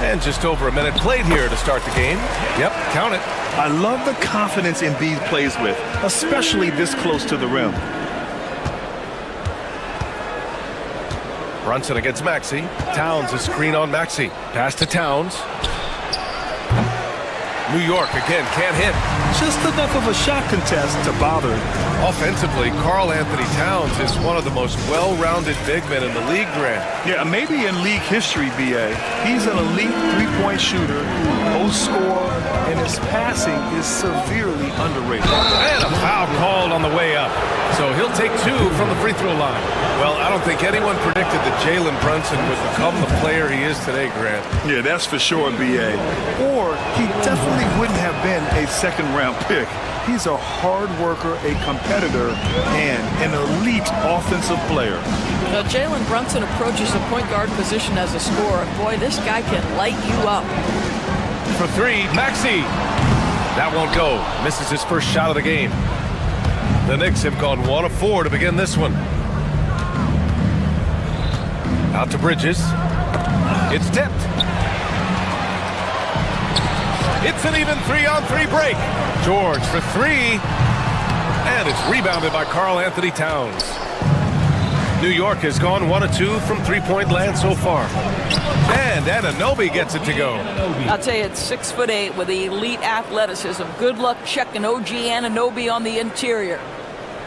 And just over a minute played here to start the game. Yep, count it. I love the confidence Embiid plays with, especially this close to the rim. Brunson against Maxey. Towns, a screen on Maxey. Pass to Towns. New York again can't hit. Just enough of a shot contest to bother. Offensively, Karl Anthony Towns is one of the most well-rounded big men in the league, Grant. Yeah, maybe in league history, BA. He's an elite three-point shooter, post scorer, and his passing is severely underrated. And a foul called on the way up. So he'll take 2 from the free throw line. Well, I don't think anyone predicted that Jalen Brunson would become the player he is today, Grant. Yeah, that's for sure, BA. Or he definitely wouldn't have been a second-round pick. He's a hard worker, a competitor, and an elite offensive player. Now, Jalen Brunson approaches the point guard position as a scorer. Boy, this guy can light you up. For 3, Maxey. That won't go. Misses his first shot of the game. The Knicks have gone 1 of 4 to begin this one. Out to Bridges. It's tipped. It's an even 3-on-3 break. George for 3. And it's rebounded by Karl Anthony Towns. New York has gone 1 of 2 from three-point land so far. And Anunoby gets it to go. I'll tell you, it's 6'8" with elite athleticism. Good luck checking OG Anunoby on the interior.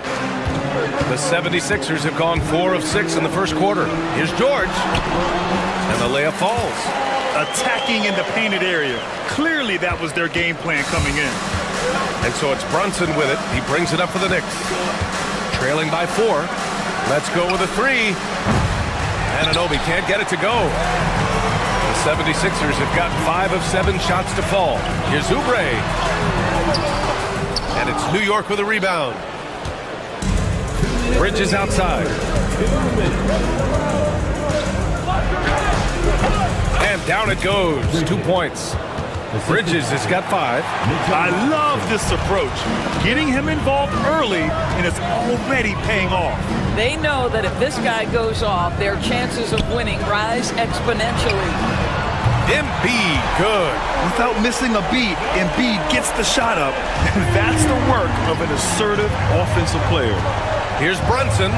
The 76ers have gone 4 of 6 in the first quarter. Here's George. And the layup falls. Attacking in the painted area. Clearly that was their game plan coming in. And so it's Brunson with it. He brings it up for the Knicks. Trailing by 4. Let's go with a 3. Anunoby can't get it to go. The 76ers have got 5 of 7 shots to fall. Here's Oubre. And it's New York with a rebound. Bridges outside. And down it goes. 2 points. Bridges has got 5. I love this approach. Getting him involved early, and it's already paying off. They know that if this guy goes off, their chances of winning rise exponentially. Embiid, good. Without missing a beat, Embiid gets the shot up. And that's the work of an assertive offensive player. Here's Brunson.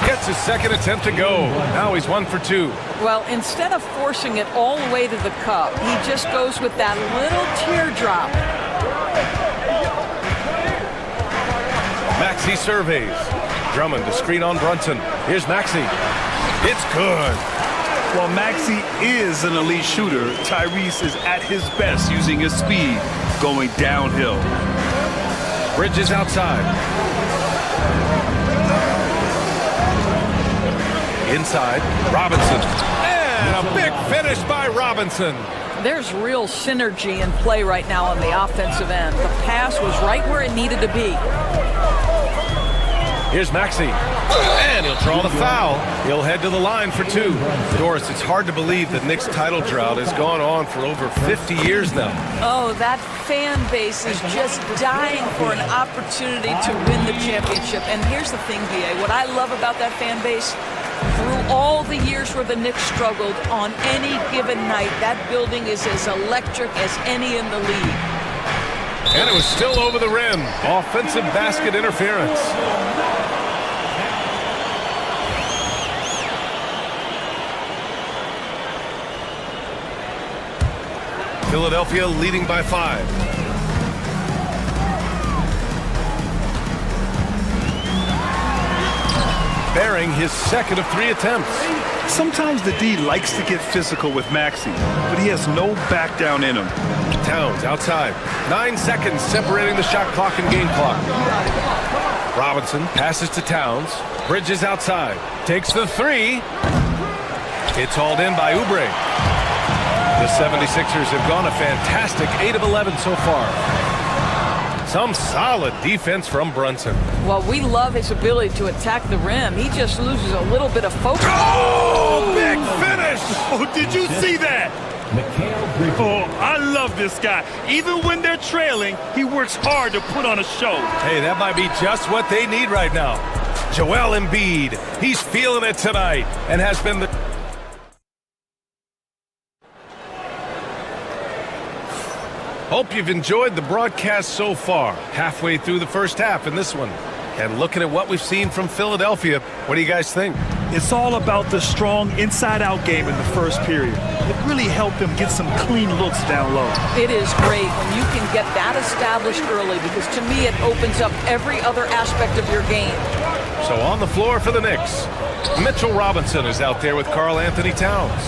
Gets his second attempt to go. Now he's 1 for 2. Well, instead of forcing it all the way to the cup, he just goes with that little teardrop. Maxey surveys. Drummond to screen on Brunson. Here's Maxey. It's good. While Maxey is an elite shooter, Tyrese is at his best using his speed going downhill. Bridges outside. Inside, Robinson. And a big finish by Robinson. There's real synergy in play right now on the offensive end. The pass was right where it needed to be. Here's Maxey. And he'll draw the foul. He'll head to the line for 2. Doris, it's hard to believe that Knicks' title drought has gone on for over 50 years now. Oh, that fan base is just dying for an opportunity to win the championship. And here's the thing, BA. What I love about that fan base, through all the years where the Knicks struggled, on any given night, that building is as electric as any in the league. And it was still over the rim. Offensive basket interference. Philadelphia leading by 5. Bearing his second of 3 attempts. Sometimes the D likes to get physical with Maxey, but he has no back down in him. Towns outside. 9 seconds separating the shot clock and game clock. Robinson passes to Towns. Bridges outside. Takes the 3. It's hauled in by Oubre. The 76ers have gone a fantastic 8 of 11 so far. Some solid defense from Brunson. Well, we love his ability to attack the rim. He just loses a little bit of focus. Oh, big finish! Oh, did you see that? Oh, I love this guy. Even when they're trailing, he works hard to put on a show. Hey, that might be just what they need right now. Joel Embiid, he's feeling it tonight and has been the... Hope you've enjoyed the broadcast so far. Halfway through the first half in this one. And looking at what we've seen from Philadelphia, what do you guys think? It's all about the strong inside-out game in the first period. It really helped them get some clean looks down low. It is great when you can get that established early, because to me it opens up every other aspect of your game. So on the floor for the Knicks, Mitchell Robinson is out there with Karl Anthony Towns.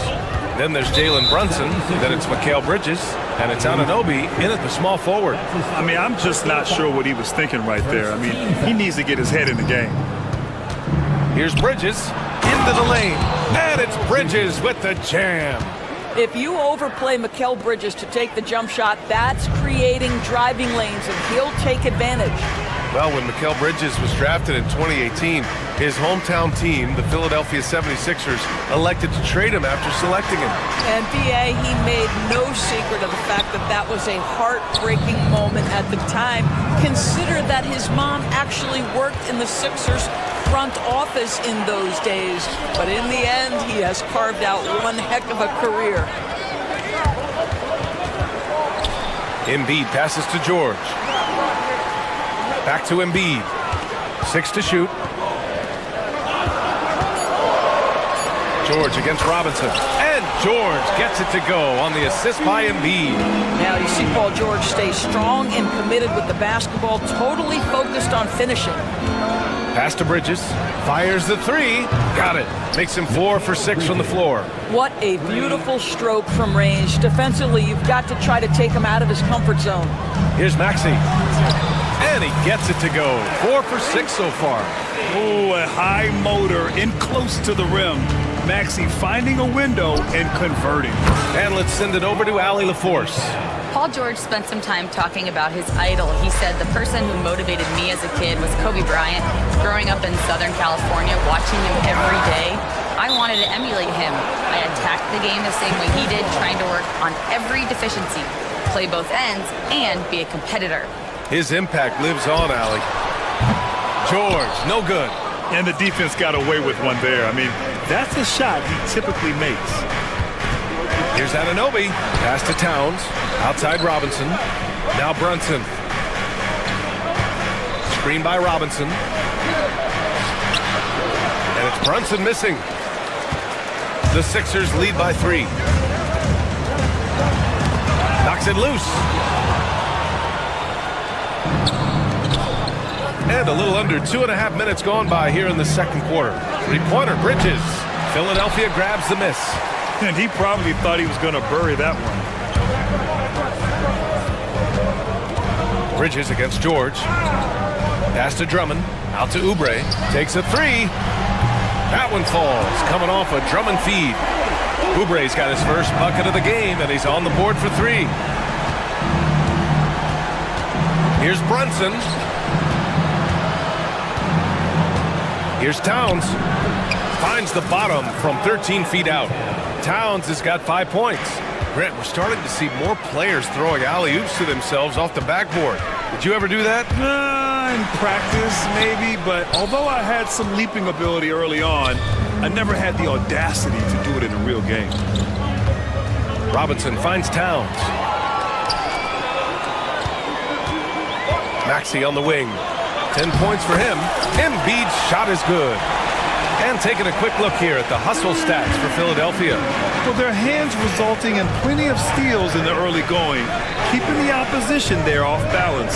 Then there's Jalen Brunson, then it's Mikal Bridges, and it's Anunoby in at the small forward. I mean, I'm just not sure what he was thinking right there. I mean, he needs to get his head in the game. Here's Bridges into the lane, and it's Bridges with the jam. If you overplay Mikal Bridges to take the jump shot, that's creating driving lanes, and he'll take advantage. Well, when Mikal Bridges was drafted in 2018, his hometown team, the Philadelphia 76ers, elected to trade him after selecting him. And B.A., he made no secret of the fact that that was a heartbreaking moment at the time. Consider that his mom actually worked in the Sixers front office in those days. But in the end, he has carved out one heck of a career. Embiid passes to George. Back to Embiid. 6 to shoot. George against Robinson. And George gets it to go on the assist by Embiid. Now you see Paul George stay strong and committed with the basketball, totally focused on finishing. Pass to Bridges. Fires the 3. Got it. Makes him 4 for 6 from the floor. What a beautiful stroke from range. Defensively, you've got to try to take him out of his comfort zone. Here's Maxey. And he gets it to go. 4 for 6 so far. Oh, a high motor in close to the rim. Maxey finding a window and converting. And let's send it over to Allie LaForce. Paul George spent some time talking about his idol. He said, the person who motivated me as a kid was Kobe Bryant. Growing up in Southern California, watching him every day, I wanted to emulate him. I attacked the game the same way he did, trying to work on every deficiency, play both ends, and be a competitor. His impact lives on, Allie. George, no good. And the defense got away with one there. I mean, that's a shot he typically makes. Here's Anunoby. Pass to Towns. Outside Robinson. Now Brunson. Screen by Robinson. And it's Brunson missing. The Sixers lead by 3. Knocks it loose. And a little under 2.5 minutes gone by here in the second quarter. 3-pointer, Bridges. Philadelphia grabs the miss. And he probably thought he was going to bury that one. Bridges against George. Pass to Drummond. Out to Oubre. Takes a 3. That one falls. Coming off a Drummond feed. Oubre's got his first bucket of the game, and he's on the board for 3. Here's Brunson. Here's Towns. Finds the bottom from 13 feet out. Towns has got 5 points. Grant, we're starting to see more players throwing alley-oops to themselves off the backboard. Did you ever do that? In practice, maybe, but although I had some leaping ability early on, I never had the audacity to do it in a real game. Robinson finds Towns. Maxey on the wing. 10 points for him. Embiid's shot is good. And taking a quick look here at the hustle stats for Philadelphia. Well, their hands resulting in plenty of steals in the early going, keeping the opposition there off balance.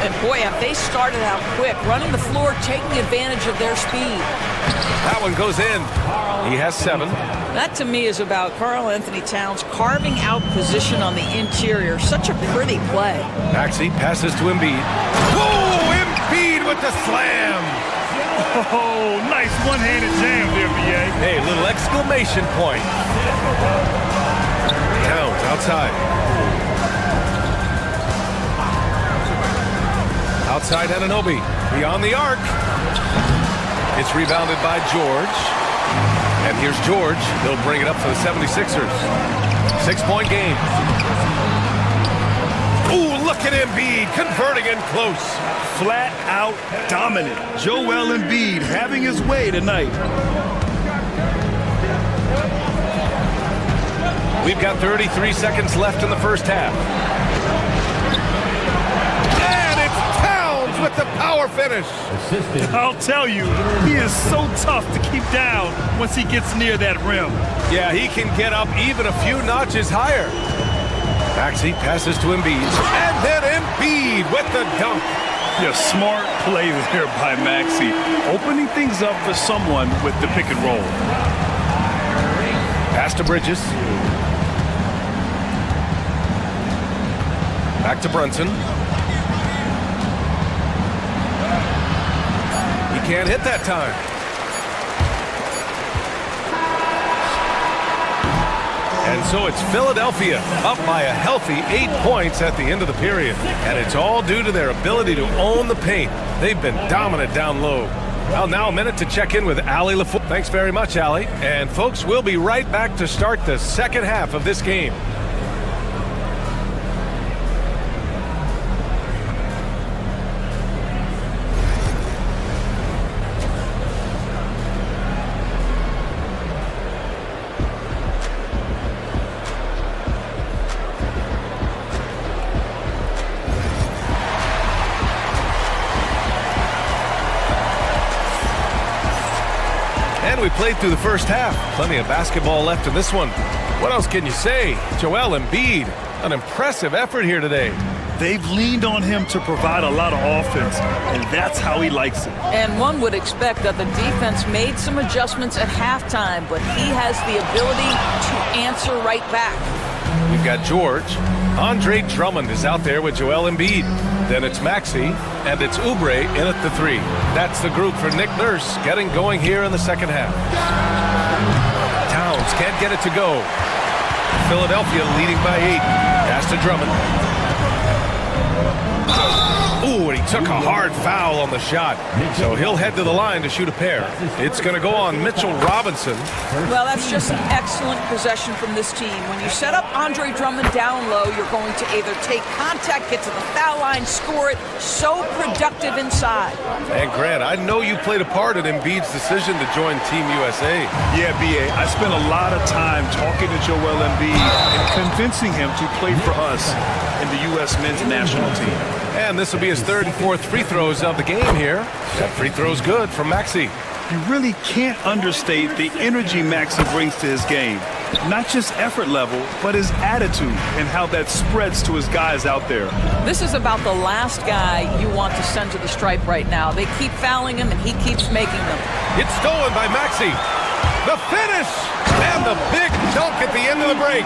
And boy, have they started out quick, running the floor, taking advantage of their speed. That one goes in. He has 7. That to me is about Karl Anthony Towns carving out position on the interior. Such a pretty play. Maxey passes to Embiid. Whoa, Embiid with the slam. Oh, nice one-handed jam there, B.A. Hey, little exclamation point. Towns outside. Outside Anunoby. Beyond the arc. It's rebounded by George. And here's George. He'll bring it up for the 76ers. 6-point game. Ooh, look at Embiid converting in close. Flat out dominant. Joel Embiid having his way tonight. We've got 33 seconds left in the first half. And it's Towns with the power finish. I'll tell you, he is so tough to keep down once he gets near that rim. Yeah, he can get up even a few notches higher. Maxey passes to Embiid. And then Embiid with the dunk. Yeah, smart play there by Maxey, opening things up for someone with the pick and roll. Pass to Bridges. Back to Brunson. He can't hit that time. And so it's Philadelphia up by a healthy 8 points at the end of the period. And it's all due to their ability to own the paint. They've been dominant down low. Well, now a minute to check in with Allie LaFour. Thanks very much, Allie. And folks, we'll be right back to start the second half of this game. We played through the first half. Plenty of basketball left in this one. What else can you say? Joel Embiid, an impressive effort here today. They've leaned on him to provide a lot of offense, and that's how he likes it. And one would expect that the defense made some adjustments at halftime, but he has the ability to answer right back. We've got George. Andre Drummond is out there with Joel Embiid. Then it's Maxey, and it's Oubre in at the 3. That's the group for Nick Nurse getting going here in the second half. Towns can't get it to go. Philadelphia leading by 8. Pass to Drummond. Ooh, and he took a hard foul on the shot. So he'll head to the line to shoot a pair. It's going to go on Mitchell Robinson. Well, that's just an excellent possession from this team. When you set up Andre Drummond down low, you're going to either take contact, get to the foul line, score it. So productive inside. And Grant, I know you played a part in Embiid's decision to join Team USA. Yeah, B.A., I spent a lot of time talking to Joel Embiid and convincing him to play for us in the U.S. men's national team. And this will be his 3rd and 4th free throws of the game here. That free throw's good from Maxey. You really can't understate the energy Maxey brings to his game. Not just effort level, but his attitude and how that spreads to his guys out there. This is about the last guy you want to send to the stripe right now. They keep fouling him, and he keeps making them. It's stolen by Maxey. The finish! And the big dunk at the end of the break.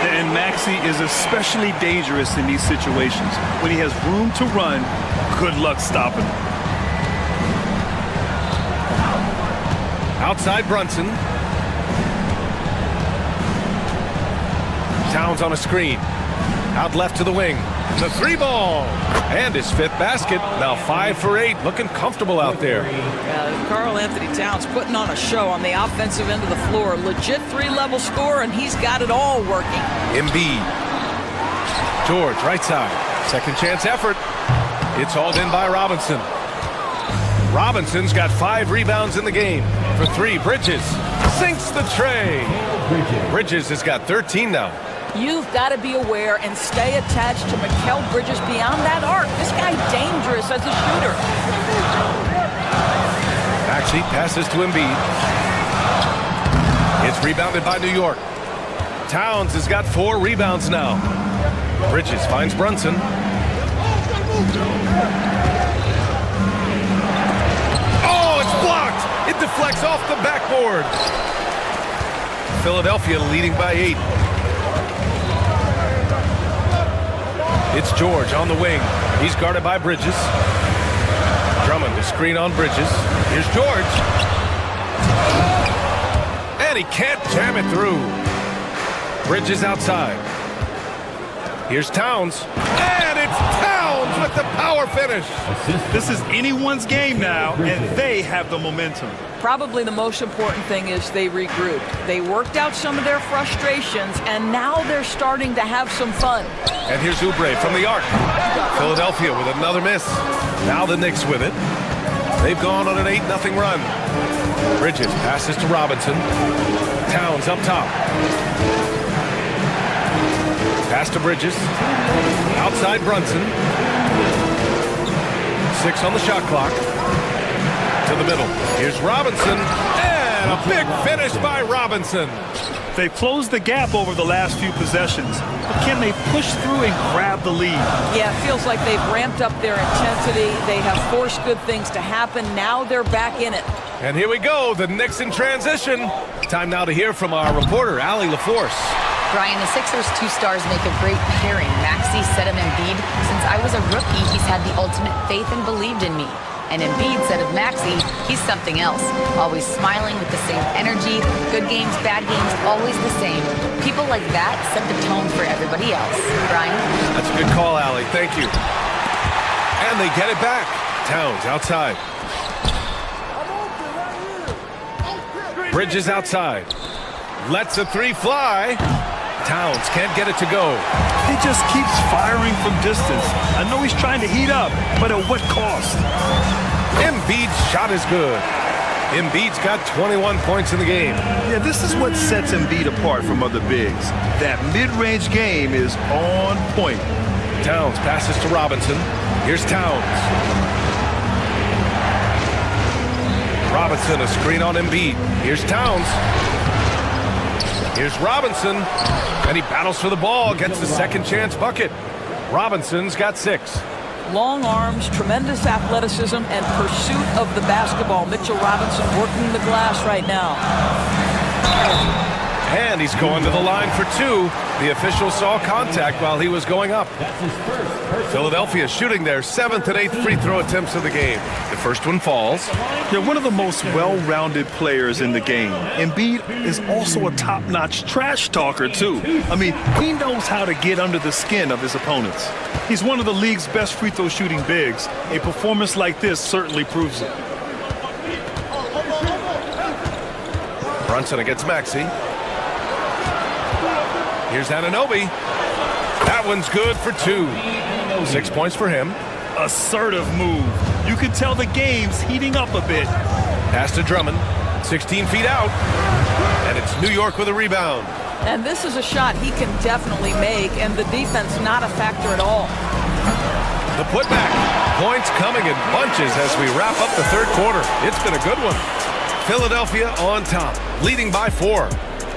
And Maxey is especially dangerous in these situations. When he has room to run, good luck stopping him. Outside Brunson. Towns on a screen. Out left to the wing. The 3-ball. And his 5th basket. Now 5 for 8. Looking comfortable out there. Karl Anthony Towns putting on a show on the offensive end of the floor. Legit 3-level score, and he's got it all working. Embiid. George, right side. Second chance effort. It's hauled in by Robinson. Robinson's got 5 rebounds in the game. for three. Bridges sinks the tray. Bridges has got 13 now. You've got to be aware and stay attached to Mikal Bridges beyond that arc. This guy dangerous as a shooter. Maxey passes to Embiid. It's rebounded by New York. Towns has got 4 rebounds now. Bridges finds Brunson. Oh, it's blocked. It deflects off the backboard. Philadelphia leading by 8. It's George on the wing. He's guarded by Bridges. Drummond to screen on Bridges. Here's George. And he can't jam it through. Bridges outside. Here's Towns. And it's Towns with the power finish. This is anyone's game now, and they have the momentum. Probably the most important thing is they regrouped. They worked out some of their frustrations, and now they're starting to have some fun. And here's Oubre from the arc. Philadelphia with another miss. Now the Knicks with it. They've gone on an 8-0 run. Bridges passes to Robinson. Towns up top. Pass to Bridges. Outside Brunson. 6 on the shot clock. To the middle. Here's Robinson. And a big finish by Robinson. They've closed the gap over the last few possessions, but can they push through and grab the lead? Yeah, it feels like they've ramped up their intensity. They have forced good things to happen. Now they're back in it. And here we go, the Knicks in transition. Time now to hear from our reporter, Allie LaForce. Brian, the Sixers' 2 stars make a great pairing. Maxey said of Embiid, since I was a rookie, he's had the ultimate faith and believed in me. And Embiid said of Maxey, he's something else. Always smiling with the same energy. Good games, bad games, always the same. People like that set the tone for everybody else. Brian? That's a good call, Allie. Thank you. And they get it back. Towns outside. Bridges outside. Lets a 3 fly. Towns can't get it to go. He just keeps firing from distance. I know he's trying to heat up, but at what cost? Embiid's shot is good. Embiid's got 21 points in the game. Yeah, this is what sets Embiid apart from other bigs. That mid-range game is on point. Towns passes to Robinson. Here's Towns. Robinson, a screen on Embiid. Here's Towns. Here's Robinson, and he battles for the ball, gets the second chance bucket. Robinson's got 6. Long arms, tremendous athleticism, and pursuit of the basketball. Mitchell Robinson working the glass right now. And he's going to the line for 2. The official saw contact while he was going up. Philadelphia shooting their 7th and 8th free throw attempts of the game. The first one falls. They're one of the most well-rounded players in the game. Embiid is also a top-notch trash talker, too. I mean, he knows how to get under the skin of his opponents. He's one of the league's best free throw shooting bigs. A performance like this certainly proves it. Brunson against Maxey. Here's Anunoby. That one's good for 2. 6 points for him. Assertive move. You can tell the game's heating up a bit. Pass to Drummond. 16 feet out. And it's New York with a rebound. And this is a shot he can definitely make, and the defense not a factor at all. The putback. Points coming in bunches as we wrap up the third quarter. It's been a good one. Philadelphia on top, leading by 4.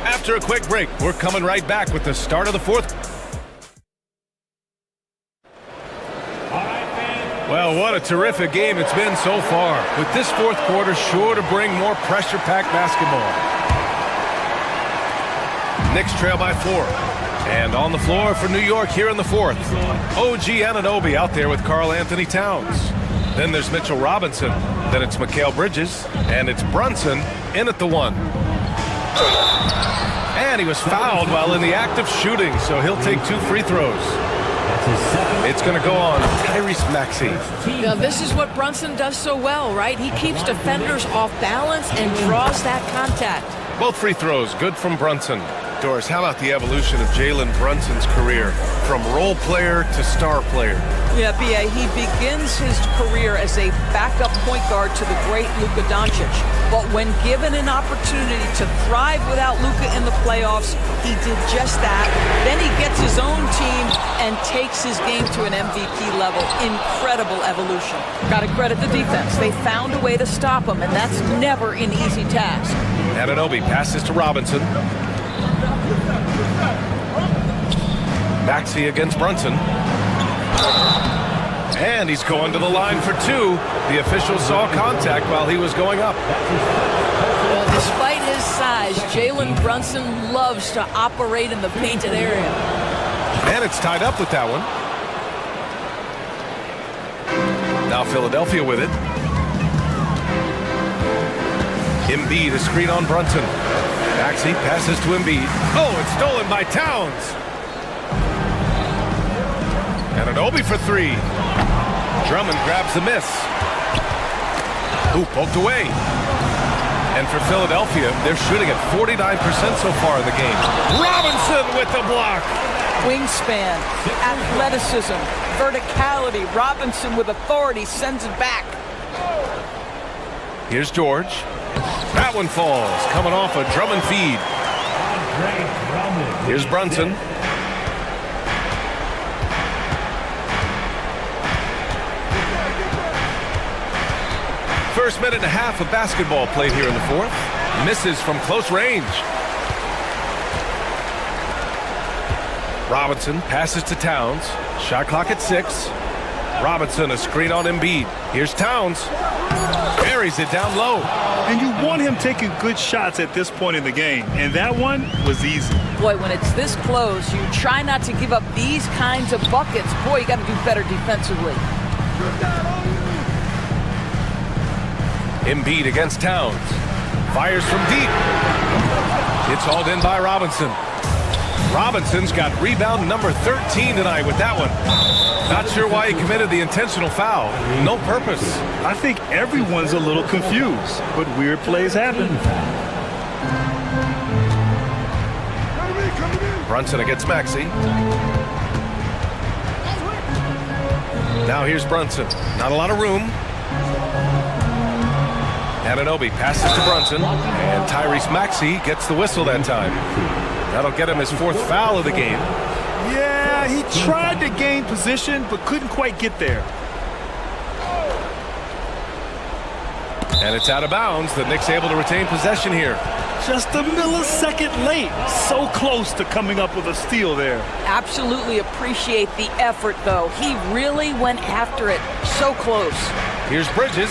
After a quick break, we're coming right back with the start of the fourth. Well, what a terrific game it's been so far, with this fourth quarter sure to bring more pressure-packed basketball. Knicks trail by 4. And on the floor for New York here in the fourth, OG Anunoby out there with Karl Anthony Towns. Then there's Mitchell Robinson. Then it's Mikal Bridges. And it's Brunson in at the 1. And he was fouled while in the act of shooting, so he'll take 2 free throws. It's going to go on Tyrese Maxey. Now, this is what Brunson does so well, right? He keeps defenders off balance and draws that contact. Both free throws good from Brunson. Doris, how about the evolution of Jalen Brunson's career from role player to star player? Yeah, B.A., he begins his career as a backup point guard to the great Luka Doncic. But when given an opportunity to thrive without Luka in the playoffs, he did just that. Then he gets his own team and takes his game to an MVP level. Incredible evolution. Got to credit the defense. They found a way to stop him, and that's never an easy task. Anunoby passes to Robinson. Maxey against Brunson. And he's going to the line for two. The official saw contact while he was going up. Well, despite his size, Jalen Brunson loves to operate in the painted area. And it's tied up with that one. Now Philadelphia with it. Embiid, a screen on Brunson. Maxey passes to Embiid. Oh, it's stolen by Towns. Anunoby for three. Drummond grabs the miss. Ooh, poked away. And for Philadelphia, they're shooting at 49% so far in the game. Robinson with the block. Wingspan, athleticism, verticality. Robinson with authority sends it back. Here's George. That one falls, coming off a Drummond feed. Here's Brunson. First minute and a half of basketball played here in the fourth. Misses from close range. Robinson passes to Towns. Shot clock at 6. Robinson, a screen on Embiid. Here's Towns. Buries it down low. And you want him taking good shots at this point in the game. And that one was easy. Boy, when it's this close, you try not to give up these kinds of buckets. Boy, you got to do better defensively. Embiid against Towns. Fires from deep. It's hauled in by Robinson. Robinson's got rebound number 13 tonight with that one. Not sure why he committed the intentional foul. No purpose. I think everyone's a little confused, but weird plays happen. Brunson against Maxey. Now here's Brunson. Not a lot of room. Anunoby passes to Brunson, and Tyrese Maxey gets the whistle that time. That'll get him his 4th foul of the game. Yeah, he tried to gain position, but couldn't quite get there. And it's out of bounds. The Knicks able to retain possession here. Just a millisecond late. So close to coming up with a steal there. Absolutely appreciate the effort, though. He really went after it. So close. Here's Bridges.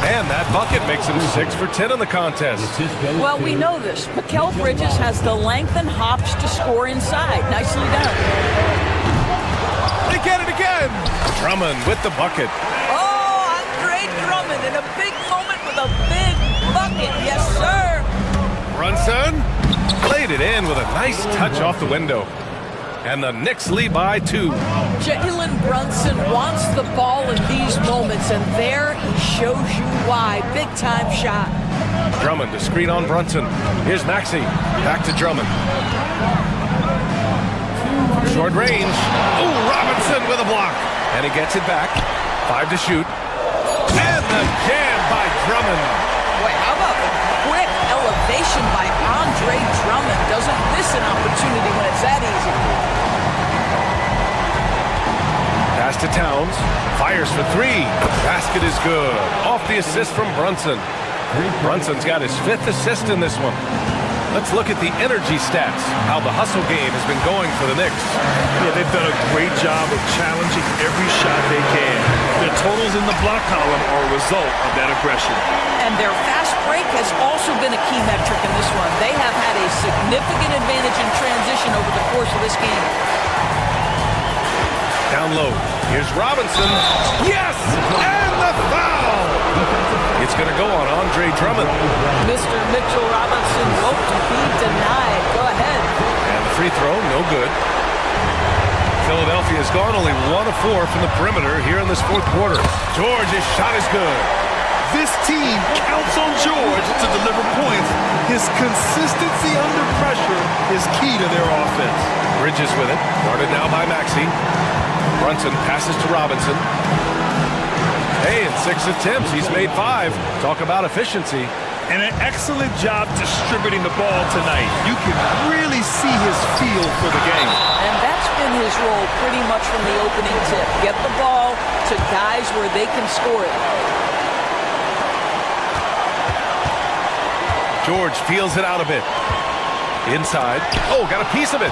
And that bucket makes him 6 for 10 in the contest. Well, we know this. Mikal Bridges has the length and hops to score inside. Nicely done. They get it again. Drummond with the bucket. Oh, Andre Drummond in a big moment with a big bucket. Yes, sir. Brunson played it in with a nice touch off the window. And the Knicks lead by 2. Jalen Brunson wants the ball in these moments, and there he shows you why. Big-time shot. Drummond, a screen on Brunson. Here's Maxey. Back to Drummond. Short range. Oh, Robinson with a block. And he gets it back. 5 to shoot. And the jam by Drummond. Boy, how about the quick elevation by Andre Drummond? Doesn't miss an opportunity when it's that easy. Pass to Towns. Fires for 3. Basket is good. Off the assist from Brunson. Brunson's got his 5th assist in this one. Let's look at the energy stats, how the hustle game has been going for the Knicks. Yeah, they've done a great job of challenging every shot they can. Their totals in the block column are a result of that aggression. And their fast break has also been a key metric in this one. They have had a significant advantage in transition over the course of this game. Down low. Here's Robinson. Yes! And the foul! It's going to go on Andre Drummond. Mr. Mitchell Robinson won't be denied. Go ahead. And the free throw, no good. Philadelphia has gone only 1 of 4 from the perimeter here in this 4th quarter. George's shot is good. This team counts on George to deliver points. His consistency under pressure is key to their offense. Bridges with it. Guarded now by Maxey. Brunson passes to Robinson. Hey, in 6 attempts, he's made 5. Talk about efficiency. And an excellent job distributing the ball tonight. You can really see his feel for the game. And that's been his role pretty much from the opening tip. Get the ball to guys where they can score it. George feels it out a bit. Inside. Oh, got a piece of it.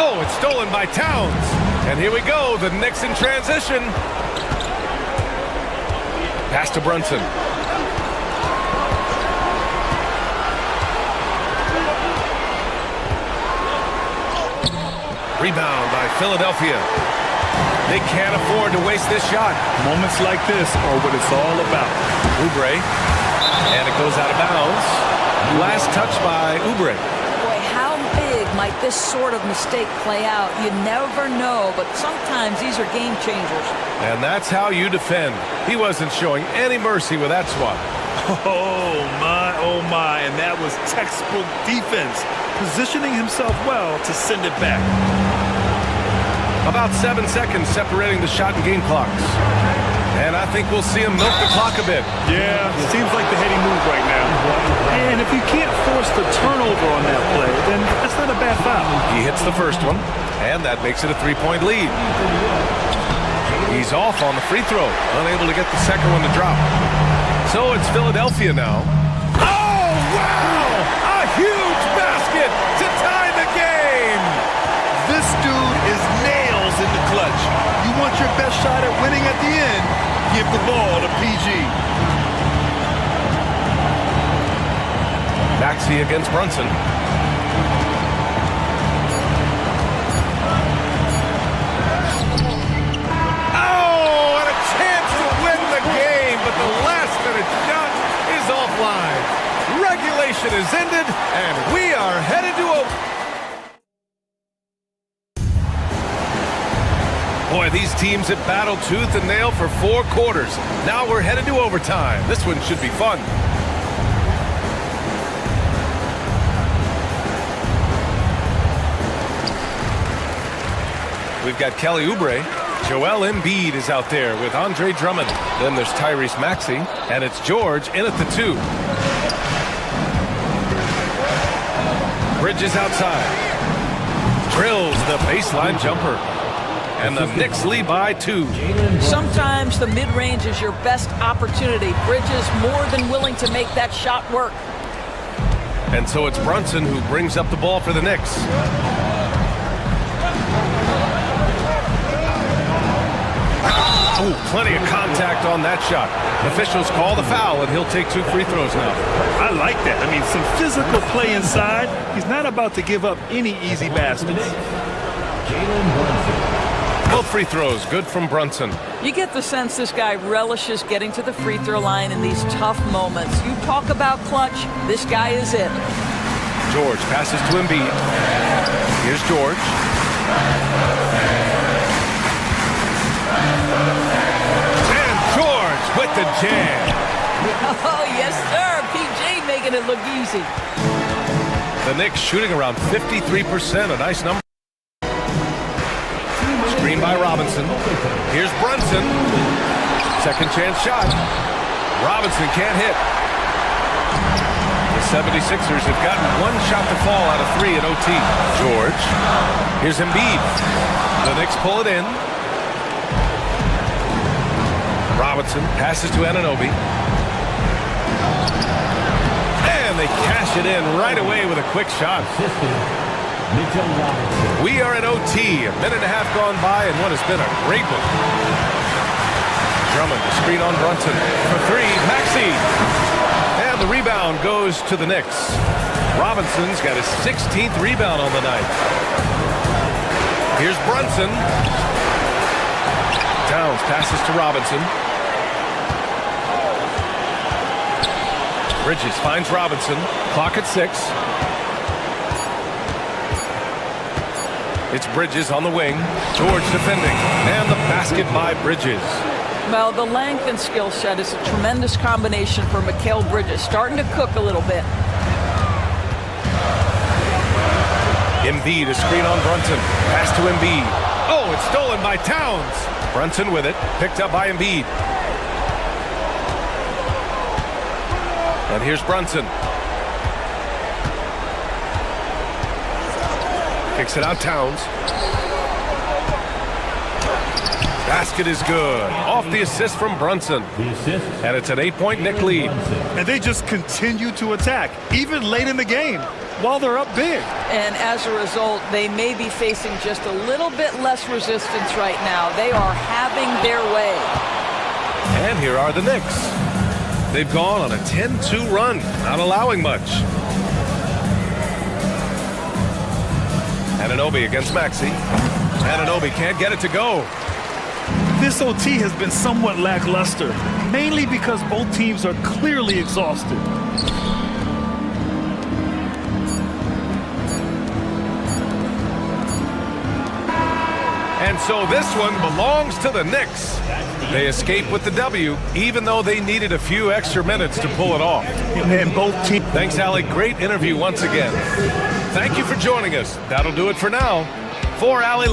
Oh, it's stolen by Towns. And here we go. The Knicks in transition. Pass to Brunson. Rebound by Philadelphia. They can't afford to waste this shot. Moments like this are what it's all about. Oubre. And it goes out of bounds. Last touch by Oubre. Boy, how big might this sort of mistake play out? You never know, but sometimes these are game changers. And that's how you defend. He wasn't showing any mercy with that swat. Oh my, and that was textbook defense. Positioning himself well to send it back. About 7 seconds separating the shot and game clocks. And I think we'll see him milk the clock a bit. Yeah, seems like the heady move right now. And if you can't force the turnover on that play, then that's not a bad foul. He hits the first one, and that makes it a 3-point lead. He's off on the free throw, unable to get the second one to drop. So it's Philadelphia now. Oh, wow! A huge basket to tie the game! This dude is nails in the clutch. You want your best shot at winning at the end, give the ball to PG. Maxey against Brunson. Oh, and a chance to win the game, but the last-minute shot is offline. Regulation is ended, and we are headed to a... Boy, these teams have battled tooth and nail for 4 quarters. Now we're headed to overtime. This one should be fun. We've got Kelly Oubre. Joel Embiid is out there with Andre Drummond. Then there's Tyrese Maxey, and it's George in at the 2. Bridges outside. Drills the baseline jumper. And the Knicks lead by 2. Sometimes the mid-range is your best opportunity. Bridges more than willing to make that shot work. And so it's Brunson who brings up the ball for the Knicks. Oh, plenty of contact on that shot. Officials call the foul, and he'll take 2 free throws now. I like that. I mean, some physical play inside. He's not about to give up any easy baskets. Both free throws, good from Brunson. You get the sense this guy relishes getting to the free throw line in these tough moments. You talk about clutch, this guy is it. George passes to Embiid. Here's George. And George with the jam. Oh, yes, sir. PJ making it look easy. The Knicks shooting around 53%, a nice number. Screen by Robinson. Here's Brunson. Second chance shot. Robinson can't hit. The 76ers have gotten 1 shot to fall out of 3 at OT. George. Here's Embiid. The Knicks pull it in. Robinson passes to Anunoby. And they cash it in right away with a quick shot. We are at OT. A minute and a half gone by, and what has been a great one. Drummond, the screen on Brunson. For 3, Maxey. And the rebound goes to the Knicks. Robinson's got his 16th rebound on the night. Here's Brunson. Towns passes to Robinson. Bridges finds Robinson. Clock at 6. It's Bridges on the wing. George defending. And the basket by Bridges. Well, the length and skill set is a tremendous combination for Mikal Bridges. Starting to cook a little bit. Embiid, a screen on Brunson. Pass to Embiid. Oh, it's stolen by Towns. Brunson with it. Picked up by Embiid. And here's Brunson. Kicks it out, Towns. Basket is good. Off the assist from Brunson. And it's an 8-point Knick lead. And they just continue to attack, even late in the game, while they're up big. And as a result, they may be facing just a little bit less resistance right now. They are having their way. And here are the Knicks. They've gone on a 10-2 run, not allowing much. Anunoby against Maxey. Anunoby can't get it to go. This OT has been somewhat lackluster, mainly because both teams are clearly exhausted. And so this one belongs to the Knicks. They escape with the W, even though they needed a few extra minutes to pull it off. And both teams. Thanks, Allie. Great interview once again. Thank you for joining us. That'll do it for now. For Allie.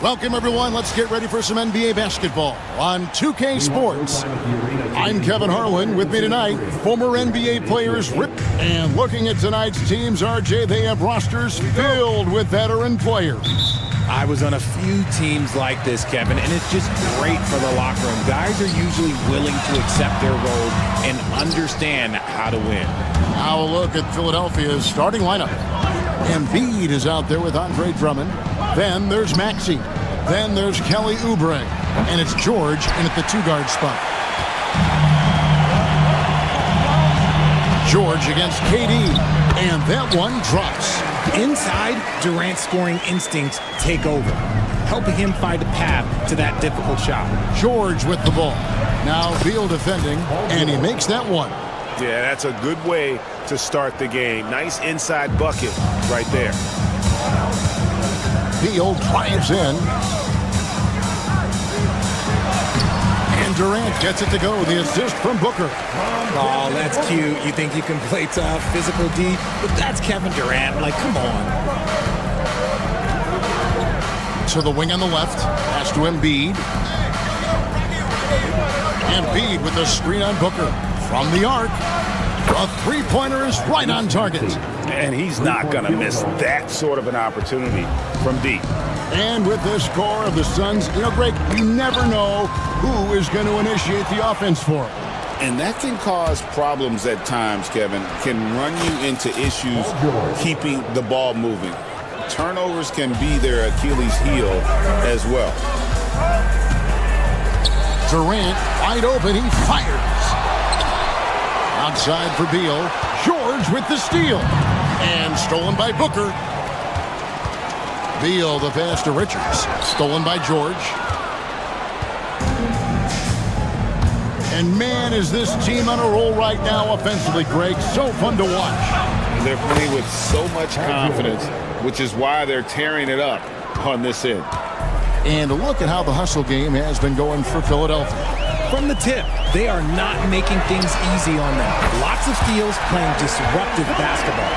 Welcome, everyone. Let's get ready for some NBA basketball on 2K Sports. I'm Kevin Harlan. With me tonight, former NBA players Rip. And looking at tonight's teams, RJ, they have rosters filled with veteran players. I was on a few teams like this, Kevin, and it's just great for the locker room. Guys are usually willing to accept their roles and understand how to win. Now a look at Philadelphia's starting lineup. Embiid is out there with Andre Drummond. Then there's Maxey. Then there's Kelly Oubre. And it's George in at the two-guard spot. George against KD. And that one drops. Inside, Durant's scoring instincts take over, helping him find a path to that difficult shot. George with the ball. Now Beal defending, and he makes that one. Yeah, that's a good way to start the game. Nice inside bucket right there. Beal drives in. And Durant gets it to go. The assist from Booker. Oh, that's cute. You think you can play tough, physical D, but that's Kevin Durant. Like, come on. To the wing on the left. Pass to Embiid. Embiid with the screen on Booker. From the arc. A three-pointer is right on target. And he's not going to miss that sort of an opportunity from deep. And with the score of the Suns, Greg, you never know who is going to initiate the offense for him. And that can cause problems at times, Kevin. Can run you into issues keeping the ball moving. Turnovers can be their Achilles heel as well. Durant, wide open, he fires. Outside for Beal. George with the steal. And stolen by Booker. Beal, the pass to Richards. Stolen by George. And man, is this team on a roll right now offensively, Greg. So fun to watch. They're playing with so much confidence, which is why they're tearing it up on this end. And a look at how the hustle game has been going for Philadelphia. From the tip, they are not making things easy on them. Lots of steals, playing disruptive basketball.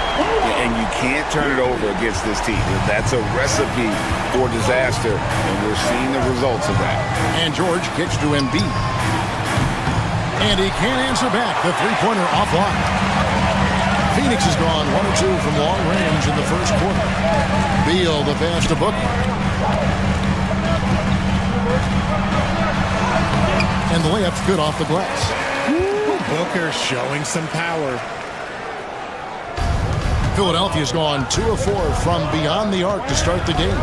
And you can't turn it over against this team. That's a recipe for disaster, and we're seeing the results of that. And George kicks to Embiid. And he can't answer back. The three-pointer offline. Phoenix has gone 1 of 2 from long range in the first quarter. Beal, the pass to Booker. And the layup's good off the glass. Booker showing some power. Philadelphia's gone 2 of 4 from beyond the arc to start the game.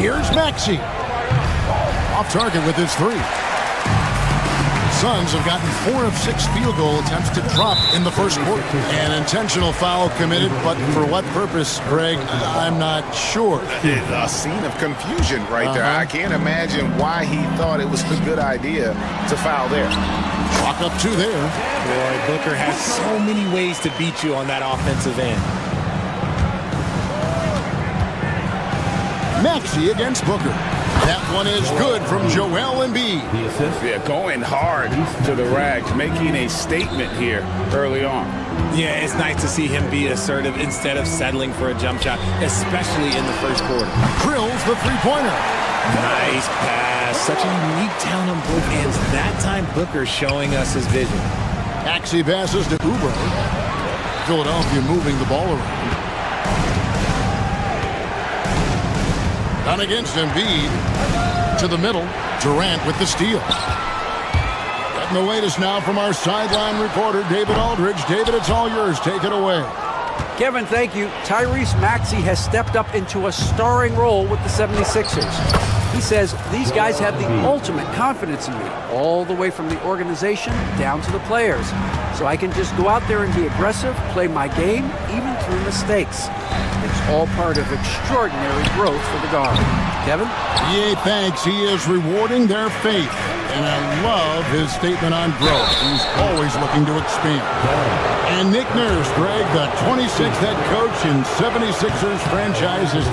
Here's Maxey. Off target with his three. Suns have gotten 4 of 6 field goal attempts to drop in the first quarter. An intentional foul committed, but for what purpose, Greg, I'm not sure. A scene of confusion right there. I can't imagine why he thought it was a good idea to foul there. Clock up 2 there. Boy, Booker has so many ways to beat you on that offensive end. Maxey against Booker. That one is good from Joel Embiid. Yeah, going hard to the rack, making a statement here early on. Yeah, it's nice to see him be assertive instead of settling for a jump shot, especially in the first quarter. Drills the three-pointer. Nice pass. Such a unique talent on both ends. That time, Booker showing us his vision. Maxey passes to Oubre. Philadelphia moving the ball around. On against Embiid. To the middle. Durant with the steal. Getting the latest now from our sideline reporter, David Aldridge. David, it's all yours. Take it away. Kevin, thank you. Tyrese Maxey has stepped up into a starring role with the 76ers. He says, these guys have the ultimate confidence in me, all the way from the organization down to the players. So I can just go out there and be aggressive, play my game, even through mistakes. It's all part of extraordinary growth for the guard. Kevin? Yeah, thanks. He is rewarding their faith. And I love his statement on growth. He's always looking to expand. And Nick Nurse, Greg, the 26th head coach in 76ers franchise is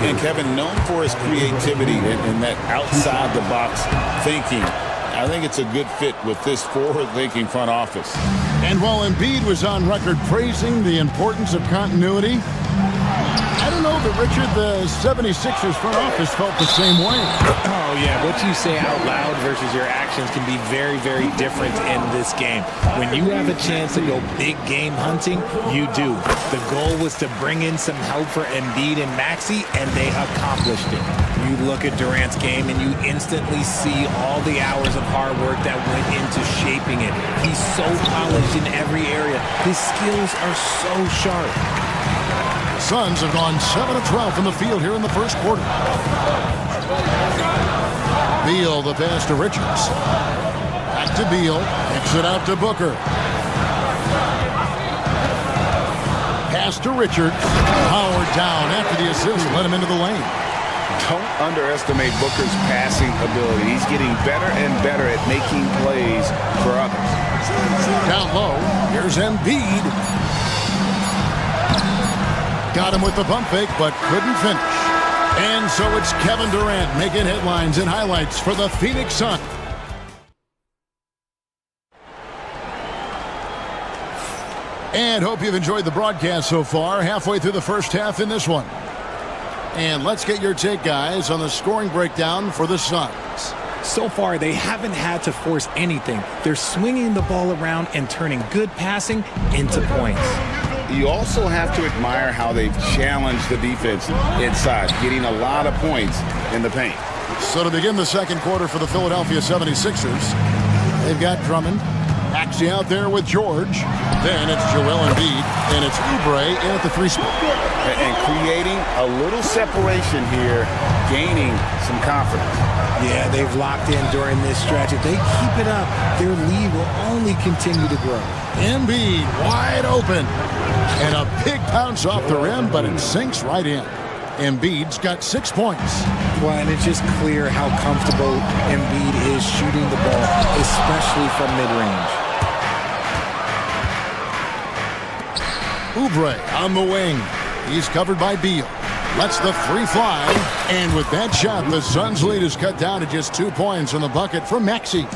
And Kevin, known for his creativity and that outside-the-box thinking, I think it's a good fit with this forward-thinking front office. And while Embiid was on record praising the importance of continuity, I don't know that, Richard, the 76ers front office felt the same way. Oh, yeah. What you say out loud versus your actions can be very, very different in this game. When you have a chance to go big game hunting, you do. The goal was to bring in some help for Embiid and Maxey, and they accomplished it. You look at Durant's game, and you instantly see all the hours of hard work that went into shaping it. He's so polished in every area. His skills are so sharp. Suns have gone 7 of 12 from the field here in the first quarter. Beal, the pass to Richards. Back to Beal. Kicks it out to Booker. Pass to Richards. Howard down after the assist. Let him into the lane. Don't underestimate Booker's passing ability. He's getting better and better at making plays for others. Down low. Here's Embiid. Got him with the pump fake, but couldn't finish. And so it's Kevin Durant making headlines and highlights for the Phoenix Suns. And hope you've enjoyed the broadcast so far. Halfway through the first half in this one. And let's get your take, guys, on the scoring breakdown for the Suns. So far, they haven't had to force anything. They're swinging the ball around and turning good passing into points. You also have to admire how they've challenged the defense inside, getting a lot of points in the paint. So to begin the second quarter for the Philadelphia 76ers, they've got Drummond, Maxey out there with George. Then it's Joel Embiid, and it's Oubre in at the 3 spot. And creating a little separation here, gaining some confidence. Yeah, they've locked in during this stretch. If they keep it up, their lead will only continue to grow. Embiid wide open. And a big bounce off the rim, but it sinks right in. Embiid's got 6 points. Well, and it's just clear how comfortable Embiid is shooting the ball, especially from mid-range. Oubre on the wing. He's covered by Beal. Lets the three fly. And with that shot, the Suns' lead is cut down to just 2 points in the bucket for Maxey.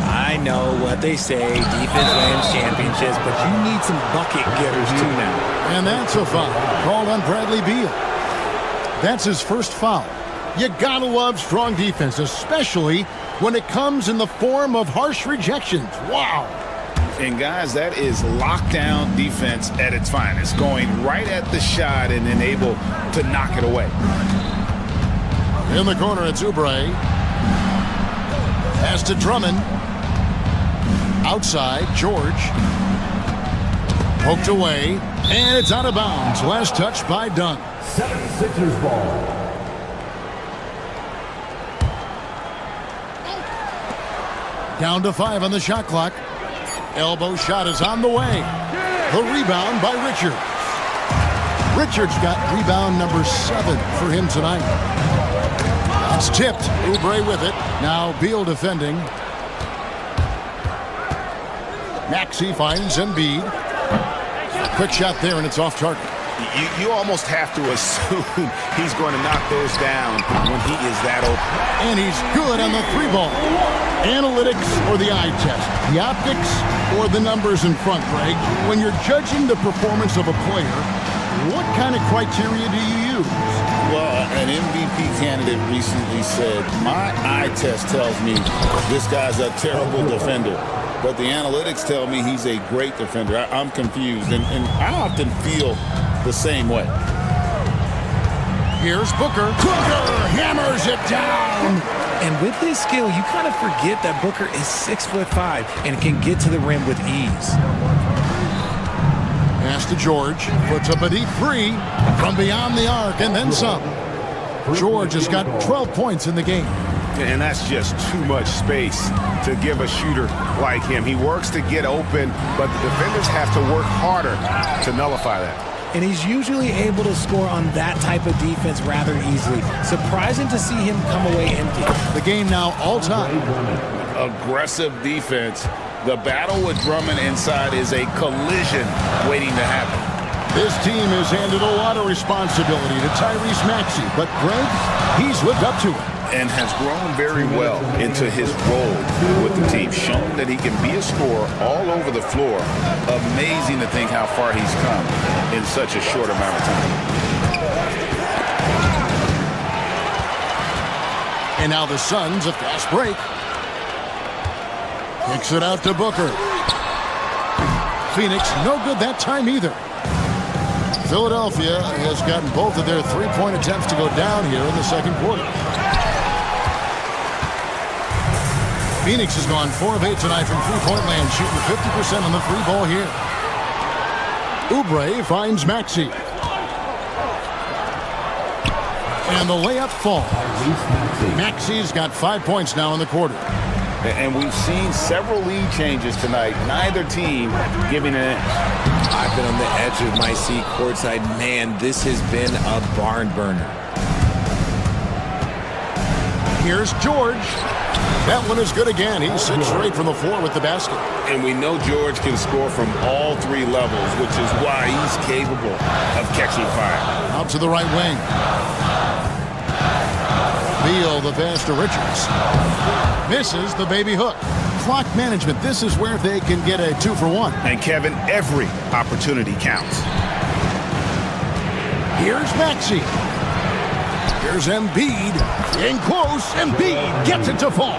I know what they say, defense wins championships, but you need some bucket getters too now. And that's a foul called on Bradley Beal. That's his first foul. You gotta love strong defense, especially when it comes in the form of harsh rejections. Wow. And guys, that is lockdown defense at its finest, going right at the shot and then able to knock it away. In the corner, it's Oubre. Pass to Drummond. Outside, George. Poked away, and it's out of bounds. Last touch by Dunn. 76ers ball. Down to 5 on the shot clock. Elbow shot is on the way. The rebound by Richards. Richards got rebound number 7 for him tonight. It's tipped. Oubre with it. Now Beal defending. Maxey finds Embiid. Quick shot there, and it's off target. You almost have to assume he's going to knock those down when he is that open. And he's good on the 3-ball. Analytics or the eye test? The optics or the numbers in front, Greg? When you're judging the performance of a player, what kind of criteria do you use? Well, an MVP candidate recently said, my eye test tells me this guy's a terrible defender. But the analytics tell me he's a great defender. I'm confused, and I often feel the same way. Here's Booker. Booker hammers it down. And with his skill, you kind of forget that Booker is 6'5" and can get to the rim with ease. Pass to George. Puts up a deep 3 from beyond the arc and then some. George has got 12 points in the game. And that's just too much space to give a shooter like him. He works to get open, but the defenders have to work harder to nullify that. And he's usually able to score on that type of defense rather easily. Surprising to see him come away empty. The game now all time. Aggressive defense. The battle with Drummond inside is a collision waiting to happen. This team has handed a lot of responsibility to Tyrese Maxey, but Greg, he's lived up to it. And has grown very well into his role with the team, shown that he can be a scorer all over the floor. Amazing to think how far he's come in such a short amount of time. And now the Suns, a fast break. Kicks it out to Booker. Phoenix, no good that time either. Philadelphia has gotten both of their 3-point attempts to go down here in the second quarter. Phoenix has gone 4 of 8 tonight from three-point land, shooting 50% on the 3-ball here. Oubre finds Maxey. And the layup falls. Maxey's got 5 points now in the quarter. And we've seen several lead changes tonight. Neither team giving an inch. I've been on the edge of my seat courtside. Man, this has been a barn burner. Here's George. That one is good again. He's 6 straight from the floor with the basket. And we know George can score from all 3 levels, which is why he's capable of catching fire. Out to the right wing. Beal, the pass to Richards. Misses the baby hook. Clock management. This is where they can get a 2-for-1. And Kevin, every opportunity counts. Here's Maxey. Here's Embiid. In close. Embiid gets it to fall.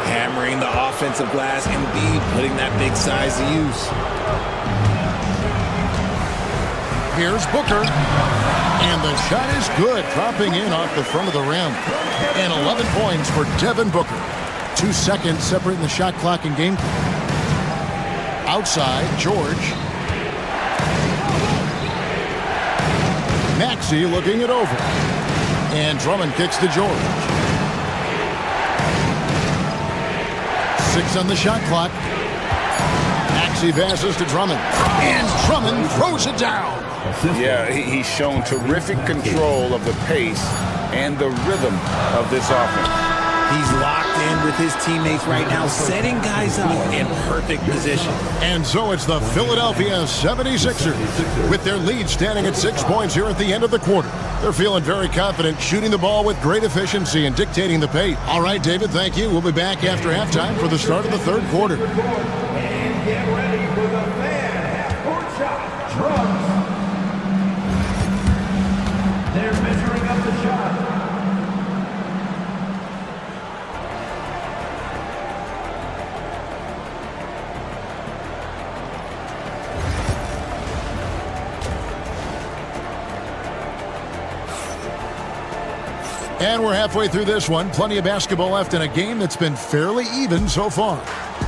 Hammering the offensive glass. Embiid putting that big size to use. Here's Booker. And the shot is good. Dropping in off the front of the rim. And 11 points for Devin Booker. 2 seconds separating the shot clock and game clock. Outside, George. Maxey looking it over. And Drummond kicks to George. 6 on the shot clock. Maxey passes to Drummond. And Drummond throws it down. Yeah, he's shown terrific control of the pace and the rhythm of this offense. He's locked in with his teammates right now, setting guys up in perfect position. And so it's the Philadelphia 76ers with their lead standing at 6 points here at the end of the quarter. They're feeling very confident, shooting the ball with great efficiency and dictating the pace. All right, David, thank you. We'll be back after halftime for the start of the third quarter. And get ready for the fan half-court shot. Drums. They're measuring up the shot. And we're halfway through this one. Plenty of basketball left in a game that's been fairly even so far.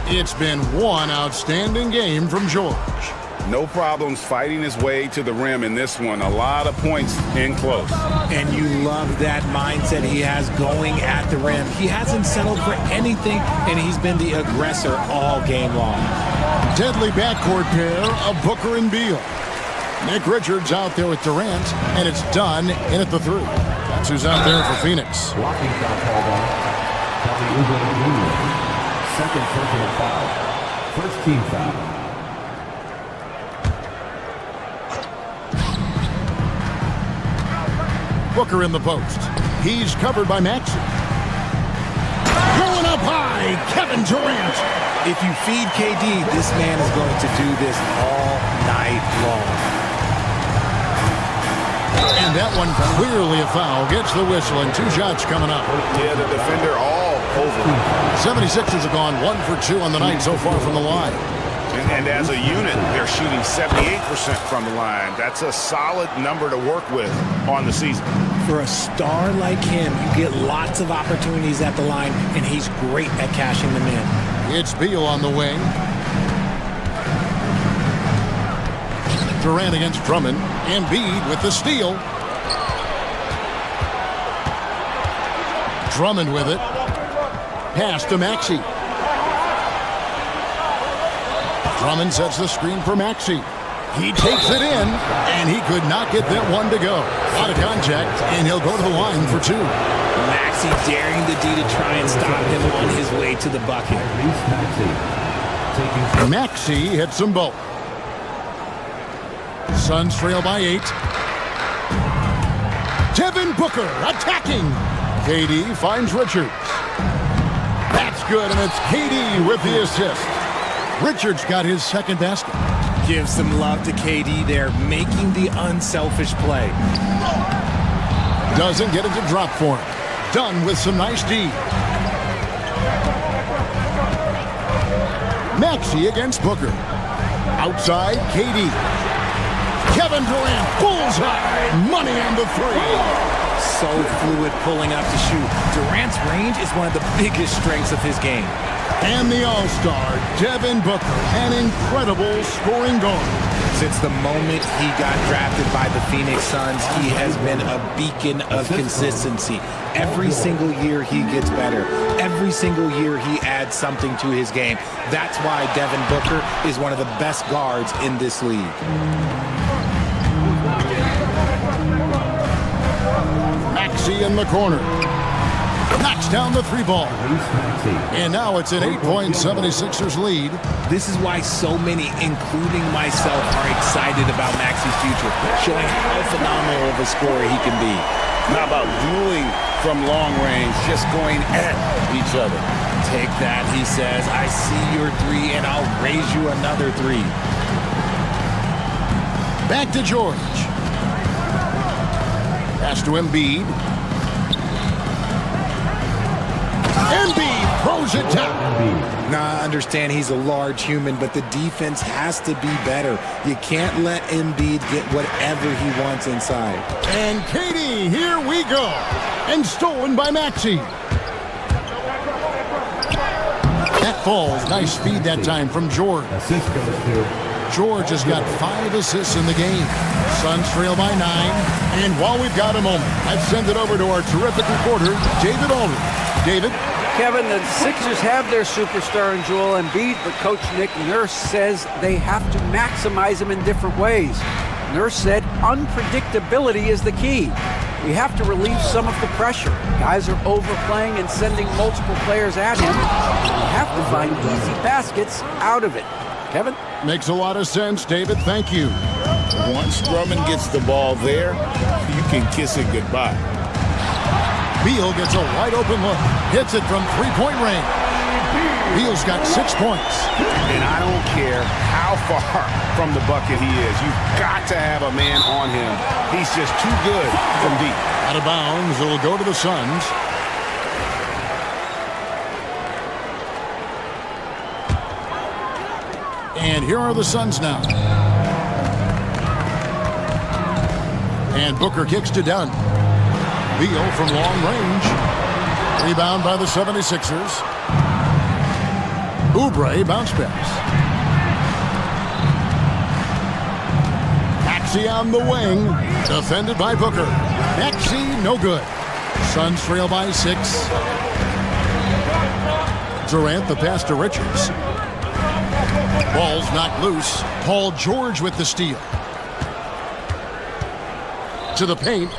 It's been one outstanding game from George. No problems fighting his way to the rim in this one. A lot of points in close. And you love that mindset he has going at the rim. He hasn't settled for anything, and he's been the aggressor all game long. Deadly backcourt pair of Booker and Beal. Nick Richards out there with Durant, and it's done in at the three. That's who's out there for Phoenix. Blocking foul called on. Second personal foul. First team foul. Booker in the post. He's covered by Maxey. Going up high, Kevin Durant. If you feed KD, this man is going to do this all night long. And that one clearly a foul. Gets the whistle and 2 shots coming up. Yeah, the defender all over. 76ers have gone 1 for 2 on the night so far from the line. And as a unit, they're shooting 78% from the line. That's a solid number to work with on the season. For a star like him, you get lots of opportunities at the line, and he's great at cashing them in. It's Beal on the wing. Durant against Drummond. Embiid with the steal. Drummond with it. Pass to Maxey. Drummond sets the screen for Maxey. He takes it in, and he could not get that one to go. Out of contact, and he'll go to the line for 2. Maxey daring the D to try and stop him on his way to the bucket. Maxey hits them both. Suns trail by 8. Devin Booker attacking. KD finds Richards. That's good, and it's KD with the assist. Richards got his second basket. Give some love to KD there, making the unselfish play. Doesn't get it to drop for him. Done with some nice D. Maxey against Booker. Outside, KD. Kevin Durant, bullseye. Money on the three. So fluid pulling up to shoot. Durant's range is one of the biggest strengths of his game. And the All-Star, Devin Booker, an incredible scoring guard. Since the moment he got drafted by the Phoenix Suns, he has been a beacon of consistency. Every single year he gets better. Every single year he adds something to his game. That's why Devin Booker is one of the best guards in this league. Maxey in the corner. Knocks down the 3 ball. And now it's an 8-point 76ers lead. This is why so many, including myself, are excited about Maxey's future, showing how phenomenal of a scorer he can be. How about dueling from long range, just going at each other? Take that, he says. I see your 3, and I'll raise you another 3. Back to George. Pass to Embiid. Embiid throws it down. Now, I understand he's a large human, but the defense has to be better. You can't let Embiid get whatever he wants inside. And KD, here we go. And stolen by Maxey. That falls. Nice feed that time from George. George has got 5 assists in the game. Suns trail by 9. And while we've got a moment, I'd send it over to our terrific reporter, David Aldridge. David? Kevin, the Sixers have their superstar in Joel Embiid, but Coach Nick Nurse says they have to maximize him in different ways. Nurse said unpredictability is the key. We have to relieve some of the pressure. Guys are overplaying and sending multiple players at him. We have to find easy baskets out of it. Kevin? Makes a lot of sense, David. Thank you. Once Drummond gets the ball there, you can kiss it goodbye. Beal gets a wide open look. Hits it from three-point range. Beal's got 6 points. And I don't care how far from the bucket he is. You've got to have a man on him. He's just too good from deep. Out of bounds. It'll go to the Suns. And here are the Suns now. And Booker kicks to Dunn. Beal from long range. Rebound by the 76ers. Oubre bounce pass. Maxey on the wing. Defended by Booker. Maxey, no good. Suns trail by 6. Durant the pass to Richards. Ball's knocked loose. Paul George with the steal. To the paint.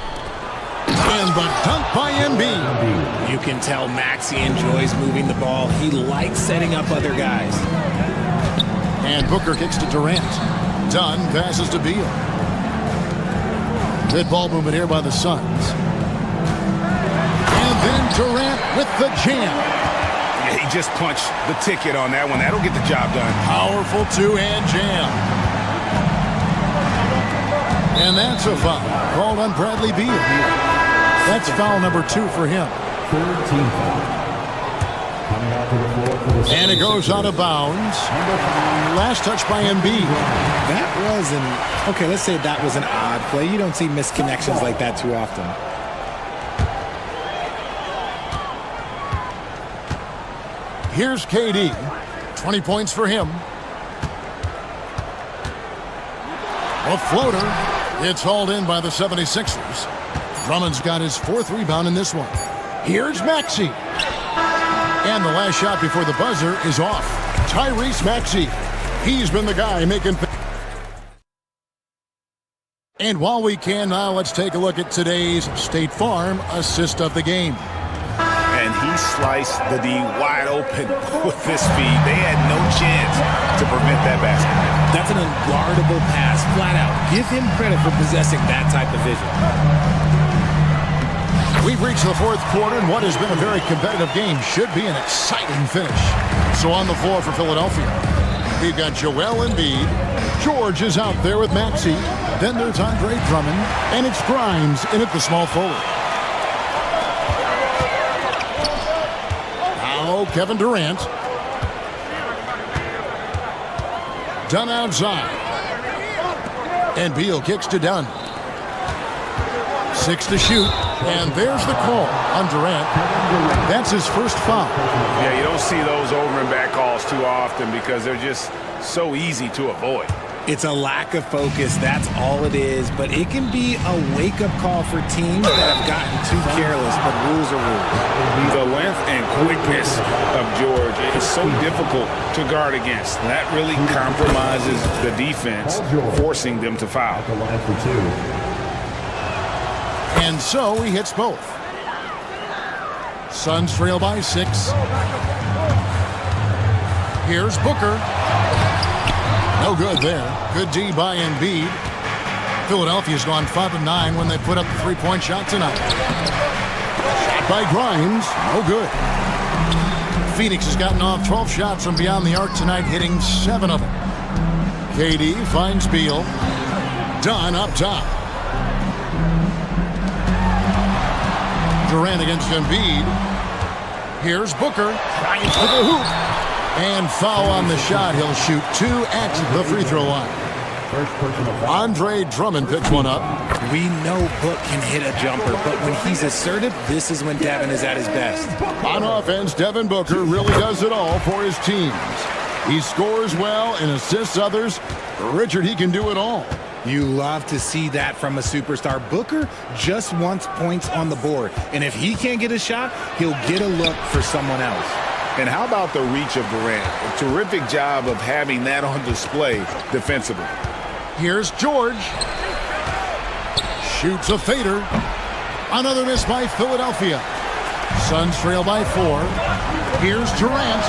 And the dunk by Embiid. You can tell Maxey enjoys moving the ball. He likes setting up other guys. And Booker kicks to Durant. Dunn passes to Beal. Good ball movement here by the Suns. And then Durant with the jam. Yeah, he just punched the ticket on that one. That'll get the job done. Powerful two-hand jam. And that's a foul called on Bradley Beal. That's foul number 2 for him. Third team foul. Coming out to the floor for the And it goes out of bounds. Last touch by Embiid. That was okay, let's say that was an odd play. You don't see misconnections like that too often. Here's KD. 20 points for him. A floater. It's hauled in by the 76ers. Drummond's got his 4th rebound in this one. Here's Maxey. And the last shot before the buzzer is off. Tyrese Maxey. He's been the guy making... And while we can now, let's take a look at today's State Farm assist of the game. And he sliced the D wide open with his feet. They had no chance to prevent that basket. That's an unguardable pass, flat out. Give him credit for possessing that type of vision. We've reached the 4th quarter, and what has been a very competitive game should be an exciting finish. So on the floor for Philadelphia, we've got Joel Embiid. George is out there with Maxey. Then there's Andre Drummond, and it's Grimes in at the small forward. Now Kevin Durant. Dunn outside. And Beal kicks to Dunn. 6 to shoot. And there's the call on Durant. That's his first foul. Yeah, you don't see those over and back calls too often because they're just so easy to avoid. It's a lack of focus, that's all it is, but it can be a wake-up call for teams that have gotten too careless, but rules are rules. The length and quickness of George is so difficult to guard against. That really compromises the defense, forcing them to foul. The line for 2. And so he hits both. Suns trail by 6. Here's Booker. No good there. Good D by Embiid. Philadelphia's gone 5 of 9 when they put up the three-point shot tonight. Shot by Grimes. No good. Phoenix has gotten off 12 shots from beyond the arc tonight, hitting 7 of them. KD finds Beal. Dunn up top. Durant against Embiid. Here's Booker. Trying for the hoop. And foul on the shot. He'll shoot 2 at the free throw line. Andre Drummond picks one up. We know Book can hit a jumper, but when he's assertive, this is when Devin is at his best. On offense, Devin Booker really does it all for his teams. He scores well and assists others. Richard, he can do it all. You love to see that from a superstar. Booker just wants points on the board. And if he can't get a shot, he'll get a look for someone else. And how about the reach of Durant? A terrific job of having that on display defensively. Here's George. Shoots a fader. Another miss by Philadelphia. Suns trail by 4. Here's Durant.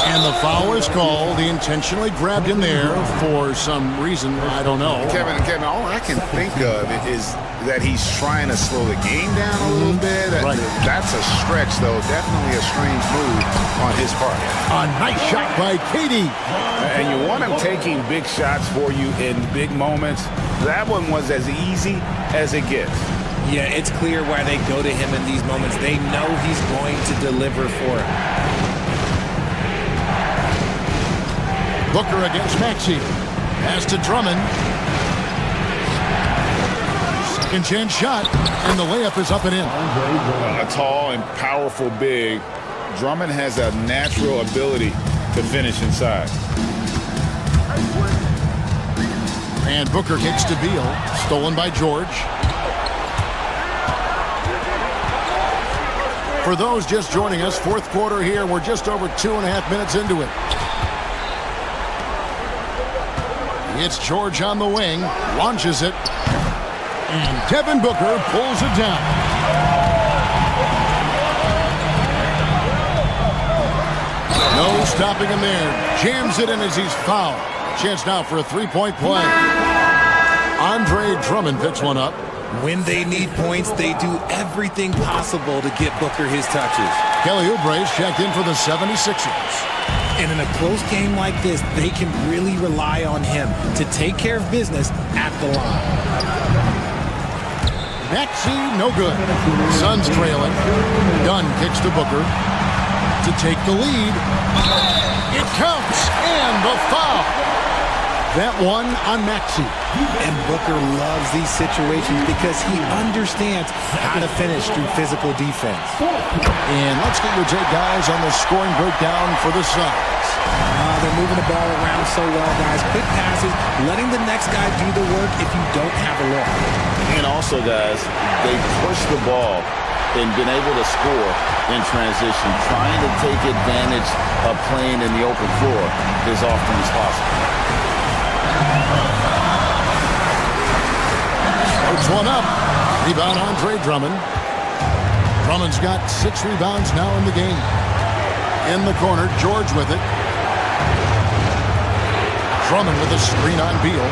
And the foul is called. He intentionally grabbed him there for some reason. I don't know. Kevin, all I can think of is that he's trying to slow the game down a little bit. Right. That's a stretch, though. Definitely a strange move on his part. A nice shot by KD. And you want him taking big shots for you in big moments. That one was as easy as it gets. Yeah, it's clear why they go to him in these moments. They know he's going to deliver for him. Booker against Maxey. Pass to Drummond. Second chance shot, and the layup is up and in. A tall and powerful big. Drummond has a natural ability to finish inside. And Booker kicks to Beal. Stolen by George. For those just joining us, fourth quarter here. We're just over 2.5 minutes into it. It's George on the wing. Launches it. And Devin Booker pulls it down. No stopping him there. Jams it in as he's fouled. Chance now for a three-point play. Andre Drummond picks one up. When they need points, they do everything possible to get Booker his touches. Kelly Oubre's checked in for the 76ers. And in a close game like this, they can really rely on him to take care of business at the line. Maxey, no good. Suns trailing. Dunn kicks to Booker to take the lead. It counts, and the foul. That one on Maxey. And Booker loves these situations because he understands how to finish through physical defense. And let's get your take, guys, on the scoring breakdown for the Suns. They're moving the ball around so well, guys. Quick passes, letting the next guy do the work if you don't have a look. And also, guys, they push the ball and been able to score in transition, trying to take advantage of playing in the open floor as often as possible. Puts one up. Rebound Andre Drummond. Drummond's got 6 rebounds now in the game. In the corner, George with it. Drummond with a screen on Beal.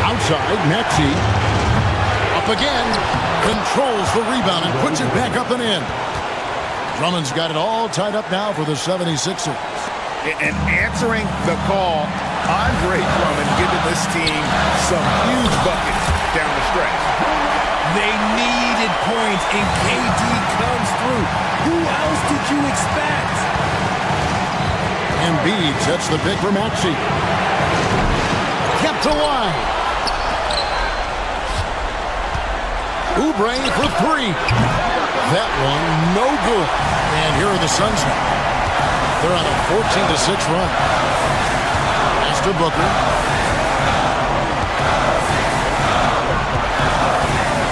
Outside, Maxey. Up again. Controls the rebound and puts it back up and in. Drummond's got it all tied up now for the 76ers. And answering the call, Andre Drummond giving this team some huge buckets down the stretch. They needed points, and KD comes through. Who else did you expect? Embiid sets the pick for Maxey. Kept alive. Oubre for 3. That one, no good. And here are the Suns now. They're on a 14-6 run. Pass to Booker.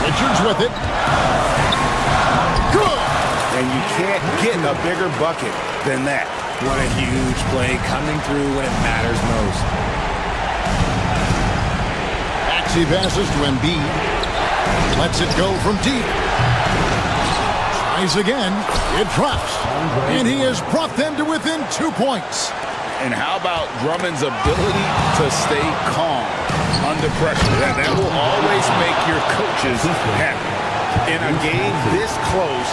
Richards with it. Good. And you can't get a bigger bucket than that. What a huge play coming through when it matters most. Maxey passes to Embiid. Lets it go from deep. Tries again. It drops. And he has brought them to within 2 points. And how about Drummond's ability to stay calm under pressure? That will always make your coaches happy. In a game this close,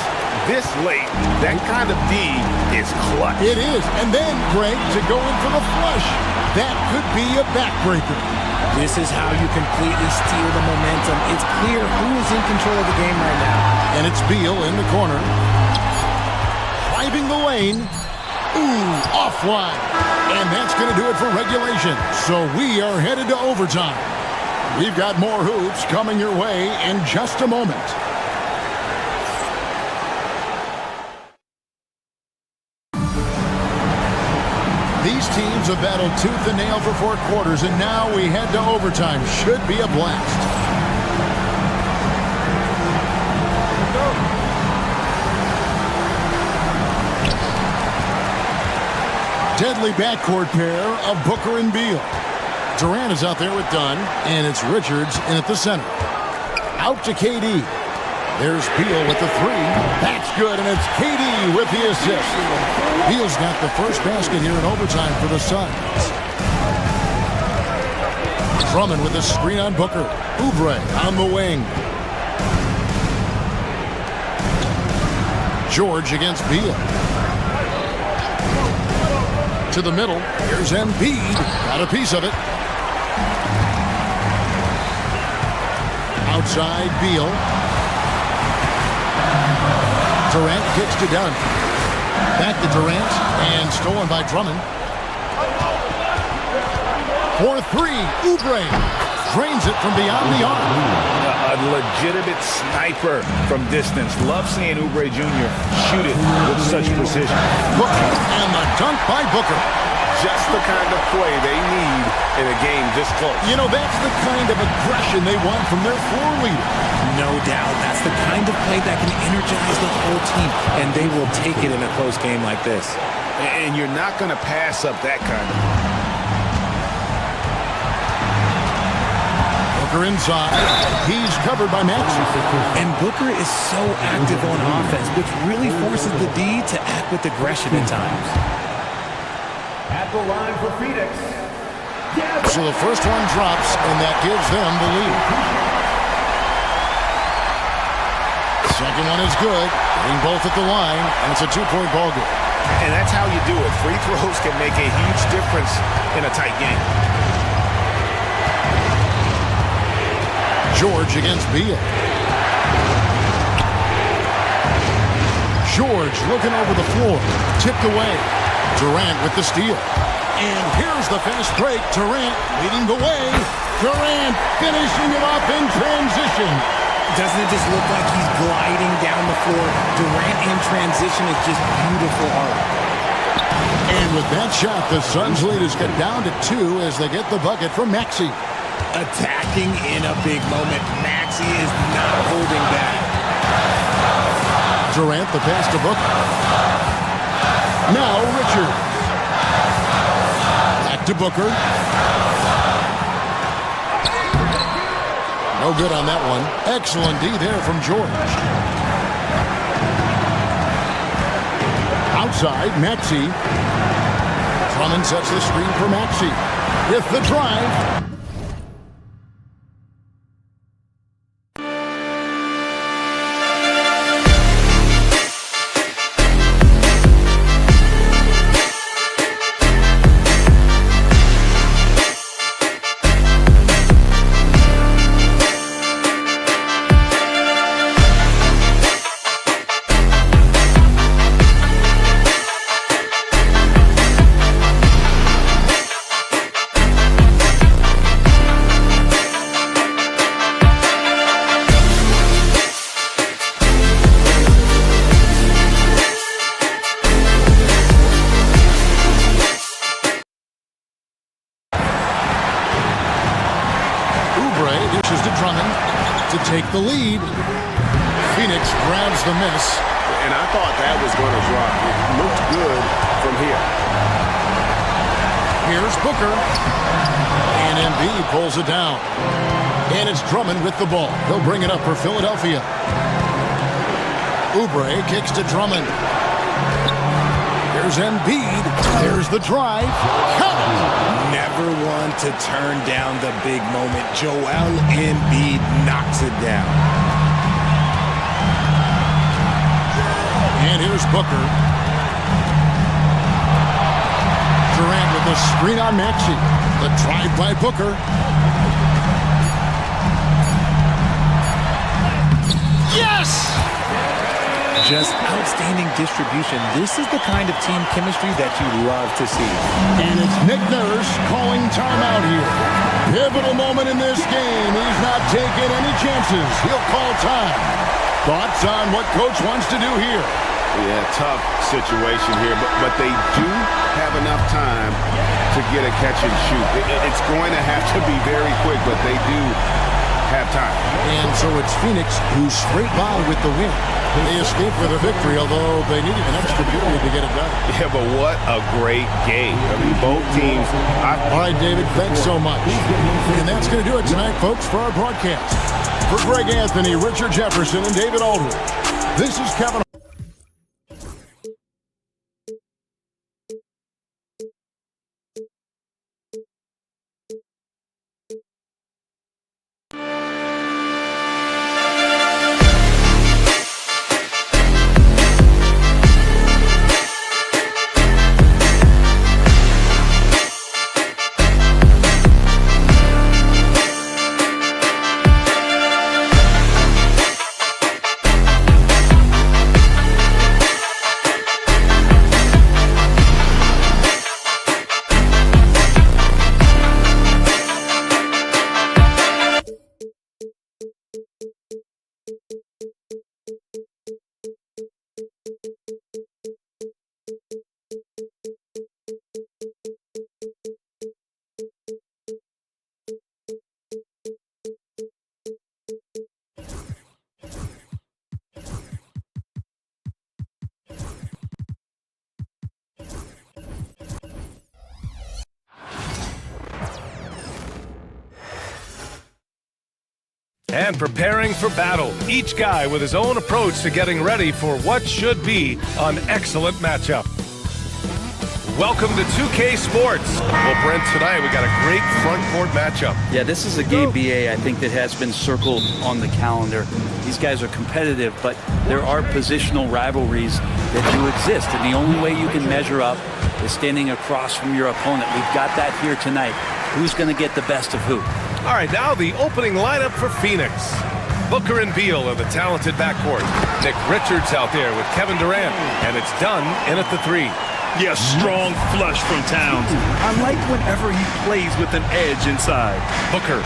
this late, that kind of D is clutch. It is. And then, Greg, to go in for the flush. That could be a backbreaker. This is how you completely steal the momentum. It's clear who is in control of the game right now. And it's Beal in the corner. Driving the lane. Ooh, offline. And that's going to do it for regulation. So we are headed to overtime. We've got more hoops coming your way in just a moment. These teams have battled tooth and nail for 4 quarters, and now we head to overtime. Should be a blast. Deadly backcourt pair of Booker and Beal. Durant is out there with Dunn, and it's Richards in at the center. Out to KD. There's Beal with the three. That's good, and it's KD with the assist. Beal's got the first basket here in overtime for the Suns. Drummond with a screen on Booker. Oubre on the wing. George against Beal. To the middle. Here's Embiid. Got a piece of it. Outside Beal. Durant kicks to Dunn. Back to Durant, and stolen by Drummond. For three, Oubre drains it from beyond the arc. A legitimate sniper from distance. Love seeing Oubre Jr. shoot it with such precision. Booker, and the dunk by Booker. Just the kind of play they need in a game this close. You know, that's the kind of aggression they want from their floor leader. No doubt. That's the kind of play that can energize the whole team, and they will take it in a close game like this. And you're not going to pass up that kind of play. Booker inside. He's covered by Maxey. And Booker is so active on offense, which really forces the D to act with aggression at times. At the line for Phoenix. So the first one drops, and that gives them the lead. Second one is good. Getting both at the line, and it's a two-point ball game. And that's how you do it. Free throws can make a huge difference in a tight game. George against Beal. George looking over the floor. Tipped away. Durant with the steal. And here's the fast break. Durant leading the way. Durant finishing it off in transition. Doesn't it just look like he's gliding down the floor? Durant in transition is just beautiful art. And with that shot, the Suns lead is cut down to 2 as they get the bucket from Maxey. Attacking in a big moment. Maxey is not holding back. Durant the pass to Booker. Now Richards. Back to Booker. No good on that one. Excellent D there from George. Outside, Maxey. Drummond sets the screen for Maxey. With the drive. Take the lead. Phoenix grabs the miss. And I thought that was going to drop. It looked good from here. Here's Booker. And Embiid pulls it down. And it's Drummond with the ball. He'll bring it up for Philadelphia. Oubre kicks to Drummond. Here's Embiid. There's the drive. Count it. Never one to turn down the big moment. Joel Embiid knocks it down. And here's Booker. Durant with the screen on Maxey. The drive by Booker. Yes! Just outstanding distribution. This is the kind of team chemistry that you love to see. And it's Nick Nurse calling timeout here. Pivotal moment in this game. He's not taking any chances. He'll call time. Thoughts on what coach wants to do here? Yeah, tough situation here, but they do have enough time to get a catch and shoot. It's going to have to be very quick, but they do halftime. And so it's Phoenix who scrape by with the win. They escape with a victory, although they needed an extra period to get it done. Yeah, but what a great game. I mean, both teams. All right, David, thanks so much. And that's going to do it tonight, folks, for our broadcast. For Greg Anthony, Richard Jefferson, and David Aldridge, this is Kevin. And preparing for battle, each guy with his own approach to getting ready for what should be an excellent matchup. Welcome to 2K Sports. Well, Brent, tonight we got a great front court matchup. Yeah, this is a game, BA, I think that has been circled on the calendar. These guys are competitive, but there are positional rivalries that do exist, and the only way you can measure up is standing across from your opponent. We've got that here tonight. Who's going to get the best of who? All right, now the opening lineup for Phoenix. Booker and Beal are the talented backcourt. Nick Richards out there with Kevin Durant, and it's done in at the 3. Yes, strong flush from Towns. I like whenever he plays with an edge inside. Booker.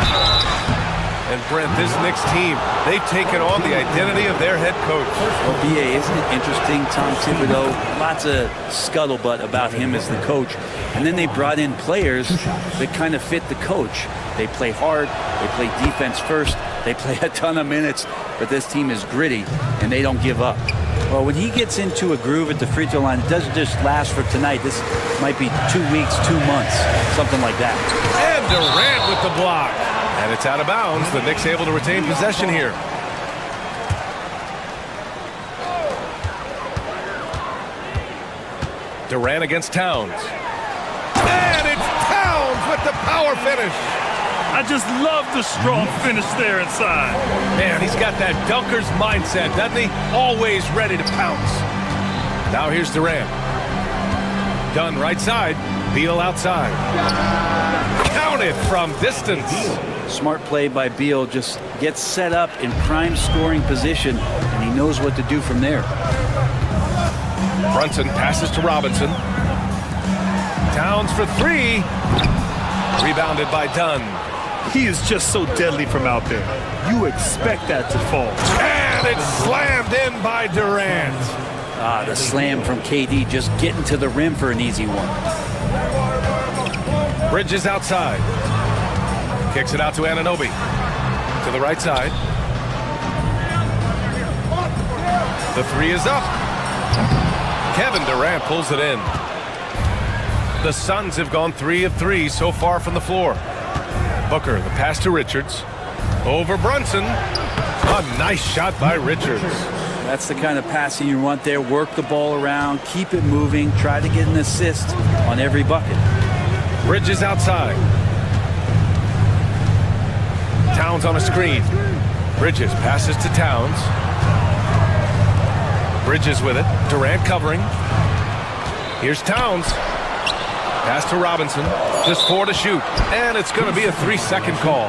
And Brent, this Knicks team, they've taken on the identity of their head coach. Well, BA, isn't it interesting? Tom Thibodeau, lots of scuttlebutt about him as the coach. And then they brought in players that kind of fit the coach. They play hard, they play defense first, they play a ton of minutes, but this team is gritty, and they don't give up. Well, when he gets into a groove at the free throw line, it doesn't just last for tonight. This might be 2 weeks, 2 months, something like that. And Durant with the block. And it's out of bounds. The Knicks able to retain possession here. Durant against Towns. And it's Towns with the power finish. I just love the strong finish there inside. Man, he's got that dunker's mindset, doesn't he? Always ready to pounce. Now here's Durant. Dunn right side. Beal outside. Counted from distance. Smart play by Beal, just gets set up in prime scoring position, and he knows what to do from there. Brunson passes to Robinson. Towns for 3. Rebounded by Dunn. He is just so deadly from out there. You expect that to fall. And it's slammed in by Durant. Ah, the slam from KD, just getting to the rim for an easy one. Bridges outside. Kicks it out to Anunoby. To the right side. The 3 is up. Kevin Durant pulls it in. The Suns have gone 3 of 3 so far from the floor. Booker, the pass to Richards. Over Brunson. A nice shot by Richards. That's the kind of passing you want there. Work the ball around, keep it moving, try to get an assist on every bucket. Bridges outside. Towns on a screen. Bridges passes to Towns. Bridges with it. Durant covering. Here's Towns. Pass to Robinson. Just 4 to shoot. And it's going to be a 3-second call.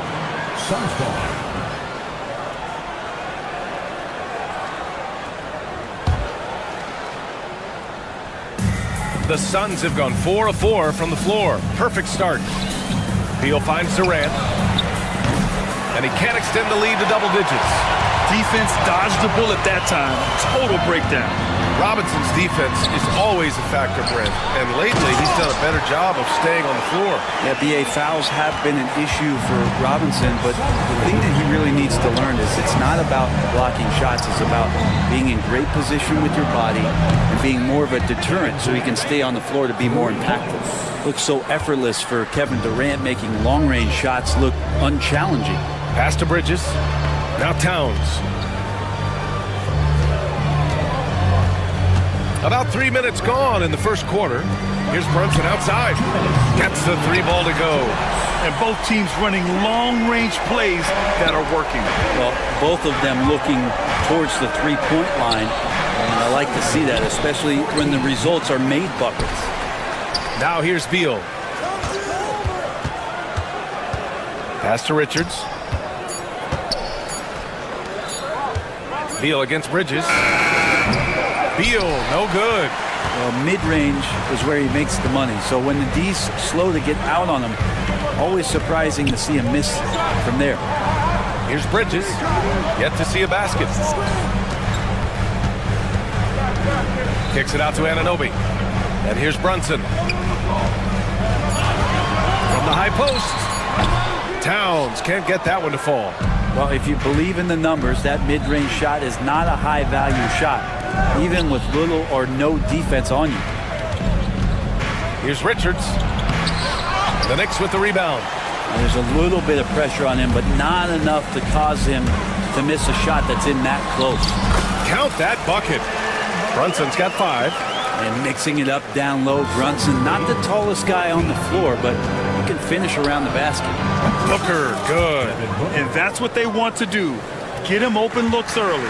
The Suns have gone 4 of 4 from the floor. Perfect start. Beal finds Durant. And he can't extend the lead to double digits. Defense dodged the bullet that time. Total breakdown. Robinson's defense is always a factor, Brent, and lately he's done a better job of staying on the floor. Yeah, BA, fouls have been an issue for Robinson, but the thing that he really needs to learn is it's not about blocking shots. It's about being in great position with your body and being more of a deterrent so he can stay on the floor to be more impactful. Looks so effortless for Kevin Durant, making long-range shots look unchallenging. Pass to Bridges. Now Towns. About 3 minutes gone in the first quarter. Here's Brunson outside. Gets the 3 ball to go. And both teams running long-range plays that are working. Well, both of them looking towards the three-point line. And I like to see that, especially when the results are made buckets. Now here's Beal. Pass to Richards. Beal against Bridges. Beal, no good. Well, mid-range is where he makes the money. So when the D's slow to get out on him, always surprising to see him miss from there. Here's Bridges. Yet to see a basket. Kicks it out to Anunoby. And here's Brunson. From the high post. Towns can't get that one to fall. Well, if you believe in the numbers, that mid-range shot is not a high-value shot, even with little or no defense on you. Here's Richards. The Knicks with the rebound. There's a little bit of pressure on him, but not enough to cause him to miss a shot that's in that close. Count that bucket. Brunson's got 5. And mixing it up down low, Brunson, not the tallest guy on the floor, but he can finish around the basket. Booker, good. And that's what they want to do. Get him open looks early.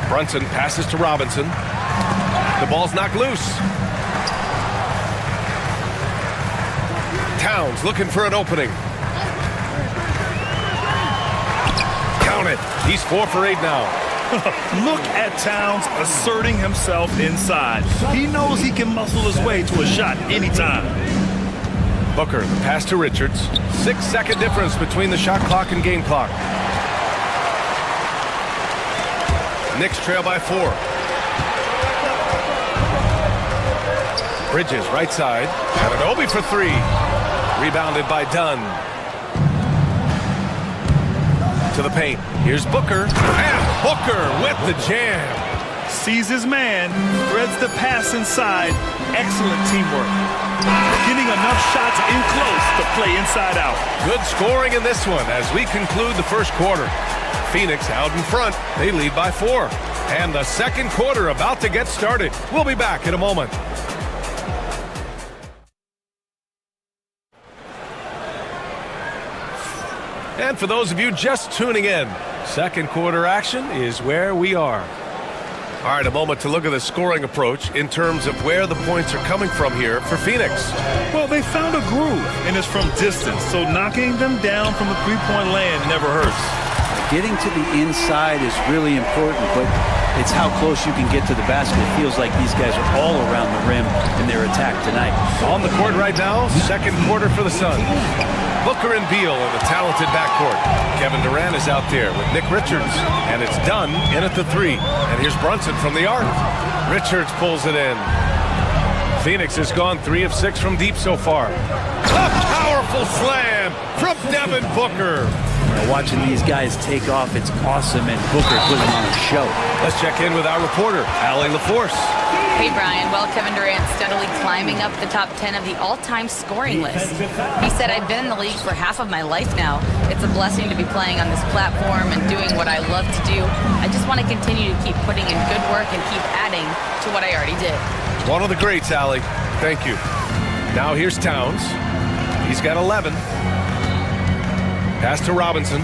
Brunson passes to Robinson. The ball's knocked loose. Towns looking for an opening. Count it. He's 4 for 8 now. Look at Towns asserting himself inside. He knows he can muscle his way to a shot anytime. Booker, the pass to Richards. 6-second difference between the shot clock and game clock. Knicks trail by 4. Bridges, right side. Anunoby for 3. Rebounded by Dunn. To the paint. Here's Booker. And Booker with the jam. Sees his man, threads the pass inside. Excellent teamwork. Getting enough shots in close to play inside out. Good scoring in this one as we conclude the first quarter. Phoenix out in front. They lead by 4. And the second quarter about to get started. We'll be back in a moment. And for those of you just tuning in, second quarter action is where we are. All right, a moment to look at the scoring approach in terms of where the points are coming from here for Phoenix. Well, they found a groove, and it's from distance, so knocking them down from the three-point land never hurts. Getting to the inside is really important, but it's how close you can get to the basket. It feels like these guys are all around the rim in their attack tonight. On the court right now, second quarter for the Suns. Booker and Beal in the talented backcourt. Kevin Durant is out there with Nick Richards, and it's Dunn in at the 3. And here's Brunson from the arc. Richards pulls it in. Phoenix has gone 3 of 6 from deep so far. A powerful slam from Devin Booker. Watching these guys take off, it's awesome, and Booker put them on a show. Let's check in with our reporter, Allie LaForce. Hey, Brian. Well, Kevin Durant steadily climbing up the top 10 of the all-time scoring list. He said, I've been in the league for half of my life now. It's a blessing to be playing on this platform and doing what I love to do. I just want to continue to keep putting in good work and keep adding to what I already did. One of the greats, Allie. Thank you. Now here's Towns. He's got 11. Pass to Robinson.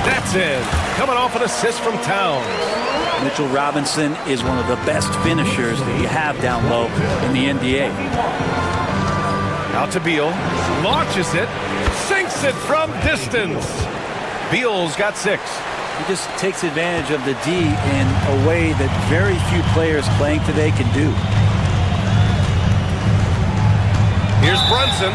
That's in. Coming off an assist from Towns. Mitchell Robinson is one of the best finishers that you have down low in the NBA. Out to Beal. Launches it. Sinks it from distance. Beal's got 6. He just takes advantage of the D in a way that very few players playing today can do. Here's Brunson.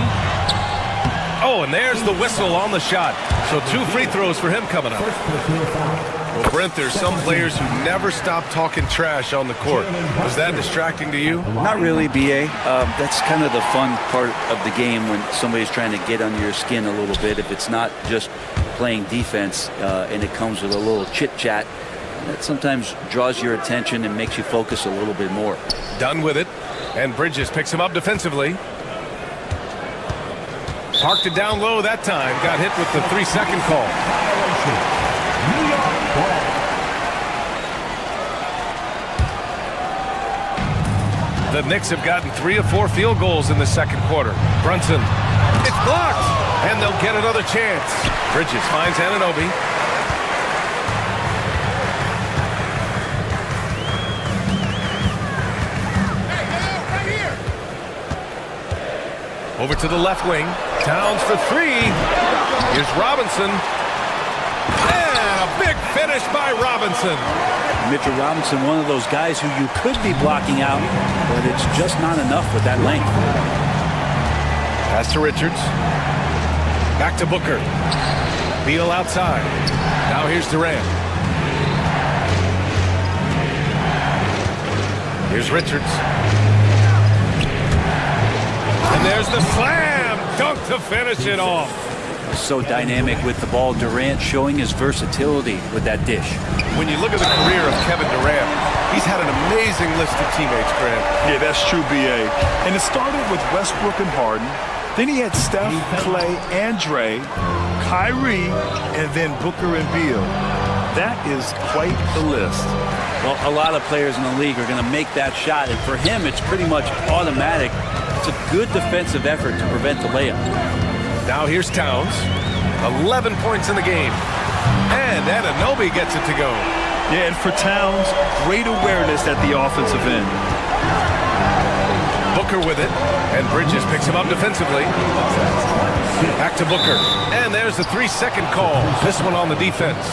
Oh, and there's the whistle on the shot. So 2 free throws for him coming up. Well, Brent, there's some players who never stop talking trash on the court. Was that distracting to you? Not really, B.A. That's kind of the fun part of the game when somebody's trying to get under your skin a little bit. If it's not just playing defense and it comes with a little chit-chat, that sometimes draws your attention and makes you focus a little bit more. Done with it. And Bridges picks him up defensively. Parked it down low that time. Got hit with the 3-second call. The Knicks have gotten 3 of 4 field goals in the second quarter. Brunson. It's blocked. And they'll get another chance. Bridges finds Anunoby. Over to the left wing. Towns for 3. Here's Robinson. And a big finish by Robinson. Mitchell Robinson, one of those guys who you could be blocking out, but it's just not enough with that length. Pass to Richards. Back to Booker. Beal outside. Now here's Durant. Here's Richards. And there's the slam dunk to finish it off. So dynamic with the ball. Durant showing his versatility with that dish. When you look at the career of Kevin Durant, he's had an amazing list of teammates, Grant. Yeah, that's true, B.A. And it started with Westbrook and Harden. Then he had Steph, Clay, and Dre, Kyrie, and then Booker and Beal. That is quite the list. Well, a lot of players in the league are going to make that shot, and for him, it's pretty much automatic. It's a good defensive effort to prevent the layup. Now here's Towns. 11 points in the game. And Anunoby gets it to go. Yeah, and for Towns, great awareness at the offensive end. Booker with it. And Bridges picks him up defensively. Back to Booker. And there's the 3-second call. This one on the defense.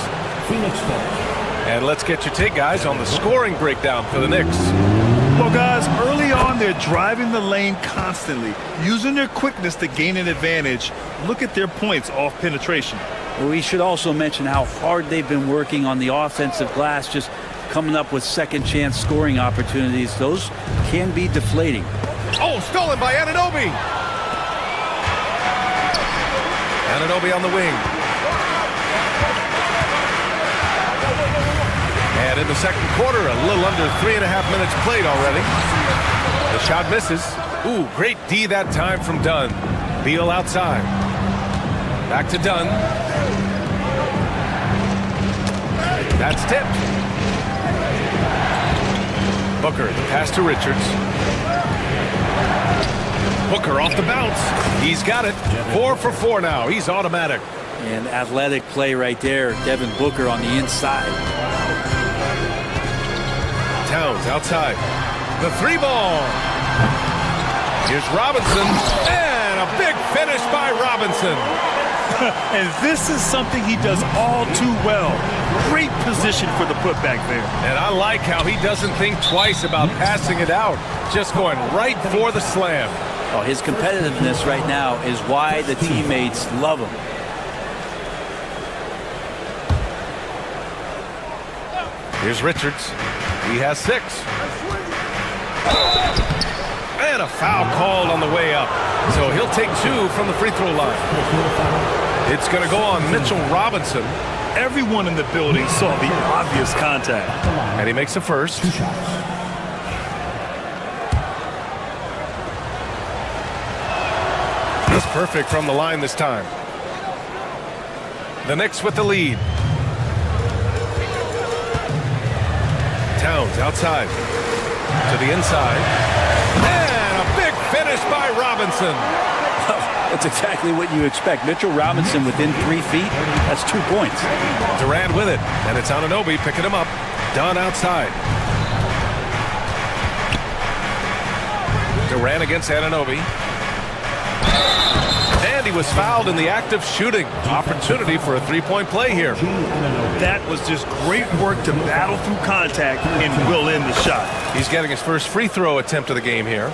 And let's get your take, guys, on the scoring breakdown for the Knicks. Well, guys, early on, they're driving the lane constantly, using their quickness to gain an advantage. Look at their points off penetration. We should also mention how hard they've been working on the offensive glass, just coming up with second-chance scoring opportunities. Those can be deflating. Oh, stolen by Anunoby. Anunoby on the wing. And in the second quarter, a little under 3.5 minutes played already. The shot misses. Ooh, great D that time from Dunn. Beal outside. Back to Dunn. That's tipped. Booker, the pass to Richards. Booker off the bounce. He's got it. 4 for 4 now. He's automatic. And athletic play right there. Devin Booker on the inside. Towns outside. The 3-ball. Here's Robinson. And a big finish by Robinson. And this is something he does all too well. Great position for the putback there. And I like how he doesn't think twice about passing it out. Just going right for the slam. Oh, his competitiveness right now is why the teammates love him. Here's Richards. He has 6. And a foul called on the way up. So he'll take 2 from the free throw line. It's going to go on Mitchell Robinson. Everyone in the building saw the obvious contact. And he makes the first. He's perfect from the line this time. The Knicks with the lead. Towns outside to the inside. And a big finish by Robinson. That's exactly what you expect. Mitchell Robinson within 3 feet. That's 2 points. Durant with it. And it's Anunoby picking him up. Dunn outside. Durant against Anunoby. And he was fouled in the act of shooting. Opportunity for a 3-point play here. That was just great work to battle through contact and will end the shot. He's getting his first free throw attempt of the game here.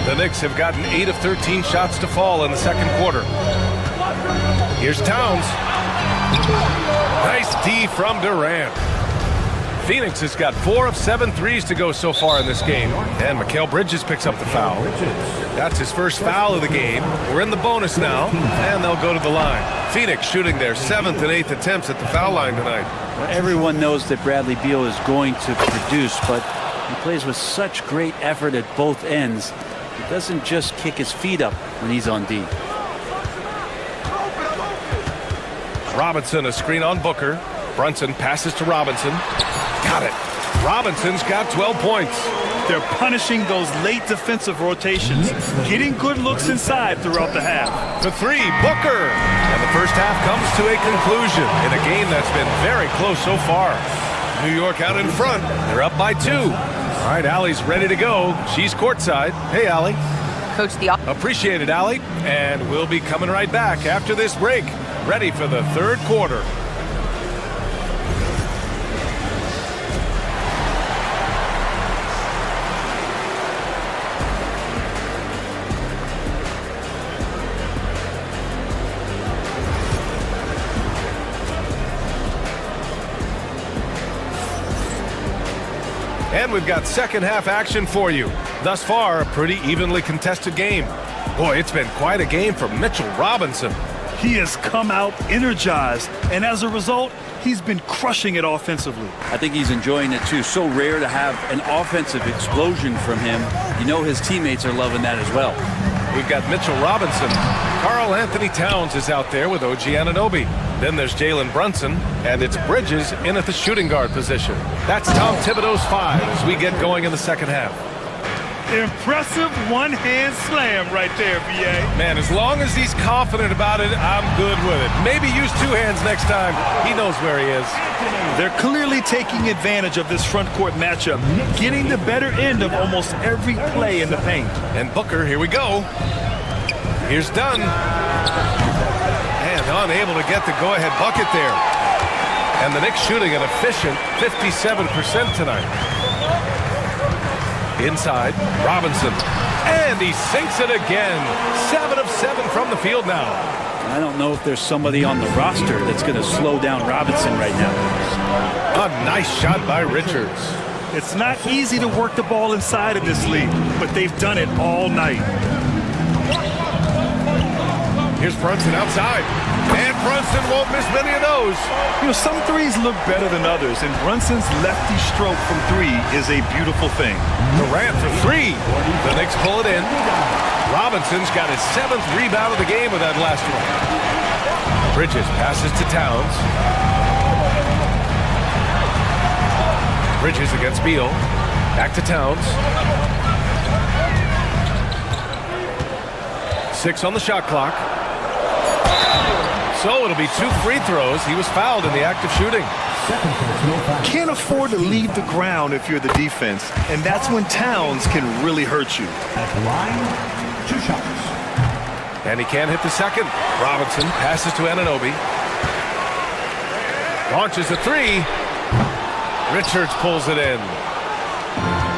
The Knicks have gotten 8 of 13 shots to fall in the second quarter. Here's Towns. Nice D from Durant. Phoenix has got 4 of 7 threes to go so far in this game. And Mikal Bridges picks up the foul. That's his first foul of the game. We're in the bonus now, and they'll go to the line. Phoenix shooting their 7th and 8th attempts at the foul line tonight. Well, everyone knows that Bradley Beal is going to produce, but he plays with such great effort at both ends. He doesn't just kick his feet up when he's on D. Robinson, a screen on Booker. Brunson passes to Robinson. Got it. Robinson's got 12 points. They're punishing those late defensive rotations, getting good looks inside throughout the half. For 3, Booker. And the first half comes to a conclusion in a game that's been very close so far. New York out in front. They're up by 2. All right, Allie's ready to go. She's courtside. Hey, Allie. Coach, Appreciate it, Allie. And we'll be coming right back after this break. Ready for the third quarter. And we've got second half action for you. Thus far, a pretty evenly contested game. Boy, it's been quite a game for Mitchell Robinson. He has come out energized, and as a result, he's been crushing it offensively. I think he's enjoying it too. So rare to have an offensive explosion from him. You know his teammates are loving that as well. We've got Mitchell Robinson. Karl Anthony Towns is out there with OG Anunoby. Then there's Jalen Brunson, and it's Bridges in at the shooting guard position. That's Tom Thibodeau's 5 as we get going in the second half. Impressive one-hand slam right there, B.A. Man, as long as he's confident about it, I'm good with it. Maybe use 2 hands next time. He knows where he is. They're clearly taking advantage of this front court matchup, getting the better end of almost every play in the paint. And Booker, here we go. Here's Dunn. And unable to get the go-ahead bucket there. And the Knicks shooting an efficient 57% tonight. Inside, Robinson. And he sinks it again. 7 of 7 from the field now. I don't know if there's somebody on the roster that's going to slow down Robinson right now. A nice shot by Richards. It's not easy to work the ball inside of this league, but they've done it all night. Here's Brunson outside. And Brunson won't miss many of those. You know, some threes look better than others, and Brunson's lefty stroke from 3 is a beautiful thing. Durant for 3. The Knicks pull it in. Robinson's got his 7th rebound of the game with that last one. Bridges passes to Towns. Bridges against Beal. Back to Towns. 6 on the shot clock. So it'll be 2 free throws. He was fouled in the act of shooting. Can't afford to leave the ground if you're the defense, and that's when Towns can really hurt you. At the line, 2 shots. And he can't hit the second. Robinson passes to Anunoby. Launches a 3. Richards pulls it in.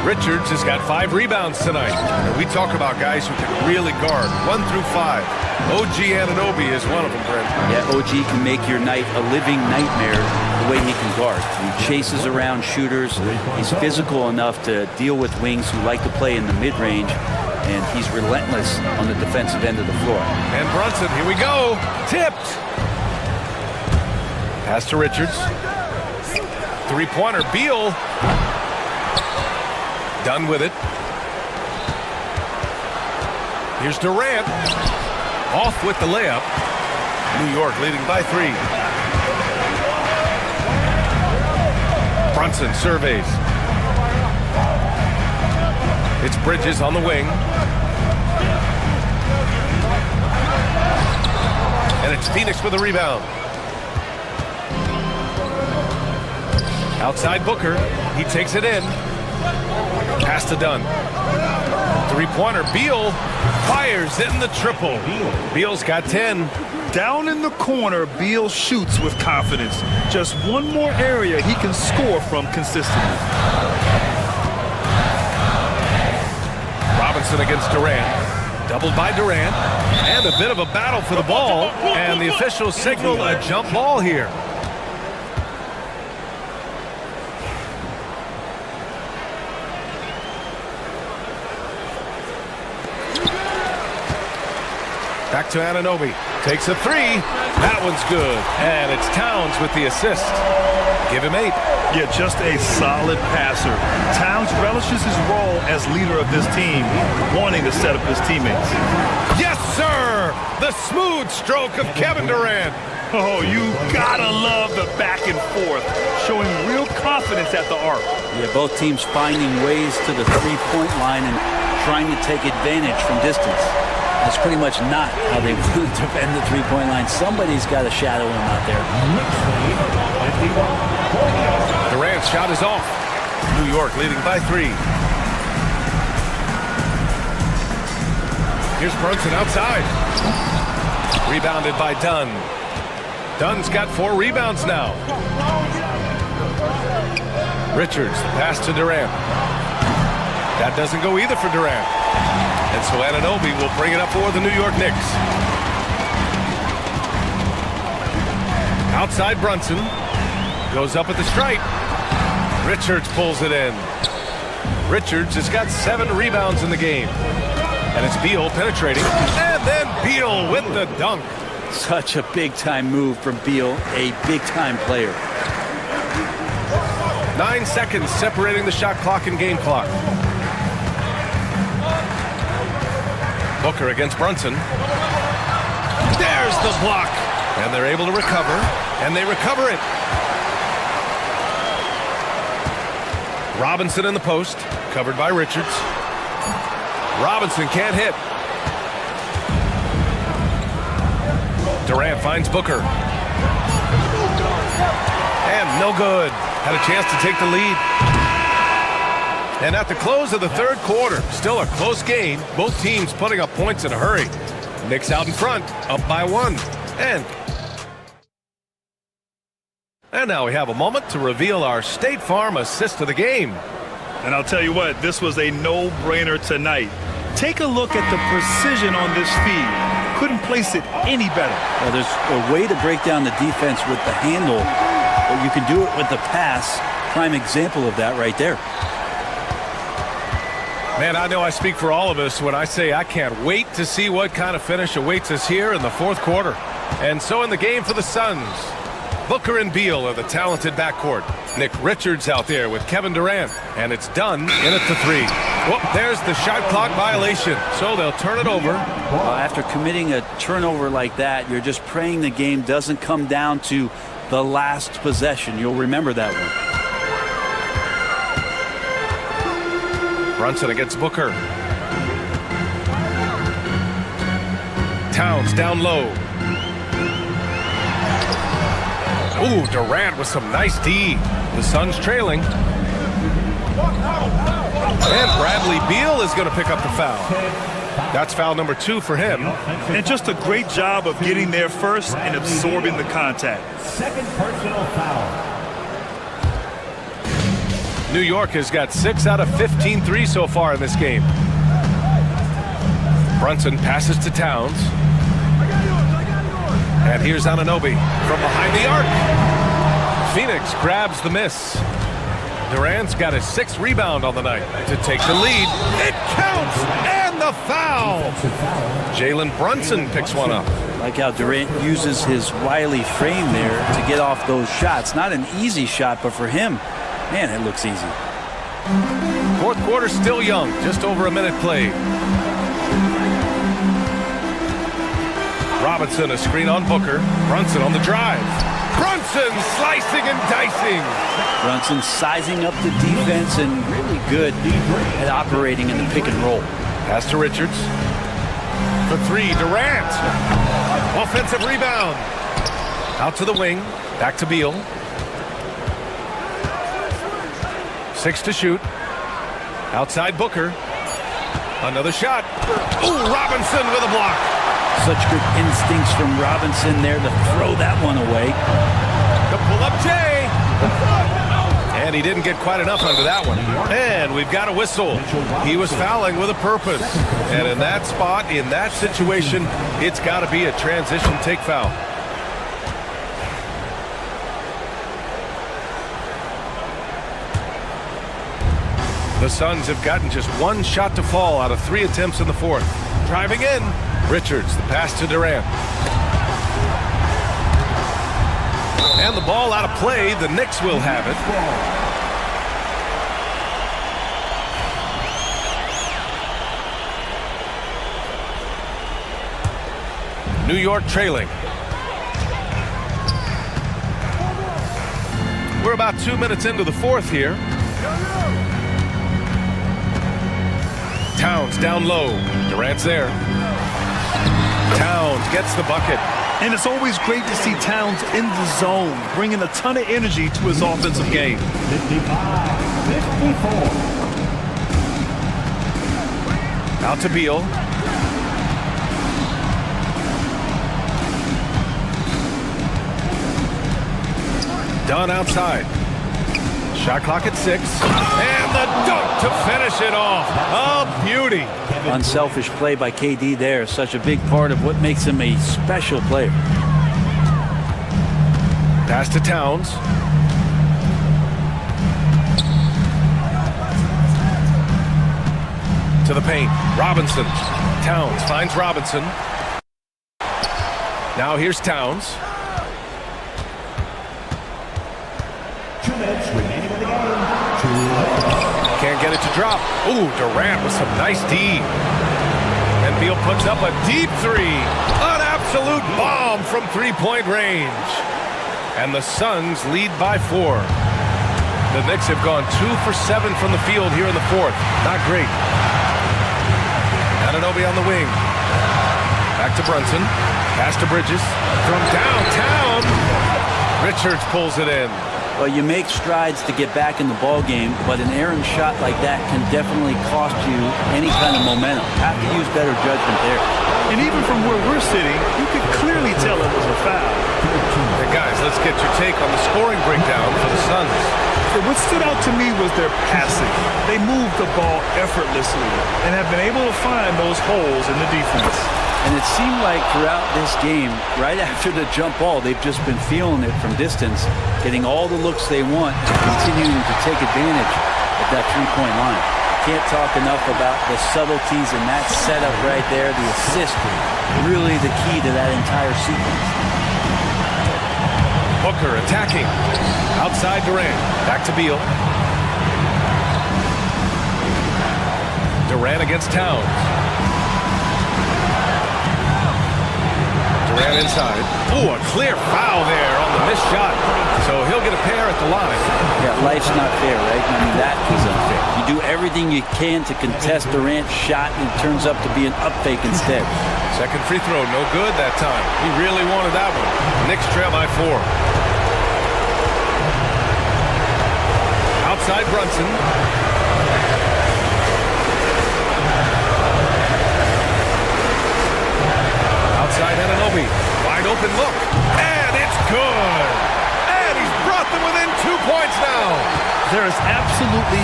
Richards has got 5 rebounds tonight. And we talk about guys who can really guard 1 through 5. OG Anunoby is one of them, Brent. Yeah, OG can make your night a living nightmare the way he can guard. He chases around shooters. He's physical enough to deal with wings who like to play in the mid-range, and he's relentless on the defensive end of the floor. And Brunson, here we go. Tipped. Pass to Richards. 3-pointer. Beal. Done with it. Here's Durant. Off with the layup. New York leading by 3. Brunson surveys. It's Bridges on the wing. And it's Phoenix with a rebound. Outside Booker. He takes it in. Pass to Dunn. 3-pointer. Beal fires in the triple. Beal's got 10. Down in the corner, Beal shoots with confidence. Just one more area he can score from consistently. Robinson against Durant. Doubled by Durant. And a bit of a battle for the ball. And the officials signal a jump ball here. Back to Anunoby. Takes a three. That one's good. And it's Towns with the assist. Give him 8. Yeah, just a solid passer. Towns relishes his role as leader of this team, wanting to set up his teammates. Yes, sir! The smooth stroke of Kevin Durant. Oh, you gotta love the back and forth, showing real confidence at the arc. Yeah, both teams finding ways to the three-point line and trying to take advantage from distance. That's pretty much not how they would defend the three-point line. Somebody's got to shadow him out there. Durant's shot is off. New York leading by 3. Here's Brunson outside. Rebounded by Dunn. Dunn's got 4 rebounds now. Richards, pass to Durant. That doesn't go either for Durant. And so Anunoby will bring it up for the New York Knicks. Outside Brunson. Goes up at the stripe. Richards pulls it in. Richards has got 7 rebounds in the game. And it's Beal penetrating. And then Beal with the dunk. Such a big-time move from Beal, a big-time player. 9 seconds separating the shot clock and game clock. Booker against Brunson. There's the block. And they're able to recover. And they recover it. Robinson in the post. Covered by Richards. Robinson can't hit. Durant finds Booker. And no good. Had a chance to take the lead. And at the close of the third quarter, still a close game. Both teams putting up points in a hurry. Knicks out in front, up by 1. And now we have a moment to reveal our State Farm assist of the game. And I'll tell you what, this was a no-brainer tonight. Take a look at the precision on this feed. Couldn't place it any better. Well, there's a way to break down the defense with the handle, but you can do it with the pass. Prime example of that right there. Man, I know I speak for all of us when I say I can't wait to see what kind of finish awaits us here in the fourth quarter. And so in the game for the Suns, Booker and Beal are the talented backcourt. Nick Richards out there with Kevin Durant. And it's Dunn in at the 3. Well, there's the shot clock violation. So they'll turn it over. After committing a turnover like that, you're just praying the game doesn't come down to the last possession. You'll remember that one. Brunson against Booker. Towns down low. Ooh, Durant with some nice D. The Suns trailing. And Bradley Beal is going to pick up the foul. That's foul number 2 for him. And just a great job of getting there first and absorbing the contact. Second personal foul. New York has got 6 out of 15 threes so far in this game. Brunson passes to Towns. And here's Anunoby from behind the arc. Phoenix grabs the miss. Durant's got his 6th rebound on the night to take the lead. It counts! And the foul! Jalen Brunson picks one up. Like how Durant uses his wily frame there to get off those shots. Not an easy shot, but for him, man, it looks easy. Fourth quarter still young, just over a minute played. Robinson, a screen on Booker. Brunson on the drive. Brunson slicing and dicing. Brunson sizing up the defense and really good at operating in the pick and roll. Pass to Richards. For 3, Durant. Offensive rebound. Out to the wing. Back to Beal. 6 to shoot. Outside Booker. Another shot. Ooh, Robinson with a block. Such good instincts from Robinson there to throw that one away. The pull-up J. And he didn't get quite enough under that one. And we've got a whistle. He was fouling with a purpose. And in that spot, in that situation, it's got to be a transition take foul. The Suns have gotten just one shot to fall out of 3 attempts in the fourth. Driving in, Richards, the pass to Durant. And the ball out of play, the Knicks will have it. New York trailing. We're about 2 minutes into the fourth here. Towns down low. Durant's there. Towns gets the bucket. And it's always great to see Towns in the zone, bringing a ton of energy to his offensive game. 55-54. Out to Beal. Dunn outside. Shot clock at 6. And the dunk to finish it off. A beauty. Unselfish play by KD there. Such a big part of what makes him a special player. Pass to Towns. To the paint. Robinson. Towns finds Robinson. Now here's Towns. 2 minutes remaining in the game. Can't get it to drop. Ooh, Durant with some nice D. And Beal puts up a deep 3. An absolute bomb from 3-point range. And the Suns lead by 4. The Knicks have gone 2 for 7 from the field here in the fourth. Not great. Anunoby on the wing. Back to Brunson. Pass to Bridges. From downtown. Richards pulls it in. Well, you make strides to get back in the ball game, but an errant shot like that can definitely cost you any kind of momentum. Have to use better judgment there. And even from where we're sitting, you can clearly tell it was a foul. Hey guys, let's get your take on the scoring breakdown for the Suns. So what stood out to me was their passing. They moved the ball effortlessly and have been able to find those holes in the defense. And it seemed like throughout this game, right after the jump ball, they've just been feeling it from distance, getting all the looks they want, and continuing to take advantage of that three-point line. Can't talk enough about the subtleties in that setup right there. The assist, really the key to that entire sequence. Booker attacking. Outside Durant. Back to Beal. Durant against Towns. Durant inside. Ooh, a clear foul there on the missed shot. So he'll get a pair at the line. Yeah, life's not fair, right? I mean, that is unfair. You do everything you can to contest Durant's shot, and it turns up to be an up fake instead. Second free throw, no good that time. He really wanted that one. Knicks trail by 4. Outside Brunson. Outside Anunoby. Wide open look. And it's good. And he's brought them within 2 points now. There is absolutely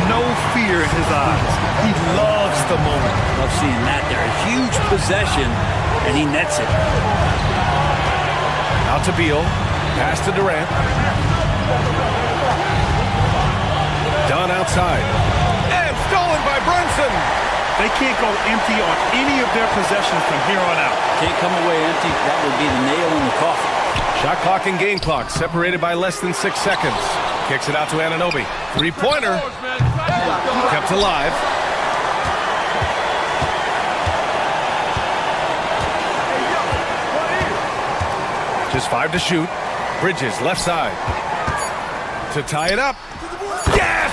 no fear in his eyes. He loves the moment. Love seeing that there. A huge possession, and he nets it. Out to Beal. Pass to Durant. Dunn outside. And stolen by Brunson. They can't go empty on any of their possessions from here on out. Can't come away empty. That would be the nail in the coffin. Shot clock and game clock separated by less than 6 seconds. Kicks it out to Anunoby. Three-pointer. Kept alive. Just 5 to shoot. Bridges left side. To tie it up. Yes!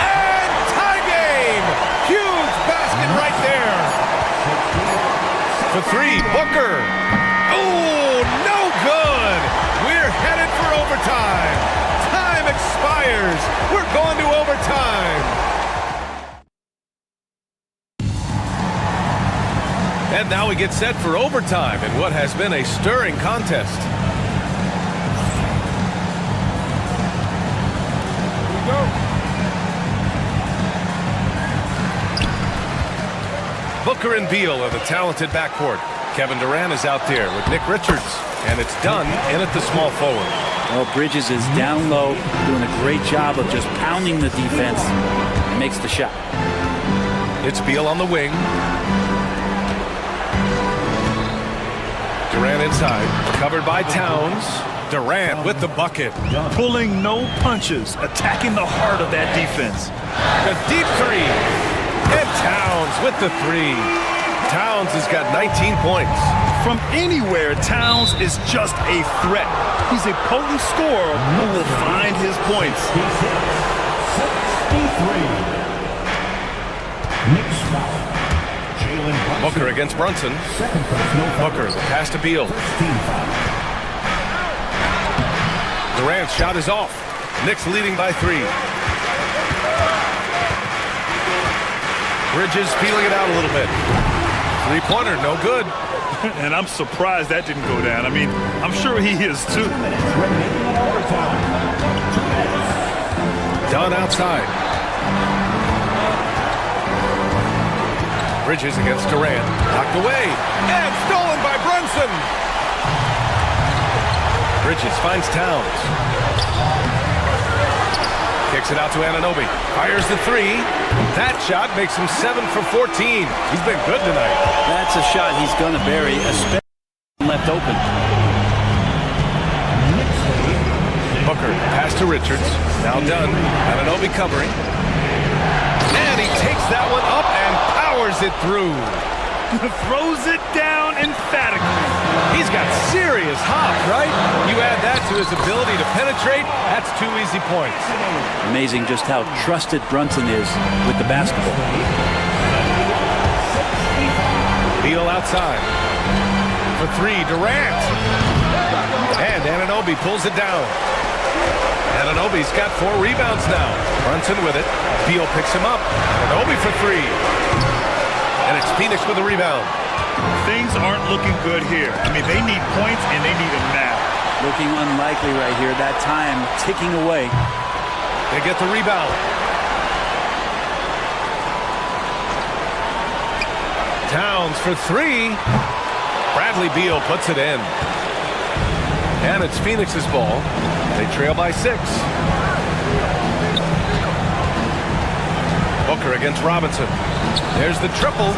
And tie game! Huge basket right there. For 3, Booker. Oh, no good. We're headed for overtime. Time expires. We're going to overtime. And now we get set for overtime in what has been a stirring contest. Booker and Beal are the talented backcourt. Kevin Durant is out there with Nick Richards, and it's done in at the small forward. Well, Bridges is down low, doing a great job of just pounding the defense, and makes the shot. It's Beal on the wing. Durant inside, covered by Towns. Durant with the bucket. Pulling no punches, attacking the heart of that defense. The deep three. And Towns with the three. Towns has got 19 points. From anywhere, Towns is just a threat. He's a potent scorer who will find his points. Booker against Brunson. Booker, the pass to Beal. Durant's shot is off. Knicks leading by 3. Bridges feeling it out a little bit. Three-pointer, no good. And I'm surprised that didn't go down. I mean, I'm sure he is too. Done outside. Bridges against Durant. Knocked away. And stolen by Brunson. Bridges finds Towns. Kicks it out to Anunoby. Fires the three. That shot makes him 7 for 14. He's been good tonight. That's a shot he's going to bury, especially left open. Booker, pass to Richards. Now done. Anunoby covering. And he takes that one up and powers it through. Throws it down emphatically. He's got serious hop, right? You add that to his ability to penetrate, that's 2 easy points. Amazing just how trusted Brunson is with the basketball. Beal outside. For 3, Durant. And Anunoby pulls it down. Anunoby's got 4 rebounds now. Brunson with it. Beal picks him up. Anunoby for 3. And it's Phoenix with a rebound. Things aren't looking good here. I mean, they need points and they need them now. Looking unlikely right here. That time ticking away. They get the rebound. Towns for 3. Bradley Beal puts it in. And it's Phoenix's ball. They trail by 6. Booker against Robinson. There's the triple.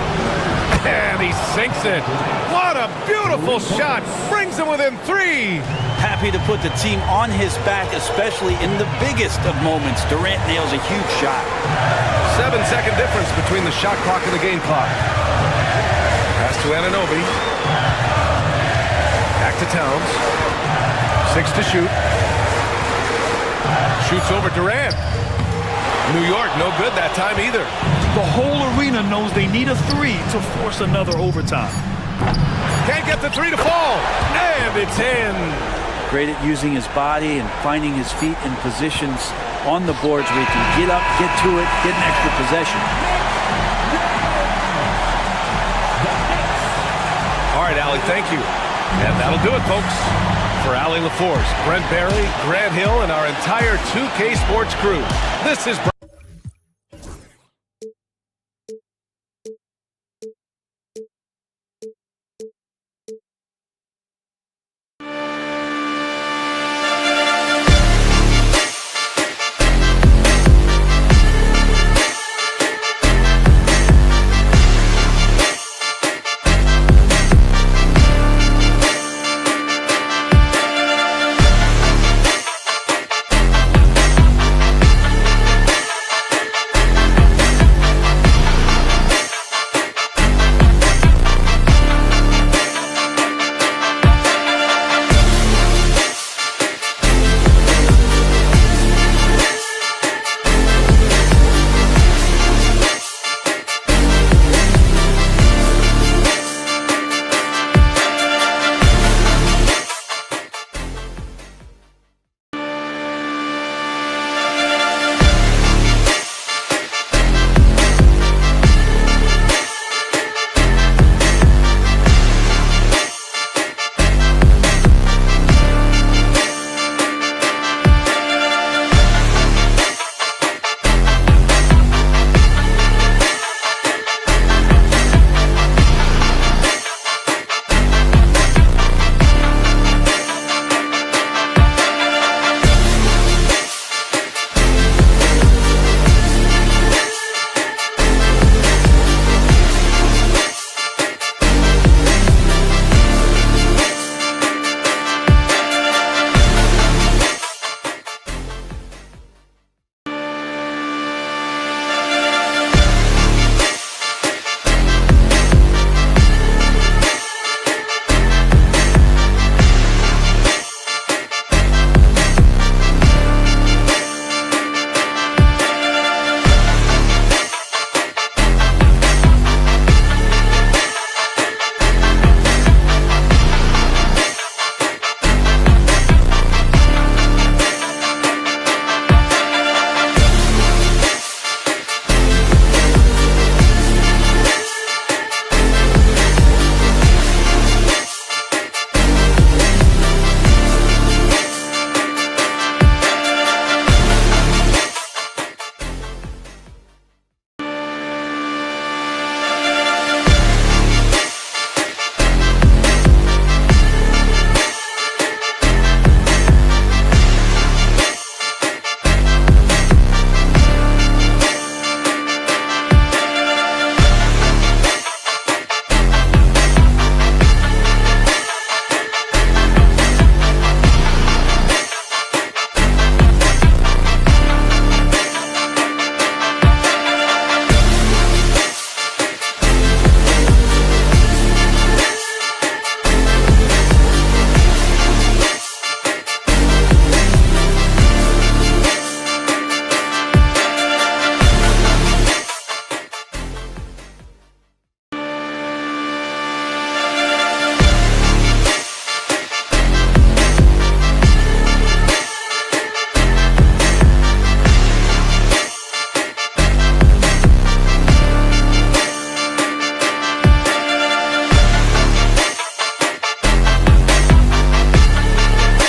And he sinks it. What a beautiful shot. Brings him within 3. Happy to put the team on his back, especially in the biggest of moments. Durant nails a huge shot. 7-second difference between the shot clock and the game clock. Pass to Anunoby. Back to Towns. 6 to shoot. Shoots over Durant. New York, no good that time either. The whole arena knows they need a 3 to force another overtime. Can't get the 3 to fall. And it's in. Great at using his body and finding his feet in positions on the boards where he can get up, get to it, get an extra possession. All right, Allie, thank you. And that'll do it, folks. For Allie LaForce, Brent Barry, Grant Hill, and our entire 2K Sports crew, this is